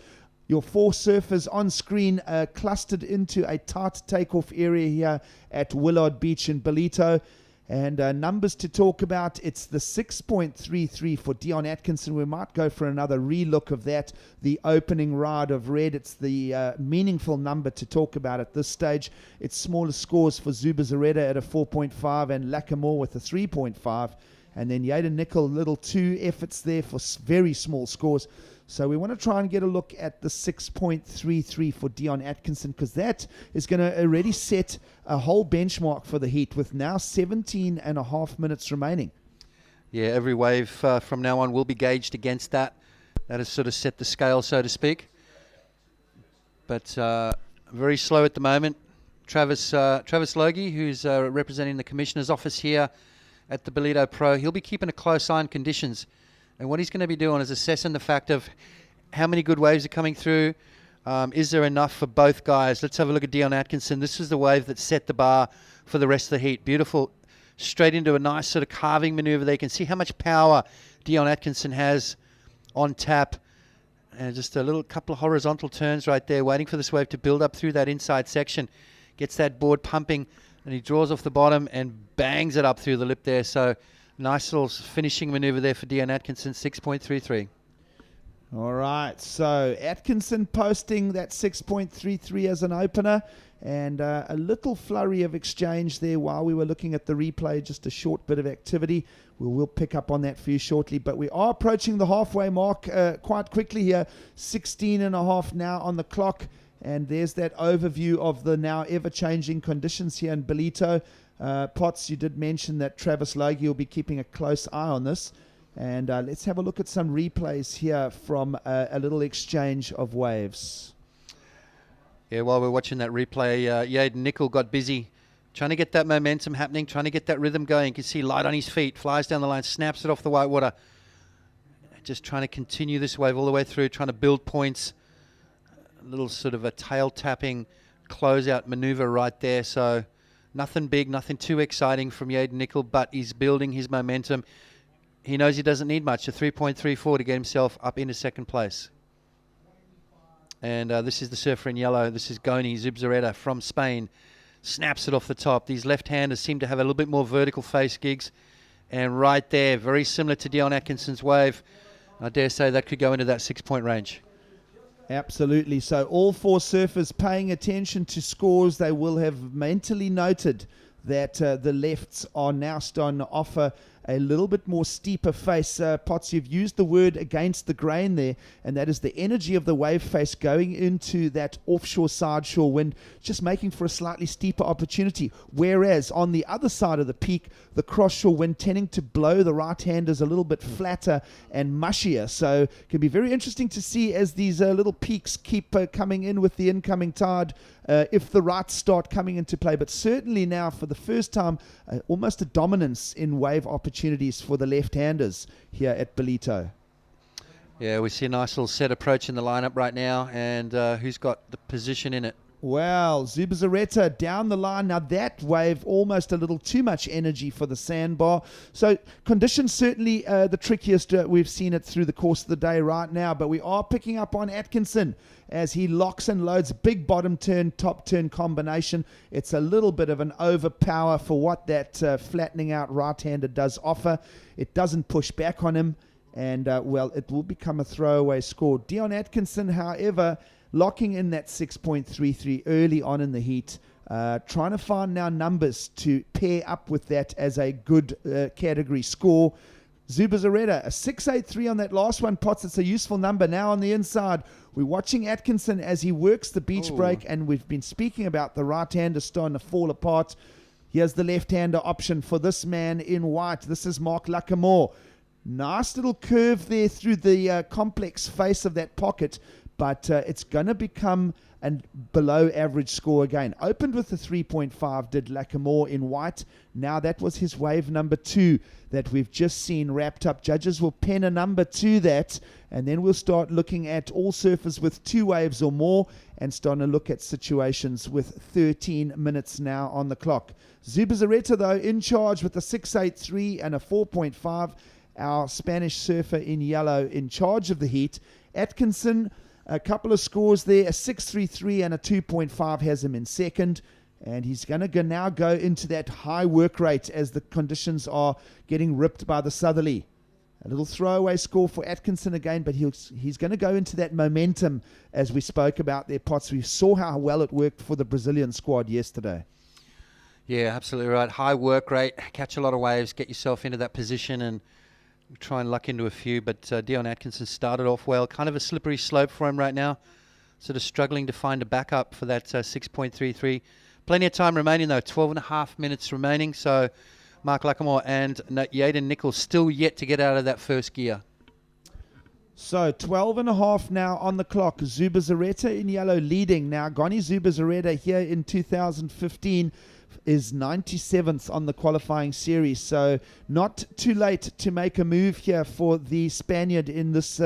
Your 4 surfers on screen clustered into a tight takeoff area here at Willard Beach in Ballito. And numbers to talk about, it's the 6.33 for Dion Atkinson. We might go for another relook of that. The opening ride of red, it's the meaningful number to talk about at this stage. It's smaller scores for Zuba Zareta at a 4.5 and Lackamore with a 3.5. And then Yaden Nicol, little 2 efforts there for very small scores. So we want to try and get a look at the 6.33 for Dion Atkinson, because that is going to already set a whole benchmark for the heat with now 17 and a half minutes remaining. Yeah, every wave from now on will be gauged against that. That has sort of set the scale, so to speak. But very slow at the moment. Travis Logie, who's representing the Commissioner's office here at the Ballito Pro, he'll be keeping a close eye on conditions. And what he's going to be doing is assessing the fact of how many good waves are coming through. Is there enough for both guys? Let's have a look at Dion Atkinson. This is the wave that set the bar for the rest of the heat. Beautiful. Straight into a nice sort of carving maneuver there. You can see how much power Dion Atkinson has on tap. And just a little couple of horizontal turns right there, waiting for this wave to build up through that inside section. Gets that board pumping, and he draws off the bottom and bangs it up through the lip there. So nice little finishing maneuver there for Dion Atkinson, 6.33. All right, so Atkinson posting that 6.33 as an opener, and a little flurry of exchange there while we were looking at the replay, just a short bit of activity. We'll pick up on that for you shortly, but we are approaching the halfway mark quite quickly here, 16 and a half now on the clock, and there's that overview of the now ever-changing conditions here in Ballito. Potts, you did mention that Travis Logie will be keeping a close eye on this. And let's have a look at some replays here from a little exchange of waves. Yeah, while we're watching that replay, Yaden Nicol got busy trying to get that momentum happening, trying to get that rhythm going. You can see light on his feet, flies down the line, snaps it off the white water. Just trying to continue this wave all the way through, trying to build points. A little sort of a tail tapping closeout maneuver right there. So nothing big, nothing too exciting from Yaden Nicol, but he's building his momentum. He knows he doesn't need much, a 3.34 to get himself up into second place. And this is the surfer in yellow. This is Goni Zubzareta from Spain. Snaps it off the top. These left-handers seem to have a little bit more vertical face gigs. And right there, very similar to Dion Atkinson's wave. I dare say that could go into that 6-point range. Absolutely. So all 4 surfers paying attention to scores. They will have mentally noted that the lefts are now starting to offer a little bit more steeper face. Potts, you've used the word against the grain there, and that is the energy of the wave face going into that offshore side shore wind, just making for a slightly steeper opportunity. Whereas on the other side of the peak, the cross shore wind tending to blow the right-handers a little bit flatter and mushier. So it can be very interesting to see as these little peaks keep coming in with the incoming tide, if the rights start coming into play. But certainly now, for the first time, almost a dominance in wave opportunities for the left-handers here at Ballito. Yeah, we see a nice little set approach in the lineup right now, and who's got the position in it? Well, Zubizarreta down the line. Now that wave, almost a little too much energy for the sandbar. So conditions certainly the trickiest. We've seen it through the course of the day right now, but we are picking up on Atkinson as he locks and loads. Big bottom turn, top turn combination. It's a little bit of an overpower for what that flattening out right-hander does offer. It doesn't push back on him, and well, it will become a throwaway score. Dion Atkinson, however, locking in that 6.33 early on in the heat, trying to find now numbers to pair up with that as a good category score. Zubizarreta, a 6.83 on that last one. Potts, it's a useful number. Now on the inside, we're watching Atkinson as he works the beach break, and we've been speaking about the right-hander starting to fall apart. Here's the left-hander option for this man in white. This is Mark Lackamore. Nice little curve there through the complex face of that pocket, but it's going to become a below average score again. Opened with a 3.5, did Lackamore in white. Now that was his wave number 2 that we've just seen wrapped up. Judges will pen a number to that, and then we'll start looking at all surfers with 2 waves or more and starting to look at situations with 13 minutes now on the clock. Zubizarreta, though, in charge with a 6.83 and a 4.5. Our Spanish surfer in yellow in charge of the heat. Atkinson, a couple of scores there, a 6.33 and a 2.5 has him in second. And he's going to now go into that high work rate as the conditions are getting ripped by the southerly. A little throwaway score for Atkinson again, but he's going to go into that momentum as we spoke about there, Potts. We saw how well it worked for the Brazilian squad yesterday. Yeah, absolutely right. High work rate, catch a lot of waves, get yourself into that position and try and luck into a few. But Dion Atkinson started off well. Kind of a slippery slope for him right now. Sort of struggling to find a backup for that 6.33. Plenty of time remaining, though. 12.5 minutes remaining. So Mark Lackamore and Yaden Nichols still yet to get out of that first gear. So 12.5 now on the clock. Zubizarreta in yellow leading. Now Goni Zubizarreta here in 2015 is 97th on the qualifying series. So not too late to make a move here for the Spaniard in this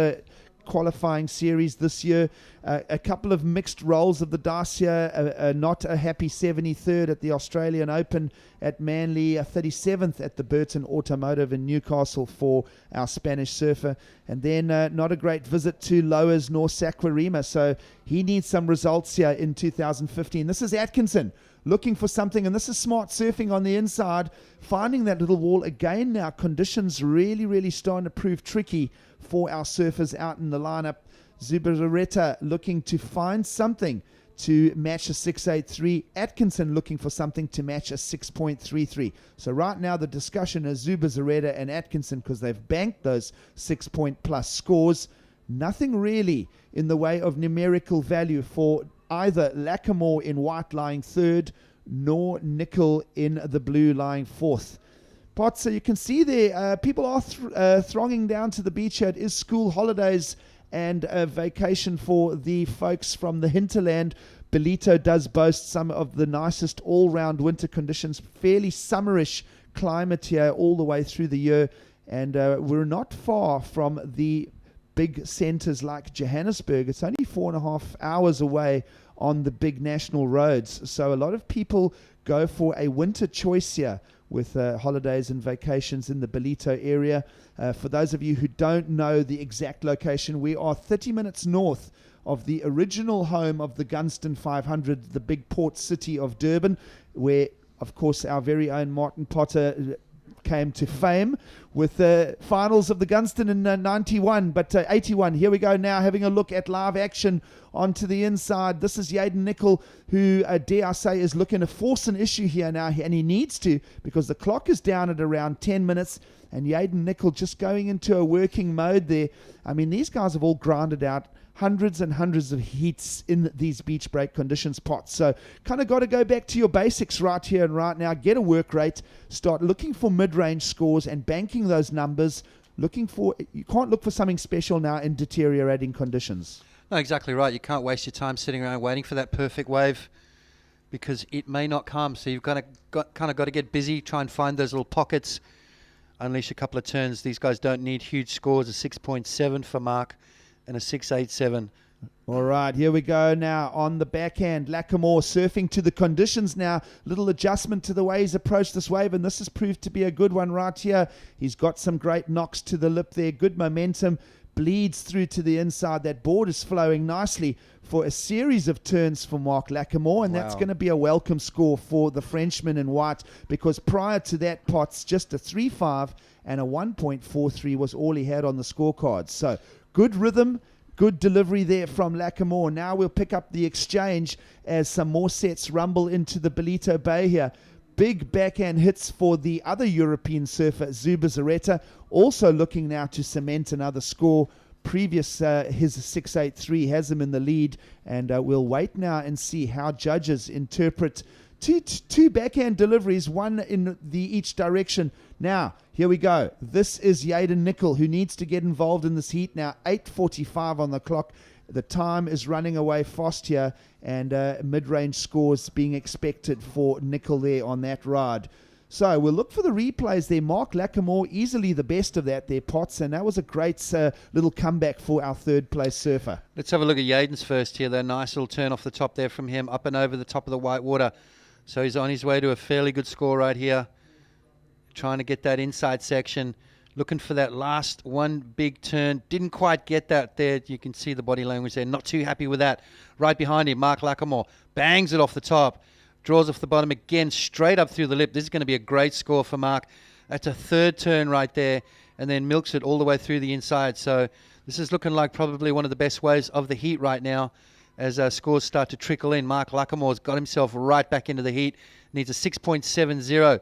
qualifying series this year. A couple of mixed rolls of the dice here. Not a happy 73rd at the Australian Open at Manly, 37th at the Burton Automotive in Newcastle for our Spanish surfer, and then not a great visit to Lowers nor Saquarema, so he needs some results here in 2015. This is Atkinson looking for something, and this is smart surfing on the inside, finding that little wall again. Now conditions really starting to prove tricky for our surfers out in the lineup. Zubizarreta looking to find something to match a 6.83. Atkinson looking for something to match a 6.33. So right now the discussion is Zubizarreta and Atkinson, because they've banked those 6-point-plus scores. Nothing really in the way of numerical value for either Lackamore in white lying third, nor Nicol in the blue lying fourth. Potts, so you can see there, people are thronging down to the beach here. It is school holidays and a vacation for the folks from the hinterland. Ballito does boast some of the nicest all-round winter conditions, fairly summerish climate here all the way through the year, and we're not far from the big centres like Johannesburg. It's only 4.5 hours away on the big national roads, so a lot of people go for a winter choice here with holidays and vacations in the Ballito area. For those of you who don't know the exact location, we are 30 minutes north of the original home of the Gunston 500, the big port city of Durban, where, of course, our very own Martin Potter came to fame with the finals of the Gunston in 91, but 81. Here we go now, having a look at live action onto the inside. This is Yaden Nickel, who, dare I say, is looking to force an issue here now, and he needs to, because the clock is down at around 10 minutes, and Yaden Nickel just going into a working mode there. I mean, these guys have all grinded out hundreds and hundreds of heats in these beach break conditions pots. So kind of got to go back to your basics right here and right now. Get a work rate, start looking for mid-range scores and banking those numbers. You can't look for something special now in deteriorating conditions. No, exactly right. You can't waste your time sitting around waiting for that perfect wave, because it may not come. So you've kind of got to get busy, try and find those little pockets, unleash a couple of turns. These guys don't need huge scores. A 6.7 for Mark and a 6.87. All right, here we go now on the backhand. Lackamore surfing to the conditions now. Little adjustment to the way he's approached this wave, and this has proved to be a good one right here. He's got some great knocks to the lip there. Good momentum. Bleeds through to the inside. That board is flowing nicely for a series of turns for Mark Lackamore, and that's going to be a welcome score for the Frenchman in white, because prior to that, Potts, just a 3.5 and a 1.43 was all he had on the scorecard. So good rhythm, good delivery there from Lackamore. Now we'll pick up the exchange as some more sets rumble into the Ballito Bay here. Big backhand hits for the other European surfer, Zuba Zareta, also looking now to cement another score. His 6.83 has him in the lead, and we'll wait now and see how judges interpret two backhand deliveries, one in each direction. Now, here we go. This is Yaden Nickel, who needs to get involved in this heat now. 8:45 on the clock. The time is running away fast here, and mid-range scores being expected for Nickel there on that ride. So we'll look for the replays there. Mark Lackamore, easily the best of that there, Potts, and that was a great little comeback for our third-place surfer. Let's have a look at Yaden's first here. That nice little turn off the top there from him, up and over the top of the white water. So he's on his way to a fairly good score right here. Trying to get that inside section. Looking for that last one big turn. Didn't quite get that there. You can see the body language there. Not too happy with that. Right behind him, Mark Lackamore. Bangs it off the top. Draws off the bottom again, straight up through the lip. This is going to be a great score for Mark. That's a third turn right there. And then milks it all the way through the inside. So this is looking like probably one of the best waves of the heat right now, as scores start to trickle in. Mark Lackamore's got himself right back into the heat. Needs a 6.70.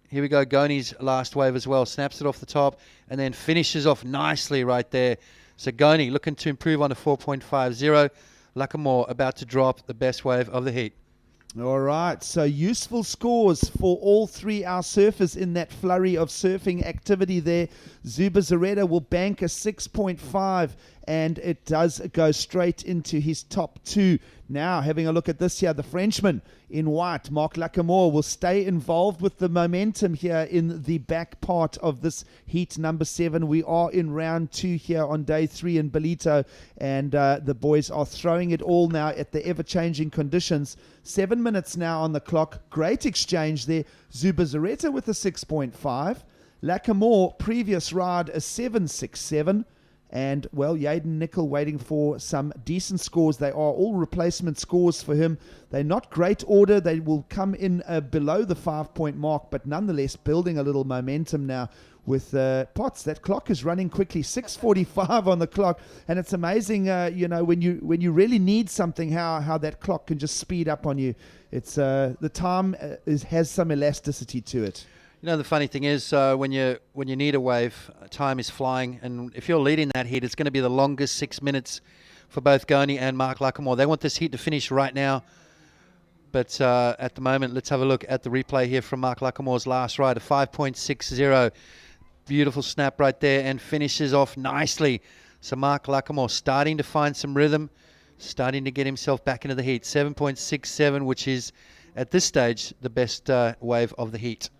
Here we go, Goni's last wave as well. Snaps it off the top and then finishes off nicely right there. So Goni looking to improve on a 4.50. Lackamore about to drop the best wave of the heat. All right, so useful scores for all three our surfers in that flurry of surfing activity there. Zuba Zareta will bank a 6.5, and it does go straight into his top two. Now, having a look at this here, the Frenchman in white, Mark Lackamore, will stay involved with the momentum here in the back part of this heat number 7. We are in round 2 here on day 3 in Ballito, and the boys are throwing it all now at the ever-changing conditions. 7 minutes now on the clock. Great exchange there. Zuba Zareta with a 6.5. Lackamore, previous ride, a 7.67. And, well, Yaden Nickel waiting for some decent scores. They are all replacement scores for him. They're not great order. They will come in below the 5-point mark, but nonetheless building a little momentum now with Potts. That clock is running quickly, 6:45 on the clock. And it's amazing, when you really need something, how that clock can just speed up on you. It's the time has some elasticity to it. You know, the funny thing is, when you need a wave, time is flying, and if you're leading that heat, it's going to be the longest 6 minutes for both Goni and Mark Lackamore. They want this heat to finish right now, but at the moment, let's have a look at the replay here from Mark Lackamore's last ride, a 5.60. Beautiful snap right there, and finishes off nicely. So Mark Lackamore starting to find some rhythm, starting to get himself back into the heat. 7.67, which is, at this stage, the best wave of the heat.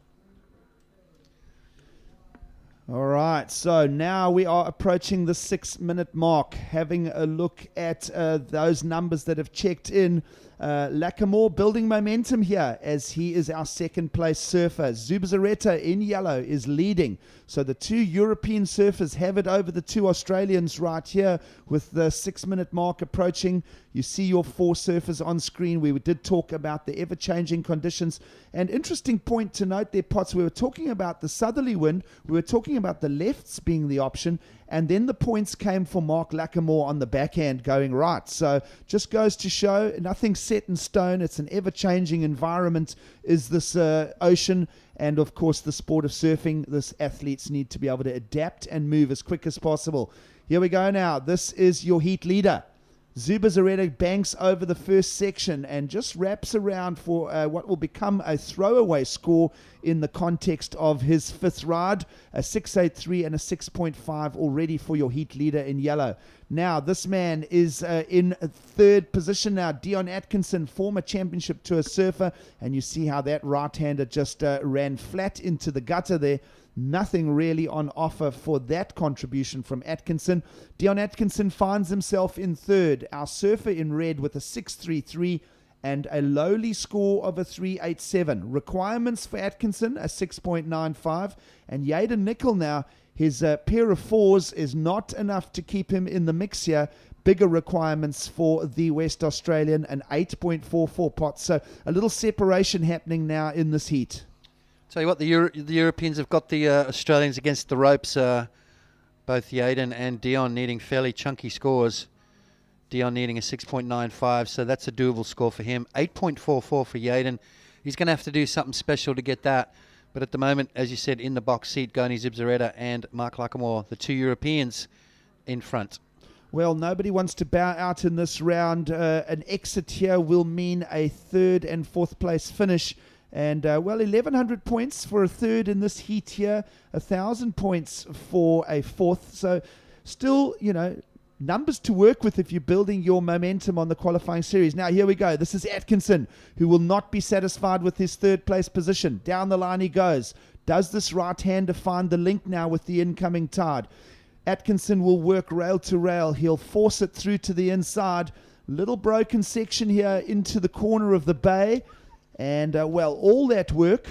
All right, so now we are approaching the 6-minute mark. Having a look at those numbers that have checked in. Lackamore building momentum here as he is our second place surfer. Zuba Zareta in yellow is leading. So the two European surfers have it over the two Australians right here with the 6-minute mark approaching. You see your 4 surfers on screen. We did talk about the ever-changing conditions. And interesting point to note there, Potts, we were talking about the southerly wind. We were talking about the lefts being the option. And then the points came for Mark Lackamore on the backhand going right. So just goes to show nothing's set in stone. It's an ever-changing environment is this ocean. And, of course, the sport of surfing. This athletes need to be able to adapt and move as quick as possible. Here we go now. This is your heat leader. Zuba Zareta banks over the first section and just wraps around for what will become a throwaway score in the context of his 5th ride. A 6.83 and a 6.5 already for your heat leader in yellow. Now, this man is in 3rd position now. Dion Atkinson, former championship tour surfer. And you see how that right-hander just ran flat into the gutter there. Nothing really on offer for that contribution from Atkinson. Dion Atkinson finds himself in 3rd. Our surfer in red with a 6.33 and a lowly score of a 3.87. Requirements for Atkinson, a 6.95. And Yaden Nicol now, his pair of 4s is not enough to keep him in the mix here. Bigger requirements for the West Australian, an 8.44 pot. So a little separation happening now in this heat. Tell you what, the Europeans have got the Australians against the ropes. Both Yaden and Dion needing fairly chunky scores. Dion needing a 6.95, so that's a doable score for him. 8.44 for Yaden. He's going to have to do something special to get that. But at the moment, as you said, in the box seat, Goni Zubzarreta and Mark Lackamore, the 2 Europeans in front. Well, nobody wants to bow out in this round. An exit here will mean a 3rd and 4th place finish. And, 1,100 points for a 3rd in this heat here, 1,000 points for a 4th. So still, numbers to work with if you're building your momentum on the qualifying series. Now, here we go. This is Atkinson, who will not be satisfied with his 3rd place position. Down the line he goes. Does this right-hander find the link now with the incoming tide? Atkinson will work rail to rail. He'll force it through to the inside. Little broken section here into the corner of the bay. And, all that work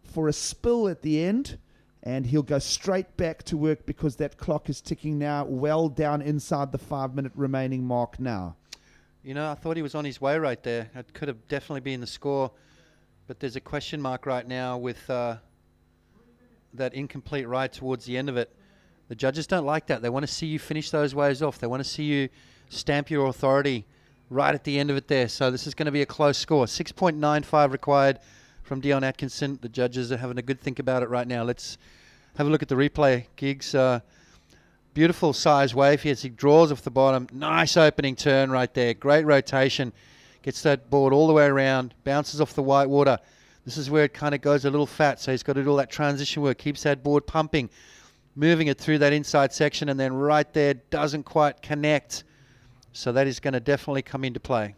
for a spill at the end. And he'll go straight back to work because that clock is ticking now well down inside the 5-minute remaining mark now. I thought he was on his way right there. It could have definitely been the score. But there's a question mark right now with that incomplete ride towards the end of it. The judges don't like that. They want to see you finish those waves off. They want to see you stamp your authority right at the end of it there. So this is going to be a close score. 6.95 required from Dion Atkinson. The judges are having a good think about it right now. Let's have a look at the replay, Giggs. Beautiful size wave here as he draws off the bottom. Nice opening turn right there. Great rotation. Gets that board all the way around. Bounces off the white water. This is where it kind of goes a little fat. So he's got to do all that transition work. Keeps that board pumping. Moving it through that inside section. And then right there doesn't quite connect. So that is going to definitely come into play.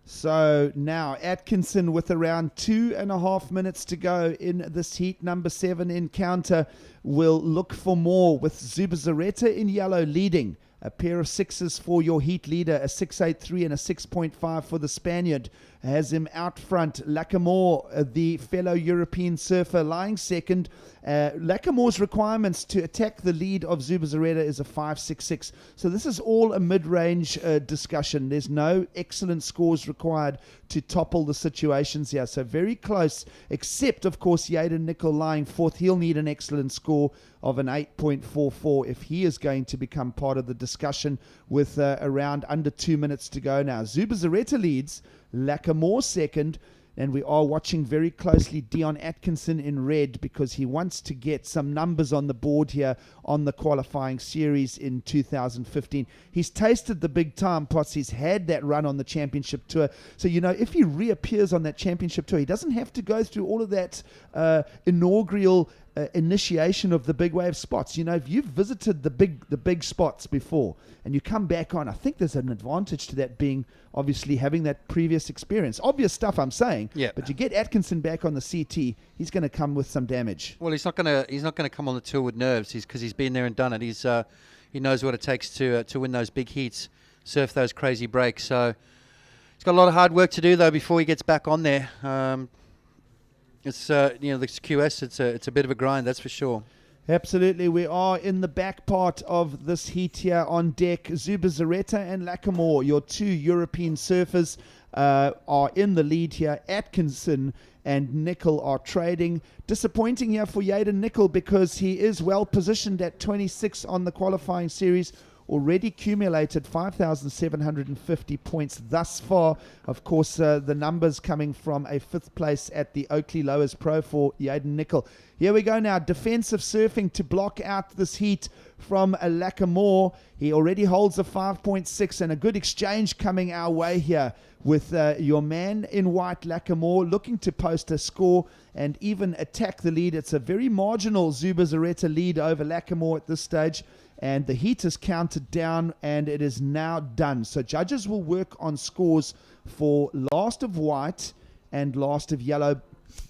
So now Atkinson with around 2.5 minutes to go in this heat number 7 encounter will look for more with Zuba Zareta in yellow leading. A pair of 6s for your heat leader, a 6.83 and a 6.5 for the Spaniard. Has him out front. Lackamore, the fellow European surfer, lying second. Lackamore's requirements to attack the lead of Zuba Zareta is a 5.66. So this is all a mid-range discussion. There's no excellent scores required to topple the situations here. So very close, except, of course, Yaden Nicol lying fourth. He'll need an excellent score of an 8.44 if he is going to become part of the discussion with around under 2 minutes to go now. Zuba Zareta leads, Lackamore second, and we are watching very closely Dion Atkinson in red because he wants to get some numbers on the board here on the qualifying series in 2015. He's tasted the big time, Potts. He's had that run on the championship tour. So, you know, if he reappears on that championship tour, he doesn't have to go through all of that inaugural initiation of the big wave spots. You know, if you've visited the big spots before and you come back on, I think there's an advantage to that being obviously having that previous experience. Obvious stuff I'm saying, but you get Atkinson back on the CT, he's going to come with some damage. Well, he's not going to come on the tour with nerves. Because he's been there and done it. He knows what it takes to win those big heats, surf those crazy breaks. So he's got a lot of hard work to do though before he gets back on there. It's the QS. It's a bit of a grind, that's for sure. Absolutely. We are in the back part of this heat here on deck. Zuba Zareta and Lackamore, your two European surfers, are in the lead here. Atkinson and Nicol are trading. Disappointing here for Yaden Nicol because he is well positioned at 26 on the qualifying series. Already accumulated 5,750 points thus far. Of course, the numbers coming from a 5th place at the Oakley Lowers Pro for Yaden Nicol. Here we go now. Defensive surfing to block out this heat from Lackamore. He already holds a 5.6 and a good exchange coming our way here with your man in white, Lackamore, looking to post a score and even attack the lead. It's a very marginal Zuba Zareta lead over Lackamore at this stage. And the heat is counted down, and it is now done. So judges will work on scores for last of white and last of yellow.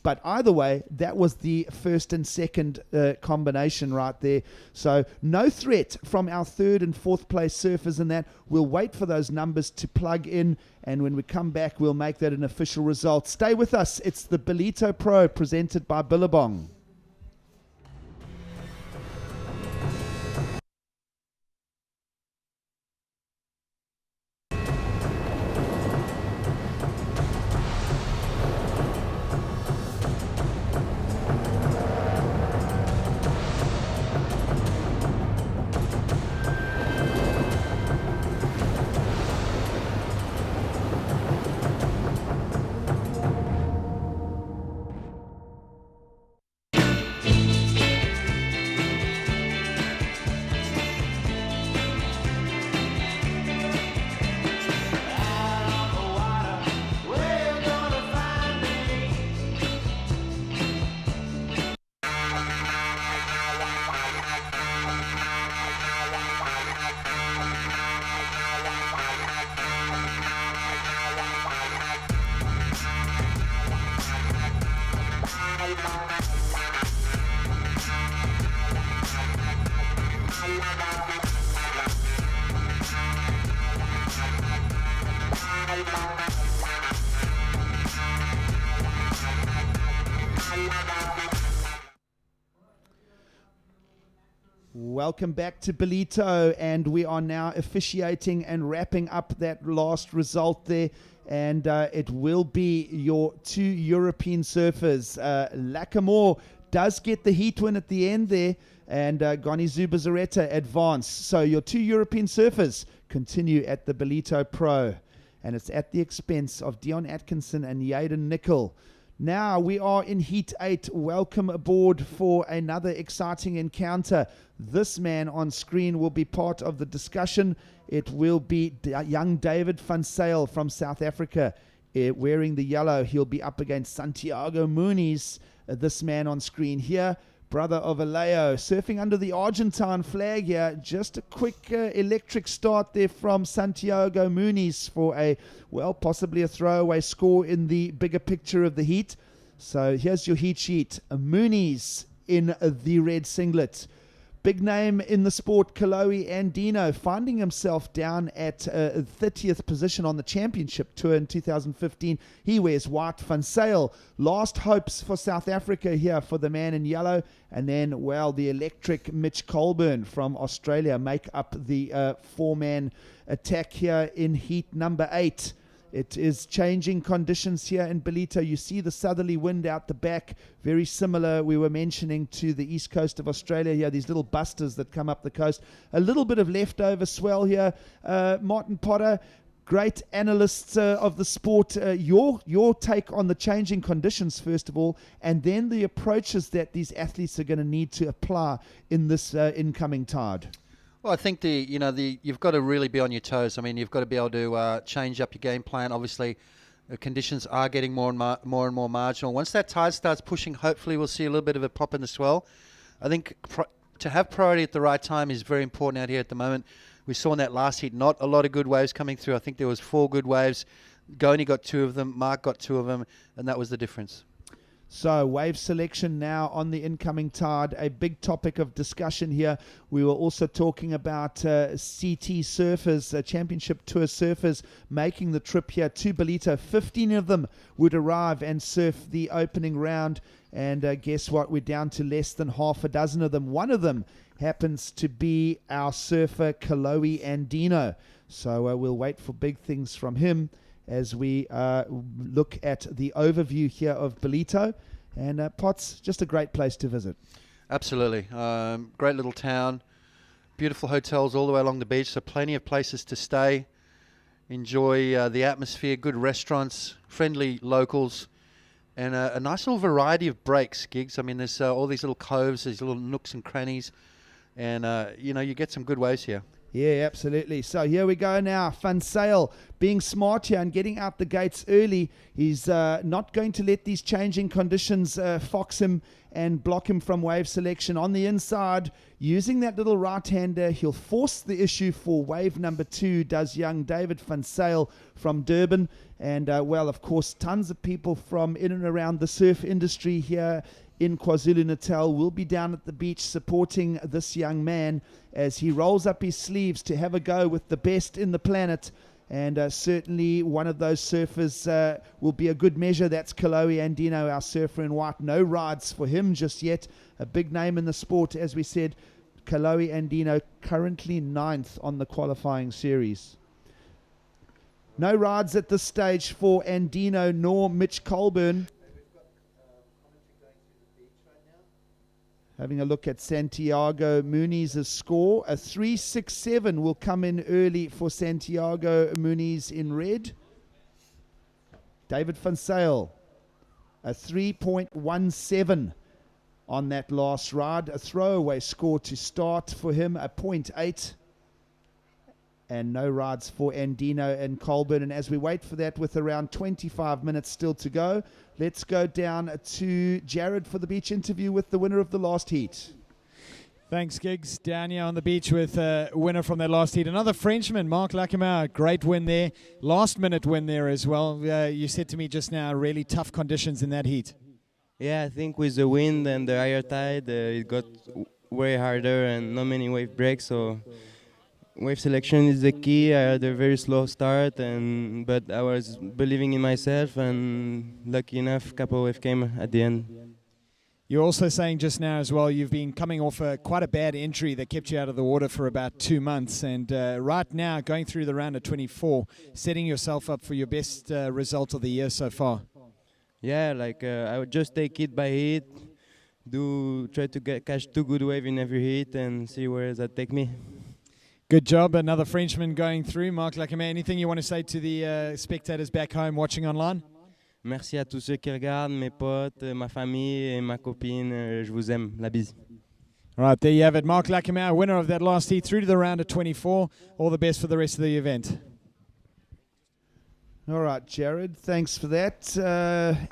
But either way, that was the first and second combination right there. So no threat from our 3rd and 4th place surfers in that. We'll wait for those numbers to plug in, and when we come back, we'll make that an official result. Stay with us. It's the Ballito Pro presented by Billabong. Welcome back to Ballito, and we are now officiating and wrapping up that last result there, and it will be your two European surfers. Lackamore does get the heat win at the end there, and Goni Zuba Zareta advance. So your two European surfers continue at the Ballito Pro, and it's at the expense of Dion Atkinson and Yaden Nicol. Now we are in Heat 8. Welcome aboard for another exciting encounter. This man on screen will be part of the discussion. It will be young David van Zyl from South Africa wearing the yellow. He'll be up against Santiago Muniz, this man on screen here, brother of Aleo, surfing under the Argentine flag here. Just a quick electric start there from Santiago Muniz for possibly a throwaway score in the bigger picture of the heat. So here's your heat sheet. Muniz in the red singlet. Big name in the sport, Kaloe Andino, finding himself down at 30th position on the championship tour in 2015. He wears white. Van Zyl, last hopes for South Africa here for the man in yellow. And then, the electric Mitch Colburn from Australia make up the four-man attack here in heat number 8. It is changing conditions here in Ballito. You see the southerly wind out the back, very similar, we were mentioning, to the east coast of Australia here, these little busters that come up the coast. A little bit of leftover swell here. Martin Potter, great analysts of the sport. Your take on the changing conditions, first of all, and then the approaches that these athletes are going to need to apply in this incoming tide. Well, I think you've got to really be on your toes. I mean, you've got to be able to change up your game plan. Obviously, the conditions are getting more and more marginal. Once that tide starts pushing, hopefully we'll see a little bit of a pop in the swell. I think to have priority at the right time is very important out here at the moment. We saw in that last heat not a lot of good waves coming through. I think there was 4 good waves. Goni got 2 of them. Mark got 2 of them, and that was the difference. So, wave selection now on the incoming tide, a big topic of discussion here. We were also talking about CT surfers, Championship Tour surfers, making the trip here to Ballito. 15 of them would arrive and surf the opening round. And guess what? We're down to less than half a dozen of them. One of them happens to be our surfer, Kaloe Andino. So, we'll wait for big things from him as we look at the overview here of Ballito. And Potts, just a great place to visit. Absolutely. Great little town. Beautiful hotels all the way along the beach, so plenty of places to stay. Enjoy the atmosphere, good restaurants, friendly locals, and a nice little variety of breaks, gigs. I mean, there's all these little coves, these little nooks and crannies, and, you get some good waves here. Yeah, absolutely. So here we go now. Van Sail being smart here and getting out the gates early. He's not going to let these changing conditions fox him and block him from wave selection. On the inside, using that little right-hander, he'll force the issue for wave number 2, does young David Van Sail from Durban. And, of course, tons of people from in and around the surf industry here in KwaZulu-Natal will be down at the beach supporting this young man as he rolls up his sleeves to have a go with the best in the planet. And certainly one of those surfers will be a good measure. That's Kaloe Andino, our surfer in white. No rides for him just yet. A big name in the sport, as we said. Kaloe Andino currently 9th on the qualifying series. No rides at this stage for Andino nor Mitch Colburn. Having a look at Santiago Muniz' score. A 3.67 will come in early for Santiago Muniz in red. David Van Sail, a 3.17 on that last ride. A throwaway score to start for him, a 0.8. And no rides for Andino and Colburn. And as we wait for that with around 25 minutes still to go, let's go down to Jared for the beach interview with the winner of the last heat. Thanks, Giggs. Down here on the beach with a winner from that last heat. Another Frenchman, Marc Lacamere. Great win there. Last minute win there as well. You said to me just now, really tough conditions in that heat. Yeah, I think with the wind and the higher tide, it got way harder and not many wave breaks. So wave selection is the key. I had a very slow start, but I was believing in myself, and lucky enough, couple wave came at the end. You're also saying just now as well, you've been coming off quite a bad injury that kept you out of the water for about 2 months, and right now going through the round of 24, setting yourself up for your best result of the year so far. Yeah, I would just take it by heat, try to catch 2 good waves in every heat, and see where that take me. Good job. Another Frenchman going through. Marc Lacamere, anything you want to say to the spectators back home watching online? Merci à tous ceux qui regardent, mes potes, ma famille et ma copine. Je vous aime. La bise. All right, there you have it. Marc Lacamere, winner of that last heat through to the round of 24. All the best for the rest of the event. All right, Jared, thanks for that.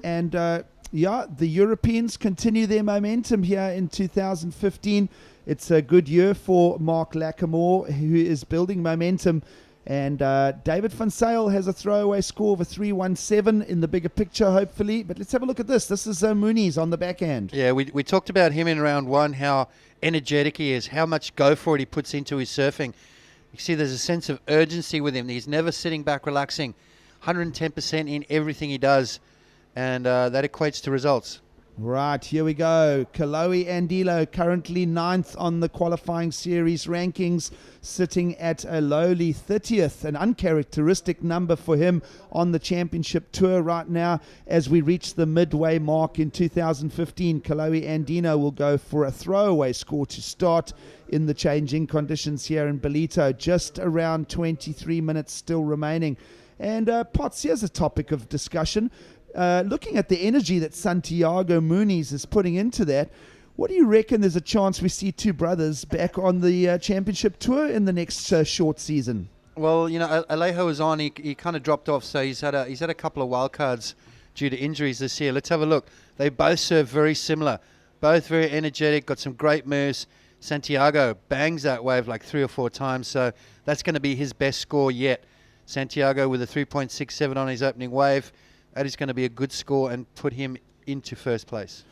The Europeans continue their momentum here in 2015. It's a good year for Marc Lacamere, who is building momentum. And David Van Sail has a throwaway score of a 3.17 in the bigger picture, hopefully. But let's have a look at this. This is Muniz on the backhand. Yeah, we talked about him in round 1, how energetic he is, how much go for it he puts into his surfing. You see there's a sense of urgency with him. He's never sitting back relaxing. 110% in everything he does. And that equates to results. Right, here we go. Kaloe Andino currently 9th on the qualifying series rankings, sitting at a lowly 30th, an uncharacteristic number for him on the championship tour right now. As we reach the midway mark in 2015, Kaloe Andino will go for a throwaway score to start in the changing conditions here in Ballito. Just around 23 minutes still remaining. And Potts, here's a topic of discussion. Looking at the energy that Santiago Muniz is putting into that, what do you reckon there's a chance we see 2 brothers back on the championship tour in the next short season? Well, Alejo was on. He kind of dropped off, so he's had a couple of wild cards due to injuries this year. Let's have a look. They both serve very similar, both very energetic, got some great moves. Santiago bangs that wave like 3 or 4 times, so that's going to be his best score yet. Santiago with a 3.67 on his opening wave. That is going to be a good score and put him into first place?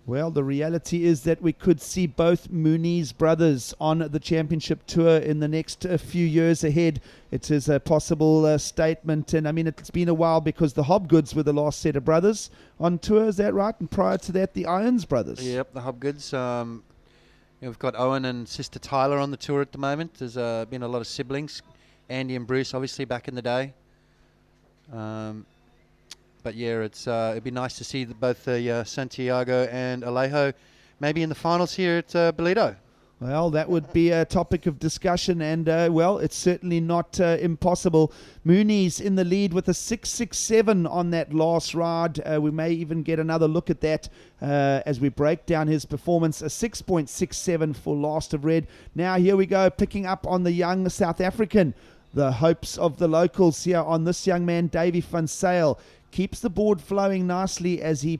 Well, the reality is that we could see both Muniz brothers on the championship tour in the next few years ahead. It is a possible statement, and I mean, it's been a while because the Hobgoods were the last set of brothers on tour, is that right? And prior to that, the Irons brothers. Yep, the Hobgoods. We've got Owen and sister Tyler on the tour at the moment. There's been a lot of siblings. Andy and Bruce, obviously, back in the day. But yeah, it'd be nice to see both Santiago and Alejo maybe in the finals here at Ballito. Well, that would be a topic of discussion, and well, it's certainly not impossible. Muniz in the lead with a 6.67 on that last ride. We may even get another look at that as we break down his performance. A 6.67 for Last of Red. Now here we go, picking up on the young South African. The hopes of the locals here on this young man, Davy van Zyl. Keeps the board flowing nicely as he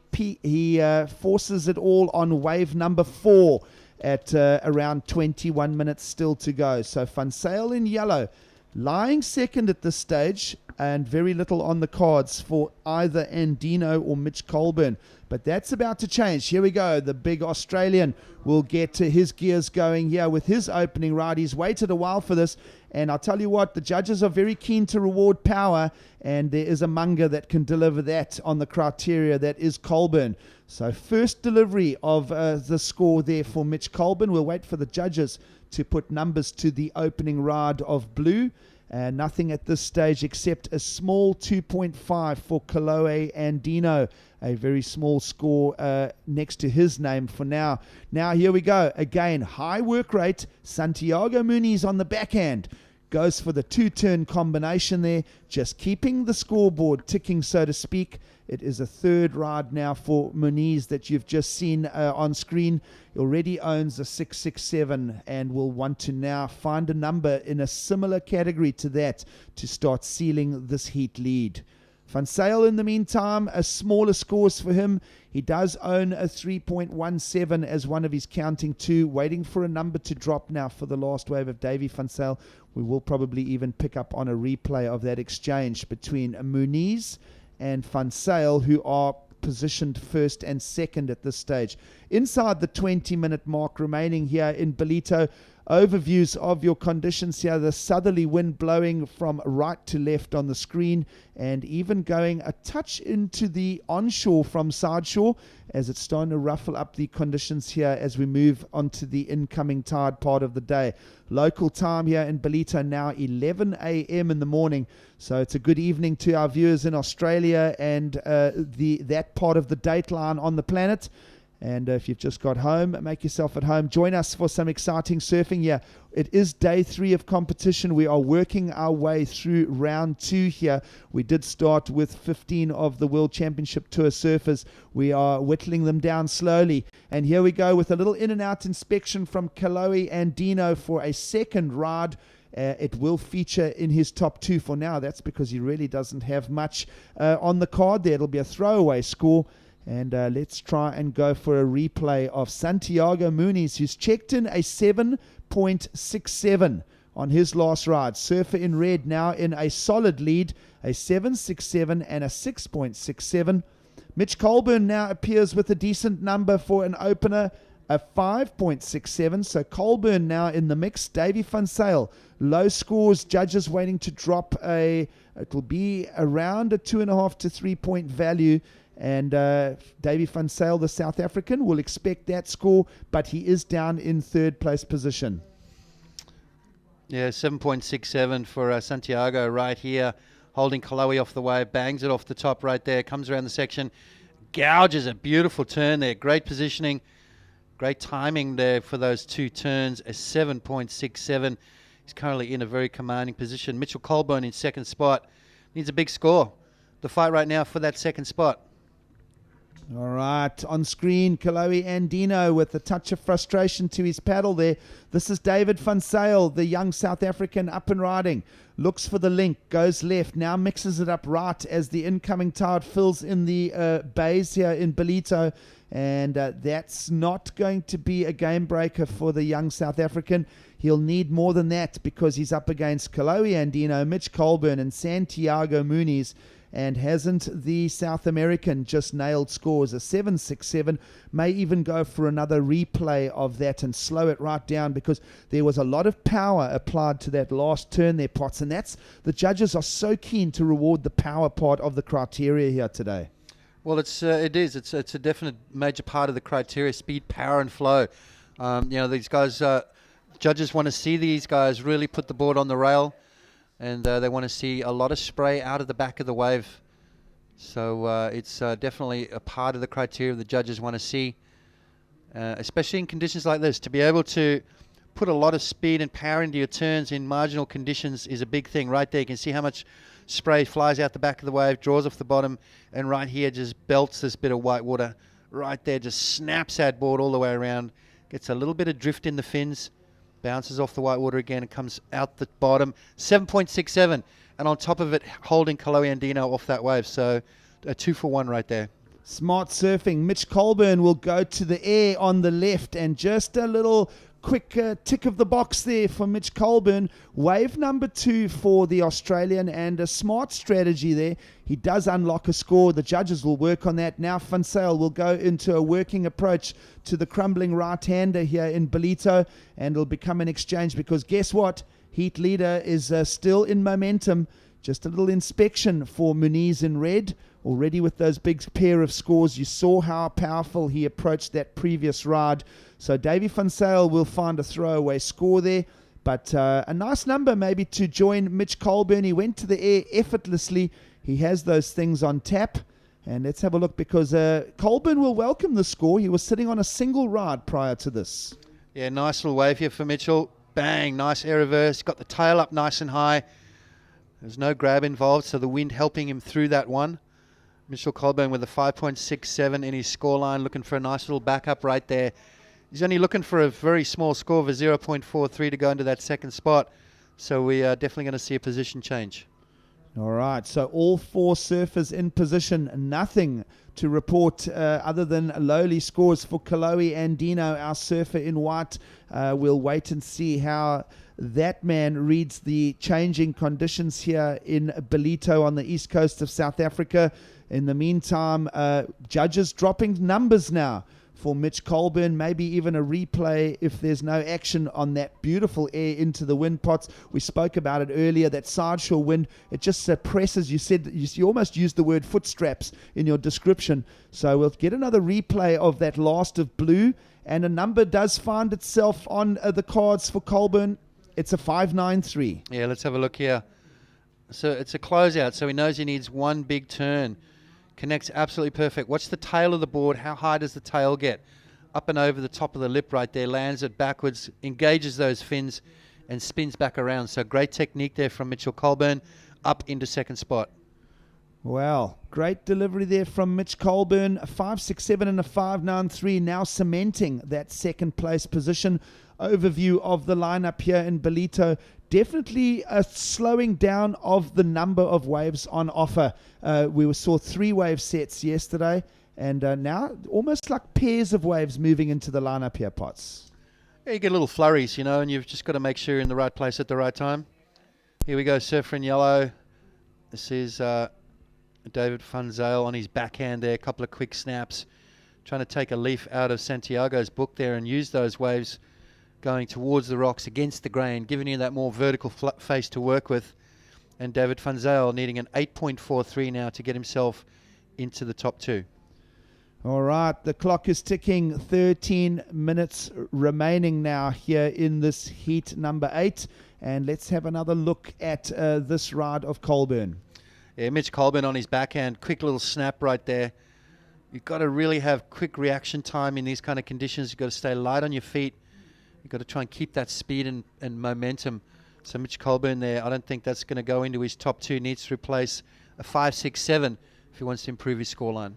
forces it all on wave number 4 at around 21 minutes still to go. So Van Zyl in yellow, lying second at this stage, and very little on the cards for either Andino or Mitch Colburn. But that's about to change. Here we go. The big Australian will get his gears going here with his opening ride. He's waited a while for this. And I'll tell you what, the judges are very keen to reward power. And there is a Munger that can deliver that on the criteria. That is Colburn. So first delivery of the score there for Mitch Colburn. We'll wait for the judges to put numbers to the opening ride of blue. Nothing at this stage except a small 2.5 for Kaloe Andino. A very small score next to his name for now. Now here we go. Again, high work rate. Santiago Muniz on the backhand. Goes for the 2-turn combination there. Just keeping the scoreboard ticking, so to speak. It is a third ride now for Muniz that you've just seen on screen. He already owns a 6.67 and will want to now find a number in a similar category to that to start sealing this heat lead. Van Zyl, in the meantime, a smaller scores for him. He does own a 3.17 as one of his counting two, waiting for a number to drop now for the last wave of Davy Van Zyl. We will probably even pick up on a replay of that exchange between Muniz and Van Zyl, who are positioned first and second at this stage. Inside the 20-minute mark remaining here in Ballito. Overviews of your conditions here. The southerly wind blowing from right to left on the screen, and even going a touch into the onshore from sideshore as it's starting to ruffle up the conditions here as we move onto the incoming tide part of the day. Local time here in Ballito now 11 a.m. in the morning, so it's a good evening to our viewers in Australia and that part of the dateline on the planet. And if you've just got home, make yourself at home. Join us for some exciting surfing here. It is day 3 of competition. We are working our way through round 2 here. We did start with 15 of the World Championship Tour surfers. We are whittling them down slowly. And here we go with a little in and out inspection from Kaloe Andino for a second ride. It will feature in his top 2 for now. That's because he really doesn't have much on the card there. It'll be a throwaway score. And let's try and go for a replay of Santiago Muniz, who's checked in a 7.67 on his last ride. Surfer in red now in a solid lead, a 7.67 and a 6.67. Mitch Colburn now appears with a decent number for an opener, a 5.67. So Colburn now in the mix. Davy Van Zyl, low scores, judges waiting to drop it will be around a 2.5 to 3 point value. And Davy Van Zyl, the South African, will expect that score, but he is down in third place position. Yeah, 7.67 for Santiago right here, holding Kaloe off the wave, bangs it off the top right there, comes around the section, gouges a beautiful turn there. Great positioning, great timing there for those 2 turns. A 7.67. He's currently in a very commanding position. Mitchell Colburn in second spot. Needs a big score. The fight right now for that second spot. All right, on screen, Kaloe Andino with a touch of frustration to his paddle there. This is David Van Zyl, the young South African, up and riding. Looks for the link, goes left, now mixes it up right as the incoming tide fills in the bays here in Ballito. And that's not going to be a game breaker for the young South African. He'll need more than that because he's up against Kaloe Andino, Mitch Colburn, and Santiago Muniz. And hasn't the South American just nailed scores? A 7.67, may even go for another replay of that and slow it right down, because there was a lot of power applied to that last turn there, Potts, and that's, the judges are so keen to reward the power part of the criteria here today. Well, it's a definite major part of the criteria: speed, power, and flow. These guys, judges want to see these guys really put the board on the rail, and they want to see a lot of spray out of the back of the wave. So it's definitely a part of the criteria the judges want to see, especially in conditions like this. To be able to put a lot of speed and power into your turns in marginal conditions is a big thing. Right there, you can see how much spray flies out the back of the wave, draws off the bottom, and right here just belts this bit of white water. Right there, just snaps that board all the way around, gets a little bit of drift in the fins, bounces off the white water again, and comes out the bottom. 7.67, and on top of it, holding Kalohe Andino off that wave. So a 2-for-1 right there. Smart surfing. Mitch Colburn will go to the air on the left, and just a little quick tick of the box there for Mitch Colburn. Wave number 2 for the Australian, and a smart strategy there. He does unlock a score. The judges will work on that. Now Van Zyl will go into a working approach to the crumbling right-hander here in Ballito, and it'll become an exchange, because guess what? Heat leader is still in momentum. Just a little inspection for Muniz in red. Already with those big pair of scores, you saw how powerful he approached that previous ride. So Davy Van Zyl will find a throwaway score there. But a nice number maybe to join Mitch Colburn. He went to the air effortlessly. He has those things on tap. And let's have a look, because Colburn will welcome the score. He was sitting on a single ride prior to this. Yeah, nice little wave here for Mitchell. Bang, nice air reverse. Got the tail up nice and high. There's no grab involved, so the wind helping him through that one. Mitchell Colburn with a 5.67 in his scoreline, looking for a nice little backup right there. He's only looking for a very small score of a 0.43 to go into that second spot. So we are definitely going to see a position change. All right, so all 4 surfers in position. Nothing to report other than lowly scores for Kalohe Andino, our surfer in white. We'll wait and see how that man reads the changing conditions here in Ballito on the east coast of South Africa. In the meantime, judges dropping numbers now for Mitch Colburn, maybe even a replay if there's no action on that beautiful air into the wind, Pots. We spoke about it earlier, that sideshore wind, it just suppresses. You said you almost used the word foot straps in your description. So we'll get another replay of that last of blue, and a number does find itself on the cards for Colburn. It's a 5.93. Yeah, let's have a look here. So it's a closeout, so he knows he needs one big turn. Connects absolutely perfect. Watch the tail of the board. How high does the tail get? Up and over the top of the lip right there. Lands it backwards, engages those fins, and spins back around. So great technique there from Mitchell Colburn, up into second spot. Well, great delivery there from Mitch Colburn. A 5.67 and a 5.93, now cementing that second place position. Overview of the lineup here in Ballito. Definitely a slowing down of the number of waves on offer. We saw 3 wave sets yesterday, and now almost like pairs of waves moving into the lineup here, Potts. Yeah, you get little flurries, and you've just got to make sure you're in the right place at the right time. Here we go, surfer in yellow. This is David Van Zyl on his backhand there. A couple of quick snaps. Trying to take a leaf out of Santiago's book there and use those waves going towards the rocks against the grain, giving you that more vertical face to work with. And David Van Zyl needing an 8.43 now to get himself into the top 2. All right, the clock is ticking. 13 minutes remaining now here in this heat number 8. And let's have another look at this ride of Colburn. Yeah, Mitch Colburn on his backhand. Quick little snap right there. You've got to really have quick reaction time in these kind of conditions. You've got to stay light on your feet. You've got to try and keep that speed and momentum. So Mitch Colburn there, I don't think that's going to go into his top 2. Needs to replace a 5.67 if he wants to improve his scoreline.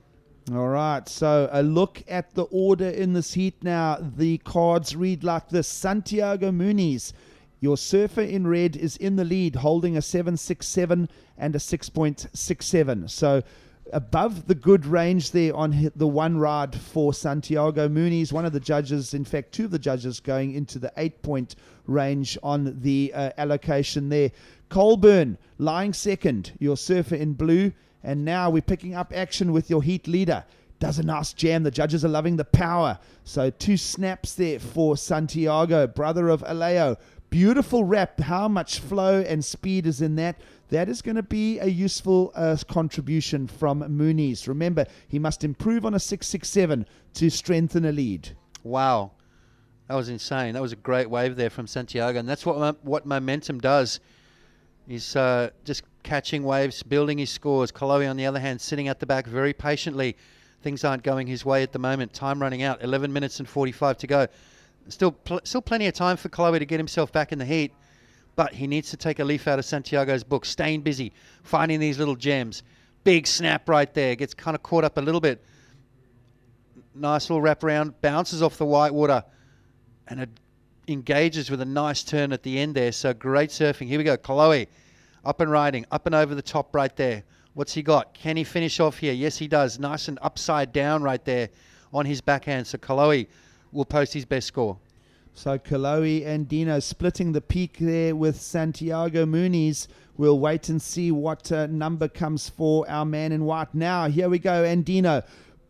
All right, so a look at the order in this heat now. The cards read like this. Santiago Muniz, your surfer in red, is in the lead, holding a 7.67 and a 6.67. So above the good range there on the one ride for Santiago Muniz. One of the judges, in fact, 2 of the judges going into the 8-point range on the allocation there. Colburn lying second, your surfer in blue, And now we're picking up action with your heat leader. Does a nice jam. The judges are loving the power. So 2 snaps there for Santiago, brother of Aleo. Beautiful wrap. How much flow and speed is in that? That is going to be a useful contribution from Muniz. Remember, he must improve on a 6.67 to strengthen a lead. Wow. That was insane. That was a great wave there from Santiago. And that's what momentum does. He's just catching waves, building his scores. Kolohe, on the other hand, sitting at the back very patiently. Things aren't going his way at the moment. Time running out. 11 minutes and 45 to go. Still plenty of time for Kolohe to get himself back in the heat. But he needs to take a leaf out of Santiago's book. Staying busy. Finding these little gems. Big snap right there. Gets kind of caught up a little bit. Nice little wrap around. Bounces off the white water. And it engages with a nice turn at the end there. So great surfing. Here we go. Kolohe up and riding. Up and over the top right there. What's he got? Can he finish off here? Yes, he does. Nice and upside down right there on his backhand. So Kolohe will post his best score. So Kolohe and Dino splitting the peak there with Santiago Muniz. We'll wait and see what number comes for our man in white. Now, here we go. Andino,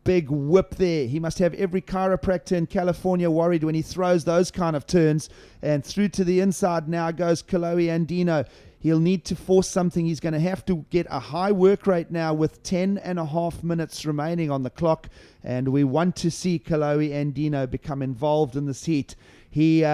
big whip there. He must have every chiropractor in California worried when he throws those kind of turns. And through to the inside now goes Kolohe Andino. He'll need to force something. He's going to have to get a high work rate now with 10.5 minutes remaining on the clock. And we want to see Kolohe Andino become involved in this heat. He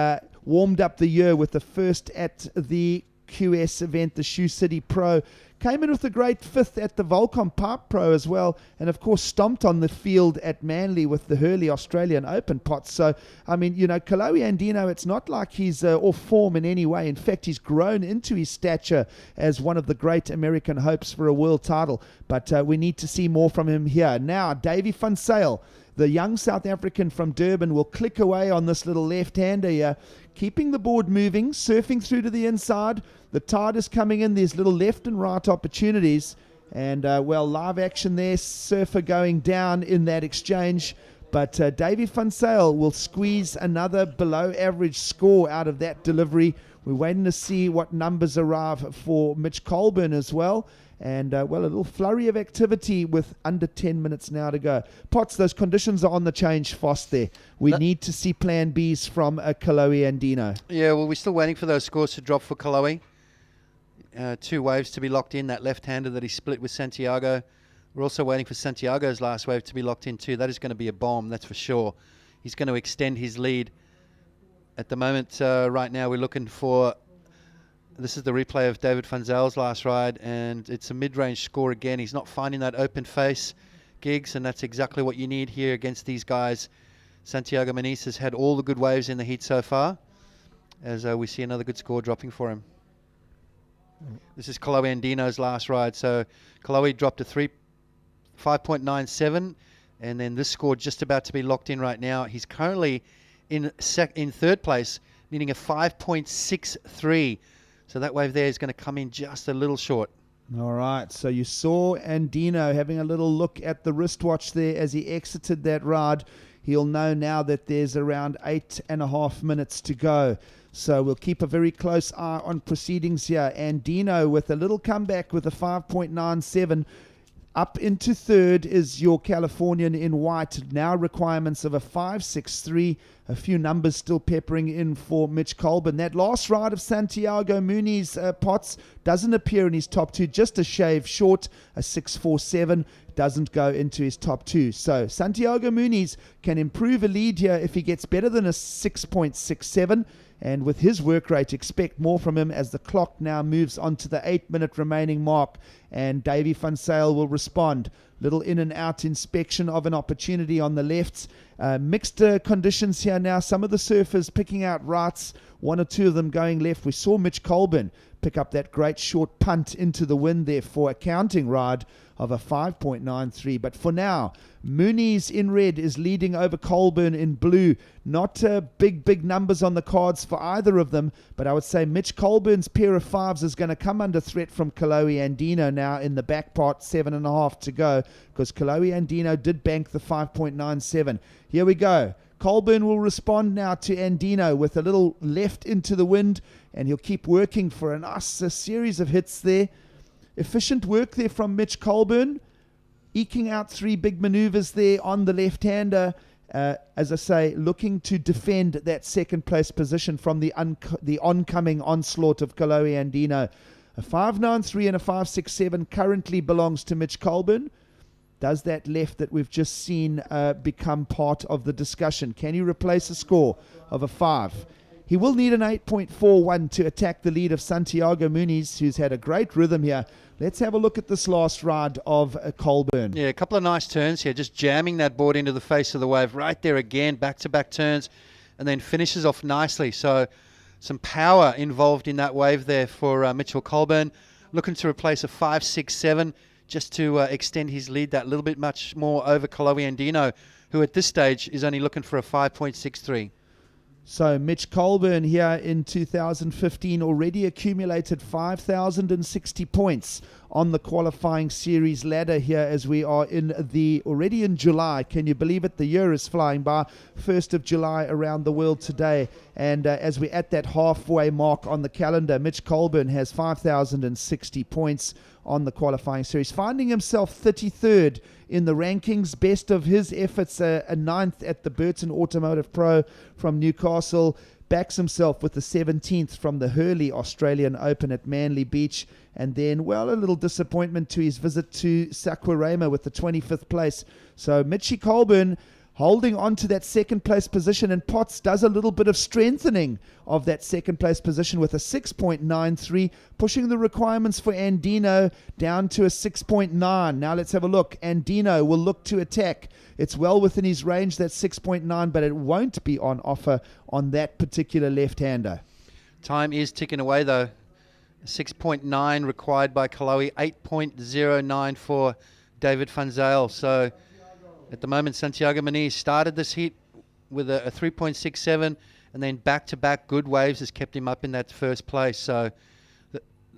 warmed up the year with the first at the QS event, the Shoe City Pro. Came in with a great 5th at the Volcom Park Pro as well. And, of course, stomped on the field at Manly with the Hurley Australian Open pots. So, I mean, you know, Kolohe Andino, it's not like he's off form in any way. In fact, he's grown into his stature as one of the great American hopes for a world title. But we need to see more from him here. Now, Davy van Zyl, the young South African from Durban, will click away on this little left-hander here, keeping the board moving, surfing through to the inside. The tide is coming in. There's little left and right opportunities. And, well, live action there. Surfer going down in that exchange. But Davy van Zyl will squeeze another below-average score out of that delivery. We're waiting to see what numbers arrive for Mitch Colburn as well. And, well, a little flurry of activity with under 10 minutes now to go. Potts, those conditions are on the change fast there. We need to see plan Bs from Kolohe Andino. Yeah, well, we're still waiting for those scores to drop for Kolohe. 2 waves to be locked in, that left-hander that he split with Santiago. We're also waiting for Santiago's last wave to be locked in too. That is going to be a bomb, that's for sure. He's going to extend his lead. At the moment, right now, we're looking for... This is the replay of David van Zyl's last ride, and it's a mid-range score again. He's not finding that open face gigs, and that's exactly what you need here against these guys. Santiago Muniz has had all the good waves in the heat so far, as we see another good score dropping for him. This is Kolohe Andino's last ride. So Kolohe dropped a 5.97, and then this score just about to be locked in right now. He's currently in 3rd place, needing a 5.63. So that wave there is going to come in just a little short. All right, so you saw Andino having a little look at the wristwatch there as he exited that ride. He'll know now that there's around 8.5 minutes to go. So we'll keep a very close eye on proceedings here. Andino with a little comeback with a 5.97. Up into 3rd is your Californian in white. Now requirements of a 5.63. A few numbers still peppering in for Mitch Colburn. That last ride of Santiago Muniz, Potts, doesn't appear in his top 2. Just a shave short. A 6.47 doesn't go into his top 2. So Santiago Muniz can improve a lead here if he gets better than a 6.67. And with his work rate, expect more from him as the clock now moves on to the 8-minute remaining mark. And Davy van Zyl will respond. Little in and out inspection of an opportunity on the lefts. Mixed conditions here now. Some of the surfers picking out rights, 1 or 2 of them going left. We saw Mitch Colburn pick up that great short punt into the wind there for a counting ride of a 5.93. But for now, Muniz in red is leading over Colburn in blue. Not big numbers on the cards for either of them, but I would say Mitch Colburn's pair of 5s is going to come under threat from Kolohe Andino now in the back part, 7.5 to go, because Kolohe Andino did bank the 5.97. Here we go. Colburn will respond now to Andino with a little left into the wind, and he'll keep working for a nice series of hits there. Efficient work there from Mitch Colburn, eking out 3 big maneuvers there on the left-hander. As I say, looking to defend that second place position from the oncoming onslaught of Kalohe Andino. A 5.93 and a 5.67 currently belongs to Mitch Colburn. Does that left that we've just seen become part of the discussion? Can he replace a score of a 5? He will need an 8.41 to attack the lead of Santiago Muniz, who's had a great rhythm here. Let's have a look at this last ride of Colburn. Yeah, a couple of nice turns here, just jamming that board into the face of the wave right there again, back-to-back turns, and then finishes off nicely. So some power involved in that wave there for Mitchell Colburn. Looking to replace a 5.67 just to extend his lead that little bit much more over Kalohe Andino, who at this stage is only looking for a 5.63. So Mitch Colburn here in 2015 already accumulated 5,060 points on the qualifying series ladder here as we are already in July. Can you believe it? The year is flying by. 1st of July around the world today. And as we're at that halfway mark on the calendar, Mitch Colburn has 5,060 points on the qualifying series, finding himself 33rd in the rankings. Best of his efforts, a 9th at the Burton Automotive Pro from Newcastle. Backs himself with the 17th from the Hurley Australian Open at Manly Beach. And then, well, a little disappointment to his visit to Saquarema with the 25th place. So Mitchy Colburn holding on to that second place position, and Potts does a little bit of strengthening of that second place position with a 6.93, pushing the requirements for Andino down to a 6.9. Now let's have a look. Andino will look to attack. It's well within his range, that 6.9, but it won't be on offer on that particular left-hander. Time is ticking away though. 6.9 required by Kalohe, 8.09 for David van Zyl. So at the moment, Santiago Muniz started this heat with a 3.67, and then back-to-back good waves has kept him up in that first place. So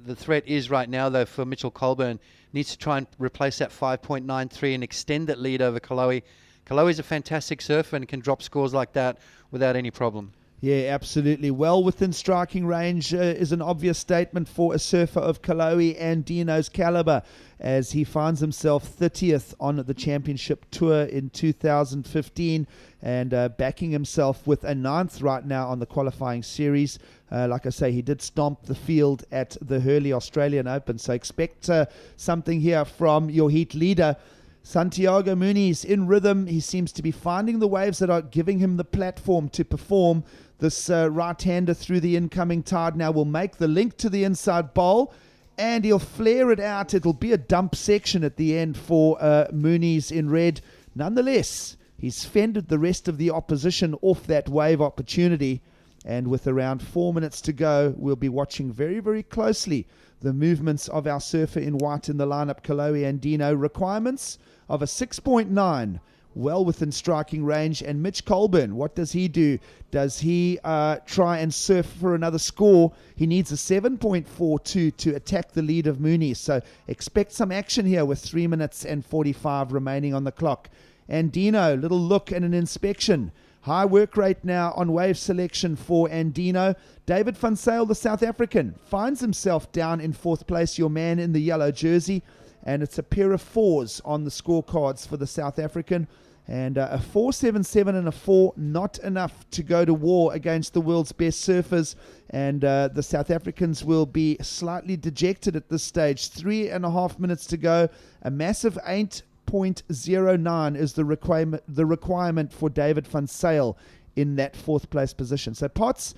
the threat is right now, though, for Mitchell Colburn. Needs to try and replace that 5.93 and extend that lead over Kalohe. Kalohe's a fantastic surfer and can drop scores like that without any problem. Yeah, absolutely. Well within striking range is an obvious statement for a surfer of Kalohe and Dino's caliber, as he finds himself 30th on the championship tour in 2015 and backing himself with a 9th right now on the qualifying series. Like I say, he did stomp the field at the Hurley Australian Open, so expect something here from your heat leader. Santiago Muniz in rhythm. He seems to be finding the waves that are giving him the platform to perform. This right-hander through the incoming tide now will make the link to the inside bowl, and he'll flare it out. It'll be a dump section at the end for Muniz in red. Nonetheless, he's fended the rest of the opposition off that wave opportunity, and with around 4 minutes to go, we'll be watching very, very closely the movements of our surfer in white in the lineup, Kalohe Andino. Requirements of a 6.9, well within striking range. And Mitch Colburn, what does he do? Does he try and surf for another score? He needs a 7.42 to attack the lead of Muniz. So expect some action here with 3 minutes and 45 remaining on the clock. Andino, little look and an inspection. High work rate now on wave selection for Andino. David van Zyl, the South African, finds himself down in 4th place, your man in the yellow jersey. And it's a pair of 4s on the scorecards for the South African. And a 4.77 and a 4, not enough to go to war against the world's best surfers. And the South Africans will be slightly dejected at this stage. 3.5 minutes to go. A massive 8.09 is the requirement for David van Zyl in that 4th place position. So Potts,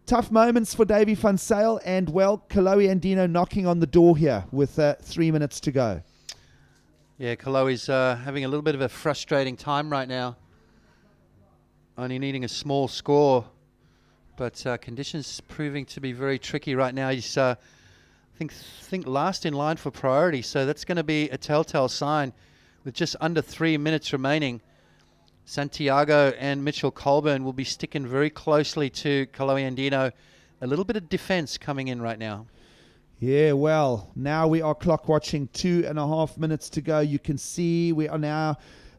tough moments for Davy van Zyl, and well, Kalohe Andino knocking on the door here with 3 minutes to go. Yeah, Kalohe's having a little bit of a frustrating time right now. Only needing a small score, but conditions proving to be very tricky right now. He's I think last in line for priority, so that's going to be a telltale sign. With just under 3 minutes remaining, Santiago and Mitchell Colburn will be sticking very closely to Kalohe Andino. A little bit of defense coming in right now. Yeah, well, now we are clock watching. 2.5 minutes to go. You can see we are now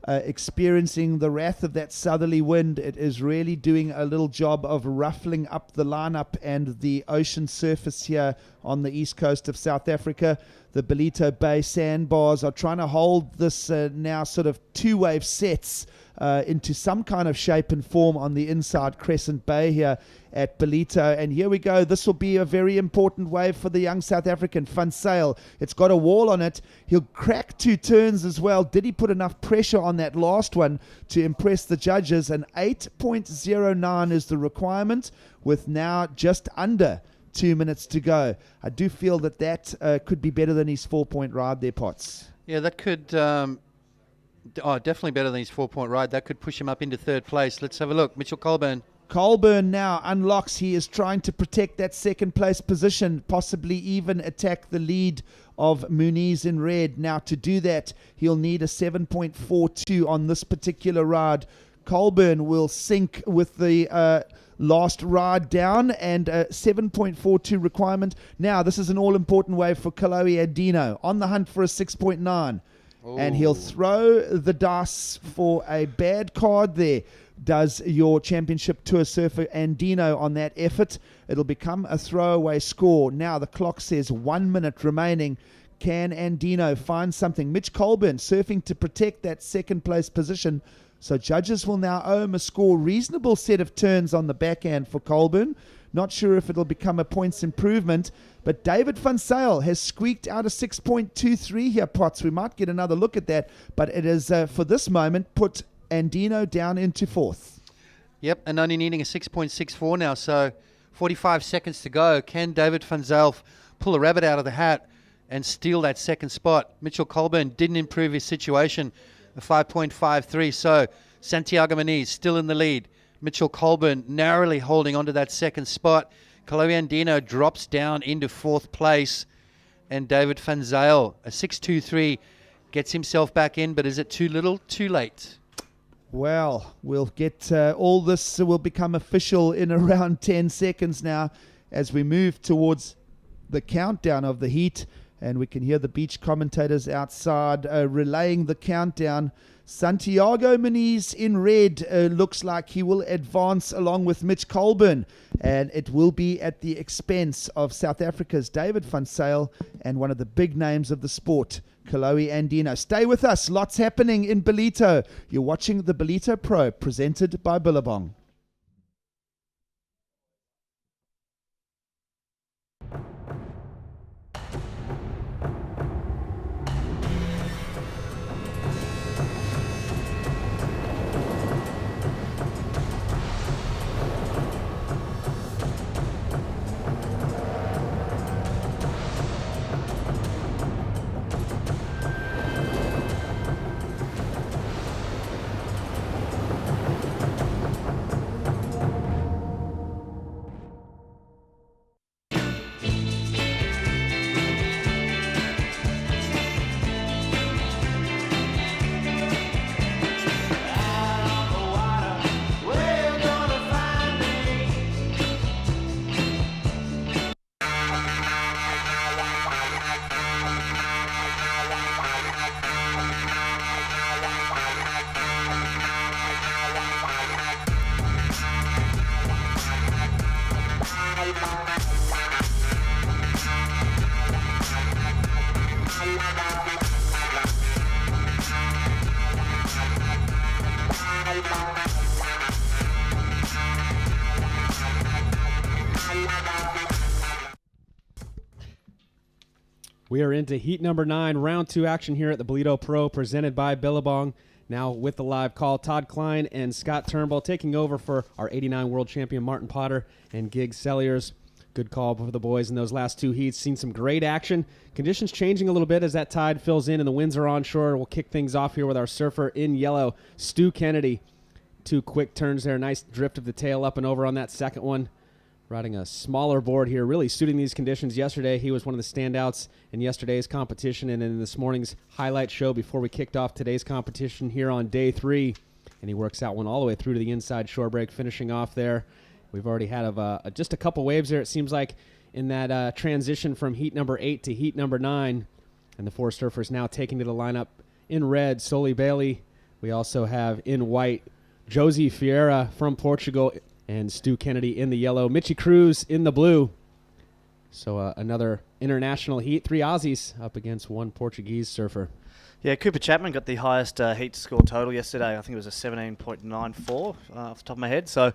experiencing the wrath of that southerly wind. It is really doing a little job of ruffling up the lineup and the ocean surface here on the east coast of South Africa. The Ballito Bay sandbars are trying to hold this now sort of two-wave sets into some kind of shape and form on the inside Crescent Bay here at Ballito. And here we go. This will be a very important wave for the young South African, Van Zyl. It's got a wall on it. He'll crack 2 turns as well. Did he put enough pressure on that last one to impress the judges? An 8.09 is the requirement, with now just under 2 minutes to go. I do feel that could be better than his 4-point ride there, Potts. Yeah, that could... definitely better than his 4-point ride. That could push him up into third place. Let's have a look. Mitchell Colburn. Colburn now unlocks. He is trying to protect that second place position, possibly even attack the lead of Muniz in red. Now, to do that, he'll need a 7.42 on this particular ride. Colburn will sink with the last ride down, and a 7.42 requirement. Now, this is an all-important wave for Kalohe Andino, on the hunt for a 6.9. And he'll throw the dice for a bad card there. Does your championship tour surfer Andino on that effort? It'll become a throwaway score. Now the clock says 1 minute remaining. Can Andino find something? Mitch Colburn surfing to protect that second place position. So judges will now owe him a score. Reasonable set of turns on the backhand for Colburn. Not sure if it'll become a points improvement. But David Van Zyl has squeaked out a 6.23 here, Potts. We might get another look at that. But it is, for this moment, put Andino down into fourth. Yep, and only needing a 6.64 now. So 45 seconds to go. Can David Van Zyl pull a rabbit out of the hat and steal that second spot? Mitchell Colburn didn't improve his situation. A 5.53. So Santiago Muniz still in the lead. Mitchell Colburn narrowly holding onto that second spot. Kalohe Andino drops down into fourth place. And David Van Zyl, a 6.23, gets himself back in. But is it too little, too late? Well, we'll get all this will become official in around 10 seconds now as we move towards the countdown of the heat. And we can hear the beach commentators outside relaying the countdown. Santiago Muniz in red looks like he will advance along with Mitch Colburn. And it will be at the expense of South Africa's David Van Zyl and one of the big names of the sport, Kalohe Andino. Stay with us. Lots happening in Ballito. You're watching the Ballito Pro, presented by Billabong. We are into heat number 9, round 2 action here at the Ballito Pro, presented by Billabong. Now with the live call, Todd Klein and Scott Turnbull taking over for our 89 world champion Martin Potter and Gig Selliers. Good call for the boys in those last 2 heats. Seen some great action. Conditions changing a little bit as that tide fills in and the winds are onshore. We'll kick things off here with our surfer in yellow, Stu Kennedy. 2 quick turns there. Nice drift of the tail up and over on that second one. Riding a smaller board here, really suiting these conditions. Yesterday, he was one of the standouts in yesterday's competition and in this morning's highlight show before we kicked off today's competition here on day 3. And he works out one all the way through to the inside shore break, finishing off there. We've already had just a couple waves there, it seems like, in that transition from heat number 8 to heat number 9. And the 4 surfers now taking to the lineup in red, Soli Bailey. We also have in white, Josie Vieira from Portugal, and Stu Kennedy in the yellow. Mitchie Cruz in the blue. So another international heat, 3 Aussies up against 1 Portuguese surfer. Yeah, Cooper Chapman got the highest heat score total yesterday. I think it was a 17.94 off the top of my head. So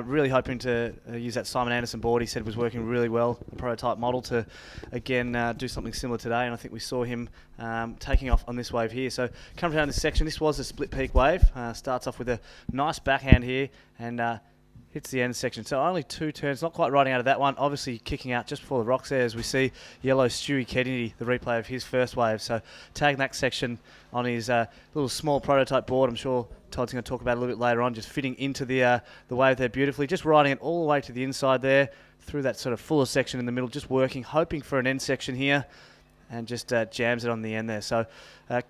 really hoping to use that Simon Anderson board. He said was working really well, the prototype model, to again do something similar today. And I think we saw him taking off on this wave here. So coming down this section, this was a split peak wave. Starts off with a nice backhand here and hits the end section. So only 2 turns, not quite riding out of that one. Obviously kicking out just before the rocks there as we see yellow Stewie Kennedy, the replay of his first wave. So tagging that section on his little small prototype board. I'm sure Todd's going to talk about it a little bit later on, just fitting into the wave there beautifully. Just riding it all the way to the inside there, through that sort of fuller section in the middle, just working, hoping for an end section here, and just jams it on the end there. So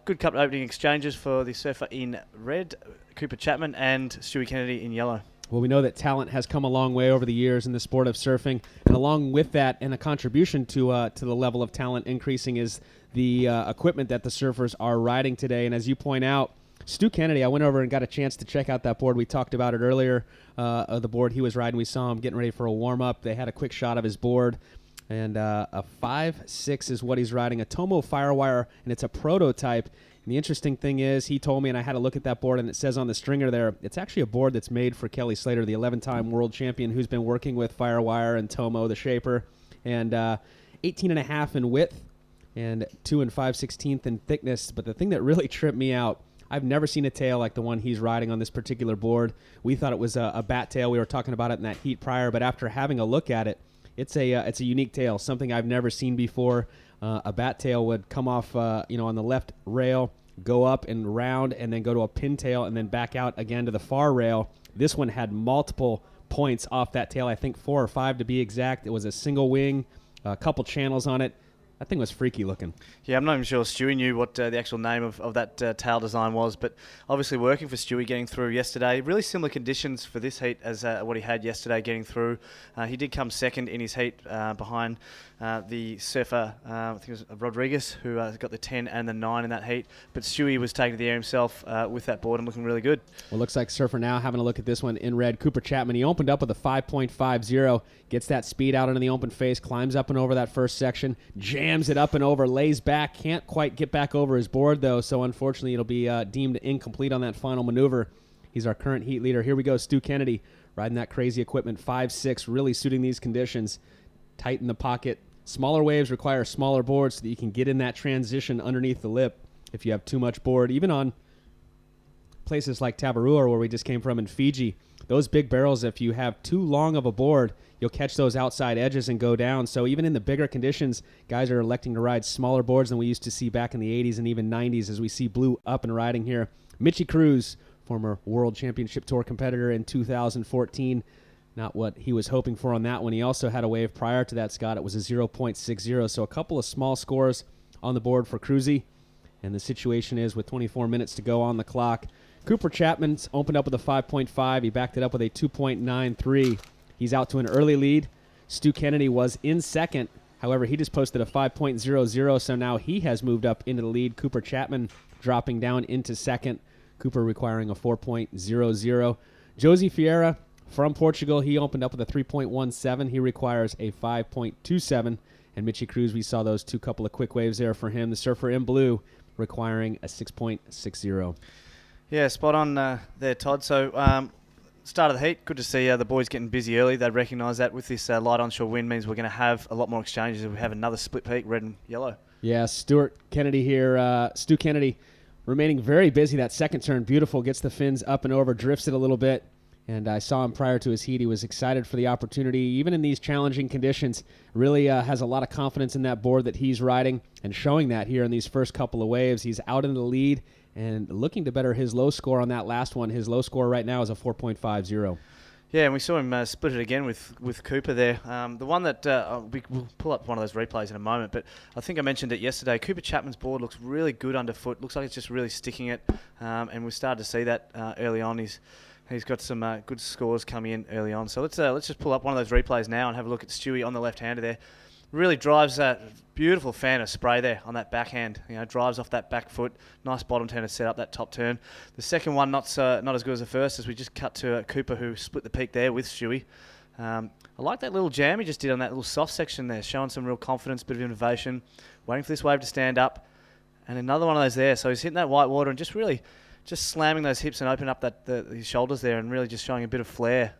good couple of opening exchanges for the surfer in red, Cooper Chapman, and Stewie Kennedy in yellow. Well, we know that talent has come a long way over the years in the sport of surfing, and along with that, and a contribution to the level of talent increasing, is the equipment that the surfers are riding today. And as you point out, Stu Kennedy, I went over and got a chance to check out that board. We talked about it earlier, the board he was riding. We saw him getting ready for a warm-up. They had a quick shot of his board, and a 5.6 is what he's riding, a Tomo Firewire, and it's a prototype. And the interesting thing is, he told me, and I had to look at that board, and it says on the stringer there, it's actually a board that's made for Kelly Slater, the 11-time world champion, who's been working with Firewire and Tomo, the shaper, and 18.5 in width and 2 5/16 in thickness. But the thing that really tripped me out, I've never seen a tail like the one he's riding on this particular board. We thought it was a bat tail. We were talking about it in that heat prior, but after having a look at it, it's a unique tail, something I've never seen before. A bat tail would come off, on the left rail, go up and round, and then go to a pintail, and then back out again to the far rail. This one had multiple points off that tail, I think 4 or 5 to be exact. It was a single wing, a couple channels on it. That thing was freaky looking. Yeah, I'm not even sure Stewie knew what the actual name of that tail design was, but obviously working for Stewie getting through yesterday. Really similar conditions for this heat as what he had yesterday getting through. He did come second in his heat behind the surfer, I think it was Rodriguez, who got the 10 and the 9 in that heat. But Stewie was taking the air himself with that board and looking really good. Well, looks like Surfer now having a look at this one in red. Cooper Chapman, he opened up with a 5.50, gets that speed out into the open face, climbs up and over that first section, jams it up and over, lays back, can't quite get back over his board though, so unfortunately it'll be deemed incomplete on that final maneuver. He's our current heat leader. Here we go, Stu Kennedy riding that crazy equipment, 5.6, really suiting these conditions. Tight in the pocket. Smaller waves require smaller boards so that you can get in that transition underneath the lip if you have too much board. Even on places like Tabarua, where we just came from in Fiji, those big barrels, if you have too long of a board, you'll catch those outside edges and go down. So even in the bigger conditions, guys are electing to ride smaller boards than we used to see back in the 80s and even 90s, as we see Blue up and riding here. Mitchie Cruz, former World Championship Tour competitor in 2014, not what he was hoping for on that one. He also had a wave prior to that, Scott. It was a 0.60, so a couple of small scores on the board for Cruzy. And the situation is, with 24 minutes to go on the clock, Cooper Chapman's opened up with a 5.5. He backed it up with a 2.93. He's out to an early lead. Stu Kennedy was in second. However, he just posted a 5.00, so now he has moved up into the lead. Cooper Chapman dropping down into second. Cooper requiring a 4.00. Josie Vieira from Portugal, he opened up with a 3.17. He requires a 5.27. And Mitchie Cruz, we saw those two couple of quick waves there for him. The surfer in blue requiring a 6.60. Yeah, spot on there, Todd. So start of the heat, good to see the boys getting busy early. They recognise that with this light onshore wind means we're going to have a lot more exchanges. We have another split peak, red and yellow. Yeah, Stuart Kennedy here. Stu Kennedy remaining very busy. That second turn, beautiful. Gets the fins up and over, drifts it a little bit. And I saw him prior to his heat. He was excited for the opportunity, even in these challenging conditions. Really has a lot of confidence in that board that he's riding and showing that here in these first couple of waves. He's out in the lead and looking to better his low score on that last one. His low score right now is a 4.50. Yeah, and we saw him split it again with Cooper there. The one that we'll pull up one of those replays in a moment, but I think I mentioned it yesterday. Cooper Chapman's board looks really good underfoot. Looks like it's just really sticking it, and we started to see that early on. He's got some good scores coming in early on. So let's just pull up one of those replays now and have a look at Stewie on the left-hander there. Really drives that beautiful fan of spray there on that backhand. Drives off that back foot. Nice bottom turn to set up that top turn. The second one not as good as the first, as we just cut to Cooper, who split the peak there with Stewie. I like that little jam he just did on that little soft section there, showing some real confidence, bit of innovation, waiting for this wave to stand up. And another one of those there. So he's hitting that white water and just really just slamming those hips and opening up his shoulders there and really just showing a bit of flair.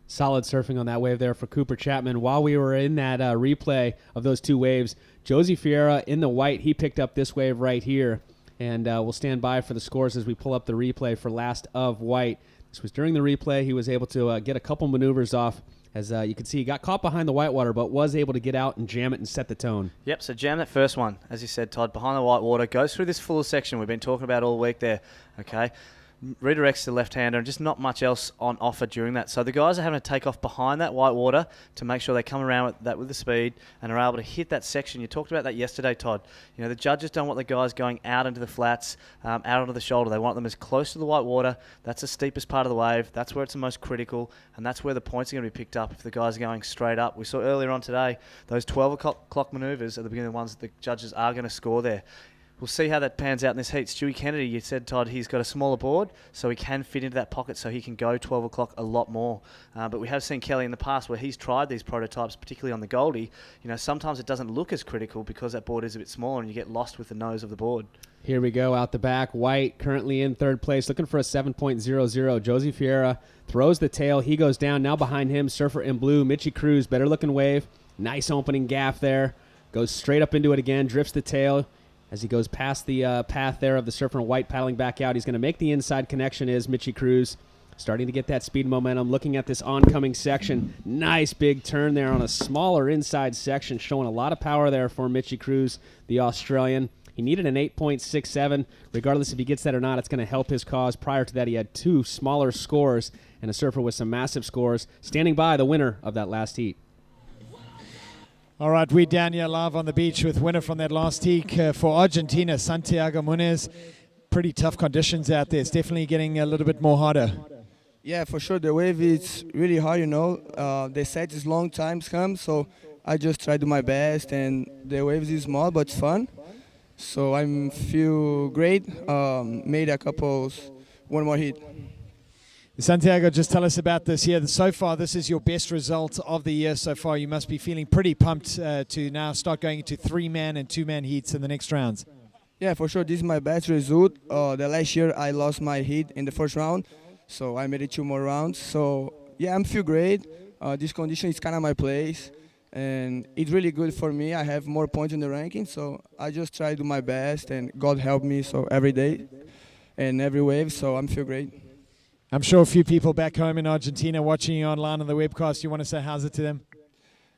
Solid surfing on that wave there for Cooper Chapman. While we were in that replay of those two waves, Josie Ferreira in the white, he picked up this wave right here. And we'll stand by for the scores as we pull up the replay for last of white. This was during the replay. He was able to get a couple maneuvers off. As you can see, he got caught behind the whitewater, but was able to get out and jam it and set the tone. Yep, so jam that first one, as you said, Todd, behind the whitewater. Goes through this fuller section we've been talking about all week there, okay? Redirects to the left-hander and just not much else on offer during that. So the guys are having to take off behind that whitewater to make sure they come around with that with the speed and are able to hit that section. You talked about that yesterday, Todd. You know, the judges don't want the guys going out into the flats, out onto the shoulder. They want them as close to the whitewater. That's the steepest part of the wave. That's where it's the most critical, and that's where the points are going to be picked up if the guys are going straight up. We saw earlier on today those 12 o'clock manoeuvres are the beginning of the ones that the judges are going to score there. We'll see how that pans out in this heat. Stewie Kennedy, you said, Todd, he's got a smaller board, so he can fit into that pocket, so he can go 12 o'clock a lot more. But we have seen Kelly in the past where he's tried these prototypes, particularly on the Goldie. You know, sometimes it doesn't look as critical because that board is a bit smaller and you get lost with the nose of the board. Here we go out the back. White currently in third place, looking for a 7.00. Josie Ferreira throws the tail. He goes down. Now behind him, surfer in blue, Mitchie Cruz, better looking wave. Nice opening gaff there. Goes straight up into it again, drifts the tail. As he goes past the path there of the surfer in white paddling back out, he's going to make the inside connection is Mitchie Cruz. Starting to get that speed momentum. Looking at this oncoming section. Nice big turn there on a smaller inside section, showing a lot of power there for Mitchie Cruz, the Australian. He needed an 8.67. Regardless if he gets that or not, it's going to help his cause. Prior to that, he had two smaller scores and a surfer with some massive scores. Standing by the winner of that last heat. All right, we're down here live on the beach with winner from that last heat for Argentina, Santiago Munez. Pretty tough conditions out there. It's definitely getting a little bit more harder. Yeah, for sure. The wave is really hard, you know. The set is long times come, so I just try to do my best, and the waves is small, but it's fun. So I feel great. Made a one more hit. Santiago, just tell us about this here. So far, this is your best result of the year so far. You must be feeling pretty pumped to now start going into 3-man and 2-man heats in the next rounds. Yeah, for sure. This is my best result. The last year, I lost my heat in the first round, so I made it 2 more rounds. So, yeah, I feel great. This condition is kind of my place, and it's really good for me. I have more points in the ranking, so I just try to do my best, and God help me so every day and every wave, so I feel great. I'm sure a few people back home in Argentina watching you online on the webcast, you want to say how's it to them?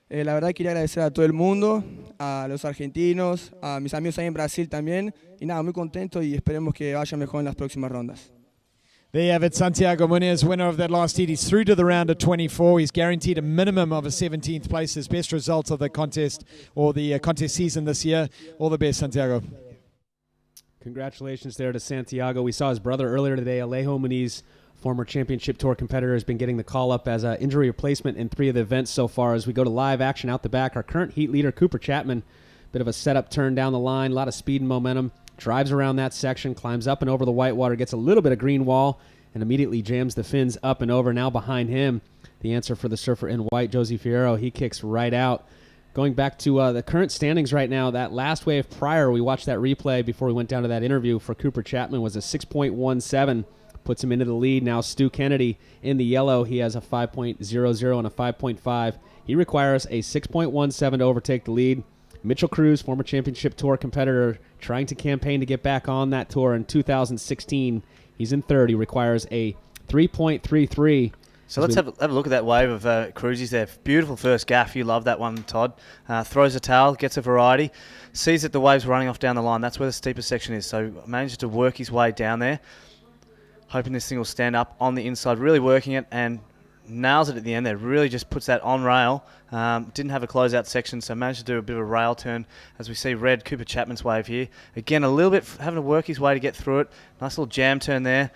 La verdad quería agradecer a todo el mundo, a los argentinos, a mis amigos ahí en Brasil también. Y nada, muy contento y esperemos que vaya mejor en las próximas rondas. There you have it, Santiago Munez, winner of that last heat. He's through to the round of 24. He's guaranteed a minimum of a 17th place, his best result of the contest or the contest season this year. All the best, Santiago. Congratulations there to Santiago. We saw his brother earlier today, Alejo Muniz, former championship tour competitor, has been getting the call-up as an injury replacement in 3 of the events so far. As we go to live action out the back, our current heat leader, Cooper Chapman, bit of a setup turn down the line, a lot of speed and momentum, drives around that section, climbs up and over the whitewater, gets a little bit of green wall, and immediately jams the fins up and over. Now behind him, the answer for the surfer in white, Josie Fierro, he kicks right out. Going back to the current standings right now, that last wave prior, we watched that replay before we went down to that interview for Cooper Chapman, was a 6.17. Puts him into the lead. Now Stu Kennedy in the yellow. He has a 5.00 and a 5.5. He requires a 6.17 to overtake the lead. Mitchell Cruz, former championship tour competitor, trying to campaign to get back on that tour in 2016. He's in third. He requires a 3.33. So let's have a look at that wave of Cruzies there. Beautiful first gaff. You love that one, Todd. Throws a towel, gets a variety, sees that the wave's running off down the line. That's where the steepest section is. So manages to work his way down there. Hoping this thing will stand up on the inside, really working it, and nails it at the end there. Really just puts that on rail. Didn't have a closeout section, so managed to do a bit of a rail turn. As we see red, Cooper Chapman's wave here. Again, a little bit having to work his way to get through it. Nice little jam turn there.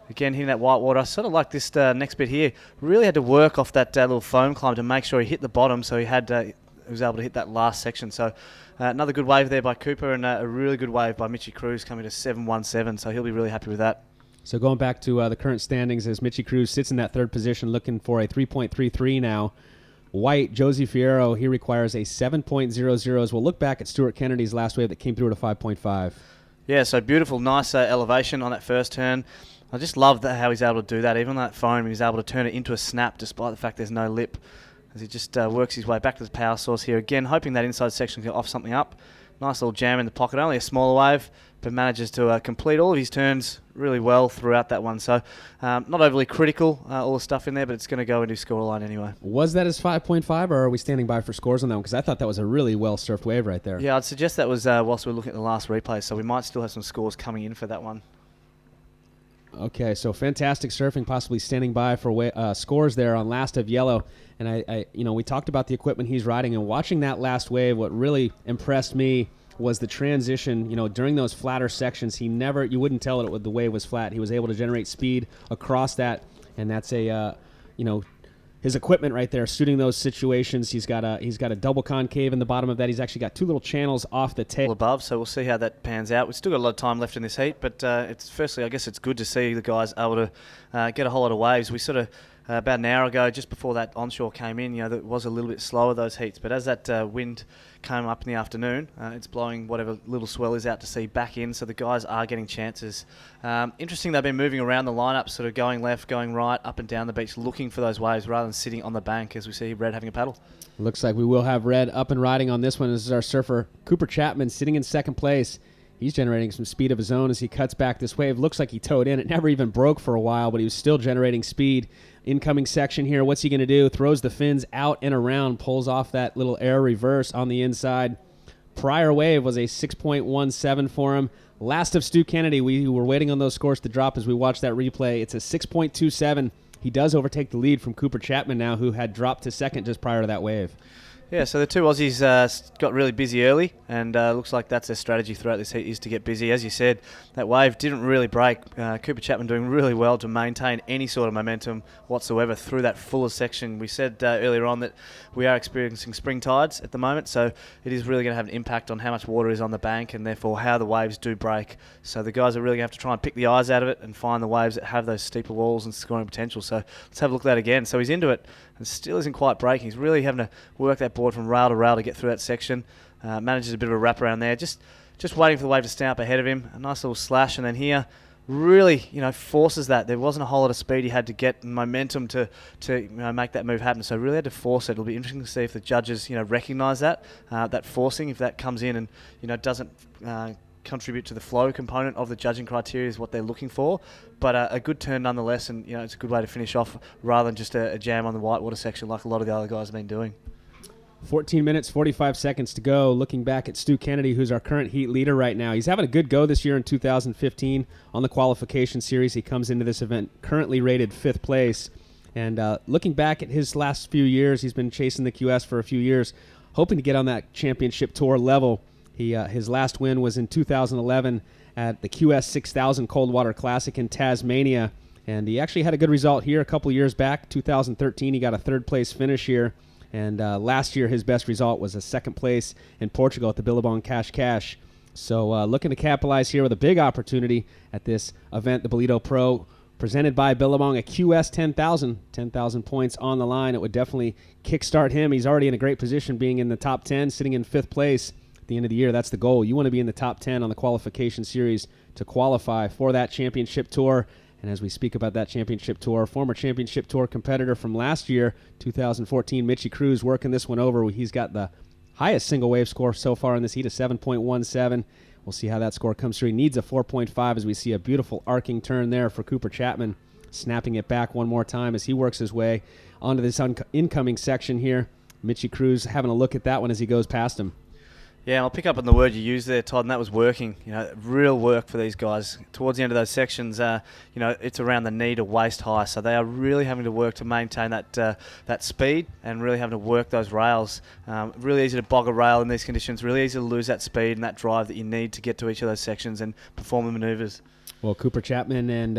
Again, hitting that white water. Sort of like this next bit here. Really had to work off that little foam climb to make sure he hit the bottom, so he was able to hit that last section. So another good wave there by Cooper, and a really good wave by Mitchie Cruz coming to 7.17, so he'll be really happy with that. So going back to the current standings, as Mitchie Cruz sits in that third position looking for a 3.33 now. White, Josie Fierro, he requires a 7.00 as we'll look back at Stuart Kennedy's last wave that came through at a 5.5. Yeah, so beautiful, nice elevation on that first turn. I just love how he's able to do that. Even on that foam, he's able to turn it into a snap despite the fact there's no lip, as he just works his way back to the power source here. Again, hoping that inside section can off something up. Nice little jam in the pocket, only a smaller wave, but manages to complete all of his turns really well throughout that one. So not overly critical, all the stuff in there, but it's going to go into scoreline anyway. Was that his 5.5, or are we standing by for scores on that one? Because I thought that was a really well-surfed wave right there. Yeah, I'd suggest that was whilst we're looking at the last replay, so we might still have some scores coming in for that one. Okay, so fantastic surfing, possibly standing by for scores there on Last of Yellow. And we talked about the equipment he's riding, and watching that last wave, what really impressed me was the transition. During those flatter sections, you wouldn't tell it the wave was flat. He was able to generate speed across that, and that's his equipment right there, suiting those situations. He's got a double concave in the bottom of that. He's actually got two little channels off the tail above, so we'll see how that pans out. We've still got a lot of time left in this heat, but I guess it's good to see the guys able to get a whole lot of waves. We sort of about an hour ago, just before that onshore came in, it was a little bit slower, those heats, but as that wind came up in the afternoon, it's blowing whatever little swell is out to sea back in, so the guys are getting chances. Interesting, they've been moving around the lineup, sort of going left, going right, up and down the beach, looking for those waves rather than sitting on the bank, as we see Red having a paddle. Looks like we will have Red up and riding on this one. This is our surfer, Cooper Chapman, sitting in second place. He's generating some speed of his own as he cuts back this wave. Looks like he towed in. It never even broke for a while, but he was still generating speed. Incoming section here. What's he going to do? Throws the fins out and around, pulls off that little air reverse on the inside. Prior wave was a 6.17 for him. Last of Stu Kennedy, we were waiting on those scores to drop as we watched that replay. It's a 6.27. He does overtake the lead from Cooper Chapman now, who had dropped to second just prior to that wave. Yeah, so the two Aussies got really busy early, and looks like that's their strategy throughout this heat, is to get busy. As you said, that wave didn't really break. Cooper Chapman doing really well to maintain any sort of momentum whatsoever through that fuller section. We said earlier on that we are experiencing spring tides at the moment, so it is really going to have an impact on how much water is on the bank and therefore how the waves do break. So the guys are really going to have to try and pick the eyes out of it and find the waves that have those steeper walls and scoring potential. So let's have a look at that again. So he's into it and still isn't quite breaking. He's really having to work that board from rail to rail to get through that section. Manages a bit of a wrap around there. Just waiting for the wave to stand up ahead of him. A nice little slash, and then here really forces that. There wasn't a whole lot of speed he had to get and momentum to make that move happen. So really had to force it. It'll be interesting to see if the judges recognise that forcing, if that comes in and doesn't contribute to the flow component of the judging criteria is what they're looking for. But a good turn nonetheless, and it's a good way to finish off rather than just a jam on the whitewater section like a lot of the other guys have been doing. 14 minutes, 45 seconds to go. Looking back at Stu Kennedy, who's our current heat leader right now. He's having a good go this year in 2015 on the qualification series. He comes into this event currently rated 5th place. And looking back at his last few years, he's been chasing the QS for a few years, hoping to get on that championship tour level. His last win was in 2011 at the QS 6000 Coldwater Classic in Tasmania. And he actually had a good result here a couple years back. 2013, he got a 3rd place finish here. And last year, his best result was a 2nd place in Portugal at the Billabong Cash. So looking to capitalize here with a big opportunity at this event, the Ballito Pro, presented by Billabong, a QS 10,000 points on the line. It would definitely kickstart him. He's already in a great position, being in the top 10, sitting in 5th place at the end of the year. That's the goal. You want to be in the top 10 on the qualification series to qualify for that championship tour. And as we speak about that championship tour, former championship tour competitor from last year, 2014, Mitchie Cruz, working this one over. He's got the highest single wave score so far in this heat, a 7.17. We'll see how that score comes through. He needs a 4.5 as we see a beautiful arcing turn there for Cooper Chapman, snapping it back one more time as he works his way onto this incoming section here. Mitchie Cruz having a look at that one as he goes past him. Yeah, I'll pick up on the word you used there, Todd, and that was working. Real work for these guys. Towards the end of those sections, it's around the knee to waist high, so they are really having to work to maintain that speed and really having to work those rails. Really easy to bog a rail in these conditions, really easy to lose that speed and that drive that you need to get to each of those sections and perform the manoeuvres. Well, Cooper Chapman and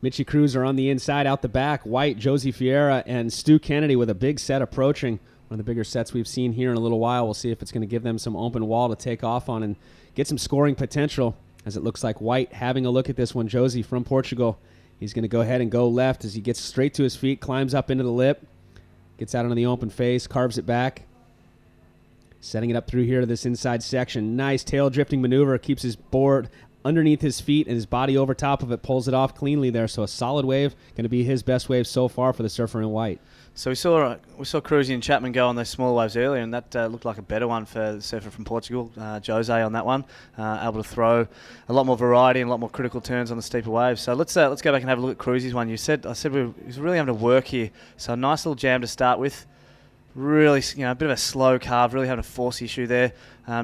Mitchie Cruz are on the inside. Out the back, White, Josie Fiera, and Stu Kennedy with a big set approaching. One of the bigger sets we've seen here in a little while. We'll see if it's going to give them some open wall to take off on and get some scoring potential. as it looks like White having a look at this one. Josie from Portugal. He's going to go ahead and go left as he gets straight to his feet, climbs up into the lip, gets out on the open face, carves it back. Setting it up through here to this inside section. Nice tail drifting maneuver. Keeps his board underneath his feet and his body over top of it. Pulls it off cleanly there. So a solid wave. Going to be his best wave so far for the surfer in white. So we saw Cruzy and Chapman go on those smaller waves earlier, and that looked like a better one for the surfer from Portugal, Jose, on that one. Able to throw a lot more variety and a lot more critical turns on the steeper waves. So let's go back and have a look at Cruzy's one. I said he was really having to work here. So a nice little jam to start with. Really, a bit of a slow carve, really having a force issue there.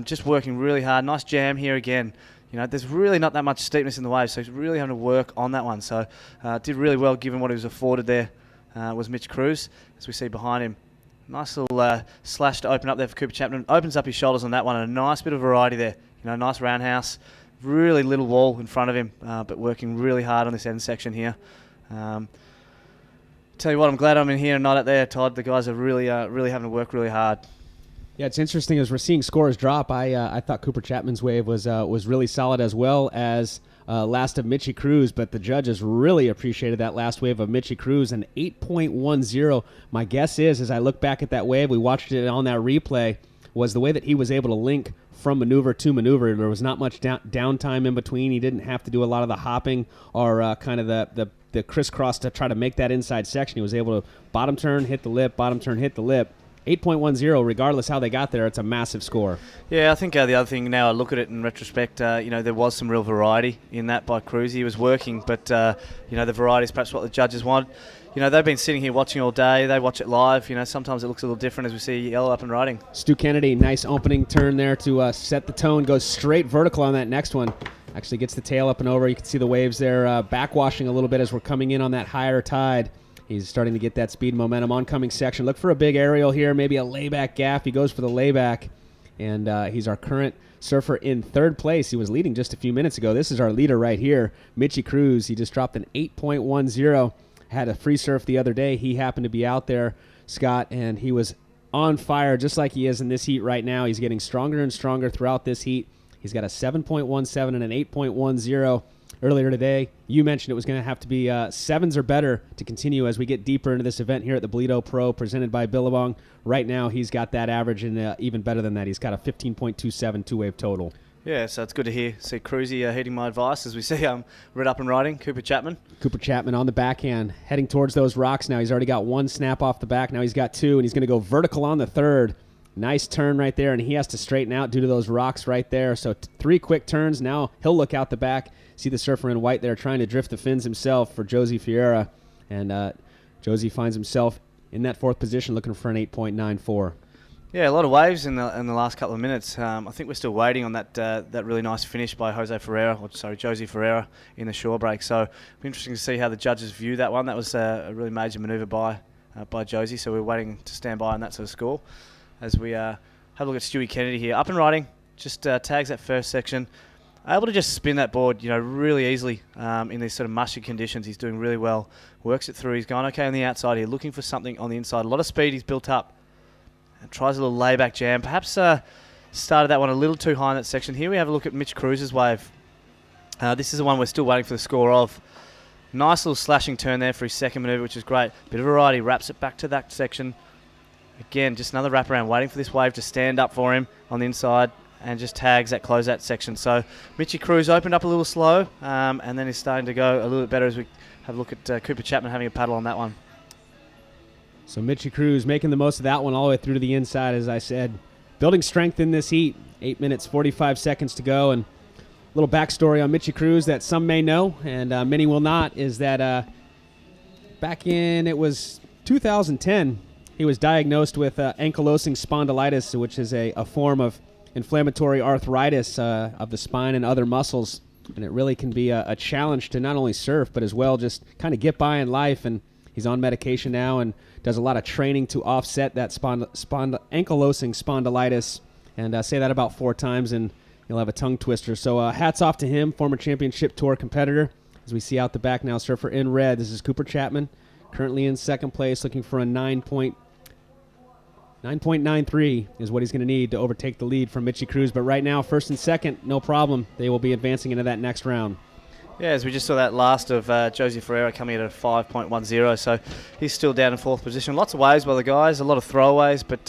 Just working really hard. Nice jam here again. There's really not that much steepness in the wave, so he's really having to work on that one. So did really well given what he was afforded there. Was Mitch Cruz, as we see behind him. Nice little slash to open up there for Cooper Chapman. Opens up his shoulders on that one, and a nice bit of variety there. Nice roundhouse. Really little wall in front of him, but working really hard on this end section here. Tell you what, I'm glad I'm in here and not out there, Todd. The guys are really having to work really hard. Yeah, it's interesting as we're seeing scores drop. I thought Cooper Chapman's wave was really solid, as well as last of Mitchie Cruz, but the judges really appreciated that last wave of Mitchie Cruz, an 8.10. My guess is, as I look back at that wave, we watched it on that replay, was the way that he was able to link from maneuver to maneuver. There was not much downtime in between. He didn't have to do a lot of the hopping or kind of the crisscross to try to make that inside section. He was able to bottom turn, hit the lip, bottom turn, hit the lip. 8.10, regardless how they got there, it's a massive score. Yeah, I think the other thing, now I look at it in retrospect, there was some real variety in that by Cruz. He was working, but, the variety is perhaps what the judges want. They've been sitting here watching all day. They watch it live. Sometimes it looks a little different as we see yellow up and riding. Stu Kennedy, nice opening turn there to set the tone. Goes straight vertical on that next one. Actually gets the tail up and over. You can see the waves there backwashing a little bit as we're coming in on that higher tide. He's starting to get that speed momentum. Oncoming section. Look for a big aerial here, maybe a layback gaff. He goes for the layback, and he's our current surfer in third place. He was leading just a few minutes ago. This is our leader right here, Mitchie Cruz. He just dropped an 8.10. Had a free surf the other day. He happened to be out there, Scott, and he was on fire just like he is in this heat right now. He's getting stronger and stronger throughout this heat. He's got a 7.17 and an 8.10. Earlier today, you mentioned it was going to have to be sevens or better to continue as we get deeper into this event here at the Ballito Pro presented by Billabong. Right now, he's got that average, and even better than that. He's got a 15.27 two-wave total. Yeah, so it's good to see Cruzy heeding my advice as we see red up and riding, Cooper Chapman. Cooper Chapman on the backhand, heading towards those rocks now. He's already got one snap off the back. Now he's got two, and he's going to go vertical on the third. Nice turn right there, and he has to straighten out due to those rocks right there. So three quick turns. Now he'll look out the back. See the surfer in white there trying to drift the fins himself for Josie Ferreira. And Josie finds himself in that fourth position looking for an 8.94. Yeah, a lot of waves in the last couple of minutes. I think we're still waiting on that really nice finish by Josie Ferreira in the shore break. So it'll be interesting to see how the judges view that one. That was a really major manoeuvre by Josie. So we're waiting to stand by on that sort of score. As we have a look at Stewie Kennedy here. Up and riding, just tags that first section. Able to just spin that board, really easily in these sort of mushy conditions. He's doing really well. Works it through. He's going okay on the outside here, looking for something on the inside. A lot of speed he's built up. And tries a little layback jam. Perhaps started that one a little too high in that section. Here we have a look at Mitch Cruz's wave. This is the one we're still waiting for the score of. Nice little slashing turn there for his second manoeuvre, which is great. Bit of variety. Wraps it back to that section. Again, just another wraparound, waiting for this wave to stand up for him on the inside and just tags that closeout section. So Mitchie Cruz opened up a little slow and then is starting to go a little bit better as we have a look at Cooper Chapman having a paddle on that one. So Mitchie Cruz making the most of that one all the way through to the inside, as I said. Building strength in this heat. 8 minutes, 45 seconds to go. And a little backstory on Mitchie Cruz that some may know and many will not is that back in, it was 2010, he was diagnosed with ankylosing spondylitis, which is a form of inflammatory arthritis of the spine and other muscles. And it really can be a challenge to not only surf, but as well just kind of get by in life. And he's on medication now and does a lot of training to offset that ankylosing spondylitis. And say that about 4 times, and you'll have a tongue twister. So hats off to him, former championship tour competitor. As we see out the back now, surfer in red. This is Cooper Chapman, currently in second place, looking for a 9.94 9.93 is what he's going to need to overtake the lead from Mitchie Cruz. But right now, first and second, no problem. They will be advancing into that next round. Yeah, as we just saw that last of Josie Ferreira coming in at a 5.10, so he's still down in fourth position. Lots of waves by the guys, a lot of throwaways, but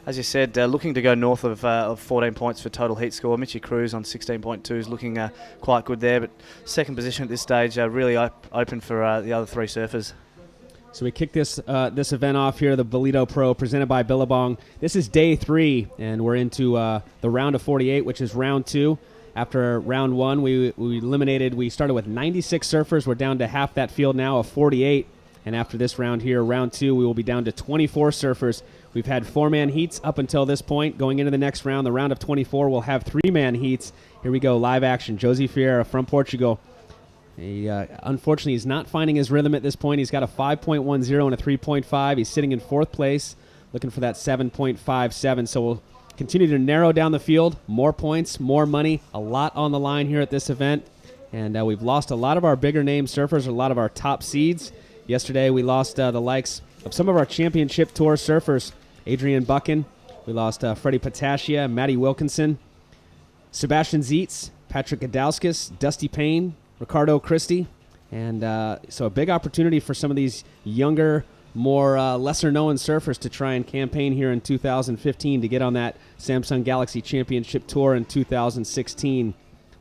as you said, looking to go north of 14 points for total heat score. Mitchie Cruz on 16.2 is looking quite good there, but second position at this stage, really open for the other three surfers. So we kick this event off here, the Ballito Pro, presented by Billabong. This is day 3, and we're into the round of 48, which is round 2. After round 1, we started with 96 surfers. We're down to half that field now of 48. And after this round here, round 2, we will be down to 24 surfers. We've had 4-man heats up until this point. Going into the next round, the round of 24, we'll have 3-man heats. Here we go, live action. Josie Ferreira from Portugal. Unfortunately, he's not finding his rhythm at this point. He's got a 5.10 and a 3.5. He's sitting in 4th place, looking for that 7.57. So we'll continue to narrow down the field. More points, more money, a lot on the line here at this event. And we've lost a lot of our bigger name surfers, a lot of our top seeds. Yesterday, we lost the likes of some of our championship tour surfers. Adrian Buchan. We lost Freddie Patasia, Matty Wilkinson, Sebastian Zietz, Patrick Gadauskas, Dusty Payne, Ricardo Christie. And so a big opportunity for some of these younger, more lesser-known surfers to try and campaign here in 2015 to get on that Samsung Galaxy Championship Tour in 2016.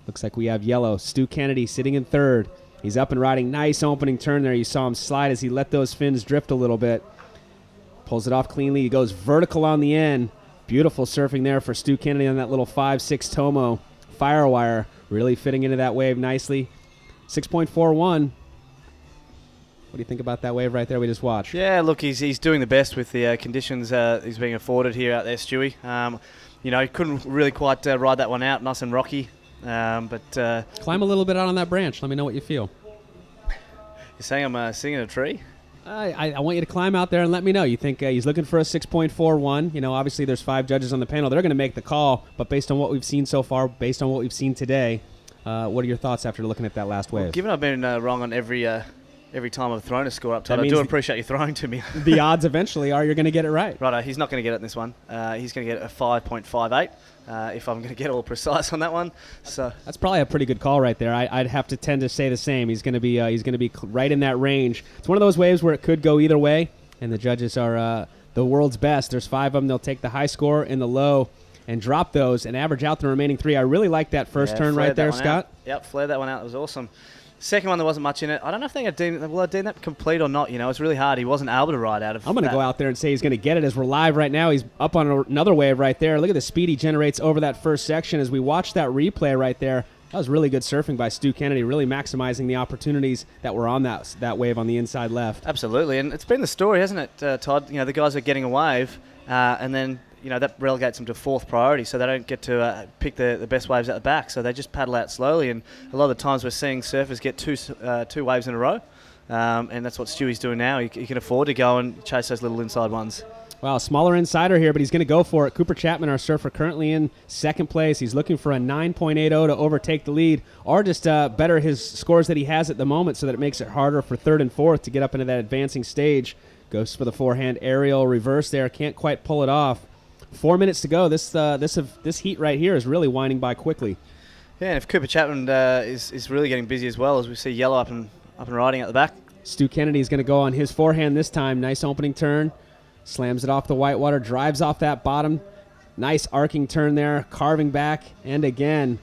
Looks like we have yellow. Stu Kennedy sitting in 3rd. He's up and riding. Nice opening turn there. You saw him slide as he let those fins drift a little bit. Pulls it off cleanly. He goes vertical on the end. Beautiful surfing there for Stu Kennedy on that little 5.6 Tomo. Firewire really fitting into that wave nicely. 6.41. What do you think about that wave right there we just watched? Yeah, look, he's doing the best with the conditions he's being afforded here out there, Stewie. He couldn't really quite ride that one out, nice and rocky. But climb a little bit out on that branch. Let me know what you feel. You're saying I'm singing a tree? I want you to climb out there and let me know. You think he's looking for a 6.41. Obviously there's 5 judges on the panel. They're going to make the call, but based on what we've seen so far, based on what we've seen today, what are your thoughts after looking at that last wave? Well, given I've been wrong on every time I've thrown a score up, Todd, I do appreciate you throwing to me. The odds eventually are you're going to get it right. Righto, he's not going to get it in this one. He's going to get a 5.58 if I'm going to get all precise on that one. So that's probably a pretty good call right there. I'd have to tend to say the same. He's going to be right in that range. It's one of those waves where it could go either way, and the judges are the world's best. There's 5 of them. They'll take the high score and the low and drop those and average out the remaining 3. I really like that first turn right there, Scott. Yep, flared that one out. It was awesome. Second one, there wasn't much in it. I don't know if they deemed that complete or not. It's really hard. He wasn't able to ride out of I'm going to go out there and say he's going to get it as we're live right now. He's up on another wave right there. Look at the speed he generates over that first section as we watch that replay right there. That was really good surfing by Stu Kennedy, really maximizing the opportunities that were on that wave on the inside left. Absolutely, and it's been the story, hasn't it, Todd? The guys are getting a wave, and then that relegates them to 4th priority, so they don't get to pick the best waves at the back, so they just paddle out slowly, and a lot of the times we're seeing surfers get two waves in a row, and that's what Stewie's doing now. He can afford to go and chase those little inside ones. Wow, smaller insider here, but he's going to go for it. Cooper Chapman, our surfer, currently in 2nd place. He's looking for a 9.80 to overtake the lead, or just better his scores that he has at the moment so that it makes it harder for 3rd and 4th to get up into that advancing stage. Goes for the forehand aerial reverse there. Can't quite pull it off. 4 minutes to go. This heat right here is really winding by quickly. Yeah, and if Cooper Chapman is really getting busy as well, as we see yellow up and riding at the back. Stu Kennedy is going to go on his forehand this time. Nice opening turn. Slams it off the whitewater. Drives off that bottom. Nice arcing turn there. Carving back. And again,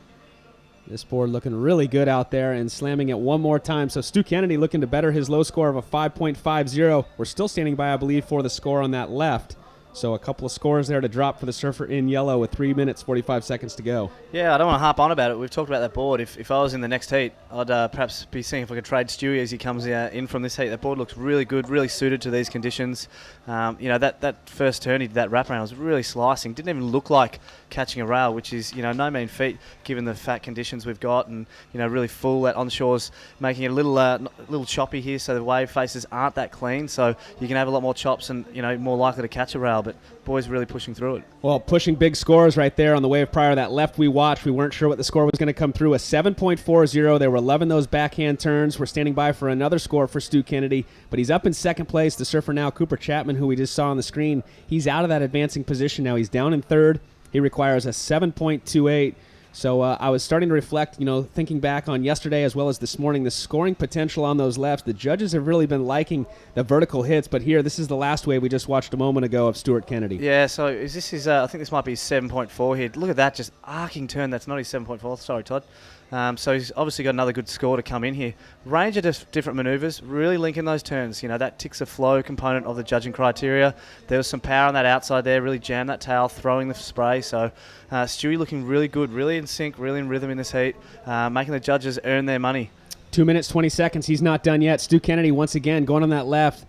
this board looking really good out there and slamming it one more time. So Stu Kennedy looking to better his low score of a 5.50. We're still standing by, I believe, for the score on that left. So a couple of scores there to drop for the surfer in yellow with 3 minutes, 45 seconds to go. Yeah, I don't want to harp on about it. We've talked about that board. If I was in the next heat, I'd perhaps be seeing if I could trade Stewie as he comes in from this heat. That board looks really good, really suited to these conditions. That first turn he did that wraparound was really slicing. Didn't even look like catching a rail, which is no mean feat given the fat conditions we've got, and really full. That onshore's making it a little choppy here, so the wave faces aren't that clean. So you can have a lot more chops and more likely to catch a rail. tail, but boys really pushing through it. Well, pushing big scores right there on the wave prior. That left we watched. We weren't sure what the score was going to come through. A 7.40. They were loving those backhand turns. We're standing by for another score for Stu Kennedy, but he's up in second place. The surfer now, Cooper Chapman, who we just saw on the screen, he's out of that advancing position now. He's down in third. He requires a 7.28. So I was starting to reflect, thinking back on yesterday as well as this morning, the scoring potential on those lefts. The judges have really been liking the vertical hits, but here, this is the last wave we just watched a moment ago of Stuart Kennedy. Yeah, so I think this might be 7.4 here. Look at that, just arcing turn. That's not his 7.4. Sorry, Todd. So he's obviously got another good score to come in here. Range of different manoeuvres, really linking those turns. That ticks a flow component of the judging criteria. There was some power on that outside there, really jammed that tail, throwing the spray. So Stewie looking really good, really in sync, really in rhythm in this heat, making the judges earn their money. 2 minutes, 20 seconds. He's not done yet. Stu Kennedy, once again, going on that left.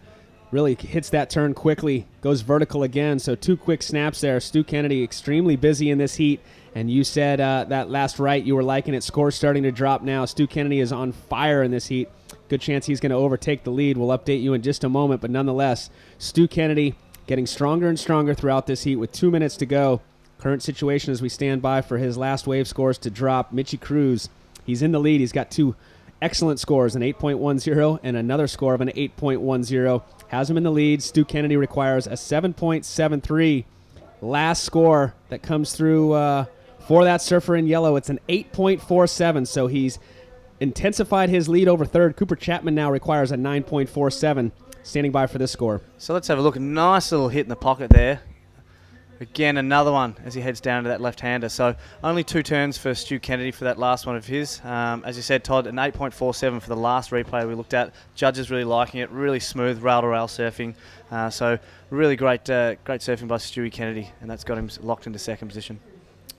Really hits that turn quickly, goes vertical again. So 2 quick snaps there. Stu Kennedy extremely busy in this heat. And you said that last right, you were liking it. Score's starting to drop now. Stu Kennedy is on fire in this heat. Good chance he's going to overtake the lead. We'll update you in just a moment. But nonetheless, Stu Kennedy getting stronger and stronger throughout this heat with 2 minutes to go. Current situation as we stand by for his last wave scores to drop. Mitchie Cruz, he's in the lead. He's got 2 excellent scores, an 8.10 and another score of an 8.10. Has him in the lead. Stu Kennedy requires a 7.73. Last score that comes through for that surfer in yellow, it's an 8.47, so he's intensified his lead over third. Cooper Chapman now requires a 9.47, standing by for this score. So let's have a look. Nice little hit in the pocket there. Again, another one as he heads down to that left-hander. So only 2 turns for Stu Kennedy for that last one of his. As you said, Todd, an 8.47 for the last replay we looked at. Judges really liking it. Really smooth rail-to-rail surfing. So really great surfing by Stewie Kennedy, and that's got him locked into second position.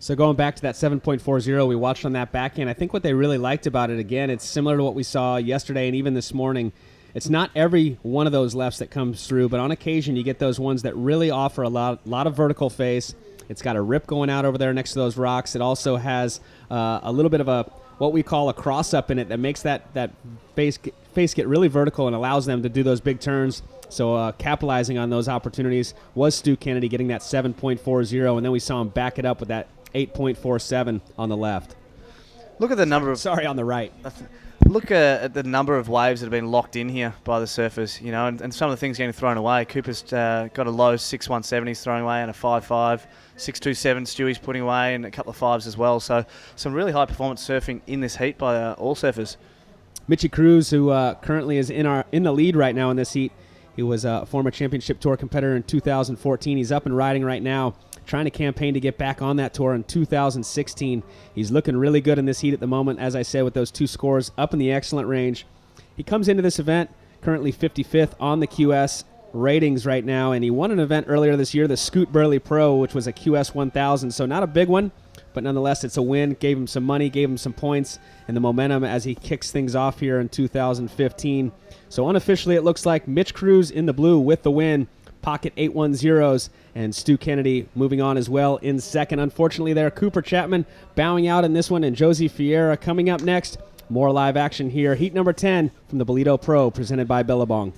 So going back to that 7.40 we watched on that backhand, I think what they really liked about it, again, it's similar to what we saw yesterday and even this morning. It's not every one of those lefts that comes through, but on occasion you get those ones that really offer a lot of vertical face. It's got a rip going out over there next to those rocks. It also has a little bit of a what we call a cross-up in it that makes that face get really vertical and allows them to do those big turns. So capitalizing on those opportunities was Stu Kennedy getting that 7.40, and then we saw him back it up with that 8.47 on the left. Look at the number of... Sorry, on the right. Look at the number of waves that have been locked in here by the surfers, and some of the things getting thrown away. Cooper's got a low 6.17 he's throwing away and a 5.5. 6.27 Stewie's putting away and a couple of 5s as well. So some really high performance surfing in this heat by all surfers. Mitchie Cruz, who currently is in the lead right now in this heat. He was a former championship tour competitor in 2014. He's up and riding right now, trying to campaign to get back on that tour in 2016. He's looking really good in this heat at the moment, as I said, with those 2 scores up in the excellent range. He comes into this event currently 55th on the QS ratings right now, and he won an event earlier this year, the Scoot Burley Pro, which was a QS 1000, so not a big one, but nonetheless it's a win. Gave him some money, gave him some points, and the momentum as he kicks things off here in 2015. So unofficially it looks like Mitch Cruz in the blue with the win, pocket 810s, and Stu Kennedy moving on as well in second. Unfortunately there, Cooper Chapman bowing out in this one, and Josie Fiera coming up next. More live action here. Heat number 10 from the Ballito Pro, presented by Billabong.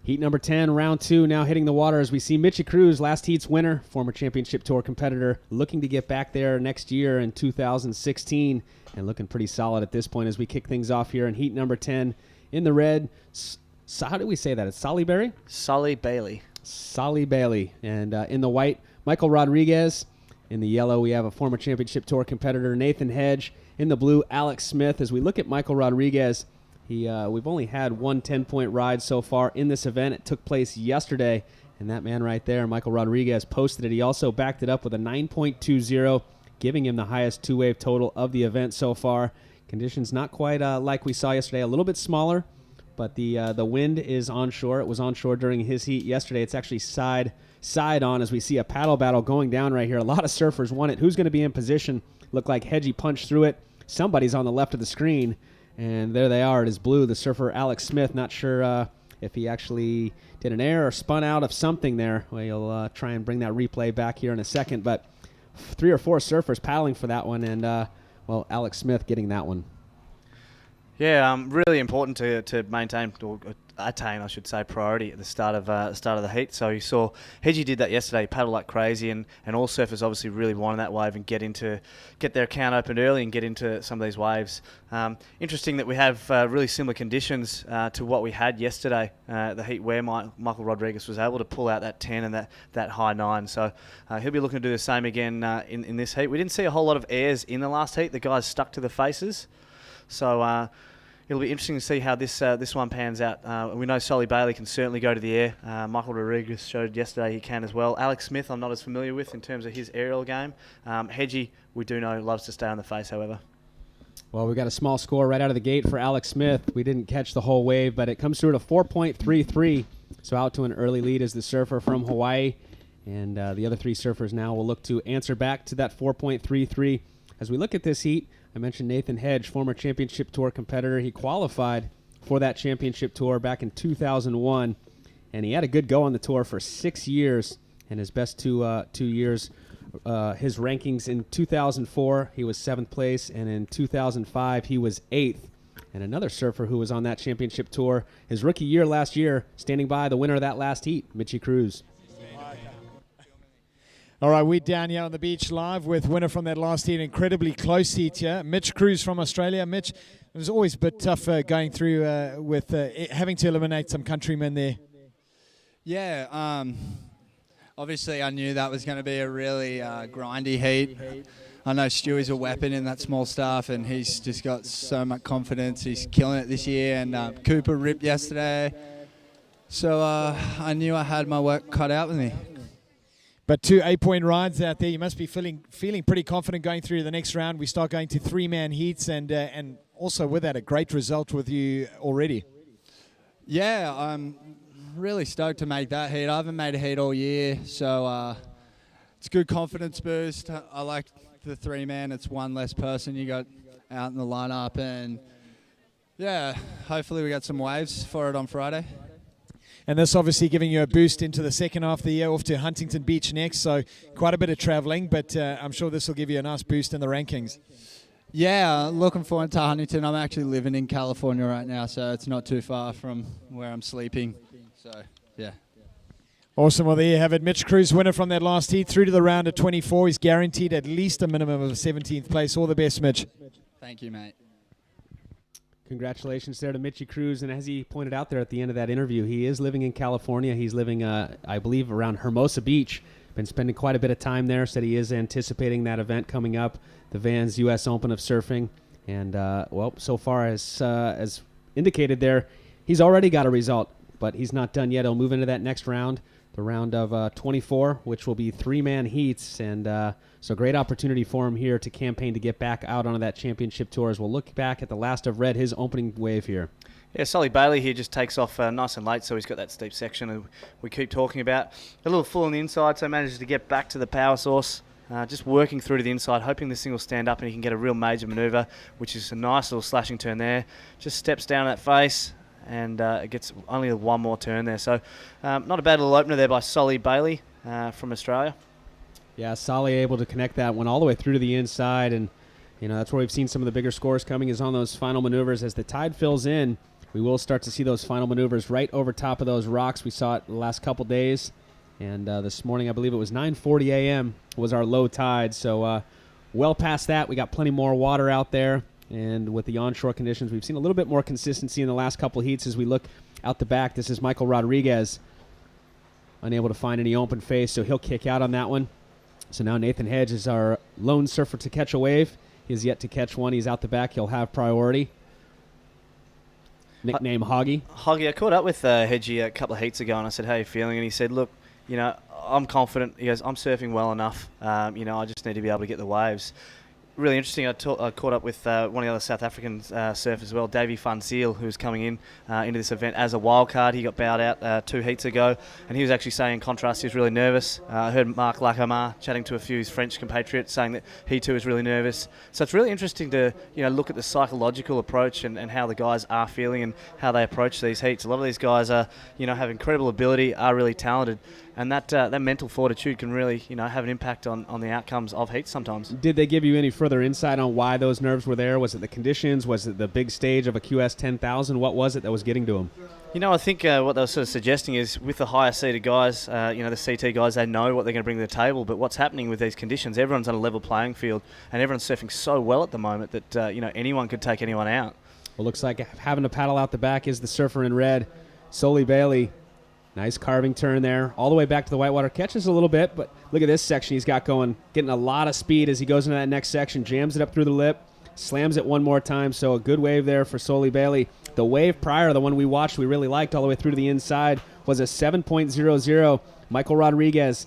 Heat number 10, round 2, now hitting the water as we see Mitchie Cruz, last heat's winner, former championship tour competitor, looking to get back there next year in 2016, and looking pretty solid at this point as we kick things off here in heat number 10. In the red, how do we say that? It's Solly Berry? Solly Bailey. Solly Bailey. And in the white, Michael Rodriguez. In the yellow, we have a former championship tour competitor, Nathan Hedge. In the blue, Alex Smith. As we look at Michael Rodriguez, we've only had one 10-point ride so far in this event. It took place yesterday, and that man right there, Michael Rodriguez, posted it. He also backed it up with a 9.20, giving him the highest two-wave total of the event so far. Conditions not quite like we saw yesterday, a little bit smaller, but the wind is onshore. It was onshore during his heat yesterday. It's actually side on as we see a paddle battle going down right here. A lot of surfers want it. Who's going to be in position? Looked like Hedgie punched through it. Somebody's on the left of the screen. And there they are. It is blue. The surfer Alex Smith. Not sure if he actually did an air or spun out of something there. We'll try and bring that replay back here in a second. But 3 or 4 surfers paddling for that one. And, Alex Smith getting that one. Yeah, really important to maintain or attain, I should say, priority at the start of the heat. So you saw Hedgie did that yesterday, paddle like crazy, and all surfers obviously really wanted that wave and get their account opened early and get into some of these waves. Interesting that we have really similar conditions to what we had yesterday, the heat where Michael Rodriguez was able to pull out that 10 and that high 9. So he'll be looking to do the same again in this heat. We didn't see a whole lot of airs in the last heat. The guys stuck to the faces. So it'll be interesting to see how this one pans out. We know Solly Bailey can certainly go to the air. Michael Rodriguez showed yesterday he can as well. Alex Smith I'm not as familiar with in terms of his aerial game. Hedgie, we do know, loves to stay on the face, however. Well, we got a small score right out of the gate for Alex Smith. We didn't catch the whole wave, but it comes through at a 4.33. So out to an early lead is the surfer from Hawaii. And the other 3 surfers now will look to answer back to that 4.33. As we look at this heat, I mentioned Nathan Hedge, former championship tour competitor. He qualified for that championship tour back in 2001, and he had a good go on the tour for 6 years. And his best 2 years, his rankings in 2004, he was 7th place, and in 2005, he was 8th. And another surfer who was on that championship tour, his rookie year last year, standing by the winner of that last heat, Mitchie Cruz. All right, we're down here on the beach live with winner from that last heat, incredibly close heat here, Mitch Cruz from Australia. Mitch, it was always a bit tough going through with having to eliminate some countrymen there. Yeah, obviously I knew that was going to be a really grindy heat. I know Stewie's a weapon in that small staff, and he's just got so much confidence. He's killing it this year, and Cooper ripped yesterday. So I knew I had my work cut out with me. But 2 8-point rides out there. You must be feeling pretty confident going through the next round. We start going to 3-man heats, and also with that, a great result with you already. Yeah, I'm really stoked to make that heat. I haven't made a heat all year, so it's a good confidence boost. I like the 3-man. It's one less person you got out in the lineup, and yeah, hopefully we got some waves for it on Friday. And this obviously giving you a boost into the second half of the year, off to Huntington Beach next. So quite a bit of traveling, but I'm sure this will give you a nice boost in the rankings. Yeah, looking forward to Huntington. I'm actually living in California right now, so it's not too far from where I'm sleeping. So, yeah. Awesome. Well, there you have it. Mitch Cruz, winner from that last heat, through to the round of 24. He's guaranteed at least a minimum of a 17th place. All the best, Mitch. Thank you, mate. Congratulations there to Mitchie Cruz. And as he pointed out there at the end of that interview, he is living in California. He's living, I believe, around Hermosa Beach. Been spending quite a bit of time there. Said he is anticipating that event coming up, the Vans U.S. Open of Surfing. And, so far as indicated there, he's already got a result, but he's not done yet. He'll move into that next round, the round of 24, which will be 3-man heats. And so great opportunity for him here to campaign to get back out onto that championship tour as we'll look back at the last of Red, his opening wave here. Yeah, Solly Bailey here just takes off nice and late, so he's got that steep section and we keep talking about. A little full on the inside, so manages to get back to the power source. Just working through to the inside, hoping this thing will stand up and he can get a real major manoeuvre, which is a nice little slashing turn there. Just steps down that face and it gets only one more turn there. So not a bad little opener there by Solly Bailey from Australia. Yeah, Solly able to connect that one all the way through to the inside, and that's where we've seen some of the bigger scores coming is on those final maneuvers as the tide fills in. We will start to see those final maneuvers right over top of those rocks. We saw it the last couple days. And this morning, I believe it was 9:40 a.m. was our low tide. So well past that, we got plenty more water out there. And with the onshore conditions, we've seen a little bit more consistency in the last couple heats as we look out the back. This is Michael Rodriguez, unable to find any open face, so he'll kick out on that one. So now Nathan Hedge is our lone surfer to catch a wave. He has yet to catch one. He's out the back. He'll have priority. Nickname Hoggy. Hoggy, I caught up with Hedgie a couple of heats ago, and I said, how are you feeling? And he said, look, you know, I'm confident. He goes, I'm surfing well enough. You know, I just need to be able to get the waves. Really interesting. I caught up with one of the other South African surfers as well, Davey Van Ziel, who's coming into this event as a wild card. He got bowed out 2 heats ago, and he was actually saying, in contrast, he was really nervous. I heard Mark Lacomar chatting to a few of his French compatriots saying that he too is really nervous. So it's really interesting to look at the psychological approach and how the guys are feeling and how they approach these heats. A lot of these guys are have incredible ability, are really talented. And that mental fortitude can really, have an impact on the outcomes of heats sometimes. Did they give you any further insight on why those nerves were there? Was it the conditions? Was it the big stage of a QS 10,000? What was it that was getting to them? I think what they were sort of suggesting is with the higher seeded guys, the CT guys, they know what they're going to bring to the table. But what's happening with these conditions, everyone's on a level playing field, and everyone's surfing so well at the moment that, anyone could take anyone out. Well, looks like having to paddle out the back is the surfer in red, Soli Bailey. Nice carving turn there. All the way back to the whitewater. Catches a little bit, but look at this section he's got going. Getting a lot of speed as he goes into that next section. Jams it up through the lip. Slams it one more time. So a good wave there for Soli Bailey. The wave prior, the one we watched, we really liked all the way through to the inside, was a 7.00. Michael Rodriguez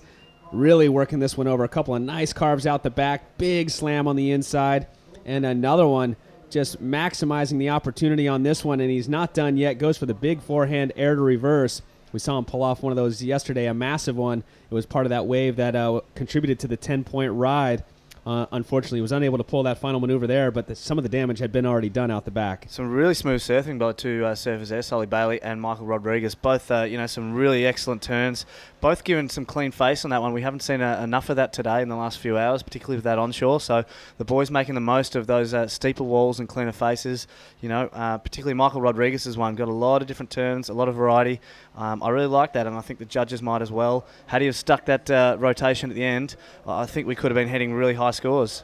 really working this one over. A couple of nice carves out the back. Big slam on the inside. And another one just maximizing the opportunity on this one. And he's not done yet. Goes for the big forehand air to reverse. We saw him pull off one of those yesterday, a massive one. It was part of that wave that contributed to the 10-point ride. Unfortunately, he was unable to pull that final maneuver there, but some of the damage had been already done out the back. Some really smooth surfing by the two surfers there, Soli Bailey and Michael Rodriguez. Both, some really excellent turns. Both giving some clean face on that one. We haven't seen enough of that today in the last few hours, particularly with that onshore. So the boys making the most of those steeper walls and cleaner faces. Particularly Michael Rodriguez's one. Got a lot of different turns, a lot of variety. I really like that, and I think the judges might as well. Had he have stuck that rotation at the end, I think we could have been heading really high scores.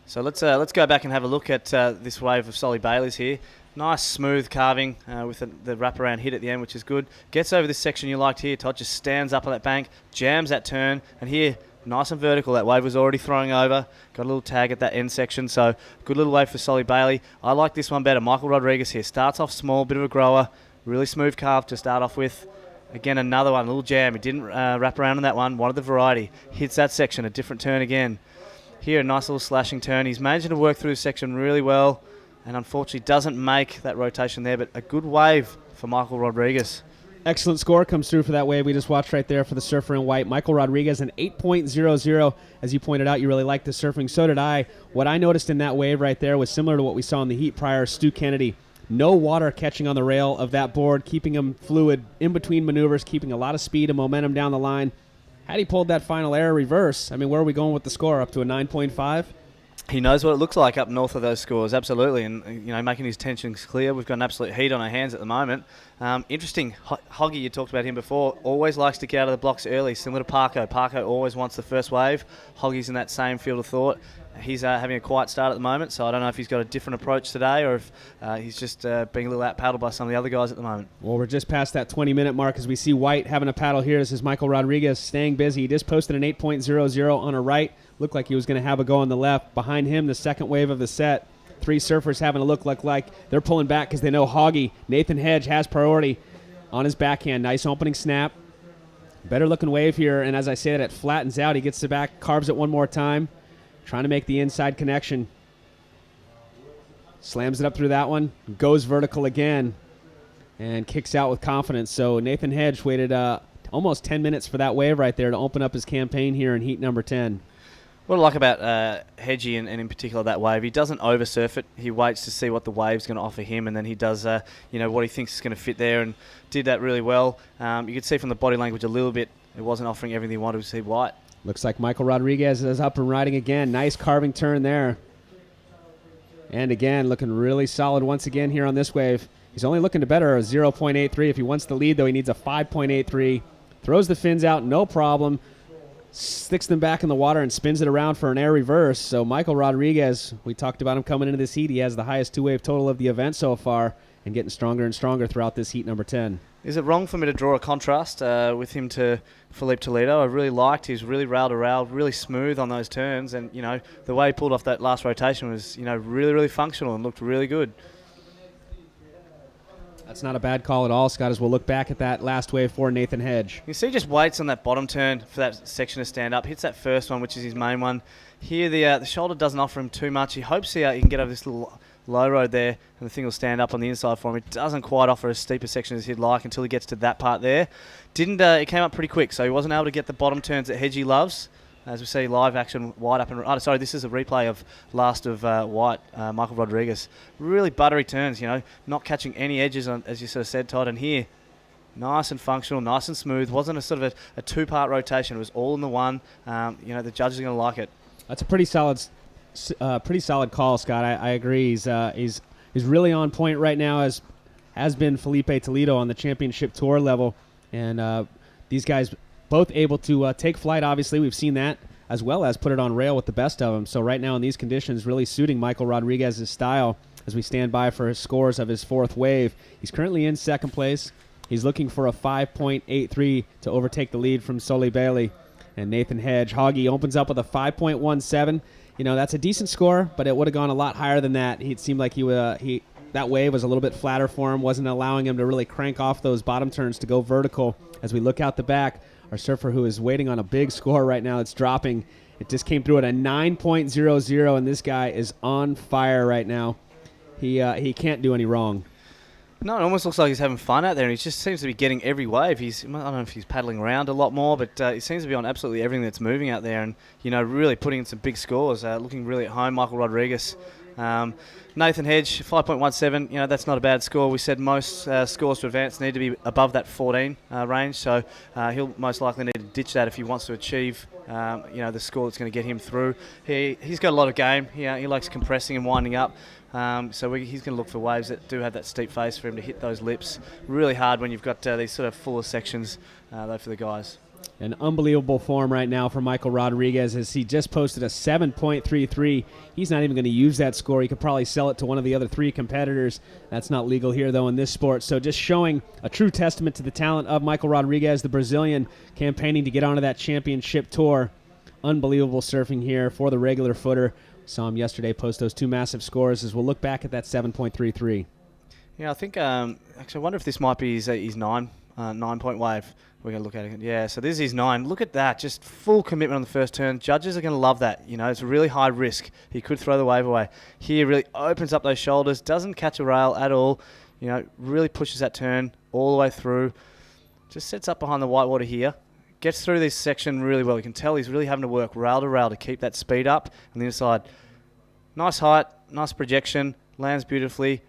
So let's go back and have a look at this wave of Soli Bailey's here. Nice smooth carving with the wraparound hit at the end, which is good. Gets over this section you liked here, Todd. Just stands up on that bank, jams that turn, and here, nice and vertical. That wave was already throwing over. Got a little tag at that end section, so good little wave for Soli Bailey. I like this one better. Michael Rodriguez here. Starts off small, bit of a grower. Really smooth carve to start off with. Again, another one, a little jam. He didn't wrap around on that one. Wanted the variety. Hits that section, a different turn again. Here, a nice little slashing turn. He's managed to work through the section really well, and unfortunately doesn't make that rotation there, but a good wave for Michael Rodriguez. Excellent score comes through for that wave we just watched right there for the surfer in white. Michael Rodriguez, an 8.00. As you pointed out, you really liked the surfing. So did I. What I noticed in that wave right there was similar to what we saw in the heat prior. Stu Kennedy, no water catching on the rail of that board, keeping him fluid in between maneuvers, keeping a lot of speed and momentum down the line. Had he pulled that final air reverse, where are we going with the score? Up to a 9.5? He knows what it looks like up north of those scores, absolutely, and making his tensions clear. We've got an absolute heat on our hands at the moment. Interesting, Hoggy, you talked about him before, always likes to get out of the blocks early, similar to Parko. Parko always wants the first wave. Hoggy's in that same field of thought. He's having a quiet start at the moment, so I don't know if he's got a different approach today or if he's just being a little out-paddled by some of the other guys at the moment. Well, we're just past that 20-minute mark as we see White having a paddle here. This is Michael Rodriguez staying busy. He just posted an 8.00 on a right. Looked like he was going to have a go on the left. Behind him, the second wave of the set. 3 surfers having a look like they're pulling back because they know Hoggy, Nathan Hedge, has priority on his backhand. Nice opening snap. Better looking wave here, and as I say that, it flattens out. He gets the back, carves it one more time. Trying to make the inside connection. Slams it up through that one. Goes vertical again. And kicks out with confidence. So Nathan Hedge waited almost 10 minutes for that wave right there to open up his campaign here in heat number 10. What I like about Hedgie and in particular that wave, he doesn't oversurf it. He waits to see what the wave's going to offer him, and then he does what he thinks is going to fit there, and did that really well. You could see from the body language a little bit, it wasn't offering everything he wanted to see White. Looks like Michael Rodriguez is up and riding again. Nice carving turn there. And again, looking really solid once again here on this wave. He's only looking to better a 0.83. If he wants the lead, though, he needs a 5.83. Throws the fins out, no problem. Sticks them back in the water and spins it around for an air reverse. So Michael Rodriguez, we talked about him coming into this heat. He has the highest two-wave total of the event so far and getting stronger and stronger throughout this heat number 10. Is it wrong for me to draw a contrast with him to Filipe Toledo? I really liked. He was really rail to rail, really smooth on those turns, and the way he pulled off that last rotation was really, really functional and looked really good. That's not a bad call at all, Scott, as we'll look back at that last wave for Nathan Hedge. You see, he just waits on that bottom turn for that section to stand up, hits that first one, which is his main one. Here, the shoulder doesn't offer him too much. He hopes he can get over this little low road there, and the thing will stand up on the inside for him. It doesn't quite offer as steep a section as he'd like until he gets to that part there. It came up pretty quick, so he wasn't able to get the bottom turns that Hedgie loves. As we see live action, White up and sorry, this is a replay of last of White, Michael Rodriguez. Really buttery turns, not catching any edges on, as you sort of said, Todd. And here, nice and functional, nice and smooth. Wasn't a sort of a two-part rotation. It was all in the one. The judges are going to like it. That's a pretty solid call, Scott. I agree. He's really on point right now, as has been Filipe Toledo on the championship tour level, and these guys both able to take flight. Obviously, we've seen that, as well as put it on rail with the best of them. So right now in these conditions, really suiting Michael Rodriguez's style as we stand by for his scores of his fourth wave. He's currently in second place. He's looking for a 5.83 to overtake the lead from Sully Bailey. And Nathan Hedge, Hoggy, opens up with a 5.17. That's a decent score, but it would have gone a lot higher than that. It seemed like that wave was a little bit flatter for him, wasn't allowing him to really crank off those bottom turns to go vertical. As we look out the back, our surfer who is waiting on a big score right now, it's dropping. It just came through at a 9.00, and this guy is on fire right now. He can't do any wrong. No, it almost looks like he's having fun out there, and he just seems to be getting every wave. I don't know if he's paddling around a lot more, but he seems to be on absolutely everything that's moving out there, and really putting in some big scores. Looking really at home, Michael Rodriguez. Nathan Hedge, 5.17. That's not a bad score. We said most scores to advance need to be above that 14 range, so he'll most likely need to ditch that if he wants to achieve the score that's going to get him through. He's got a lot of game. He likes compressing and winding up. He's going to look for waves that do have that steep face for him to hit those lips. Really hard when you've got these sort of fuller sections, though, for the guys. An unbelievable form right now for Michael Rodriguez, as he just posted a 7.33. He's not even going to use that score. He could probably sell it to one of the other three competitors. That's not legal here, though, in this sport. So just showing a true testament to the talent of Michael Rodriguez, the Brazilian, campaigning to get onto that championship tour. Unbelievable surfing here for the regular footer. Saw him yesterday post those two massive scores, as we'll look back at that 7.33. Yeah, I think, actually, I wonder if this might be his 9-point wave. We're going to look at it. Yeah, so this is his 9. Look at that. Just full commitment on the first turn. Judges are going to love that. It's a really high risk. He could throw the wave away. Here, really opens up those shoulders. Doesn't catch a rail at all. Really pushes that turn all the way through. Just sets up behind the whitewater here. Gets through this section really well. You can tell he's really having to work rail to rail to keep that speed up. On the inside, nice height, nice projection. Lands beautifully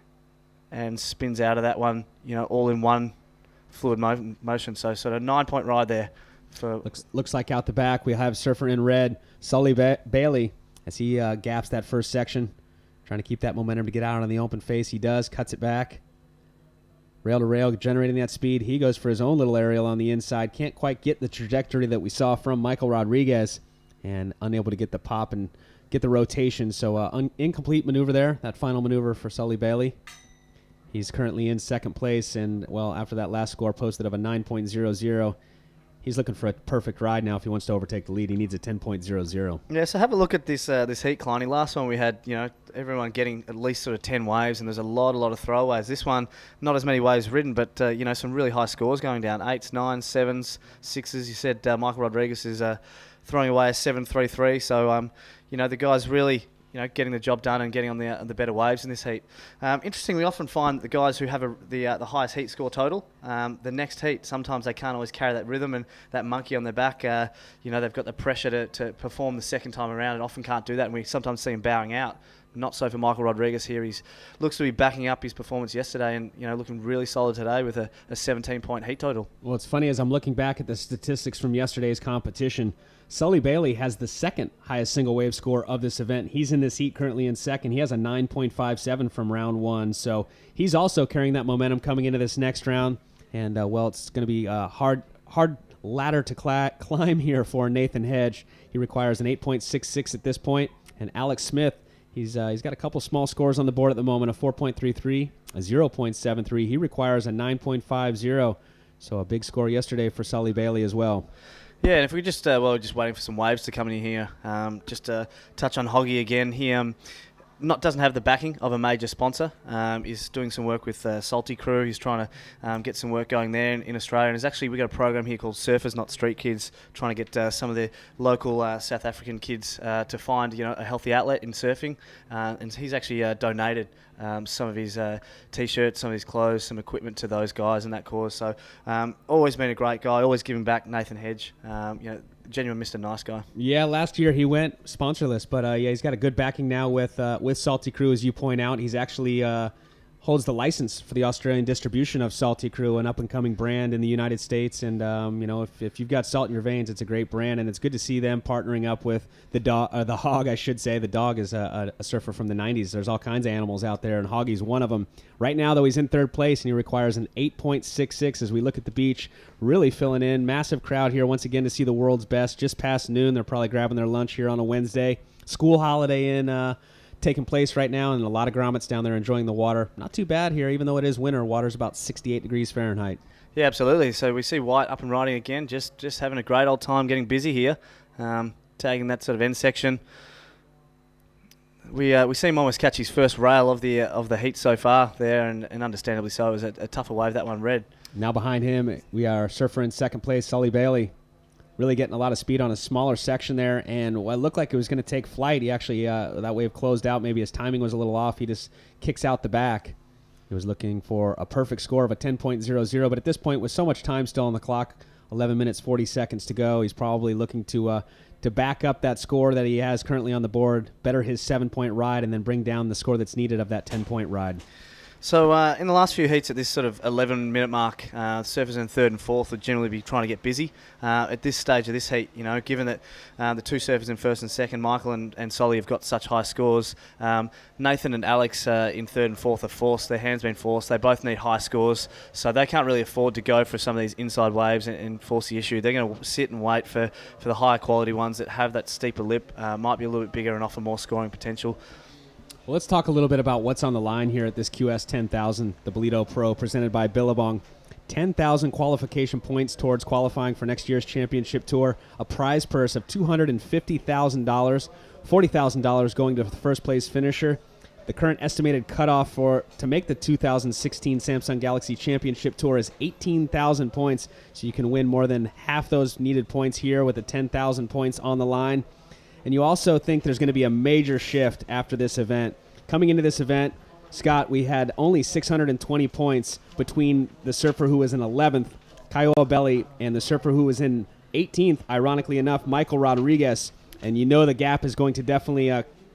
and spins out of that one, all in one fluid motion. So sort of 9-point ride there. Looks like out the back we have surfer in red, Sully Bailey, as he gaps that first section, trying to keep that momentum to get out on the open face. He does, cuts it back. Rail to rail, generating that speed. He goes for his own little aerial on the inside. Can't quite get the trajectory that we saw from Michael Rodriguez, and unable to get the pop and get the rotation. So incomplete maneuver there, that final maneuver for Sully Bailey. He's currently in second place, and, after that last score posted of a 9.00, he's looking for a perfect ride now if he wants to overtake the lead. He needs a 10.00. Yeah, so have a look at this heat, Kleiny. Last one we had, everyone getting at least sort of 10 waves, and there's a lot of throwaways. This one, not as many waves ridden, but, some really high scores going down. 8s, 9s, 7s, 6s. You said Michael Rodriguez is throwing away a 7.33. So, the guys really getting the job done and getting on the better waves in this heat. Interesting, we often find the guys who have the highest heat score total, the next heat, sometimes they can't always carry that rhythm and that monkey on their back. They've got the pressure to perform the second time around and often can't do that, and we sometimes see him bowing out. Not so for Michael Rodriguez here. He looks to be backing up his performance yesterday and looking really solid today with a 17-point heat total. Well, it's funny, as I'm looking back at the statistics from yesterday's competition, Sully Bailey has the second highest single wave score of this event. He's in this heat currently in second. He has a 9.57 from round one. So he's also carrying that momentum coming into this next round. And, it's going to be a hard ladder to climb here for Nathan Hedge. He requires an 8.66 at this point. And Alex Smith, he's got a couple small scores on the board at the moment, a 4.33, a 0.73. He requires a 9.50. So a big score yesterday for Sully Bailey as well. Yeah, and if we just we're just waiting for some waves to come in here. Just to touch on Hoggy again. He doesn't have the backing of a major sponsor. He's doing some work with Salty Crew. He's trying to get some work going there in Australia. And we got a program here called Surfers Not Street Kids, trying to get some of the local South African kids to find a healthy outlet in surfing. And he's actually donated some of his T-shirts, some of his clothes, some equipment to those guys and that cause. So always been a great guy, always giving back. Nathan Hedge, genuine Mr. Nice Guy. Yeah, last year he went sponsorless, but he's got a good backing now with Salty Crew, as you point out. He's actually holds the license for the Australian distribution of Salty Crew, an up-and-coming brand in the United States. And, if you've got salt in your veins, it's a great brand, and it's good to see them partnering up with the Hog, I should say. The Dog is a surfer from the 90s. There's all kinds of animals out there, and Hoggy's one of them. Right now, though, he's in third place, and he requires an 8.66 as we look at the beach. Really filling in. Massive crowd here once again to see the world's best. Just past noon, they're probably grabbing their lunch here on a Wednesday. School holiday taking place right now, and a lot of grommets down there enjoying the water. Not too bad here, even though it is winter. Water's about 68 degrees Fahrenheit. Yeah, absolutely. So we see White up and riding again, just having a great old time, getting busy here, tagging that sort of end section. We see him almost catch his first rail of the heat so far there, and understandably so. It was a tougher wave, that one, Red. Now behind him, we are surfer in second place, Sully Bailey. Really getting a lot of speed on a smaller section there, and what looked like it was going to take flight. He actually, that wave closed out. Maybe his timing was a little off. He just kicks out the back. He was looking for a perfect score of a 10.00, but at this point, with so much time still on the clock, 11 minutes, 40 seconds to go, he's probably looking to back up that score that he has currently on the board, better his 7-point ride, and then bring down the score that's needed of that 10-point ride. So in the last few heats at this sort of 11-minute mark, surfers in third and fourth would generally be trying to get busy. At this stage of this heat, given that the two surfers in first and second, Michael and Solly, have got such high scores, Nathan and Alex in third and fourth are forced. Their hand's been forced. They both need high scores, so they can't really afford to go for some of these inside waves and force the issue. They're going to sit and wait for the higher quality ones that have that steeper lip, might be a little bit bigger and offer more scoring potential. Well, let's talk a little bit about what's on the line here at this QS 10,000, the Ballito Pro, presented by Billabong. 10,000 qualification points towards qualifying for next year's championship tour, a prize purse of $250,000, $40,000 going to the first place finisher. The current estimated cutoff to make the 2016 Samsung Galaxy Championship Tour is 18,000 points, so you can win more than half those needed points here with the 10,000 points on the line. And you also think there's going to be a major shift after this event. Coming into this event, Scott, we had only 620 points between the surfer who was in 11th, Kiowa Belly, and the surfer who was in 18th, ironically enough, Michael Rodriguez. And the gap is going to definitely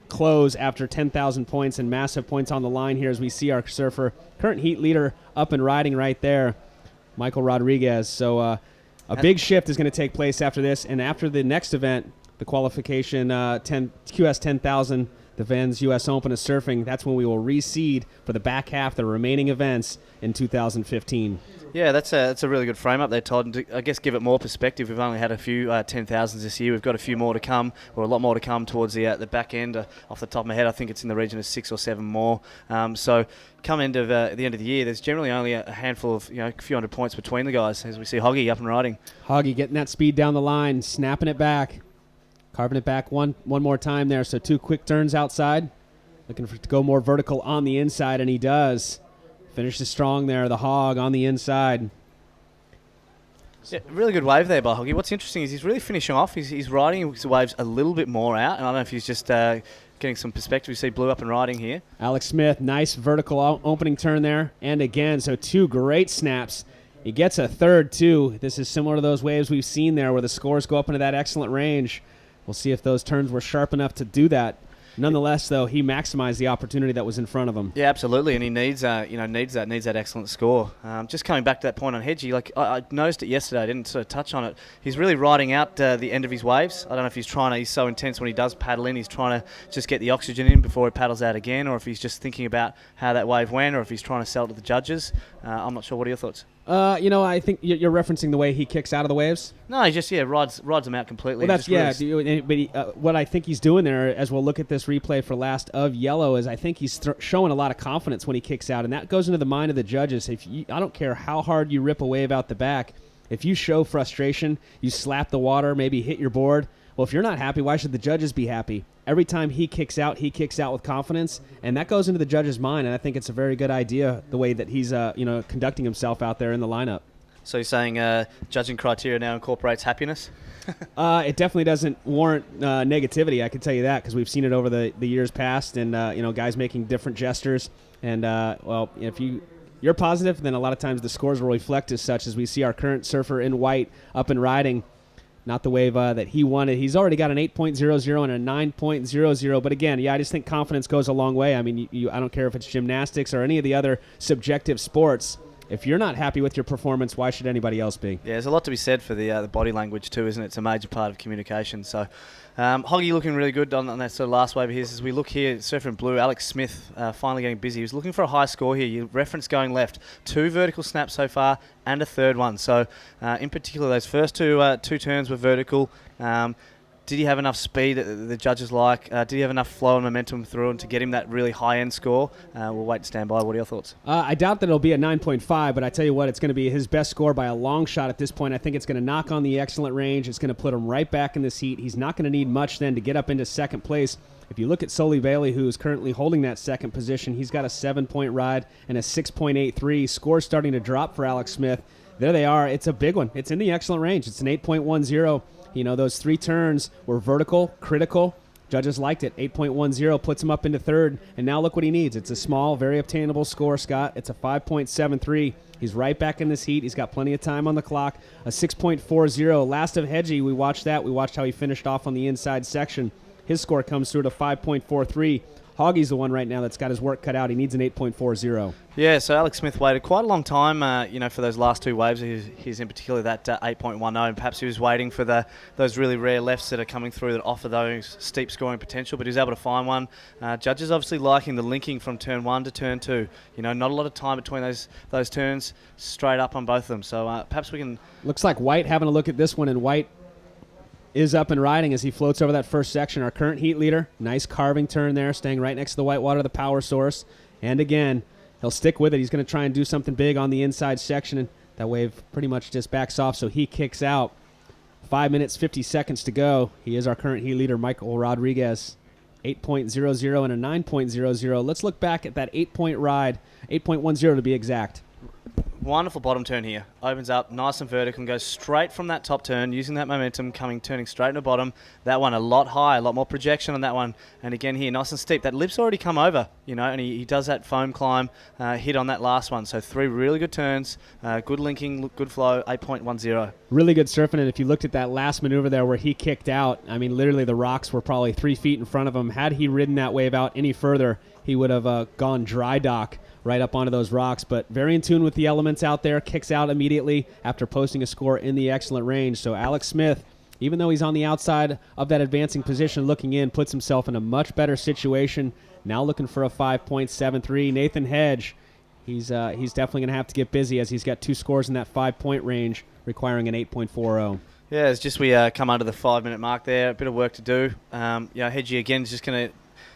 close after 10,000 points and massive points on the line here as we see our surfer, current heat leader, up and riding right there, Michael Rodriguez. So a big shift is going to take place after this. And after the next event, the qualification QS 10,000, the Vans U.S. Open of Surfing, that's when we will reseed for the back half, the remaining events in 2015. Yeah, that's a really good frame up there, Todd. And to, I guess, give it more perspective, we've only had a few 10,000s this year. We've got a few more to come, or a lot more to come towards the back end. Off the top of my head, I think it's in the region of 6 or 7 more. So come the end of the year, there's generally only a handful of, a few hundred points between the guys, as we see Hoggy up and riding. Hoggy getting that speed down the line, snapping it back. Carving it back one more time there. So 2 quick turns outside. Looking to go more vertical on the inside, and he does. Finishes strong there, the Hog on the inside. Yeah, really good wave there by Hoggy. What's interesting is he's really finishing off. He's riding his waves a little bit more out, and I don't know if he's just getting some perspective. We see Blue up and riding here. Alex Smith, nice vertical opening turn there. And again, so 2 great snaps. He gets a third, too. This is similar to those waves we've seen there where the scores go up into that excellent range. We'll see if those turns were sharp enough to do that. Nonetheless, though, he maximized the opportunity that was in front of him. Yeah, absolutely, and he needs that excellent score. Just coming back to that point on Hedgie, like I noticed it yesterday, I didn't sort of touch on it. He's really riding out the end of his waves. I don't know if he's so intense when he does paddle in, he's trying to just get the oxygen in before he paddles out again, or if he's just thinking about how that wave went, or if he's trying to sell it to the judges. I'm not sure. What are your thoughts? I think you're referencing the way he kicks out of the waves. No, he just rides them out completely. Well, that's but what I think he's doing there, as we'll look at this replay for last of yellow, is I think he's showing a lot of confidence when he kicks out, and that goes into the mind of the judges. I don't care how hard you rip a wave out the back, if you show frustration, you slap the water, maybe hit your board. Well, if you're not happy, why should the judges be happy? Every time he kicks out with confidence, and that goes into the judge's mind, and I think it's a very good idea the way that he's conducting himself out there in the lineup. So you're saying judging criteria now incorporates happiness? It definitely doesn't warrant negativity, I can tell you that, because we've seen it over the years past, and guys making different gestures. And, if you're positive, then a lot of times the scores will reflect as such, as we see our current surfer in white up and riding. Not the wave that he wanted. He's already got an 8.00 and a 9.00. But again, I just think confidence goes a long way. I mean, I don't care if it's gymnastics or any of the other subjective sports. If you're not happy with your performance, why should anybody else be? Yeah, there's a lot to be said for the body language too, isn't it? It's a major part of communication. So, Hoggy looking really good on that sort of last wave of his. As we look here, surfer in blue, Alex Smith finally getting busy. He was looking for a high score here. You referenced going left. 2 vertical snaps so far and a third one. So, in particular, those first two turns were vertical. Did he have enough speed that the judges like? Did he have enough flow and momentum through him to get him that really high-end score? We'll wait and stand by. What are your thoughts? I doubt that it'll be a 9.5, but I tell you what, it's going to be his best score by a long shot at this point. I think it's going to knock on the excellent range. It's going to put him right back in this heat. He's not going to need much then to get up into second place. If you look at Sully Bailey, who is currently holding that second position, he's got a 7-point ride and a 6.83. Score starting to drop for Alex Smith. There they are. It's a big one. It's in the excellent range. It's an 8.10. Those 3 turns were vertical, critical. Judges liked it. 8.10 puts him up into third, and now look what he needs. It's a small, very obtainable score, Scott. It's a 5.73. He's right back in this heat. He's got plenty of time on the clock. A 6.40. Last of Hedgie, we watched that. We watched how he finished off on the inside section. His score comes through to 5.43. Hoggy's the one right now that's got his work cut out. He needs an 8.40. Yeah, so Alex Smith waited quite a long time, for those last 2 waves. He's in particular that 8.10. Perhaps he was waiting for those really rare lefts that are coming through that offer those steep scoring potential, but he was able to find one. Judges obviously liking the linking from turn 1 to turn 2. Not a lot of time between those turns, straight up on both of them. So perhaps we can... Looks like White having a look at this one, and White is up and riding as he floats over that first section. Our current heat leader, nice carving turn there, staying right next to the whitewater, the power source. And again, he'll stick with it. He's going to try and do something big on the inside section, and that wave pretty much just backs off, so he kicks out. 5 minutes, 50 seconds to go. He is our current heat leader, Michael Rodriguez. 8.00 and a 9.00. Let's look back at that 8-point ride, 8.10 to be exact. Wonderful bottom turn here. Opens up nice and vertical and goes straight from that top turn, using that momentum, turning straight in the bottom. That one a lot higher, a lot more projection on that one. And again here, nice and steep. That lip's already come over, and he does that foam climb, hit on that last one. So 3 really good turns, good linking, good flow, 8.10. Really good surfing, and if you looked at that last maneuver there where he kicked out, I mean, literally the rocks were probably 3 feet in front of him. Had he ridden that wave out any further, he would have gone dry dock right up onto those rocks, but very in tune with the elements out there, kicks out immediately after posting a score in the excellent range. So Alex Smith, even though he's on the outside of that advancing position looking in, puts himself in a much better situation. Now looking for a 5.73. Nathan Hedge, he's definitely going to have to get busy as he's got 2 scores in that 5-point range, requiring an 8.40. Yeah, it's just we come under the 5-minute mark there. A bit of work to do. Hedgie again is just going to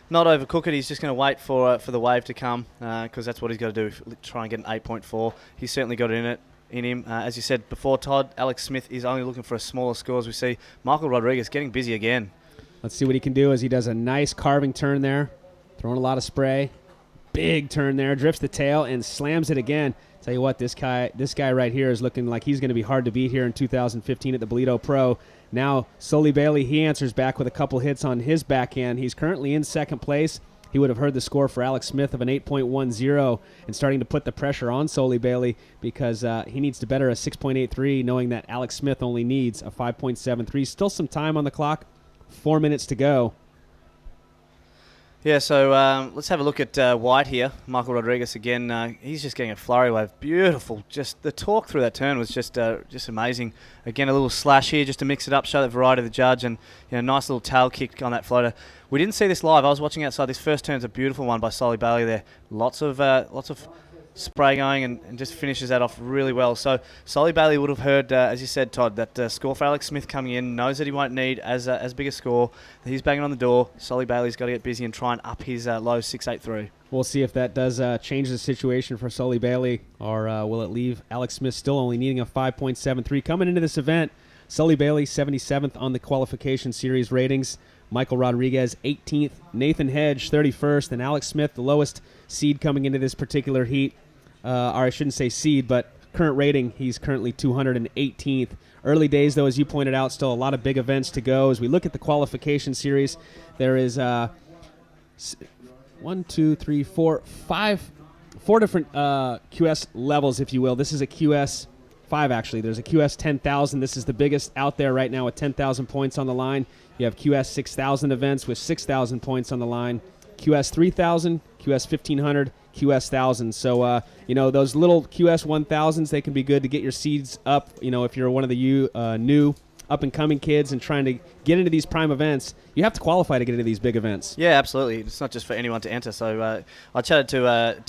not overcook it. He's just going to wait for the wave to come because that's what he's got to do, try and get an 8.4. He's certainly got it in him. As you said before, Todd, Alex Smith is only looking for a smaller score as we see Michael Rodriguez getting busy again. Let's see what he can do as he does a nice carving turn there, throwing a lot of spray. Big turn there, drifts the tail and slams it again. Tell you what, this guy right here is looking like he's going to be hard to beat here in 2015 at the Ballito Pro. Now, Sully Bailey, he answers back with a couple hits on his backhand. He's currently in second place. He would have heard the score for Alex Smith of an 8.10 and starting to put the pressure on Sully Bailey because he needs to better a 6.83, knowing that Alex Smith only needs a 5.73. Still some time on the clock, 4 minutes to go. Yeah, so let's have a look at White here. Michael Rodriguez again. He's just getting a flurry wave. Beautiful. Just the torque through that turn was just amazing. Again, a little slash here just to mix it up, show the variety of the judge, and nice little tail kick on that floater. We didn't see this live. I was watching outside. This first turn's a beautiful one by Solly Bailey there. Lots of spray going and just finishes that off really well. So Solly Bailey would have heard, as you said, Todd, that score for Alex Smith coming in, knows that he won't need as big a score. He's banging on the door. Solly Bailey's got to get busy and try and up his low 6.83. We'll see if that does change the situation for Solly Bailey, or will it leave Alex Smith still only needing a 5.73. Coming into this event, Solly Bailey 77th on the qualification series ratings. Michael Rodriguez 18th, Nathan Hedge 31st, and Alex Smith, the lowest seed coming into this particular heat. Or I shouldn't say seed, but current rating, he's currently 218th. Early days, though, as you pointed out, still a lot of big events to go. As we look at the qualification series, there is four different QS levels, if you will. This is a QS 5, actually. There's a QS 10,000. This is the biggest out there right now with 10,000 points on the line. You have QS 6,000 events with 6,000 points on the line. QS 3,000, QS 1,500, QS 1,000. So, those little QS 1,000s, they can be good to get your seeds up, if you're one of the new up-and-coming kids and trying to get into these prime events. You have to qualify to get into these big events. Yeah, absolutely. It's not just for anyone to enter. So I chatted to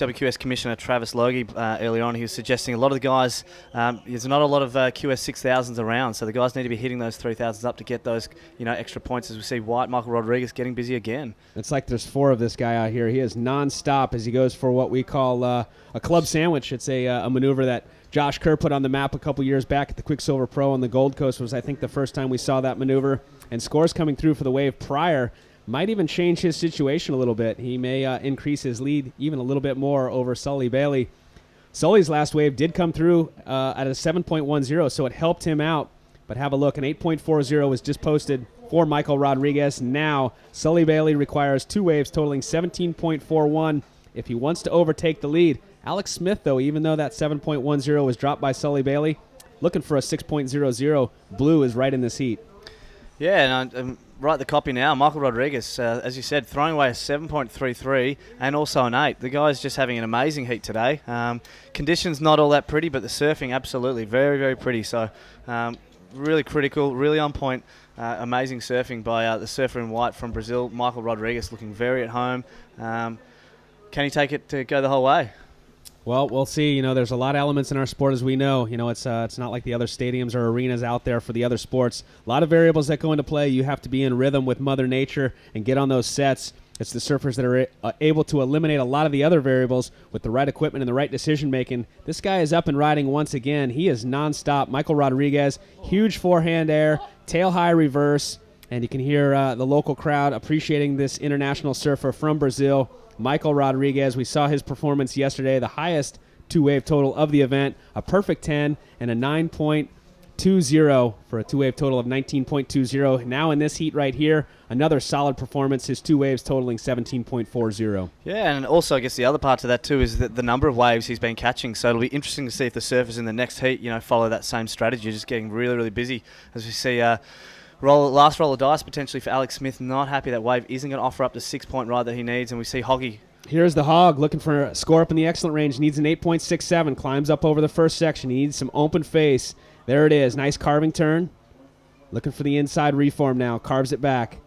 WQS Commissioner Travis Logie earlier on. He was suggesting a lot of the guys, there's not a lot of QS 6,000s around, so the guys need to be hitting those 3,000s up to get those extra points, as we see White, Michael Rodriguez getting busy again. It's like there's 4 of this guy out here. He is non-stop as he goes for what we call a club sandwich. It's a maneuver that Josh Kerr put on the map a couple years back at the Quicksilver Pro on the Gold Coast. Was, I think, the first time we saw that maneuver. And scores coming through for the wave prior might even change his situation a little bit. He may increase his lead even a little bit more over Solly Bailey. Sully's last wave did come through at a 7.10, so it helped him out. But have a look. An 8.40 was just posted for Michael Rodriguez. Now, Solly Bailey requires 2 waves totaling 17.41 if he wants to overtake the lead. Alex Smith, though, even though that 7.10 was dropped by Solly Bailey, looking for a 6.00. Blue is right in this heat. Yeah, and I'm right the copy now. Michael Rodriguez, as you said, throwing away a 7.33 and also an 8. The guy's just having an amazing heat today. Conditions not all that pretty, but the surfing absolutely very, very pretty. So really critical, really on point. Amazing surfing by the surfer in white from Brazil, Michael Rodriguez, looking very at home. Can he take it to go the whole way? Well, we'll see. There's a lot of elements in our sport, as we know. It's not like the other stadiums or arenas out there for the other sports. A lot of variables that go into play. You have to be in rhythm with Mother Nature and get on those sets. It's the surfers that are able to eliminate a lot of the other variables with the right equipment and the right decision-making. This guy is up and riding once again. He is nonstop. Michael Rodriguez, huge forehand air, tail-high reverse, and you can hear the local crowd appreciating this international surfer from Brazil. Michael Rodriguez, we saw his performance yesterday, the highest 2-wave total of the event, a perfect 10 and a 9.20 for a 2-wave total of 19.20. Now in this heat right here, another solid performance, his 2 waves totaling 17.40. Yeah, and also I guess the other part to that too is that the number of waves he's been catching. So it'll be interesting to see if the surfers in the next heat, follow that same strategy, just getting really, really busy. As we see last roll of dice potentially for Alex Smith. Not happy that wave isn't going to offer up the 6-point ride that he needs, and we see Hoggy. Here's the Hog looking for a score up in the excellent range. Needs an 8.67. Climbs up over the first section. He needs some open face. There it is. Nice carving turn. Looking for the inside reform now. Carves it back.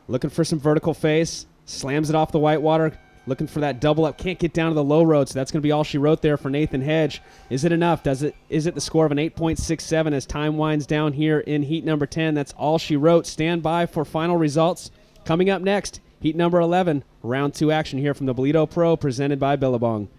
Looking for some vertical face. Slams it off the white water. Looking for that double up. Can't get down to the low road, so that's going to be all she wrote there for Nathan Hedge. Is it enough? Is it the score of an 8.67 as time winds down here in heat number 10? That's all she wrote. Stand by for final results. Coming up next, heat number 11, round 2 action here from the Ballito Pro, presented by Billabong.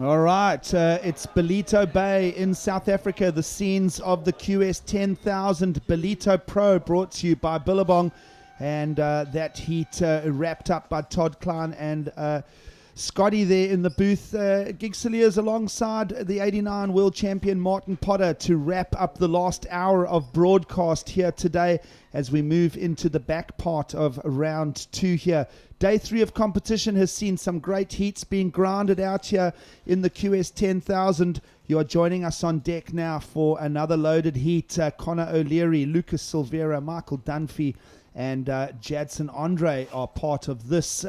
All right, it's Ballito Bay in South Africa, the scenes of the QS 10,000 Ballito Pro, brought to you by Billabong, and that heat wrapped up by Todd Klein and Scotty there in the booth. Gig Cilliers alongside the 89 world champion Martin Potter to wrap up the last hour of broadcast here today as we move into the back part of round 2 here. Day 3 of competition has seen some great heats being grounded out here in the QS 10,000. You are joining us on deck now for another loaded heat. Connor O'Leary, Lucas Silveira, Michael Dunphy, and Jadson Andre are part of this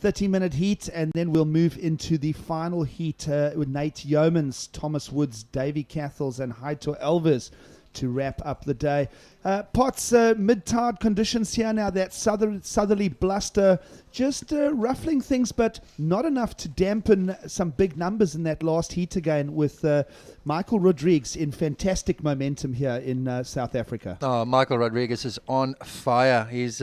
30-minute heat, and then we'll move into the final heat with Nate Yeomans, Thomas Woods, Davy Cathels, and Heitor Elvis to wrap up the day. Potts, mid-tide conditions here now. That southerly bluster just ruffling things, but not enough to dampen some big numbers in that last heat again, with Michael Rodrigues in fantastic momentum here in South Africa. Oh, Michael Rodrigues is on fire. He's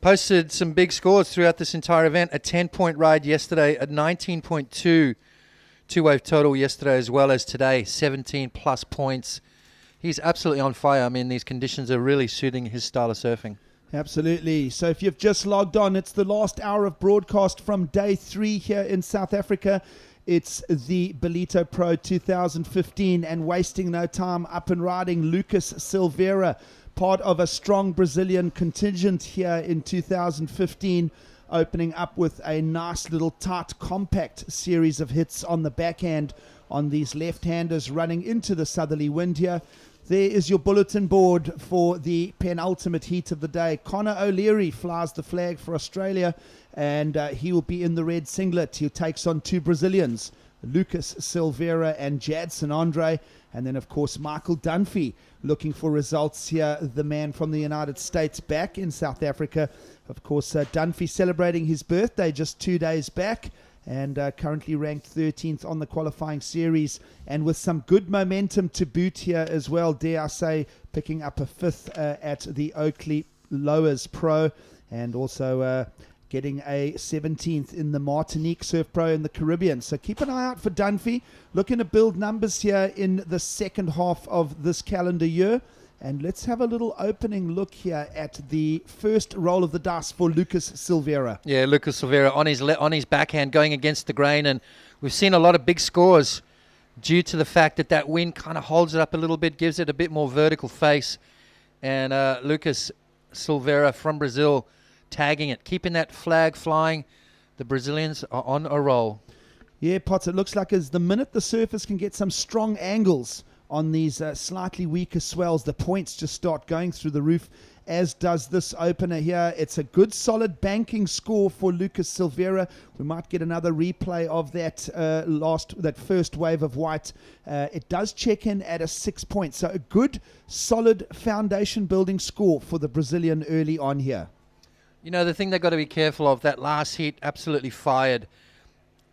posted some big scores throughout this entire event. A 10-point ride yesterday, a 19.2 two-wave total yesterday, as well as today, 17-plus points. He's absolutely on fire. I mean, these conditions are really suiting his style of surfing. Absolutely. So if you've just logged on, it's the last hour of broadcast from day 3 here in South Africa. It's the Ballito Pro 2015, and wasting no time, up and riding Lucas Silveira, part of a strong Brazilian contingent here in 2015, opening up with a nice little tight, compact series of hits on the backhand on these left-handers running into the southerly wind here. There is your bulletin board for the penultimate heat of the day. Connor O'Leary flies the flag for Australia, and he will be in the red singlet. He takes on 2 Brazilians, Lucas Silveira and Jadson Andre. And then, of course, Michael Dunphy looking for results here, the man from the United States back in South Africa. Of course, Dunphy celebrating his birthday just 2 days back, and currently ranked 13th on the qualifying series, and with some good momentum to boot here as well, dare I say, picking up a 5th at the Oakley Lowers Pro, and also getting a 17th in the Martinique Surf Pro in the Caribbean. So keep an eye out for Dunphy, looking to build numbers here in the second half of this calendar year. And let's have a little opening look here at the first roll of the dice for Lucas Silveira. Yeah, Lucas Silveira on his backhand going against the grain, and we've seen a lot of big scores due to the fact that wind kind of holds it up a little bit, gives it a bit more vertical face. And Lucas Silveira from Brazil tagging it, keeping that flag flying. The Brazilians are on a roll. Yeah, Potts, it looks like as the minute the surfers can get some strong angles on these slightly weaker swells, the points just start going through the roof, as does this opener here. It's a good solid banking score for Lucas Silveira. We might get another replay of that first wave of white. It does check in at a 6 point, so a good solid foundation building score for the Brazilian early on here. You know, the thing they've got to be careful of, that last heat absolutely fired,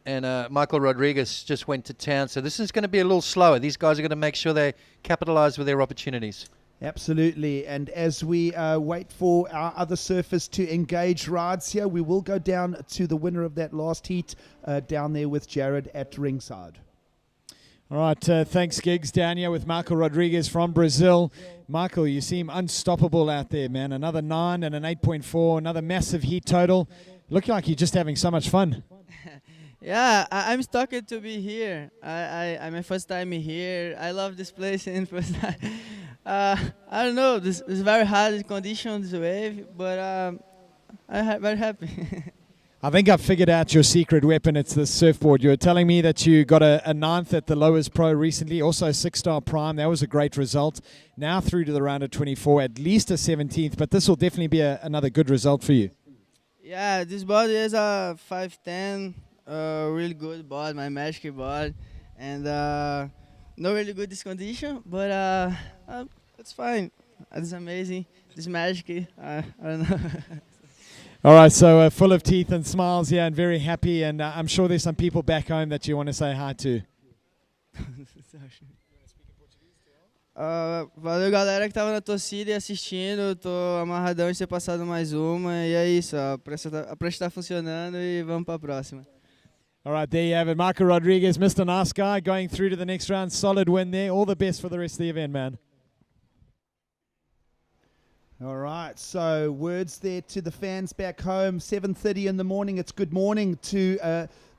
and Michael Rodrigues just went to town. So this is going to be a little slower. These guys are going to make sure they capitalize with their opportunities. Absolutely. And as we wait for our other surfers to engage rides here, we will go down to the winner of that last heat down there with Jared at ringside. All right, thanks, Gigs. Down here with Michael Rodrigues from Brazil. Michael, you seem unstoppable out there, man. Another 9 and an 8.4, another massive heat total. Look like you're just having so much fun. Yeah, I'm stoked to be here. I'm my first time here. I love this place and first time. I don't know, this is very hard condition, this wave, but I'm very happy. I think I've figured out your secret weapon. It's the surfboard. You were telling me that you got a 9th at the Lowers Pro recently, also a 6-star prime. That was a great result. Now through to the round of 24, at least a 17th, but this will definitely be another good result for you. Yeah, this board is a 510. Really good board, my magic board, and not really good this condition, but it's fine. It's amazing. This magic, I don't know. All right, so full of teeth and smiles here and very happy, and I'm sure there's some people back home that you want to say hi to. Valeu, galera que tava na torcida e assistindo. Tô amarradão de ter passado mais uma. E é isso, ó. A prancha tá funcionando e vamos pra próxima. All right, there you have it. Marco Rodriguez, Mr. Nice Guy, going through to the next round. Solid win there. All the best for the rest of the event, man. All right, so words there to the fans back home. 7:30 in the morning. It's good morning to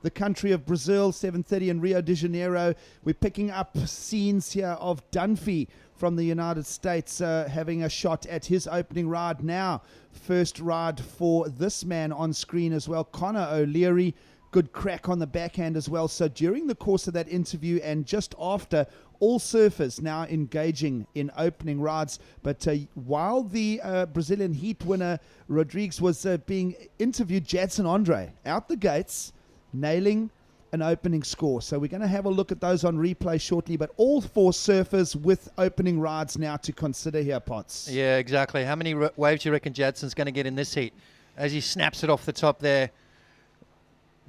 the country of Brazil. 7:30 in Rio de Janeiro. We're picking up scenes here of Dunphy from the United States having a shot at his opening ride now. First ride for this man on screen as well, Connor O'Leary. Good crack on the backhand as well. So during the course of that interview and just after, all surfers now engaging in opening rides. But while the Brazilian heat winner Rodrigues was being interviewed, Jadson Andre out the gates, nailing an opening score. So we're going to have a look at those on replay shortly. But all four surfers with opening rides now to consider here, Potts. Yeah, exactly. How many waves do you reckon Jadson's going to get in this heat? As he snaps it off the top there.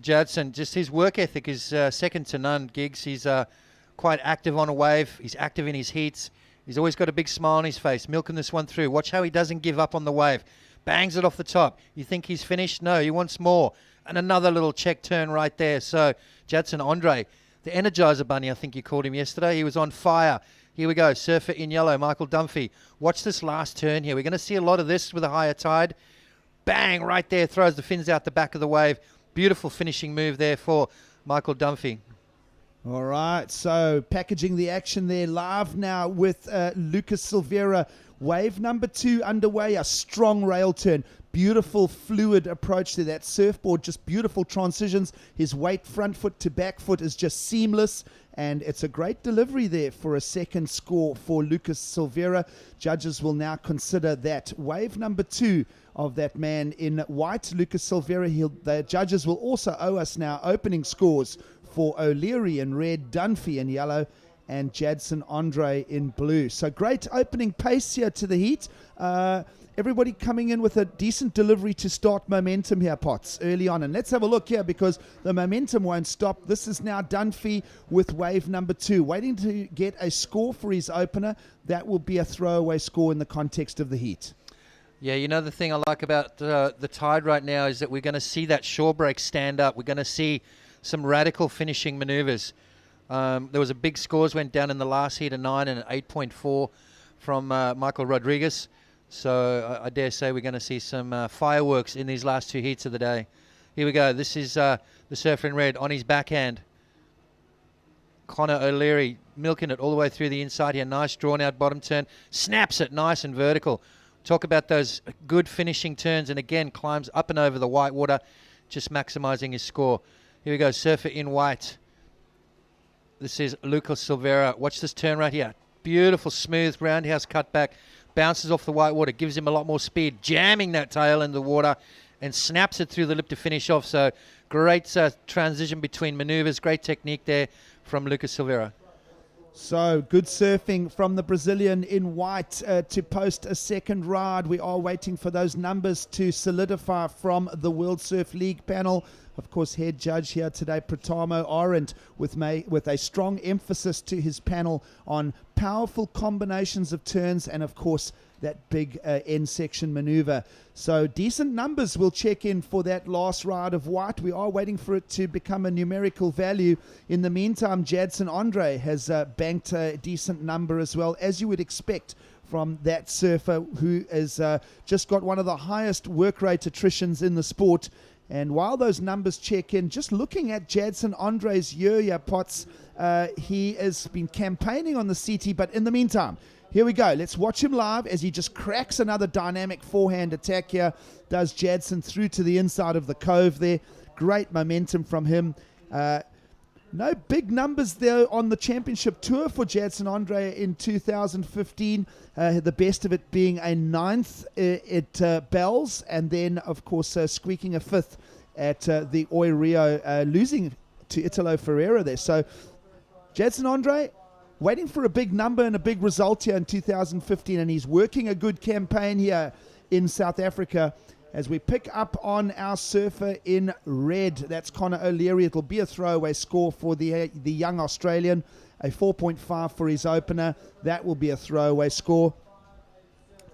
Jadson, just his work ethic is second to none, Gigs. He's quite active on a wave. He's active in his heats. He's always got a big smile on his face, milking this one through. Watch how he doesn't give up on the wave. Bangs it off the top. You think he's finished? No, he wants more. And another little check turn right there. So Jadson Andre, the Energizer Bunny, I think you called him yesterday. He was on fire. Here we go. Surfer in yellow, Michael Dunphy. Watch this last turn here. We're going to see a lot of this with a higher tide. Bang, right there. Throws the fins out the back of the wave. Beautiful finishing move there for Michael Dunphy. All right, so packaging the action there live now with Lucas Silveira. Wave number 2 underway, a strong rail turn. Beautiful fluid approach to that surfboard, just beautiful transitions. His weight front foot to back foot is just seamless, and it's a great delivery there for a second score for Lucas Silveira. Judges will now consider that. Wave number 2 of that man in white, Lucas Silveira. The judges will also owe us now opening scores for O'Leary in red, Dunphy in yellow, and Jadson Andre in blue. So great opening pace here to the heat. Everybody coming in with a decent delivery to start momentum here, Potts, early on. And let's have a look here because the momentum won't stop. This is now Dunphy with wave number 2, waiting to get a score for his opener. That will be a throwaway score in the context of the heat. Yeah, you know the thing I like about the tide right now is that we're going to see that shore break stand up. We're going to see some radical finishing maneuvers. There was a big scores went down in the last heat, a 9 and an 8.4 from Michael Rodriguez. So I dare say we're going to see some fireworks in these last 2 heats of the day. Here we go. This is the surfer in red on his backhand. Connor O'Leary milking it all the way through the inside here. Nice drawn out bottom turn. Snaps it nice and vertical. Talk about those good finishing turns, and again climbs up and over the white water, just maximizing his score. Here we go, surfer in white. This is Lucas Silveira. Watch this turn right here. Beautiful, smooth, roundhouse cutback. Bounces off the white water, gives him a lot more speed, jamming that tail in the water and snaps it through the lip to finish off. So great transition between maneuvers, great technique there from Lucas Silveira. So good surfing from the Brazilian in white to post a second ride. We are waiting for those numbers to solidify from the World Surf League panel. Of course, head judge here today, Pratamo Arendt, with a strong emphasis to his panel on powerful combinations of turns and, of course, that big end section maneuver. So decent numbers will check in for that last ride of white. We are waiting for it to become a numerical value. In the meantime, Jadson Andre has banked a decent number as well, as you would expect from that surfer who has just got one of the highest work rate attritions in the sport. And while those numbers check in, just looking at Jadson Andre's year, Potts, he has been campaigning on the CT, but in the meantime, here we go. Let's watch him live as he just cracks another dynamic forehand attack here. Does Jadson through to the inside of the cove there. Great momentum from him. No big numbers there on the championship tour for Jadson Andre in 2015. The best of it being a 9th at Bells, and then, of course, squeaking a 5th at the Oi Rio, losing to Italo Ferreira there. So Jadson Andre waiting for a big number and a big result here in 2015, and he's working a good campaign here in South Africa. as we pick up on our surfer in red. That's Connor O'Leary. It'll be a throwaway score for the young Australian. A 4.5 for his opener. That will be a throwaway score.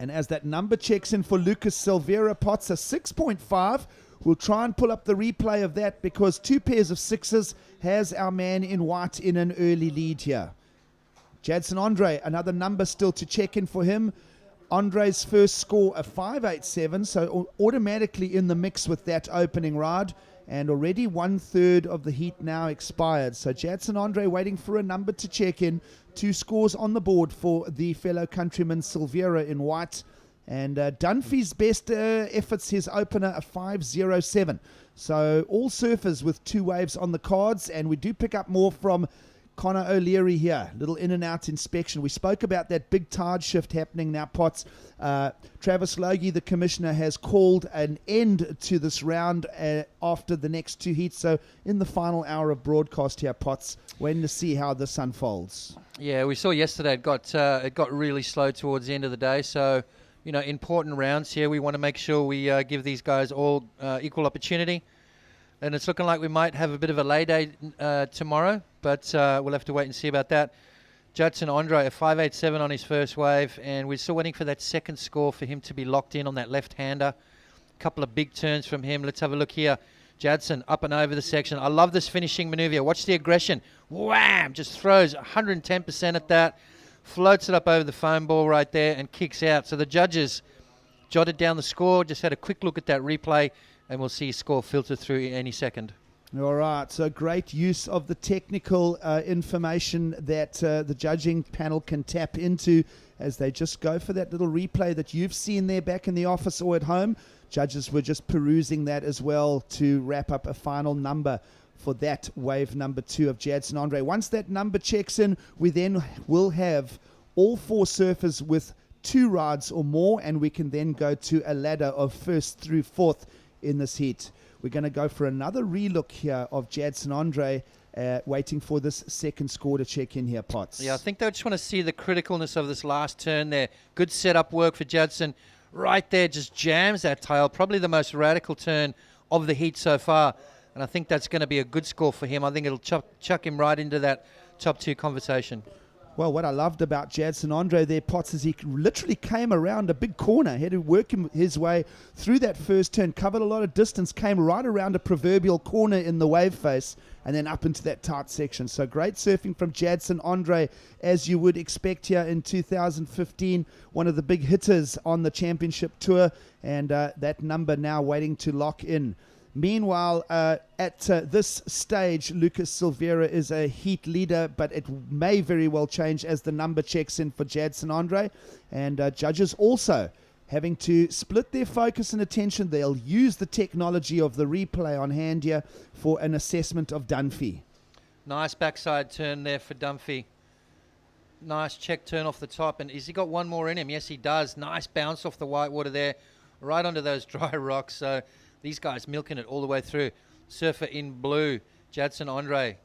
And as that number checks in for Lucas Silveira, Potts a 6.5. We'll try and pull up the replay of that because 2 pairs of sixes has our man in white in an early lead here. Jadson Andre, another number still to check in for him. Andre's first score a 5.87, so automatically in the mix with that opening ride, and already 1/3 of the heat now expired. So Jadson Andre waiting for a number to check in. 2 scores on the board for the fellow countryman Silveira in white. And Dunphy's best efforts, his opener, a 5.07. So all surfers with 2 waves on the cards, and we do pick up more from Connor O'Leary here. Little in and out inspection. We spoke about that big tide shift happening now, Potts. Travis Logie, the commissioner, has called an end to this round after the next 2 heats. So in the final hour of broadcast here, Potts, waiting to see how this unfolds. Yeah, we saw yesterday it got really slow towards the end of the day. So, important rounds here. We want to make sure we give these guys all equal opportunity. And it's looking like we might have a bit of a lay day tomorrow, but we'll have to wait and see about that. Jadson Andre, a 5.87 on his first wave, and we're still waiting for that second score for him to be locked in on that left-hander. A couple of big turns from him. Let's have a look here. Jadson up and over the section. I love this finishing maneuver. Watch the aggression. Wham! Just throws 110% at that. Floats it up over the foam ball right there and kicks out. So the judges jotted down the score, just had a quick look at that replay, and we'll see his score filter through any second. All right, so great use of the technical information that the judging panel can tap into as they just go for that little replay that you've seen there back in the office or at home. Judges were just perusing that as well to wrap up a final number for that wave number 2 of Jadson Andre. Once that number checks in, we then will have all 4 surfers with 2 rides or more, and we can then go to a ladder of 1st through 4th in this heat. We're going to go for another relook here of Jadson Andre, waiting for this second score to check in here, Potts. Yeah, I think they just want to see the criticalness of this last turn there. Good setup work for Jadson. Right there, just jams that tail. Probably the most radical turn of the heat so far. And I think that's going to be a good score for him. I think it'll chuck him right into that top 2 conversation. Well, what I loved about Jadson Andre there, Potts, is he literally came around a big corner. He had to work his way through that first turn, covered a lot of distance, came right around a proverbial corner in the wave face, and then up into that tight section. So great surfing from Jadson Andre, as you would expect here in 2015. One of the big hitters on the championship tour, and that number now waiting to lock in. Meanwhile, at this stage, Lucas Silveira is a heat leader, but it may very well change as the number checks in for Jadson Andre. And judges also having to split their focus and attention. They'll use the technology of the replay on hand here for an assessment of Dunphy. Nice backside turn there for Dunphy. Nice check turn off the top. And has he got one more in him? Yes, he does. Nice bounce off the whitewater there, right onto those dry rocks. So these guys milking it all the way through. Surfer in blue, Jadson Andre.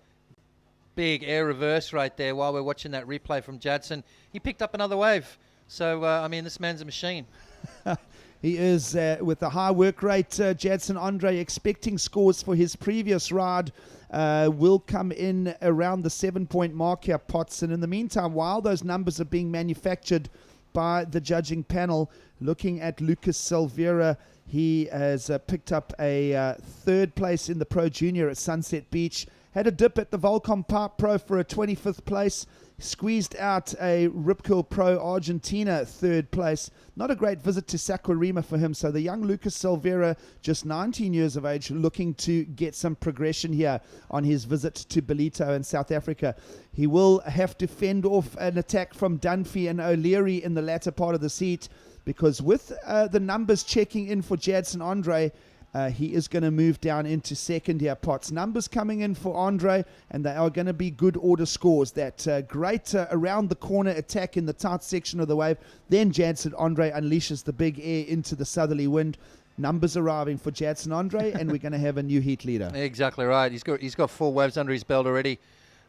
Big air reverse right there while we're watching that replay from Jadson. He picked up another wave. So, this man's a machine. He is with a high work rate. Jadson Andre expecting scores for his previous ride will come in around the 7-point mark here, Potts. And in the meantime, while those numbers are being manufactured by the judging panel, looking at Lucas Silveira, he has picked up a 3rd place in the Pro Junior at Sunset Beach. Had a dip at the Volcom Park Pro for a 25th place. Squeezed out a Rip Curl Pro Argentina 3rd place. Not a great visit to Saquarema for him. So the young Lucas Silveira, just 19 years of age, looking to get some progression here on his visit to Ballito in South Africa. He will have to fend off an attack from Dunphy and O'Leary in the latter part of the heat, because with the numbers checking in for Jadson Andre, he is going to move down into second here, Potts. Numbers coming in for Andre, and they are going to be good order scores. That great around the corner attack in the tight section of the wave. Then Jadson Andre unleashes the big air into the southerly wind. Numbers arriving for Jadson Andre, and we're going to have a new heat leader. Exactly right. He's got 4 waves under his belt already.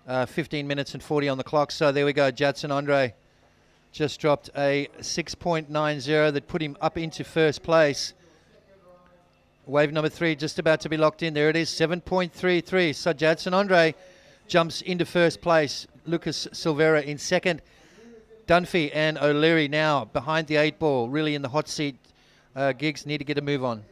15 minutes and 40 on the clock. So there we go. Jadson Andre just dropped a 6.90 that put him up into first place. Wave number 3 just about to be locked in. There it is, 7.33. So Jadson Andre jumps into first place. Lucas Silvera in second. Dunphy and O'Leary now behind the 8 ball, really in the hot seat. Gigs need to get a move on.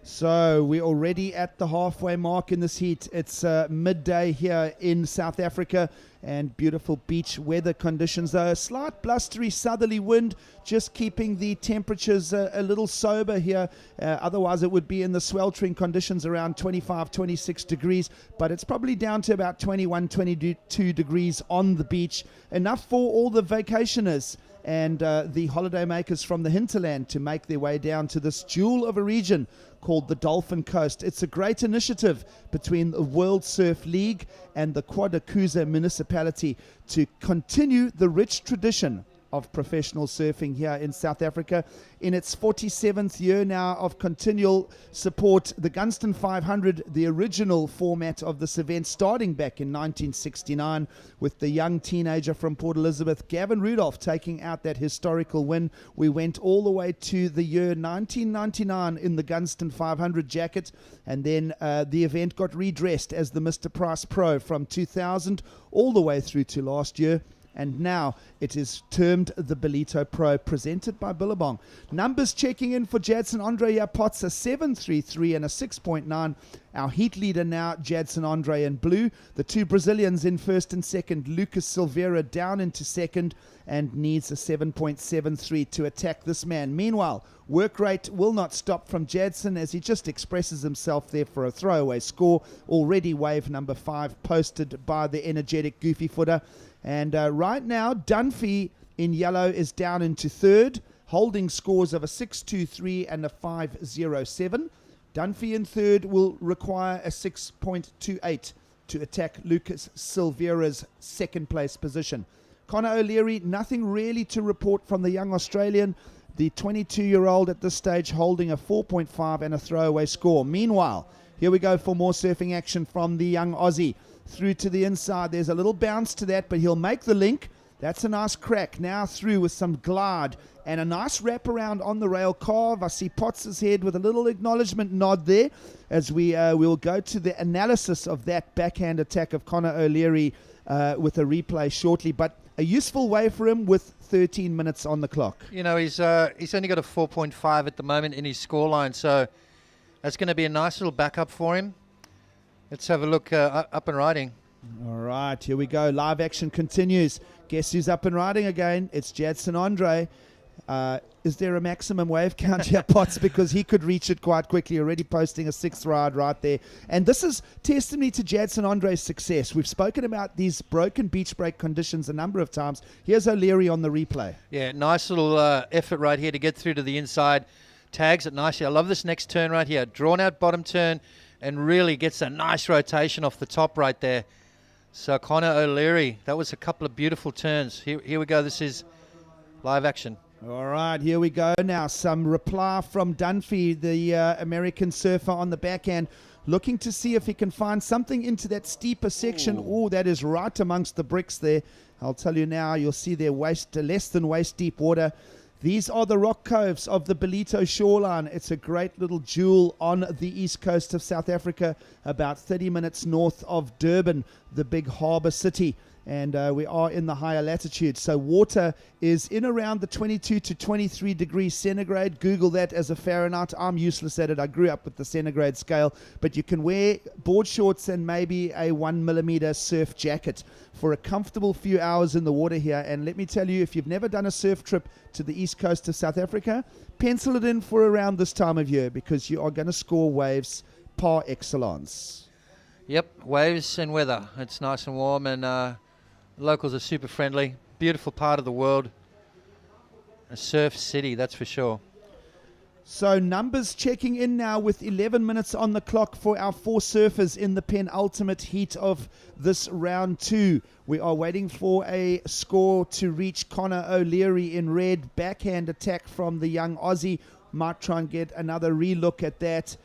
So we're already at the halfway mark in this heat. It's midday here in South Africa and beautiful beach weather conditions. A slight blustery southerly wind just keeping the temperatures a little sober here. Otherwise it would be in the sweltering conditions around 25, 26 degrees. But it's probably down to about 21, 22 degrees on the beach. Enough for all the vacationers and the holiday makers from the hinterland to make their way down to this jewel of a region called the Dolphin Coast. It's a great initiative between the World Surf League and the Quadakuza municipality to continue the rich tradition of professional surfing here in South Africa. In its 47th year now of continual support, the Gunston 500, the original format of this event, starting back in 1969 with the young teenager from Port Elizabeth, Gavin Rudolph, taking out that historical win. We went all the way to the year 1999 in the Gunston 500 jacket, and then the event got redressed as the Mr. Price Pro from 2000 all the way through to last year. And now it is termed the Ballito Pro, presented by Billabong. Numbers checking in for Jadson Andre here. Potts a 7.33 and a 6.9. Our heat leader now, Jadson Andre in blue. The two Brazilians in first and second. Lucas Silveira down into second and needs a 7.73 to attack this man. Meanwhile, work rate will not stop from Jadson as he just expresses himself there for a throwaway score. Already wave number 5 posted by the energetic Goofy Footer. And right now, Dunphy in yellow is down into third, holding scores of a 6.23 and a 5.07. Dunphy in third will require a 6.28 to attack Lucas Silveira's second place position. Connor O'Leary, nothing really to report from the young Australian. The 22-year-old at this stage holding a 4.5 and a throwaway score. Meanwhile, here we go for more surfing action from the young Aussie. Through to the inside, there's a little bounce to that, but he'll make the link. That's a nice crack. Now through with some glide and a nice wraparound on the rail carve. I see Potts' head with a little acknowledgement nod there as we'll go to the analysis of that backhand attack of Connor O'Leary with a replay shortly. But a useful way for him with 13 minutes on the clock. You know, he's only got a 4.5 at the moment in his scoreline, so that's going to be a nice little backup for him. Let's have a look up and riding. All right, here we go. Live action continues. Guess who's up and riding again? It's Jadson Andre. Is there a maximum wave count here, Potts? Because he could reach it quite quickly, already posting a 6th ride right there. And this is testimony to Jadson Andre's success. We've spoken about these broken beach break conditions a number of times. Here's O'Leary on the replay. Yeah, nice little effort right here to get through to the inside. Tags it nicely. I love this next turn right here. Drawn out bottom turn and really gets a nice rotation off the top right there. So Connor O'Leary, that was a couple of beautiful turns. Here we go. This is live action. All right, here we go now. Some reply from Dunphy, the American surfer on the backhand, looking to see if he can find something into that steeper section. Oh, that is right amongst the bricks there. I'll tell you now, you'll see there less than waist deep water. These are the rock coves of the Ballito shoreline. It's a great little jewel on the east coast of South Africa, about 30 minutes north of Durban, the big harbour city. And we are in the higher latitude. So water is in around the 22 to 23 degrees centigrade. Google that as a Fahrenheit. I'm useless at it. I grew up with the centigrade scale. But you can wear board shorts and maybe a 1mm surf jacket for a comfortable few hours in the water here. And let me tell you, if you've never done a surf trip to the east coast of South Africa, pencil it in for around this time of year because you are going to score waves par excellence. Yep, waves and weather. It's nice and warm and locals are super friendly. Beautiful part of the world. A surf city, that's for sure. So numbers checking in now with 11 minutes on the clock for our 4 surfers in the penultimate heat of this round 2. We are waiting for a score to reach Connor O'Leary in red. Backhand attack from the young Aussie. Might try and get another relook at that.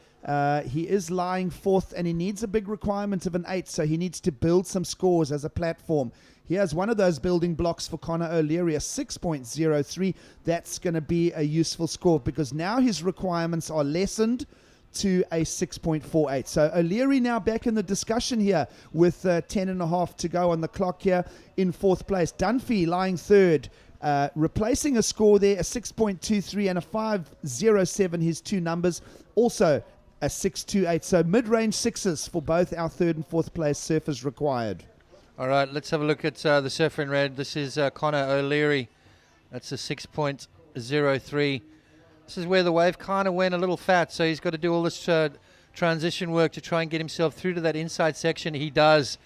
He is lying 4th and he needs a big requirement of an 8, so he needs to build some scores as a platform. Here's one of those building blocks for Connor O'Leary, a 6.03. That's going to be a useful score because now his requirements are lessened to a 6.48. So O'Leary now back in the discussion here with 10.5 to go on the clock here in fourth place. Dunphy lying third, replacing a score there, a 6.23 and a 5.07, his two numbers. Also a 6.28. So mid-range sixes for both our third and fourth place surfers required. All right, let's have a look at the surfer in red. This is Connor O'Leary. That's a 6.03. This is where the wave kind of went a little fat, so he's got to do all this transition work to try and get himself through to that inside section. He does.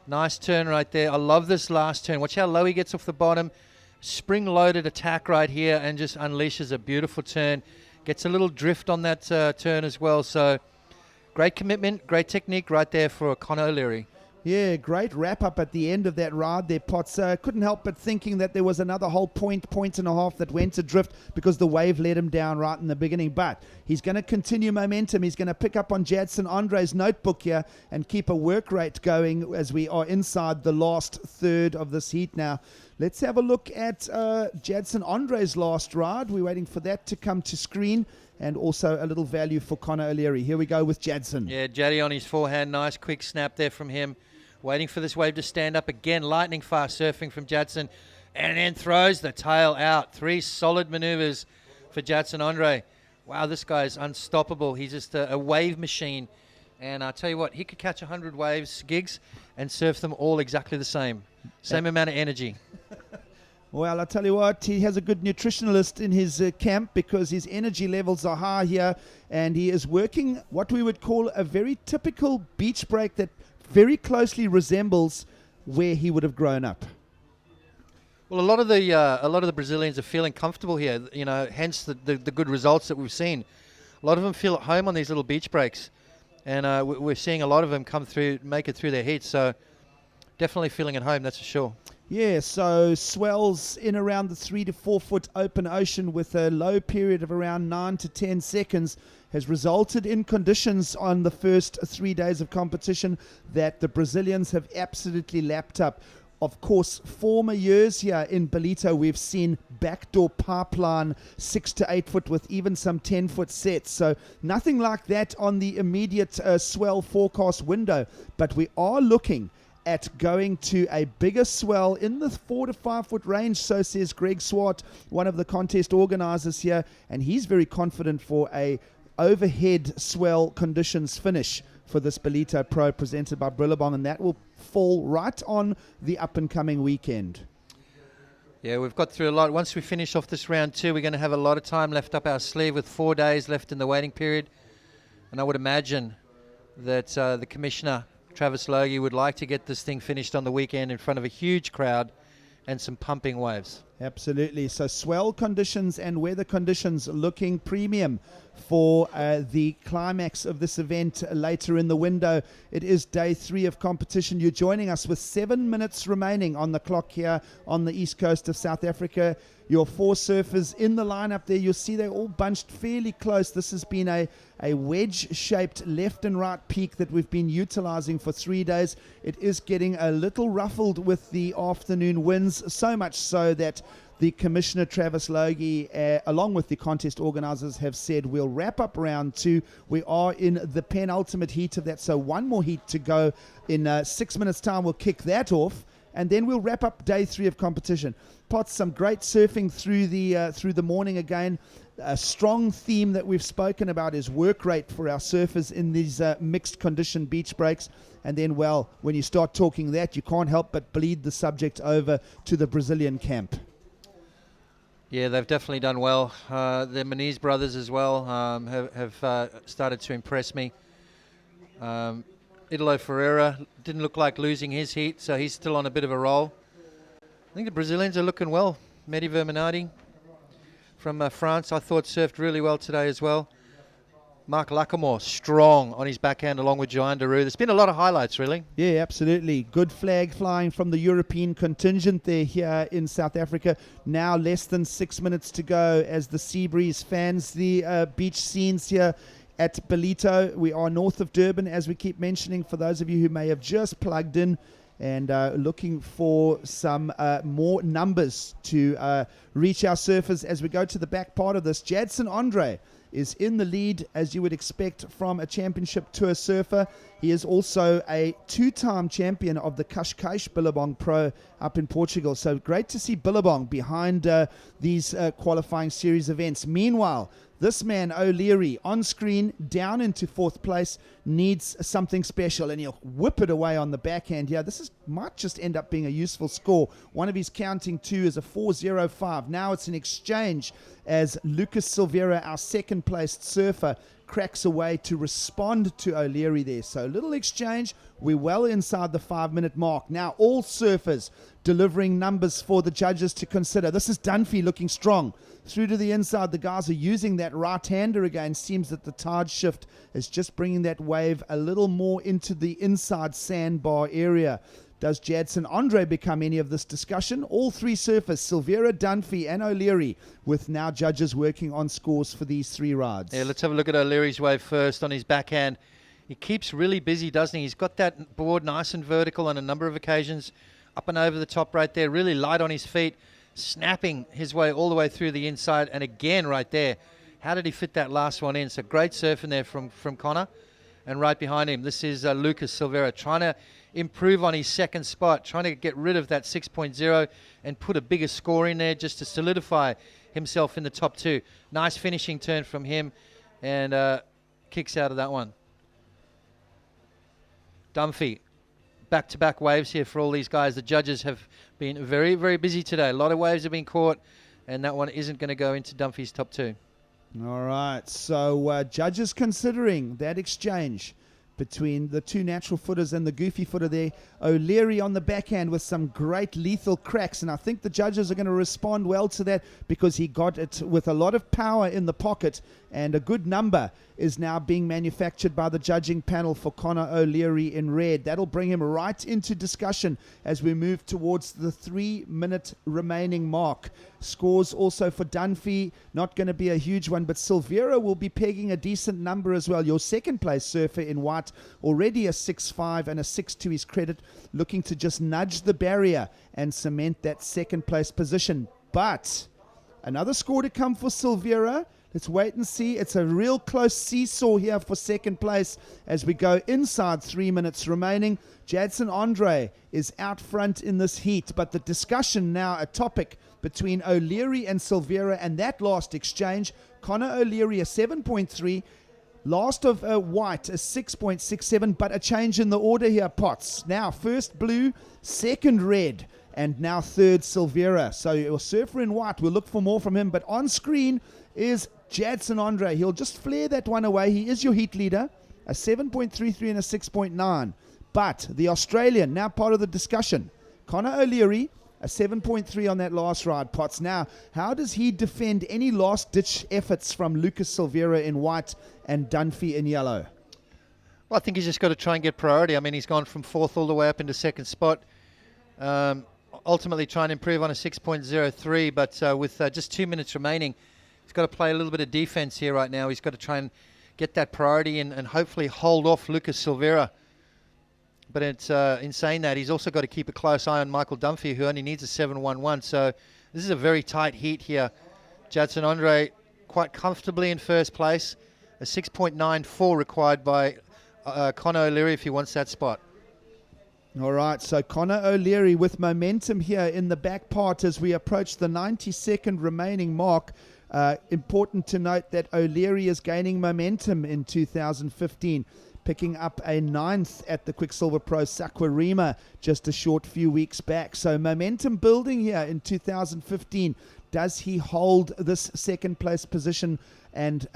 Nice turn right there. I love this last turn. Watch how low he gets off the bottom. Spring-loaded attack right here and just unleashes a beautiful turn. Gets a little drift on that turn as well. So great commitment, great technique right there for Connor O'Leary. Yeah, great wrap-up at the end of that ride there, Potts. Couldn't help but thinking that there was another whole point and a half that went adrift because the wave let him down right in the beginning. But he's going to continue momentum. He's going to pick up on Jadson Andre's notebook here and keep a work rate going as we are inside the last third of this heat now. Let's have a look at Jadson Andre's last ride. We're waiting for that to come to screen. And also a little value for Connor O'Leary. Here we go with Jadson. Yeah, Jaddy on his forehand. Nice quick snap there from him. Waiting for this wave to stand up again. Lightning fast surfing from Jadson. And then throws the tail out. 3 solid maneuvers for Jadson Andre. Wow, this guy is unstoppable. He's just a wave machine. And I'll tell you what, he could catch 100 waves, gigs, and surf them all exactly the same. Same amount of energy. Well, I tell you what, he has a good nutritionalist in his camp because his energy levels are high here. And he is working what we would call a very typical beach break that very closely resembles where he would have grown up. Well, a lot of the Brazilians are feeling comfortable here, you know, hence the good results that we've seen. A lot of them feel at home on these little beach breaks, and we're seeing a lot of them come through, make it through their heats, so definitely feeling at home, that's for sure. Yeah, so swells in around the 3 to 4 foot open ocean with a low period of around 9 to 10 seconds has resulted in conditions on the first 3 days of competition that the Brazilians have absolutely lapped up. Of course, former years here in Ballito, we've seen backdoor pipeline 6 to 8 foot with even some 10 foot sets. So nothing like that on the immediate swell forecast window. But we are looking at going to a bigger swell in the 4 to 5 foot range, so says Greg Swart, one of the contest organizers here, and he's very confident for a overhead swell conditions finish for this Ballito Pro presented by Billabong, and that will fall right on the up and coming weekend. Yeah, we've got through a lot. Once we finish off this round 2, we're going to have a lot of time left up our sleeve with 4 days left in the waiting period, and I would imagine that the commissioner Travis Logie would like to get this thing finished on the weekend in front of a huge crowd and some pumping waves. Absolutely. So swell conditions and weather conditions looking premium for the climax of this event later in the window. It is day 3 of competition. You're joining us with 7 minutes remaining on the clock here on the east coast of South Africa. Your 4 surfers in the lineup there. You'll see they're all bunched fairly close. This has been a wedge-shaped left and right peak that we've been utilizing for 3 days. It is getting a little ruffled with the afternoon winds, so much so that the Commissioner Travis Logie, along with the contest organizers, have said we'll wrap up round 2. We are in the penultimate heat of that, so 1 more heat to go. In 6 minutes' time, we'll kick that off, and then we'll wrap up day 3 of competition. Potts, some great surfing through the morning again. A strong theme that we've spoken about is work rate for our surfers in these mixed condition beach breaks. And then, well, when you start talking that, you can't help but bleed the subject over to the Brazilian camp. Yeah, they've definitely done well. The Muniz brothers as well have started to impress me. Italo Ferreira didn't look like losing his heat, so he's still on a bit of a roll. I think the Brazilians are looking well. Medi Verminati from France, I thought surfed really well today as well. Mark Lacamore, strong on his backhand along with Johan Daru. There's been a lot of highlights, really. Yeah, absolutely. Good flag flying from the European contingent there here in South Africa. Now less than 6 minutes to go as the Seabreeze fans the beach scenes here at Ballito. We are north of Durban, as we keep mentioning, for those of you who may have just plugged in and looking for some more numbers to reach our surfers as we go to the back part of this. Jadson Andre is in the lead, as you would expect from a championship tour surfer. He is also a 2-time champion of the Cascais Billabong Pro up in Portugal. So great to see Billabong behind these qualifying series events. Meanwhile, this man, O'Leary, on screen, down into 4th place, needs something special, and he'll whip it away on the backhand here. This might just end up being a useful score. One of his counting two is a 4.05. Now it's an exchange as Lucas Silveira, our second-placed surfer, cracks away to respond to O'Leary there. So a little exchange. We're well inside the 5-minute mark. Now all surfers delivering numbers for the judges to consider. This is Dunphy looking strong. Through to the inside, the guys are using that right-hander again. Seems that the tide shift is just bringing that wave a little more into the inside sandbar area. Does Jadson Andre become any of this discussion? All three surfers, Silveira, Dunphy, and O'Leary, with now judges working on scores for these 3 rides. Yeah, let's have a look at O'Leary's wave first on his backhand. He keeps really busy, doesn't he? He's got that board nice and vertical on a number of occasions, up and over the top right there, really light on his feet, snapping his way all the way through the inside, and again right there. How did he fit that last one in? So great surfing there from Connor. And right behind him, this is Lucas Silveira trying to improve on his second spot, trying to get rid of that 6.0 and put a bigger score in there just to solidify himself in the top 2. Nice finishing turn from him, and kicks out of that one. Dunphy, back-to-back waves here for all these guys. The judges have been very, very busy today. A lot of waves have been caught, and that one isn't going to go into Dunphy's top 2. All right, so judges considering that exchange between the 2 natural footers and the goofy footer there. O'Leary on the backhand with some great lethal cracks, and I think the judges are going to respond well to that because he got it with a lot of power in the pocket, and a good number is now being manufactured by the judging panel for Connor O'Leary in red. That'll bring him right into discussion as we move towards the 3-minute remaining mark. Scores also for Dunphy, not going to be a huge one, but Silveira will be pegging a decent number as well. Your second place surfer in white, already a 6.5 and a 6 to his credit, looking to just nudge the barrier and cement that second place position. But another score to come for Silveira. Let's wait and see. It's a real close seesaw here for second place as we go inside 3 minutes remaining. Jadson Andre is out front in this heat, but the discussion now a topic between O'Leary and Silveira, and that last exchange, Connor O'Leary a 7.3, last of white a 6.67, but a change in the order here, Potts. Now first blue, second red, and now third Silveira. So your surfer in white, we'll look for more from him, but on screen is Jadson Andre. He'll just flare that one away. He is your heat leader, a 7.33 and a 6.9. But the Australian, now part of the discussion, Connor O'Leary, a 7.3 on that last ride, Potts. Now, how does he defend any last-ditch efforts from Lucas Silveira in white and Dunphy in yellow? Well, I think he's just got to try and get priority. I mean, he's gone from 4th all the way up into 2nd spot. Ultimately trying to improve on a 6.03, but with just 2 minutes remaining, he's got to play a little bit of defense here right now. He's got to try and get that priority and hopefully hold off Lucas Silveira. But it's in saying that, he's also got to keep a close eye on Michael Dunphy, who only needs a 7.11. So this is a very tight heat here. Jadson Andre quite comfortably in first place. A 6.94 required by Connor O'Leary if he wants that spot. All right, so Connor O'Leary with momentum here in the back part as we approach the 90-second remaining mark. Important to note that O'Leary is gaining momentum in 2015, picking up a 9th at the Quicksilver Pro Saquarema just a short few weeks back. So momentum building here in 2015. Does he hold this second place position and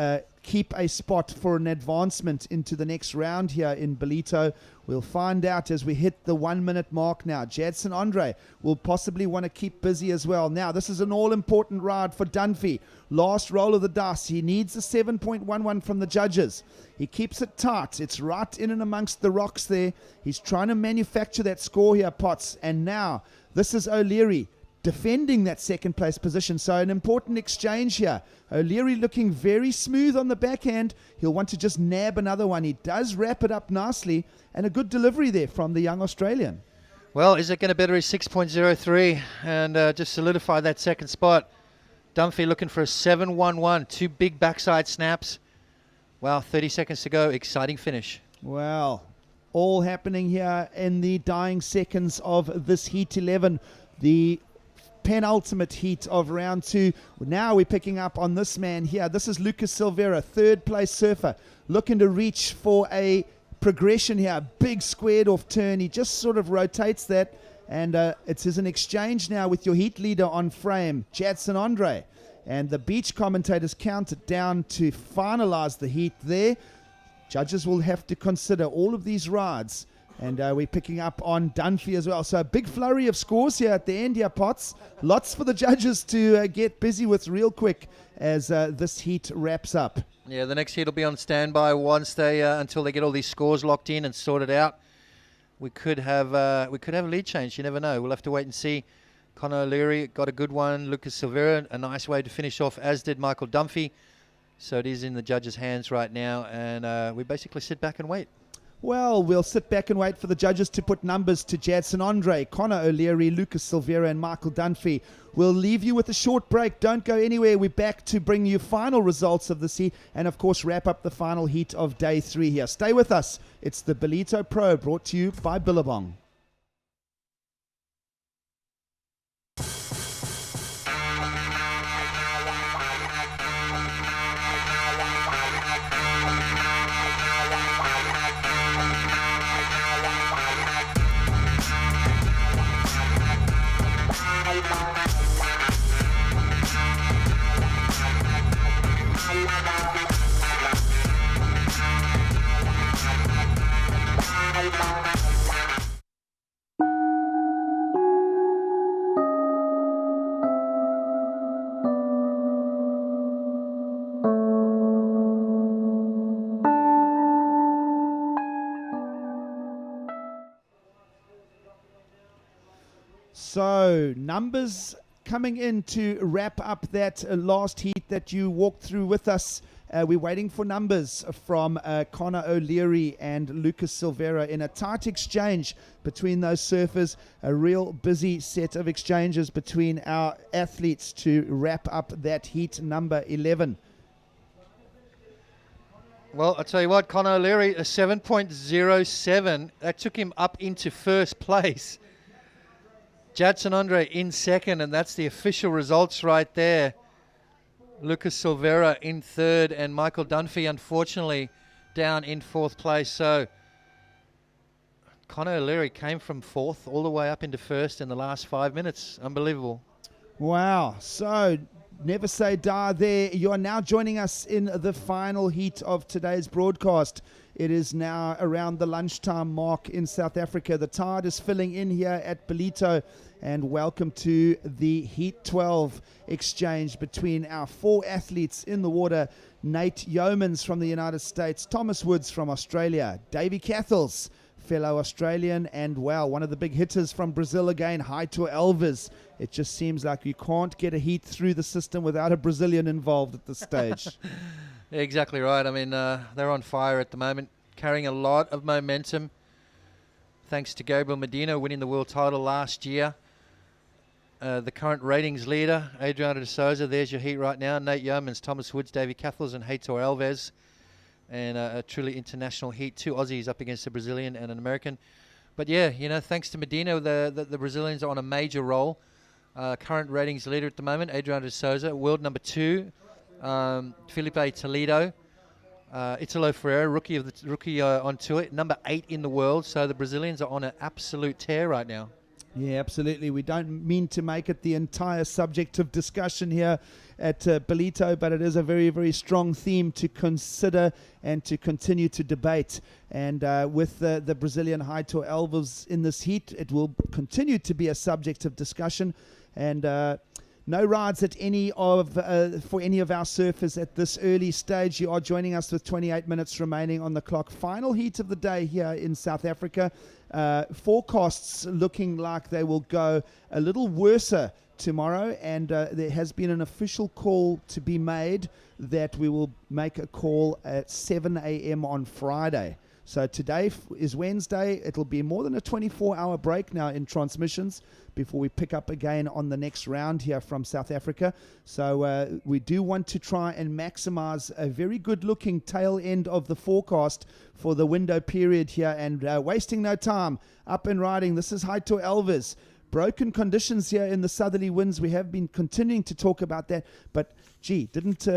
keep a spot for an advancement into the next round here in Ballito? We'll find out as we hit the 1 minute mark now. Jadson Andre will possibly want to keep busy as well. Now, this is an all-important ride for Dunphy. Last roll of the dice. He needs a 7.11 from the judges. He keeps it tight. It's right in and amongst the rocks there. He's trying to manufacture that score here, Potts. And now, this is O'Leary defending that second place position. So an important exchange here. O'Leary looking very smooth on the backhand. He'll want to just nab another one. He does wrap it up nicely, and a good delivery there from the young Australian. Well, is it going to better his 6.03 and just solidify that second spot? Dunphy looking for a 7-1-1. 2 big backside snaps. Wow, 30 seconds to go. Exciting finish. Well, all happening here in the dying seconds of this Heat 11. The penultimate heat of round 2. Now we're picking up on this man here. This is Lucas Silveira, third place surfer, looking to reach for a progression here. Big squared off turn. He just sort of rotates that, and it's an exchange now with your heat leader on frame, Jadson Andre. And the beach commentators count it down to finalize the heat there. Judges will have to consider all of these rides. And we're picking up on Dunphy as well. So a big flurry of scores here at the end here, Potts. Lots for the judges to get busy with real quick as this heat wraps up. Yeah, the next heat will be on standby once they until they get all these scores locked in and sorted out. We could have a lead change. You never know. We'll have to wait and see. Conor O'Leary got a good one. Lucas Silveira, a nice way to finish off, as did Michael Dunphy. So it is in the judges' hands right now, and we basically sit back and wait. Well, we'll sit back and wait for the judges to put numbers to Jadson Andre, Conor O'Leary, Lucas Silveira, and Michael Dunphy. We'll leave you with a short break. Don't go anywhere. We're back to bring you final results of the heat and, of course, wrap up the final heat of day 3 here. Stay with us. It's the Ballito Pro, brought to you by Billabong. So, numbers coming in to wrap up that last heat that you walked through with us. We're waiting for numbers from Conor O'Leary and Lucas Silveira in a tight exchange between those surfers. A real busy set of exchanges between our athletes to wrap up that heat number 11. Well, I'll tell you what, Conor O'Leary, a 7.07. That took him up into first place. Jadson Andre in second, and that's the official results right there. Lucas Silveira in third, and Michael Dunphy, unfortunately, down in fourth place. So Conor O'Leary came from fourth all the way up into first in the last 5 minutes. Unbelievable. Wow. So never say die there. You are now joining us in the final heat of today's broadcast. It is now around the lunchtime mark in South Africa. The tide is filling in here at Ballito, and welcome to the Heat 12 exchange between our 4 athletes in the water. Nate Yeomans from the United States, Thomas Woods from Australia, Davy Cathels, fellow Australian, and, well, one of the big hitters from Brazil again, Heitor Alves. It just seems like you can't get a heat through the system without a Brazilian involved at this stage. Yeah, exactly right. I mean, they're on fire at the moment, carrying a lot of momentum, thanks to Gabriel Medina winning the world title last year. The current ratings leader, Adriano de Souza, there's your heat right now. Nate Yeomans, Thomas Woods, Davy Cathels, and Heitor Alves. And a truly international heat. 2 Aussies up against a Brazilian and an American. But yeah, you know, thanks to Medina, the Brazilians are on a major roll. Current ratings leader at the moment, Adriano de Souza. World number 2, Felipe Toledo. Italo Ferreira, rookie on tour, number 8 in the world. So the Brazilians are on an absolute tear right now. Yeah, absolutely. We don't mean to make it the entire subject of discussion here at Ballito, but it is a very, very strong theme to consider and to continue to debate. And with the Brazilian Heitor Alves in this heat, it will continue to be a subject of discussion. And no rides at any of for any of our surfers at this early stage. You are joining us with 28 minutes remaining on the clock. Final heat of the day here in South Africa. Forecasts looking like they will go a little worse tomorrow, and there has been an official call to be made that we will make a call at 7 a.m. on Friday. So today is Wednesday. It'll be more than a 24-hour break now in transmissions before we pick up again on the next round here from South Africa. So we do want to try and maximize a very good-looking tail end of the forecast for the window period here, and wasting no time, up and riding. This is Haito Elvis. Broken conditions here in the southerly winds. We have been continuing to talk about that, but gee, didn't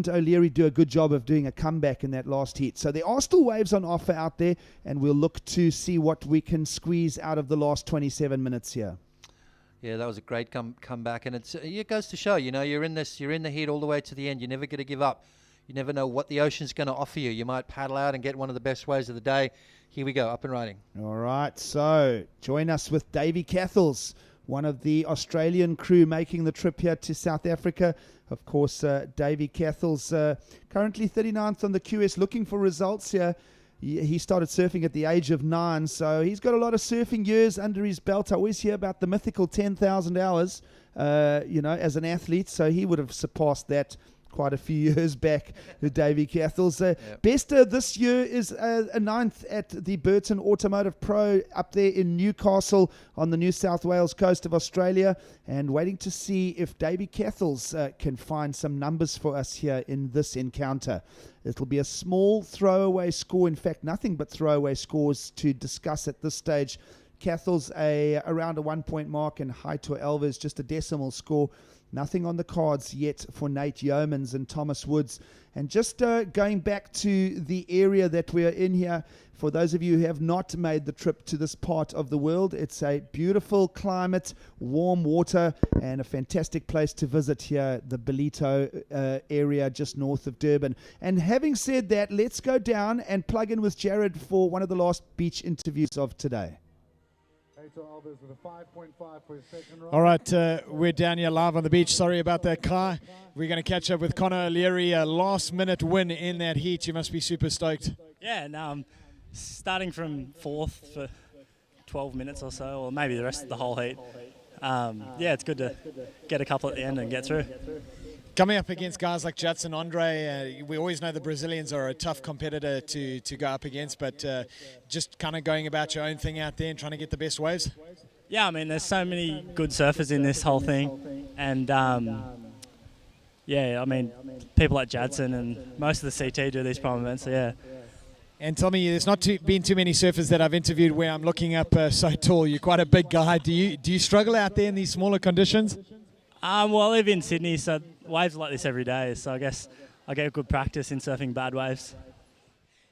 O'Leary do a good job of doing a comeback in that last heat? So there are still waves on offer out there, and we'll look to see what we can squeeze out of the last 27 minutes here. Yeah, that was a great comeback, and it goes to show, you're in the heat all the way to the end. You're never going to give up. You never know what the ocean's going to offer you. You might paddle out and get one of the best waves of the day. Here we go, up and riding. All right, so join us with Davy Cathels, one of the Australian crew making the trip here to South Africa. Of course, Davy Cathels, currently 39th on the QS, looking for results here. He started surfing at the age of 9, so he's got a lot of surfing years under his belt. I always hear about the mythical 10,000 hours, as an athlete, so he would have surpassed that quite a few years back, Davy Cathels. Best this year is a 9th at the Burton Automotive Pro up there in Newcastle on the New South Wales coast of Australia, and waiting to see if Davy Cathels can find some numbers for us here in this encounter. It'll be a small throwaway score, in fact nothing but throwaway scores to discuss at this stage. Cathels around a 1 point mark, and Haito Elvis just a decimal score. Nothing on the cards yet for Nate Yeomans and Thomas Woods. And just going back to the area that we're in here, for those of you who have not made the trip to this part of the world, it's a beautiful climate, warm water, and a fantastic place to visit here, the Ballito area just north of Durban. And having said that, let's go down and plug in with Jared for one of the last beach interviews of today. All right, we're down here live on the beach. Sorry about that, Kai. We're going to catch up with Conor O'Leary, a last-minute win in that heat. You must be super stoked. Yeah, no, I'm starting from 4th for 12 minutes or so, or maybe the rest of the whole heat. Yeah, it's good to get a couple at the end and get through. Coming up against guys like Judson Andre, we always know the Brazilians are a tough competitor to go up against, but just kind of going about your own thing out there and trying to get the best waves? Yeah, I mean, there's so many good surfers in this whole thing, and yeah, I mean, people like Judson and most of the CT do these prime events, so yeah. And tell me, there's not been too many surfers that I've interviewed where I'm looking up so tall. You're quite a big guy. Do you struggle out there in these smaller conditions? Well, I live in Sydney, so waves like this every day, so I guess I get good practice in surfing bad waves.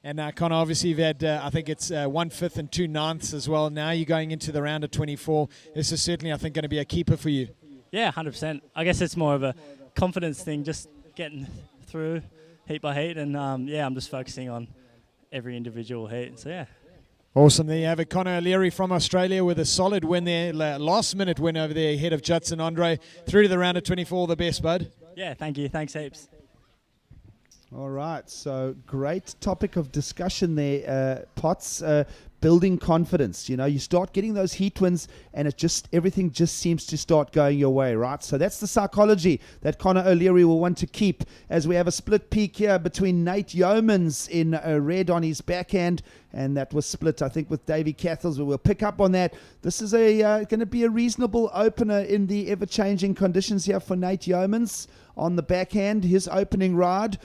And Conor, obviously you've had, I think it's 1/5 and 2 9ths as well. Now you're going into the round of 24. This is certainly, I think, going to be a keeper for you. Yeah, 100%. I guess it's more of a confidence thing, just getting through heat by heat, and yeah, I'm just focusing on every individual heat, so yeah. Awesome. There you have it. Conor O'Leary from Australia with a solid win there, last-minute win over there ahead of Judson Andre. Through to the round of 24, the best, bud. Yeah, thank you. Thanks heaps. All right, so great topic of discussion there, Potts. Building confidence. You start getting those heat wins, and everything just seems to start going your way, right? So that's the psychology that Conor O'Leary will want to keep, as we have a split peak here between Nate Yeomans in red on his backhand, and that was split, I think, with Davy Cathels. We'll pick up on that. This is going to be a reasonable opener in the ever-changing conditions here for Nate Yeomans on the backhand. His opening ride.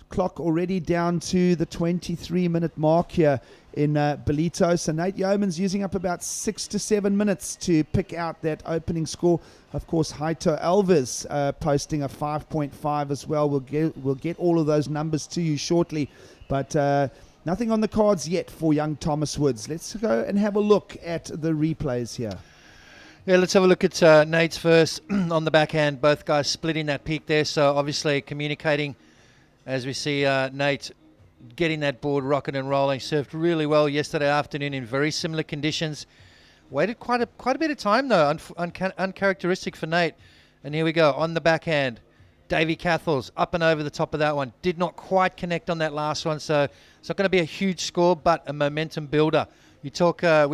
Clock already down to the 23-minute mark here in Ballito. So Nate Yeomans using up about 6 to 7 minutes to pick out that opening score. Of course, Haito Elvis posting a 5.5 as well. We'll get all of those numbers to you shortly. But nothing on the cards yet for young Thomas Woods. Let's go and have a look at the replays here. Yeah, let's have a look at Nate's first on the backhand. Both guys splitting that peak there. So obviously communicating. As we see Nate getting that board rocking and rolling, surfed really well yesterday afternoon in very similar conditions. Waited quite a bit of time though, uncharacteristic for Nate. And here we go on the backhand. Davy Cathels up and over the top of that one. Did not quite connect on that last one, so it's not going to be a huge score, but a momentum builder. We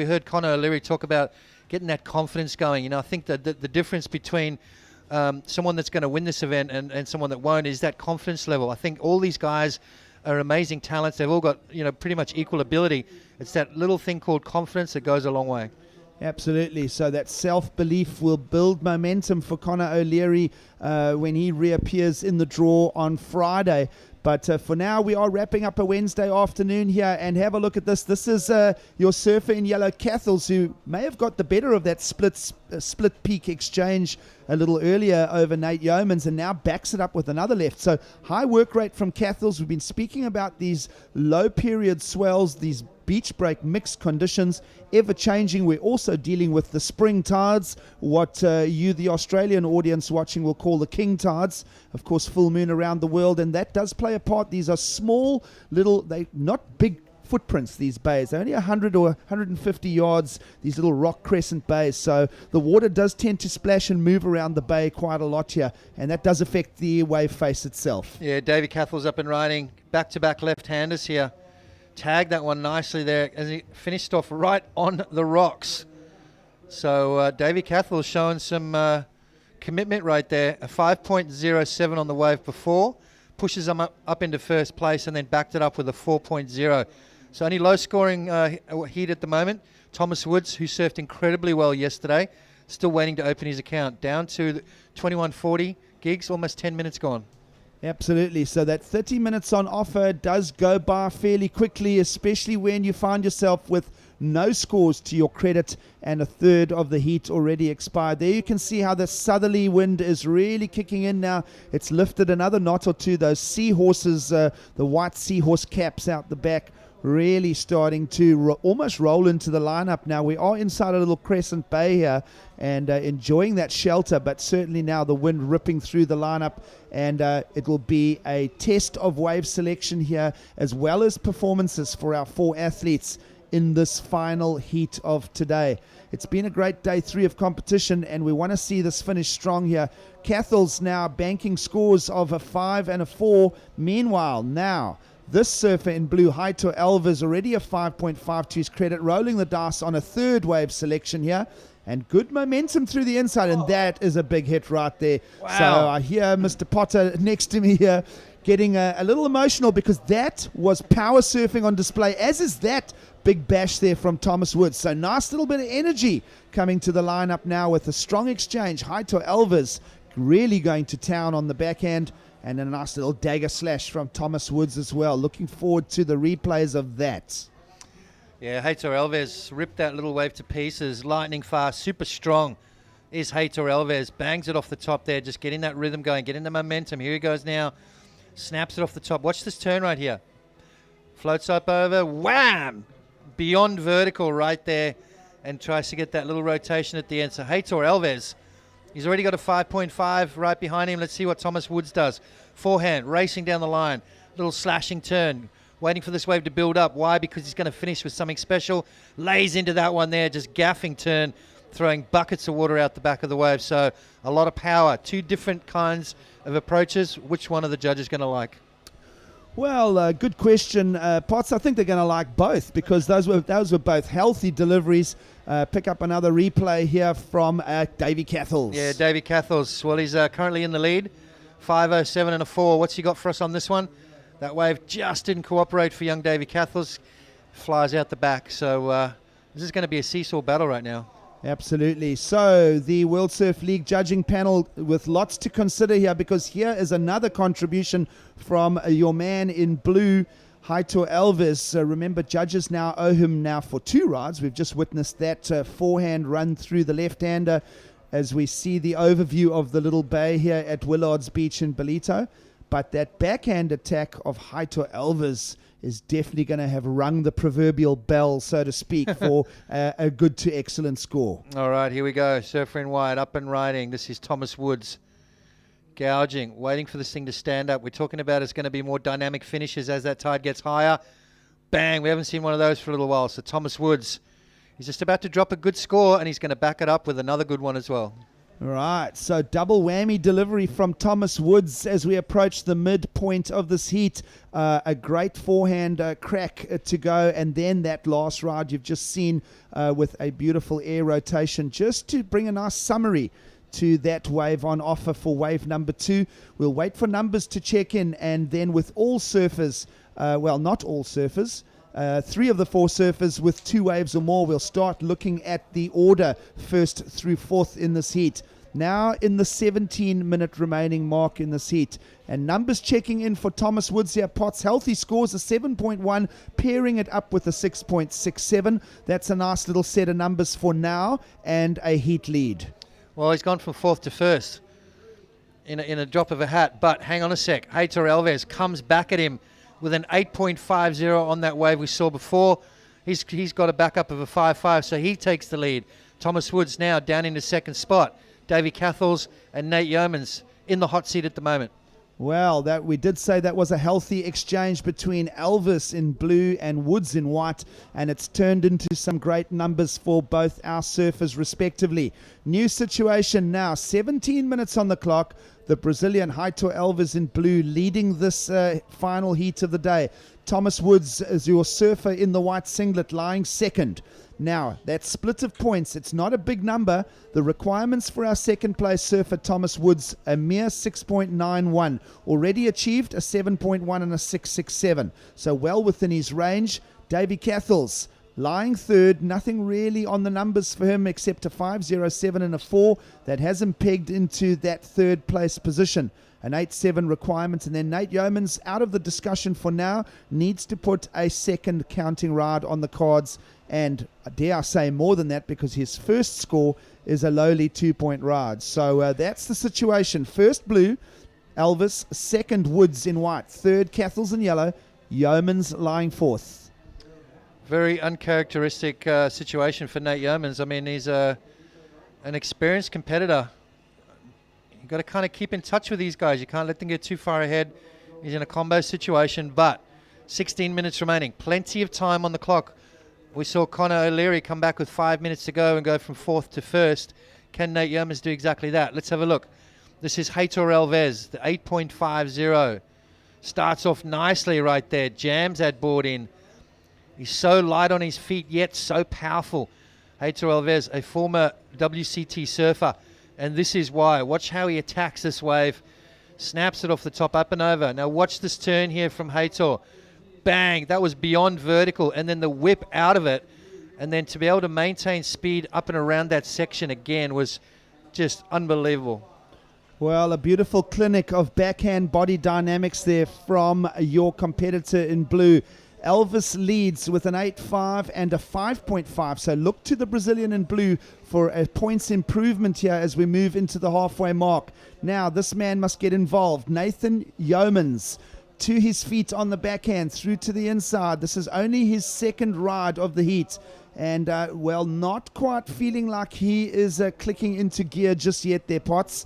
heard Conor O'Leary talk about getting that confidence going. I think that the difference between someone that's going to win this event and someone that won't is that confidence level. I think all these guys are amazing talents. They've all got, pretty much equal ability. It's that little thing called confidence that goes a long way. Absolutely. So that self-belief will build momentum for Conor O'Leary when he reappears in the draw on Friday. But for now, we are wrapping up a Wednesday afternoon here, and have a look at this. This is your surfer in yellow, Cathles, who may have got the better of that split peak exchange a little earlier over Nate Yeomans, and now backs it up with another left. So high work rate from Cathles. We've been speaking about these low period swells, these beach break mixed conditions, ever changing. We're also dealing with the spring tides, what you, the Australian audience watching, will call the king tides. Of course, full moon around the world, and that does play a part. These are small, little, they not big footprints, these bays. They're only 100 or 150 yards, these little rock crescent bays. So the water does tend to splash and move around the bay quite a lot here, and that does affect the wave face itself. Yeah, Davey Cathel's up and riding. Back-to-back left-handers here. Tagged that one nicely there as he finished off right on the rocks. So Davey Cathel showing some commitment right there. A 5.07 on the wave before. Pushes him up into first place and then backed it up with a 4.0. So only low-scoring heat at the moment. Thomas Woods, who surfed incredibly well yesterday, still waiting to open his account. Down to 21.40 gigs, almost 10 minutes gone. Absolutely. So that 30 minutes on offer does go by fairly quickly, especially when you find yourself with no scores to your credit and a third of the heat already expired. There you can see how the southerly wind is really kicking in now. It's lifted another knot or two. Those seahorses, the white seahorse caps out the back, really starting to almost roll into the lineup now. We are inside a little crescent bay here and enjoying that shelter, but certainly now the wind ripping through the lineup, and it will be a test of wave selection here as well as performances for our 4 athletes in this final heat of today. It's been a great day 3 of competition, and we want to see this finish strong here. Cathel's now banking scores of a 5 and a 4. Meanwhile, now this surfer in blue, Haito Alves, already a 5.5 to his credit, rolling the dice on a third wave selection here. And good momentum through the inside, and that is a big hit right there. Wow. So I hear Mr. Potter next to me here getting a little emotional, because that was power surfing on display, as is that big bash there from Thomas Woods. So nice little bit of energy coming to the lineup now with a strong exchange. Haito Alves really going to town on the backhand, and a nice little dagger slash from Thomas Woods as well. Looking forward to the replays of that. Yeah, Heitor Alves ripped that little wave to pieces. Lightning fast, super strong is Heitor Alves. Bangs it off the top there, just getting that rhythm going, getting the momentum. Here he goes now. Snaps it off the top. Watch this turn right here. Floats up over. Wham! Beyond vertical right there, and tries to get that little rotation at the end. So Heitor Alves, he's already got a 5.5 right behind him. Let's see what Thomas Woods does. Forehand, racing down the line. Little slashing turn. Waiting for this wave to build up. Why? Because he's going to finish with something special. Lays into that one there, just gaffing turn, throwing buckets of water out the back of the wave. So a lot of power. 2 different kinds of approaches. Which one are the judges going to like? Well, good question, Potts. I think they're going to like both, because those were both healthy deliveries. Pick up another replay here from Davey Cathels. Yeah, Davey Cathels. Well, he's currently in the lead. 5.07 and a 4. What's he got for us on this one? That wave just didn't cooperate for young Davey Cathels. Flies out the back. So this is going to be a seesaw battle right now. Absolutely. So the World Surf League judging panel with lots to consider here, because here is another contribution from your man in blue, Haito Alves. Remember, judges now owe him now for 2 rides. We've just witnessed that forehand run through the left-hander as we see the overview of the little bay here at Willard's Beach in Ballito. But that backhand attack of Haito Alves is definitely going to have rung the proverbial bell, so to speak, for a good to excellent score. All right, here we go. Surfer in white, up and riding. This is Thomas Woods. Gouging, waiting for this thing to stand up. We're talking about it's going to be more dynamic finishes as that tide gets higher. Bang, we haven't seen one of those for a little while. So Thomas Woods, he's just about to drop a good score, and he's going to back it up with another good one as well. Right, so double whammy delivery from Thomas Woods as we approach the midpoint of this heat. A great forehand crack to go, and then that last ride you've just seen with a beautiful air rotation, just to bring a nice summary to that wave on offer for wave number 2. We'll wait for numbers to check in, and then with all surfers not all surfers. 3 of the 4 surfers with 2 waves or more. We'll start looking at the order 1st through 4th in this heat. Now in the 17-minute remaining mark in this heat. And numbers checking in for Thomas Woods here. Potts healthy scores a 7.1, pairing it up with a 6.67. That's a nice little set of numbers for now and a heat lead. Well, he's gone from 4th to 1st in a drop of a hat. But hang on a sec. Heitor Alves comes back at him with an 8.50 on that wave we saw before. He's got a backup of a 5.5, so he takes the lead. Thomas Woods now down in the 2nd spot. Davy Cathels and Nate Yeomans in the hot seat at the moment. Well, that we did say that was a healthy exchange between Elvis in blue and Woods in white, and it's turned into some great numbers for both our surfers respectively. New situation now, 17 minutes on the clock. The Brazilian Heitor Elvis in blue leading this final heat of the day. Thomas Woods is your surfer in the white singlet lying 2nd. Now, that split of points, it's not a big number. The requirements for our 2nd place surfer, Thomas Woods, a mere 6.91. Already achieved a 7.1 and a 6.67. So well within his range. Davy Cathels, lying 3rd. Nothing really on the numbers for him except a 5.07 and a 4. That has him pegged into that 3rd place position. An 8.7 requirement. And then Nate Yeomans, out of the discussion for now, needs to put a 2nd counting ride on the cards. And dare I say more than that, because his first score is a lowly 2-point ride. So that's the situation. 1st blue, Elvis. 2nd Woods in white. 3rd Cathels in yellow. Yeomans lying 4th. Very uncharacteristic situation for Nate Yeomans. I mean, he's an experienced competitor. You've got to kind of keep in touch with these guys. You can't let them get too far ahead. He's in a combo situation, but 16 minutes remaining. Plenty of time on the clock. We saw Connor O'Leary come back with 5 minutes to go and go from 4th to 1st. Can Nate Yeomans do exactly that? Let's have a look. This is Heitor Alves, the 8.50. Starts off nicely right there. Jams that board in. He's so light on his feet, yet so powerful. Heitor Alves, a former WCT surfer. And this is why. Watch how he attacks this wave. Snaps it off the top, up and over. Now watch this turn here from Heitor. Bang, that was beyond vertical, and then the whip out of it, and then to be able to maintain speed up and around that section again was just unbelievable. Well, a beautiful clinic of backhand body dynamics there from your competitor in blue. Elvis leads with an 8.5 and a 5.5. So look to the Brazilian in blue for a points improvement here as we move into the halfway mark. Now, this man must get involved. Nathan Yeomans, to his feet on the backhand, through to the inside. This is only his 2nd ride of the heat. And, not quite feeling like he is clicking into gear just yet there, Potts.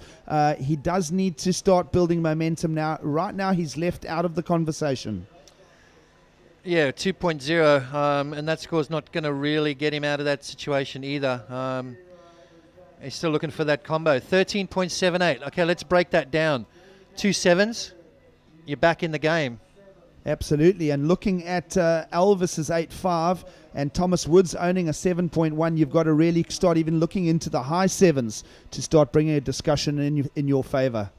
He does need to start building momentum now. Right now, he's left out of the conversation. Yeah, 2.0, and that score's not going to really get him out of that situation either. He's still looking for that combo. 13.78. Okay, let's break that down. 2 7s. You're back in the game. Absolutely. And looking at Elvis's 8.5 and Thomas Woods owning a 7.1, you've got to really start even looking into the high 7s to start bringing a discussion in your favor.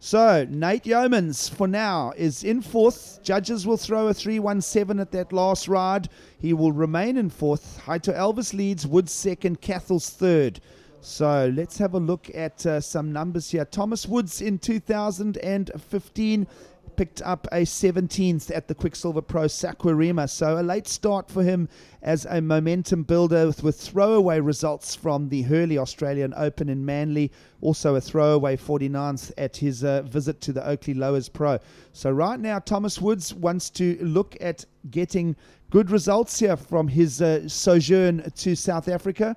So Nate Yeomans for now is in 4th. Judges will throw a 3.17 at that last ride. He will remain in 4th. Heitor Elvis leads, Woods 2nd, Cathels 3rd. So let's have a look at some numbers here. Thomas Woods in 2015 picked up a 17th at the Quicksilver Pro Saquarema. So a late start for him as a momentum builder with throwaway results from the Hurley Australian Open in Manly. Also a throwaway 49th at his visit to the Oakley Lowers Pro. So right now Thomas Woods wants to look at getting good results here from his sojourn to South Africa.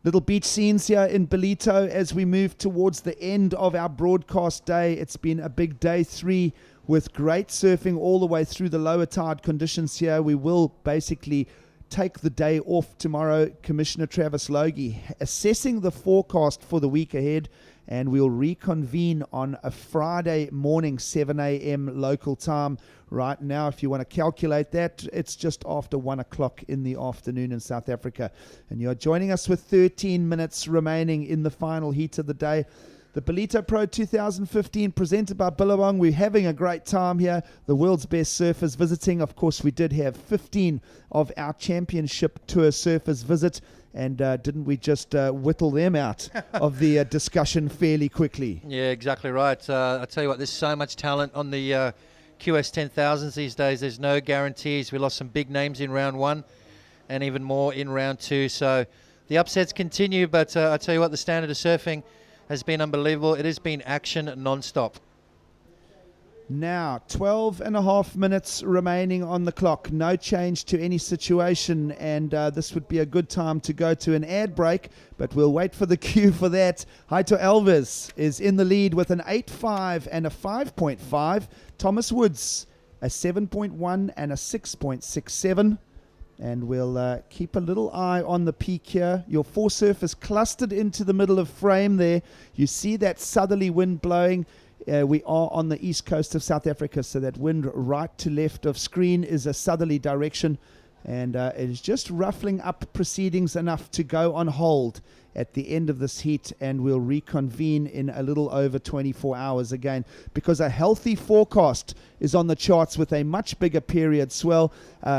Little beach scenes here in Ballito as we move towards the end of our broadcast day. It's been a big day 3 with great surfing all the way through the lower tide conditions here. We will basically take the day off tomorrow. Commissioner Travis Logie assessing the forecast for the week ahead, and we'll reconvene on a Friday morning, 7 a.m. local time. Right now, if you want to calculate that, it's just after 1 o'clock in the afternoon in South Africa. And you're joining us with 13 minutes remaining in the final heat of the day. The Ballito Pro 2015 presented by Billabong. We're having a great time here. The world's best surfers visiting. Of course, we did have 15 of our championship tour surfers visit. And didn't we just whittle them out of the discussion fairly quickly? Yeah, exactly right. I tell you what, there's so much talent on the QS 10,000s these days. There's no guarantees. We lost some big names in round 1 and even more in round 2. So the upsets continue, but I tell you what, the standard of surfing has been unbelievable. It has been action non-stop. Now, 12 and a half minutes remaining on the clock. No change to any situation, and this would be a good time to go to an ad break, but we'll wait for the cue for that. Haito Elvis is in the lead with an 8.5 and a 5.5. Thomas Woods, a 7.1 and a 6.67. And we'll keep a little eye on the peak here. Your four surfers clustered into the middle of frame there. You see that southerly wind blowing. We are on the east coast of South Africa, so that wind right to left of screen is a southerly direction. And it is just ruffling up proceedings enough to go on hold at the end of this heat, and we'll reconvene in a little over 24 hours again, because a healthy forecast is on the charts with a much bigger period swell.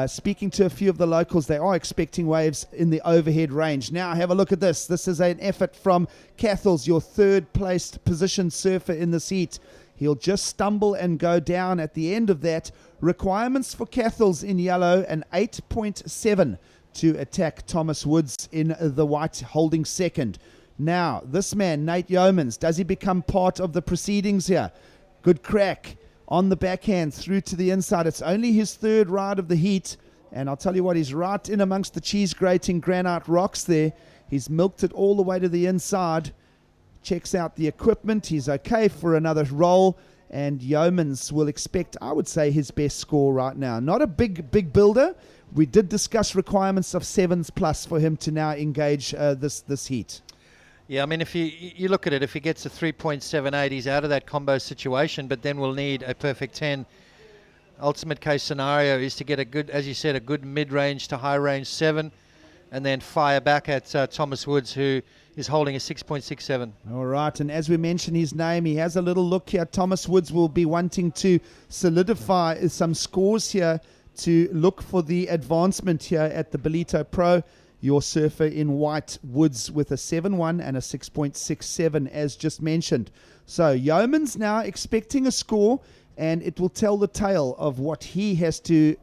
Speaking to a few of the locals, they are expecting waves in the overhead range. Now have a look at this. This is an effort from Cathels, your third placed position surfer in this heat. He'll just stumble and go down at the end of that. Requirements for Cathels in yellow, an 8.7 to attack Thomas Woods in the white, holding second. Now, this man, Nate Yeomans, does he become part of the proceedings here? Good crack on the backhand through to the inside. It's only his third ride of the heat, and I'll tell you what, he's right in amongst the cheese-grating granite rocks there. He's milked it all the way to the inside. Checks out the equipment. He's okay for another roll, and Yeomans will expect, I would say, his best score right now. Not a big builder. We did discuss requirements of 7s plus for him to now engage this heat. Yeah, I mean, if you look at it, if he gets a 3.78, he's out of that combo situation, but then we'll need a perfect 10. Ultimate case scenario is to get a good, as you said, a good mid-range to high-range 7, and then fire back at Thomas Woods, who is holding a 6.67. All right, and as we mentioned his name, he has a little look here. Thomas Woods will be wanting to solidify some scores here to look for the advancement here at the Ballito Pro. Your surfer in white, Woods, with a 7.1 and a 6.67, as just mentioned. So Yeomans now expecting a score, and it will tell the tale of what he has to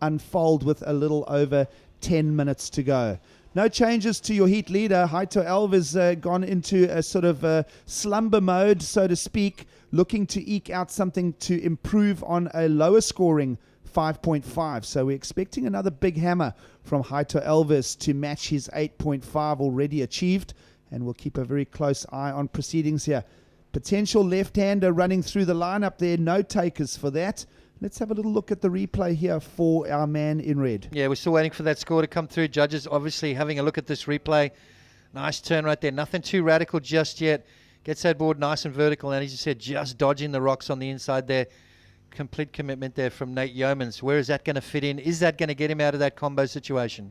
unfold with a little over 10 minutes to go. No changes to your heat leader. Haito Elvis gone into a sort of slumber mode, so to speak, looking to eke out something to improve on a lower scoring 5.5. So we're expecting another big hammer from Haito Elvis to match his 8.5 already achieved, and we'll keep a very close eye on proceedings here. Potential left-hander running through the lineup there. No takers for that. Let's have a little look at the replay here for our man in red. Yeah, we're still waiting for that score to come through. Judges obviously having a look at this replay. Nice turn right there. Nothing too radical just yet. Gets that board nice and vertical, and as you said, just dodging the rocks on the inside there. Complete commitment there from Nate Yeomans. Where is that going to fit in? Is that going to get him out of that combo situation?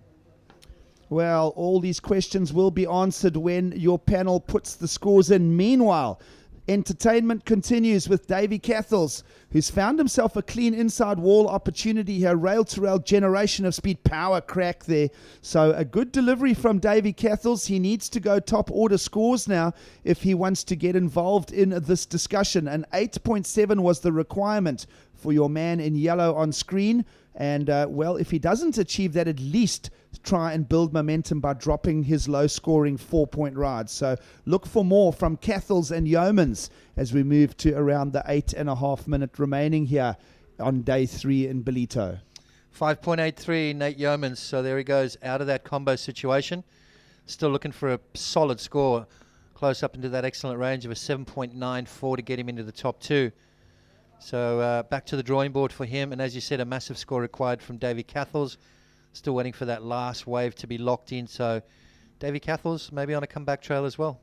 Well, all these questions will be answered when your panel puts the scores in. Meanwhile, entertainment continues with Davy Cathels, who's found himself a clean inside wall opportunity here. Rail-to-rail generation of speed, power crack there. So a good delivery from Davy Cathels. He needs to go top order scores now if he wants to get involved in this discussion. An 8.7 was the requirement for your man in yellow on screen. And, well, if he doesn't achieve that, at least try and build momentum by dropping his low-scoring 4-point ride. So look for more from Cathels and Yeomans as we move to around the 8.5 minute remaining here on day 3 in Ballito. 5.83, Nate Yeomans. So there he goes, out of that combo situation. Still looking for a solid score, close up into that excellent range of a 7.94 to get him into the top 2. So back to the drawing board for him. And as you said, a massive score required from Davy Cathels. Still waiting for that last wave to be locked in. So Davy Cathels maybe on a comeback trail as well.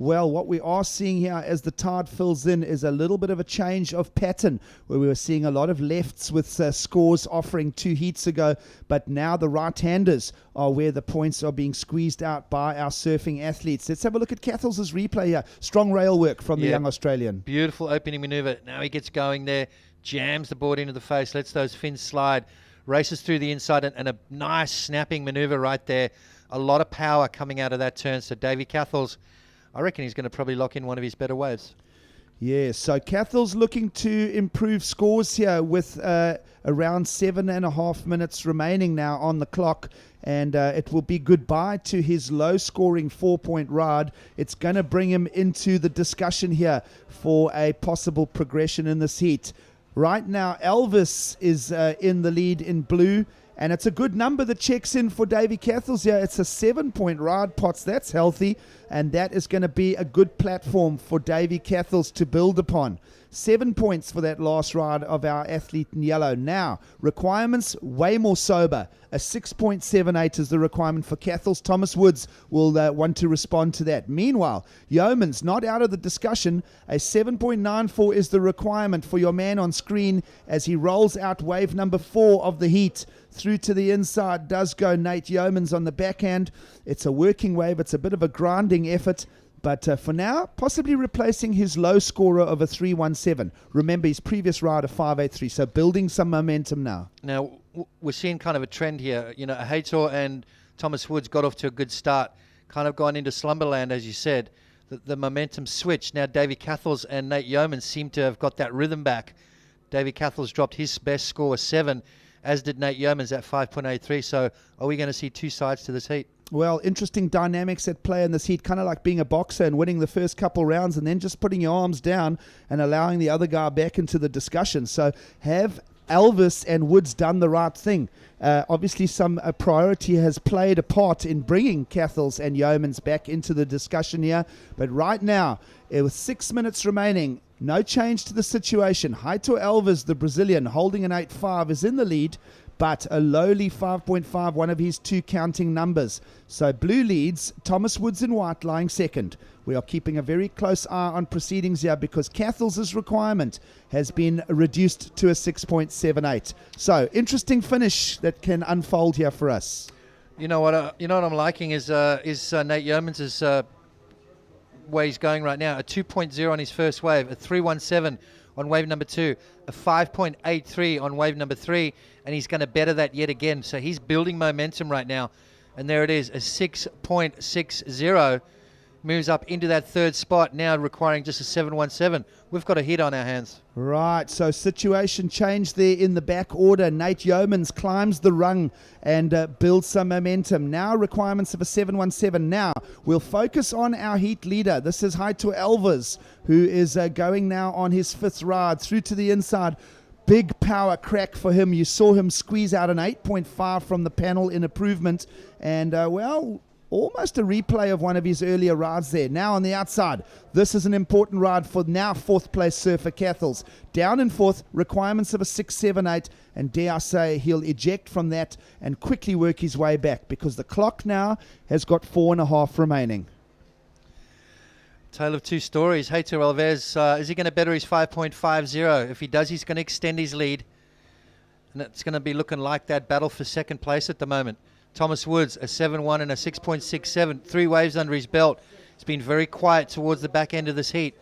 Well, what we are seeing here as the tide fills in is a little bit of a change of pattern, where we were seeing a lot of lefts with scores offering 2 heats ago, but now the right-handers are where the points are being squeezed out by our surfing athletes. Let's have a look at Cathell's replay here. Strong rail work from the young Australian. Beautiful opening maneuver. Now he gets going there, jams the board into the face, lets those fins slide, races through the inside, and a nice snapping maneuver right there. A lot of power coming out of that turn. So Davy Cathell's, I reckon he's going to probably lock in one of his better waves. Yeah, so Cathell's looking to improve scores here with around 7.5 minutes remaining now on the clock, and it will be goodbye to his low-scoring 4-point ride. It's going to bring him into the discussion here for a possible progression in this heat. Right now, Elvis is in the lead in blue, and it's a good number that checks in for Davy Cathell's here. It's a 7-point ride, Potts. That's healthy, and that is going to be a good platform for Davy Cathell's to build upon. 7 points for that last ride of our athlete in yellow. Now, requirements, way more sober. A 6.78 is the requirement for Cathell's. Thomas Woods will want to respond to that. Meanwhile, Yeoman's not out of the discussion. A 7.94 is the requirement for your man on screen as he rolls out wave number 4 of the heat. Through to the inside does go Nate Yeomans on the backhand. It's a working wave. It's a bit of a grinding effort. But for now, possibly replacing his low scorer of a 3.17. Remember his previous ride of 5.83. So building some momentum now. Now, we're seeing kind of a trend here. You know, Hator and Thomas Woods got off to a good start. Kind of gone into slumberland, as you said. The momentum switched. Now, Davy Cathell's and Nate Yeomans seem to have got that rhythm back. Davy Cathell's dropped his best score, 7, as did Nate Yeomans at 5.83. So are we going to see two sides to this heat? Well, interesting dynamics at play in this heat, kind of like being a boxer and winning the first couple rounds and then just putting your arms down and allowing the other guy back into the discussion. So have Elvis and Woods done the right thing? Obviously, some priority has played a part in bringing Cathell's and Yeomans back into the discussion here. But right now, with 6 minutes remaining, no change to the situation. Haito Elvis, the Brazilian, holding an 8.5, is in the lead, but a lowly 5.5, one of his 2 counting numbers. So blue leads, Thomas Woods in white lying second. We are keeping a very close eye on proceedings here because Cathell's requirement has been reduced to a 6.78. So interesting finish that can unfold here for us. You know what I'm liking is Nate Yeomans' way he's going right now. A 2.0 on his first wave, a 3.17 on wave number 2, a 5.83 on wave number 3, and he's going to better that yet again. So he's building momentum right now. And there it is, a 6.60 moves up into that third spot, now requiring just a 7.17. We've got a hit on our hands. Right, so situation changed there in the back order. Nate Yeomans climbs the rung and builds some momentum. Now requirements of a 7.17. Now we'll focus on our heat leader. This is Haito Elvis, who is going now on his 5th ride through to the inside. Big power crack for him. You saw him squeeze out an 8.5 from the panel in improvement. And, almost a replay of one of his earlier rides there. Now on the outside, this is an important ride for now 4th place surfer Cathell's. Down in 4th, requirements of a 6.78, and dare I say he'll eject from that and quickly work his way back because the clock now has got 4.5 remaining. Tale of two stories. Haito Alves, is he going to better his 5.50? If he does, he's going to extend his lead, and it's going to be looking like that battle for second place at the moment. Thomas Woods, a 7.1 and a 6.67, 3 waves under his belt. It's been very quiet towards the back end of this heat.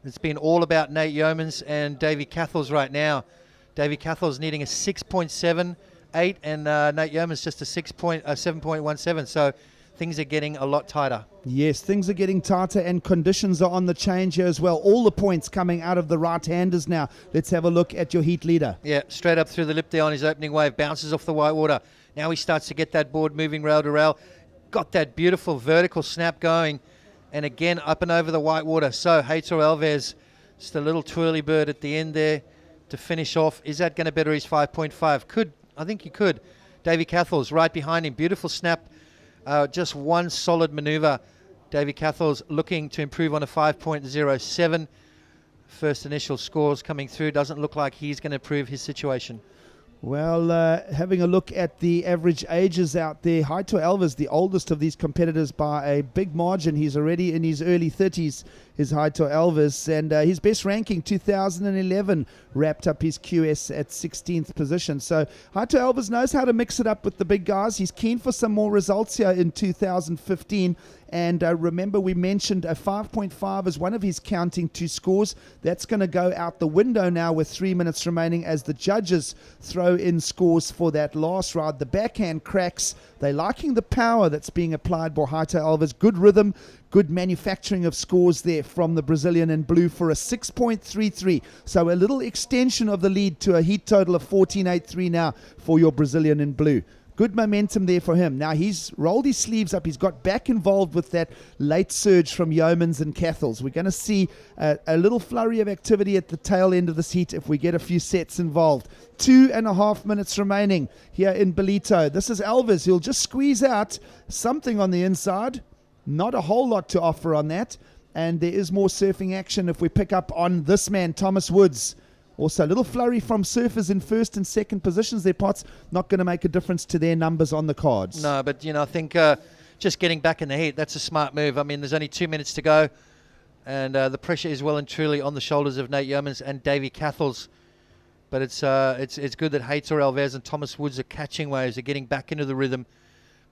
It's been all about Nate Yeomans and Davy Cathell's right now. Davy Cathell's needing a 6.78 and Nate Yeomans just a 7.17. So things are getting a lot tighter. Yes, things are getting tighter and conditions are on the change here as well. All the points coming out of the right-handers now. Let's have a look at your heat leader. Yeah, straight up through the lip there on his opening wave. Bounces off the white water. Now he starts to get that board moving rail to rail. Got that beautiful vertical snap going. And again, up and over the white water. So, Hator Alves, just a little twirly bird at the end there to finish off. Is that going to better his 5.5? Could. I think he could. Davy Cathell's right behind him. Beautiful snap. Just one solid maneuver. Davy Cathell's looking to improve on a 5.07. First initial scores coming through. Doesn't look like he's going to improve his situation. Well, having a look at the average ages out there, Haito Alves, the oldest of these competitors by a big margin. He's already in his early 30s, is Haito Alves, and his best ranking, 2011, wrapped up his QS at 16th position. So Haito Alves knows how to mix it up with the big guys. He's keen for some more results here in 2015. And remember, we mentioned a 5.5 as one of his counting two scores. That's going to go out the window now with 3 minutes remaining as the judges throw in scores for that last ride. The backhand cracks. They're liking the power that's being applied by Haito Alves. Good rhythm, good manufacturing of scores there from the Brazilian in blue for a 6.33. So a little extension of the lead to a heat total of 14.83 now for your Brazilian in blue. Good momentum there for him. Now he's rolled his sleeves up. He's got back involved with that late surge from Yeomans and Cathels. We're going to see a little flurry of activity at the tail end of this heat if we get a few sets involved. 2.5 minutes remaining here in Ballito. This is Alves. He'll just squeeze out something on the inside. Not a whole lot to offer on that. And there is more surfing action if we pick up on this man, Thomas Woods. Also, a little flurry from surfers in first and second positions. Their pots not going to make a difference to their numbers on the cards. No, but, I think just getting back in the heat, that's a smart move. I mean, there's only 2 minutes to go, and the pressure is well and truly on the shoulders of Nate Yeomans and Davy Cathels. But it's good that Haito Alves and Thomas Woods are catching waves, are getting back into the rhythm,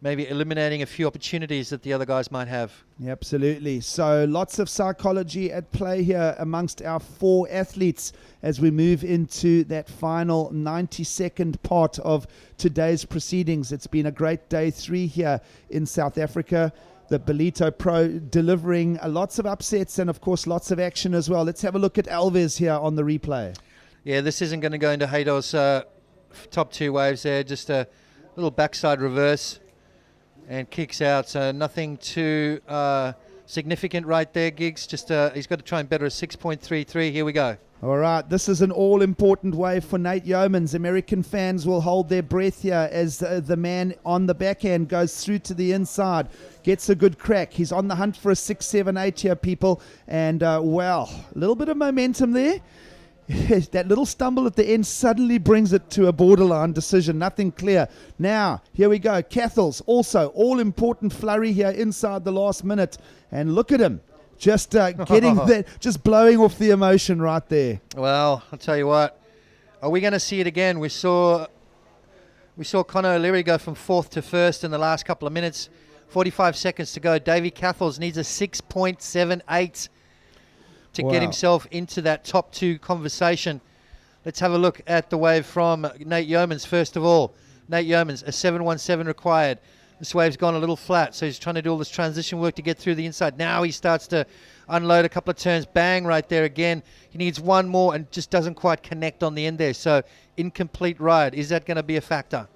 maybe eliminating a few opportunities that the other guys might have. Yeah, absolutely. So lots of psychology at play here amongst our four athletes as we move into that final 90-second part of today's proceedings. It's been a great day 3 here in South Africa. The Ballito Pro delivering lots of upsets and, of course, lots of action as well. Let's have a look at Alves here on the replay. Yeah, this isn't going to go into Haito's top 2 waves there. Just a little backside reverse. And kicks out, so nothing too significant right there, Giggs. Just he's got to try and better a 6.33. Here we go. All right, this is an all-important wave for Nate Yeomans. American fans will hold their breath here as the man on the backhand goes through to the inside, gets a good crack. He's on the hunt for a 6, 7, 8 here, people. And, well, a little bit of momentum there. That little stumble at the end suddenly brings it to a borderline decision. Nothing clear. Now, here we go. Cathels, also all-important flurry here inside the last minute. And look at him. Just getting that, just blowing off the emotion right there. Well, I'll tell you what. Are we going to see it again? We saw Conor O'Leary go from 4th to 1st in the last couple of minutes. 45 seconds to go. Davy Cathels needs a 6.78 to get himself into that top 2 conversation. Let's have a look at the wave from Nate Yeomans first of all. Nate Yeomans, a 7.17 required. This wave's gone a little flat, so he's trying to do all this transition work to get through the inside. Now he starts to unload a couple of turns. Bang, right there again. He needs one more and just doesn't quite connect on the end there. So incomplete ride. Is that going to be a factor?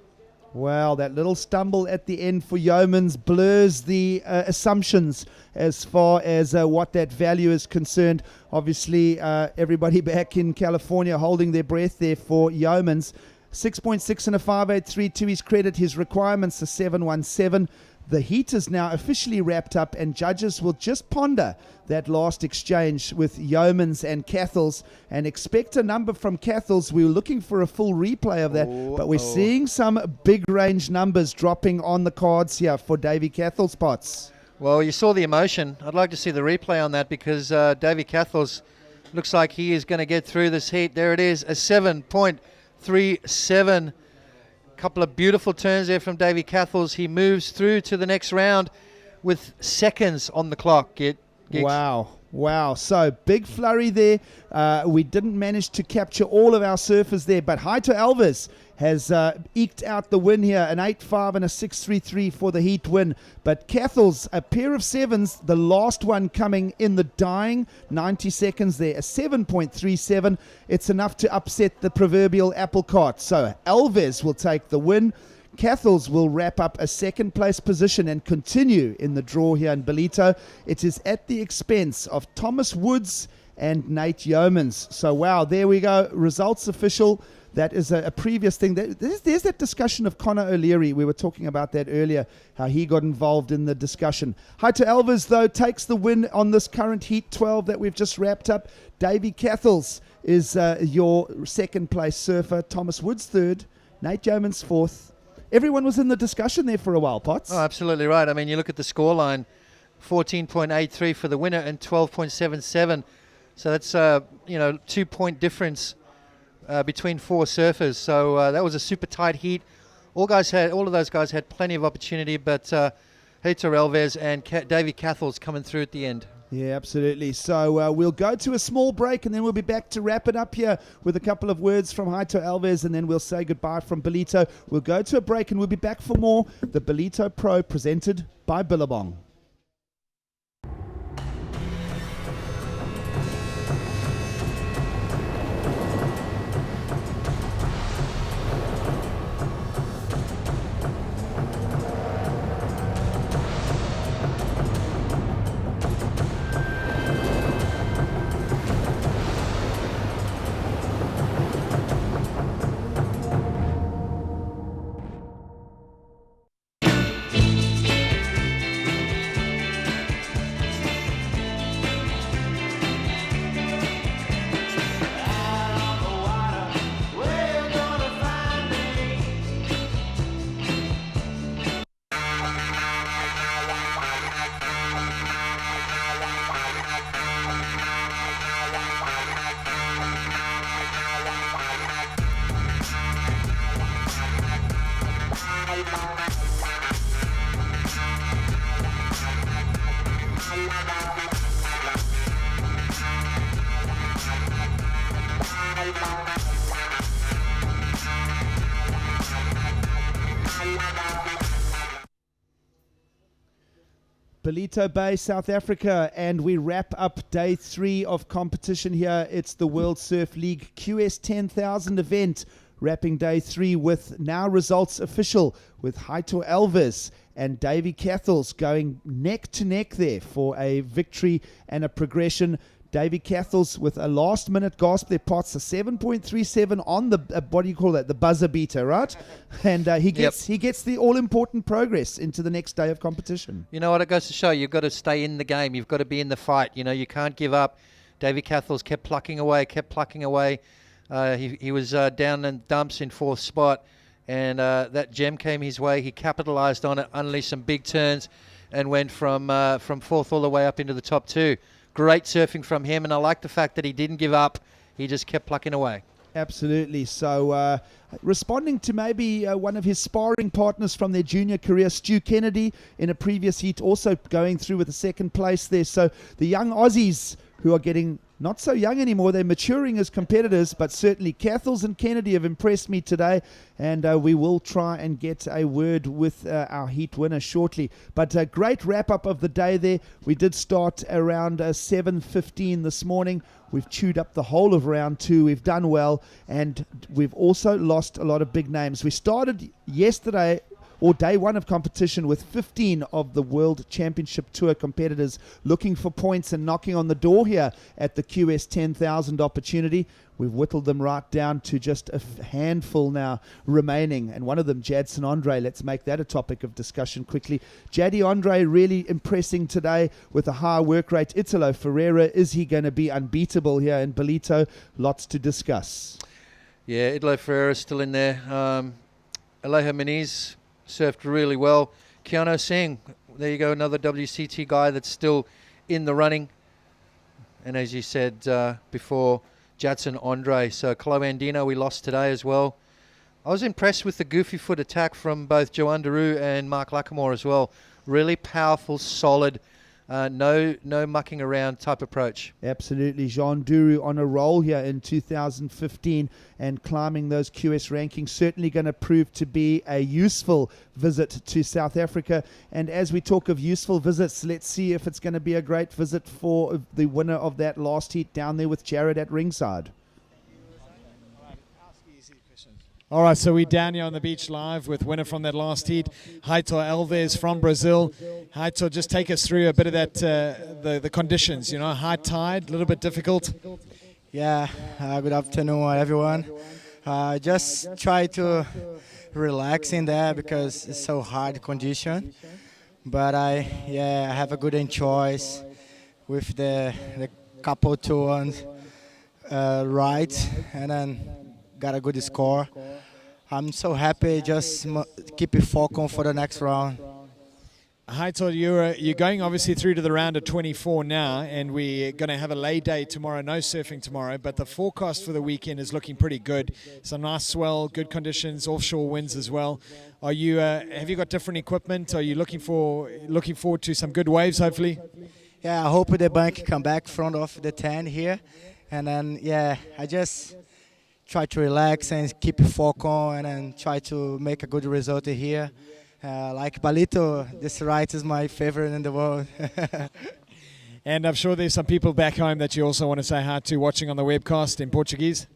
Well, that little stumble at the end for Yeomans blurs the assumptions as far as what that value is concerned. Obviously, everybody back in California holding their breath there for Yeomans. 6.6 and a 5.83 to his credit. His requirements are 7.17. The heat is now officially wrapped up, and judges will just ponder that last exchange with Yeomans and Cathels and expect a number from Cathels. We were looking for a full replay of that, but we're seeing some big range numbers dropping on the cards here for Davy Cathels pots. Well, you saw the emotion. I'd like to see the replay on that because Davy Cathels looks like he is going to get through this heat. There it is, a 7.37. Couple of beautiful turns there from Davy Cathels. He moves through to the next round with seconds on the clock. Giggs. Wow. So big flurry there. We didn't manage to capture all of our surfers there, but Haito Alves has eked out the win here, an 8.5 and a 6.33 for the heat win. But Cathels, a pair of 7s, the last one coming in the dying 90 seconds there, a 7.37. It's enough to upset the proverbial apple cart. So Alves will take the win. Cathels will wrap up a second place position and continue in the draw here in Ballito. It is at the expense of Thomas Woods and Nate Yeomans. So wow, there we go. Results official. That is a previous thing. There's that discussion of Conor O'Leary. We were talking about that earlier, how he got involved in the discussion. Haito Alves, though, takes the win on this current Heat 12 that we've just wrapped up. Davy Cathels is your second place surfer. Thomas Woods third. Nate Yeoman's fourth. Everyone was in the discussion there for a while, Potts. Oh, absolutely right. I mean, you look at the scoreline, 14.83 for the winner and 12.77. So that's 2-point difference between four surfers. So that was a super tight heat. All of those guys had plenty of opportunity, but Heitor Alves and Davey Cathell's coming through at the end. Yeah, absolutely. So we'll go to a small break and then we'll be back to wrap it up here with a couple of words from Heitor Alves, and then we'll say goodbye from Ballito. We'll go to a break and we'll be back for more. The Ballito Pro presented by Billabong. Ballito Bay, South Africa, and we wrap up day 3 of competition here. It's the World Surf League QS 10,000 event, wrapping day 3 with now results official, with Heitor Alves and Davey Cathels going neck to neck there for a victory and a progression. Davey Cathels with a last-minute gasp. Their pots are 7.37 on the what do you call that? The buzzer beater, right? And he gets the all-important progress into the next day of competition. You know what? It goes to show you've got to stay in the game. You've got to be in the fight. You know, you can't give up. Davey Cathels kept plucking away. He was down in dumps in 4th spot, and that gem came his way. He capitalized on it, unleashed some big turns, and went from 4th all the way up into the top 2. Great surfing from him, and I like the fact that he didn't give up. He just kept plucking away. Absolutely. So responding to maybe one of his sparring partners from their junior career, Stu Kennedy, in a previous heat, also going through with a 2nd place there. So the young Aussies who are getting not so young anymore, they're maturing as competitors, but certainly Cathels and Kennedy have impressed me today, and we will try and get a word with our heat winner shortly. But a great wrap-up of the day there. We did start around 7:15 this morning. We've chewed up the whole of round 2. We've done well, and we've also lost a lot of big names. We started yesterday, or day 1 of competition, with 15 of the World Championship Tour competitors looking for points and knocking on the door here at the QS 10,000 opportunity. We've whittled them right down to just a handful now remaining, and one of them, Jadson Andre. Let's make that a topic of discussion quickly. Jaddy Andre really impressing today with a high work rate. Italo Ferreira, is he going to be unbeatable here in Ballito? Lots to discuss. Yeah, Italo Ferreira is still in there. Alejo Muniz surfed really well. Keanu Singh, there you go, another WCT guy that's still in the running. And as you said before, Jadson Andre. So Chloe Andino we lost today as well. I was impressed with the goofy foot attack from both Joanne Daru and Mark Lackamore as well. Really powerful, solid, no mucking around type approach. Absolutely. Jean Duru on a roll here in 2015 and climbing those QS rankings. Certainly going to prove to be a useful visit to South Africa. And as we talk of useful visits, let's see if it's going to be a great visit for the winner of that last heat down there with Jared at ringside. All right, so we're down here on the beach live with winner from that last heat, Heitor Alves from Brazil. Heitor, just take us through a bit of that, the conditions, you know, high tide, a little bit difficult. Yeah, good afternoon, everyone. Just try to relax in there because it's so hard condition. But I have a good choice with the couple turns right, and then got a good score. I'm so happy. Just keep it focused for the next round. Haito, you're going obviously through to the round of 24 now, and we're going to have a lay day tomorrow. No surfing tomorrow, but the forecast for the weekend is looking pretty good. Some nice swell, good conditions, offshore winds as well. Are you? Have you got different equipment? Are you looking forward to some good waves, hopefully? Yeah, I hope the bank come back front of the 10 here, and then I just try to relax and keep it focused, and then try to make a good result here. Like Ballito, this ride is my favorite in the world. And I'm sure there's some people back home that you also want to say hi to watching on the webcast in Portuguese.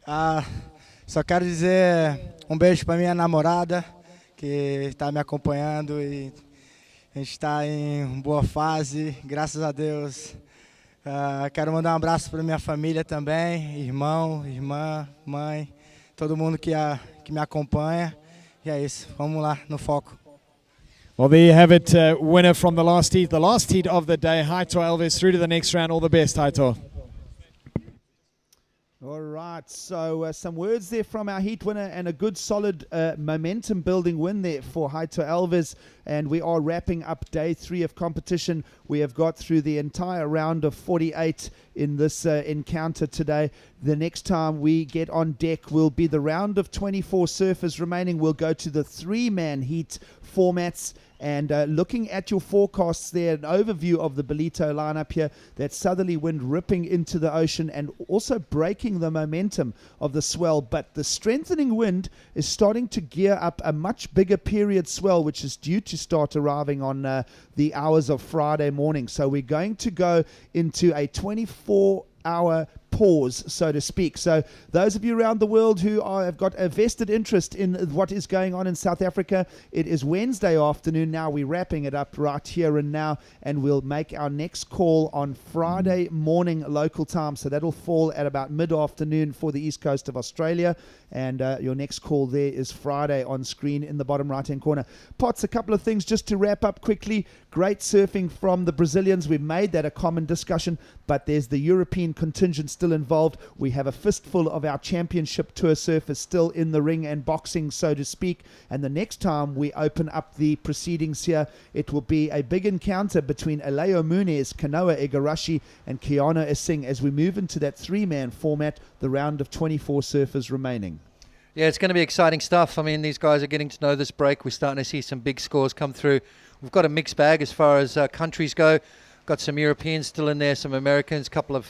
Só quero dizer beijo para minha namorada que está me acompanhando e a gente está em boa fase, graças a Deus. Quero mandar abraço para minha família também, irmão, irmã, mãe, todo mundo que me acompanha. E é isso, vamos lá no foco. Well, there you have it, winner from the last heat of the day, Haito Alves, through to the next round. All the best, Haito. All right, so some words there from our heat winner and a good solid momentum building win there for Haito Alves, and we are wrapping up day 3 of competition. We have got through the entire round of 48 in this encounter today. The next time we get on deck will be the round of 24 surfers remaining. We'll go to the 3-man heat formats. And looking at your forecasts there, an overview of the Ballito lineup here, that southerly wind ripping into the ocean and also breaking the momentum of the swell. But the strengthening wind is starting to gear up a much bigger period swell, which is due to start arriving on the hours of Friday morning. So we're going to go into a 24-hour pause, so to speak. So those of you around the world who have got a vested interest in what is going on in South Africa, it is Wednesday afternoon now. We're wrapping it up right here and now, and we'll make our next call on Friday morning local time. So that'll fall at about mid-afternoon for the east coast of Australia, and your next call there is Friday on screen in the bottom right-hand corner. Potts, a couple of things just to wrap up quickly. Great surfing from the Brazilians. We've made that a common discussion, but there's the European contingent still involved. We have a fistful of our championship tour surfers still in the ring and boxing, so to speak. And the next time we open up the proceedings here, it will be a big encounter between Aleo Muniz, Kanoa Igarashi, and Keanu Ising as we move into that 3-man format, the round of 24 surfers remaining. Yeah, it's going to be exciting stuff. I mean, these guys are getting to know this break. We're starting to see some big scores come through. We've got a mixed bag as far as countries go. Got some Europeans still in there, some Americans, a couple of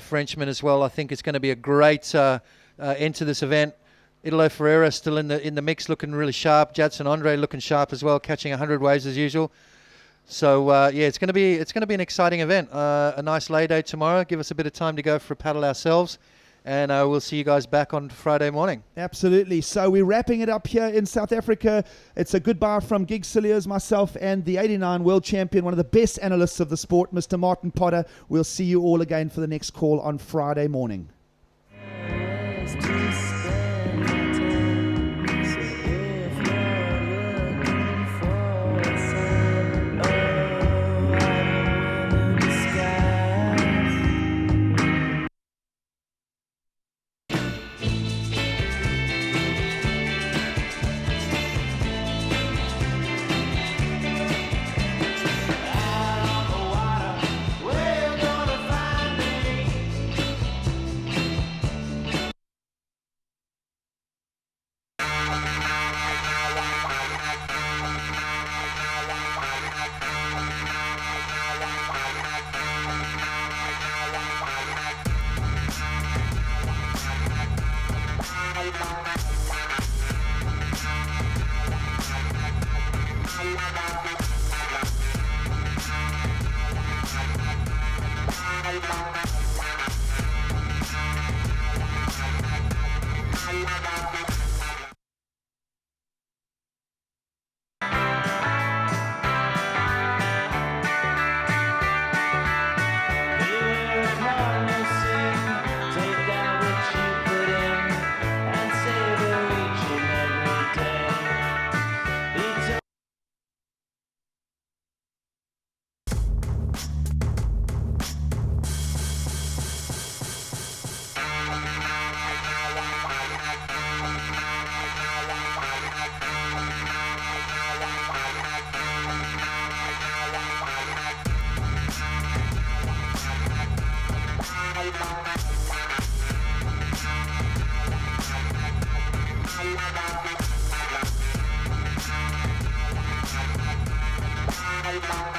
Frenchmen as well. I think it's going to be a great end to this event. Italo Ferreira still in the mix, looking really sharp. Jadson Andre looking sharp as well, catching 100 waves as usual. So it's going to be an exciting event. A nice lay day tomorrow. Give us a bit of time to go for a paddle ourselves. And we'll see you guys back on Friday morning. Absolutely. So we're wrapping it up here in South Africa. It's a goodbye from Gig Cilliers, myself, and the 89 world champion, one of the best analysts of the sport, Mr. Martin Potter. We'll see you all again for the next call on Friday morning. Bye.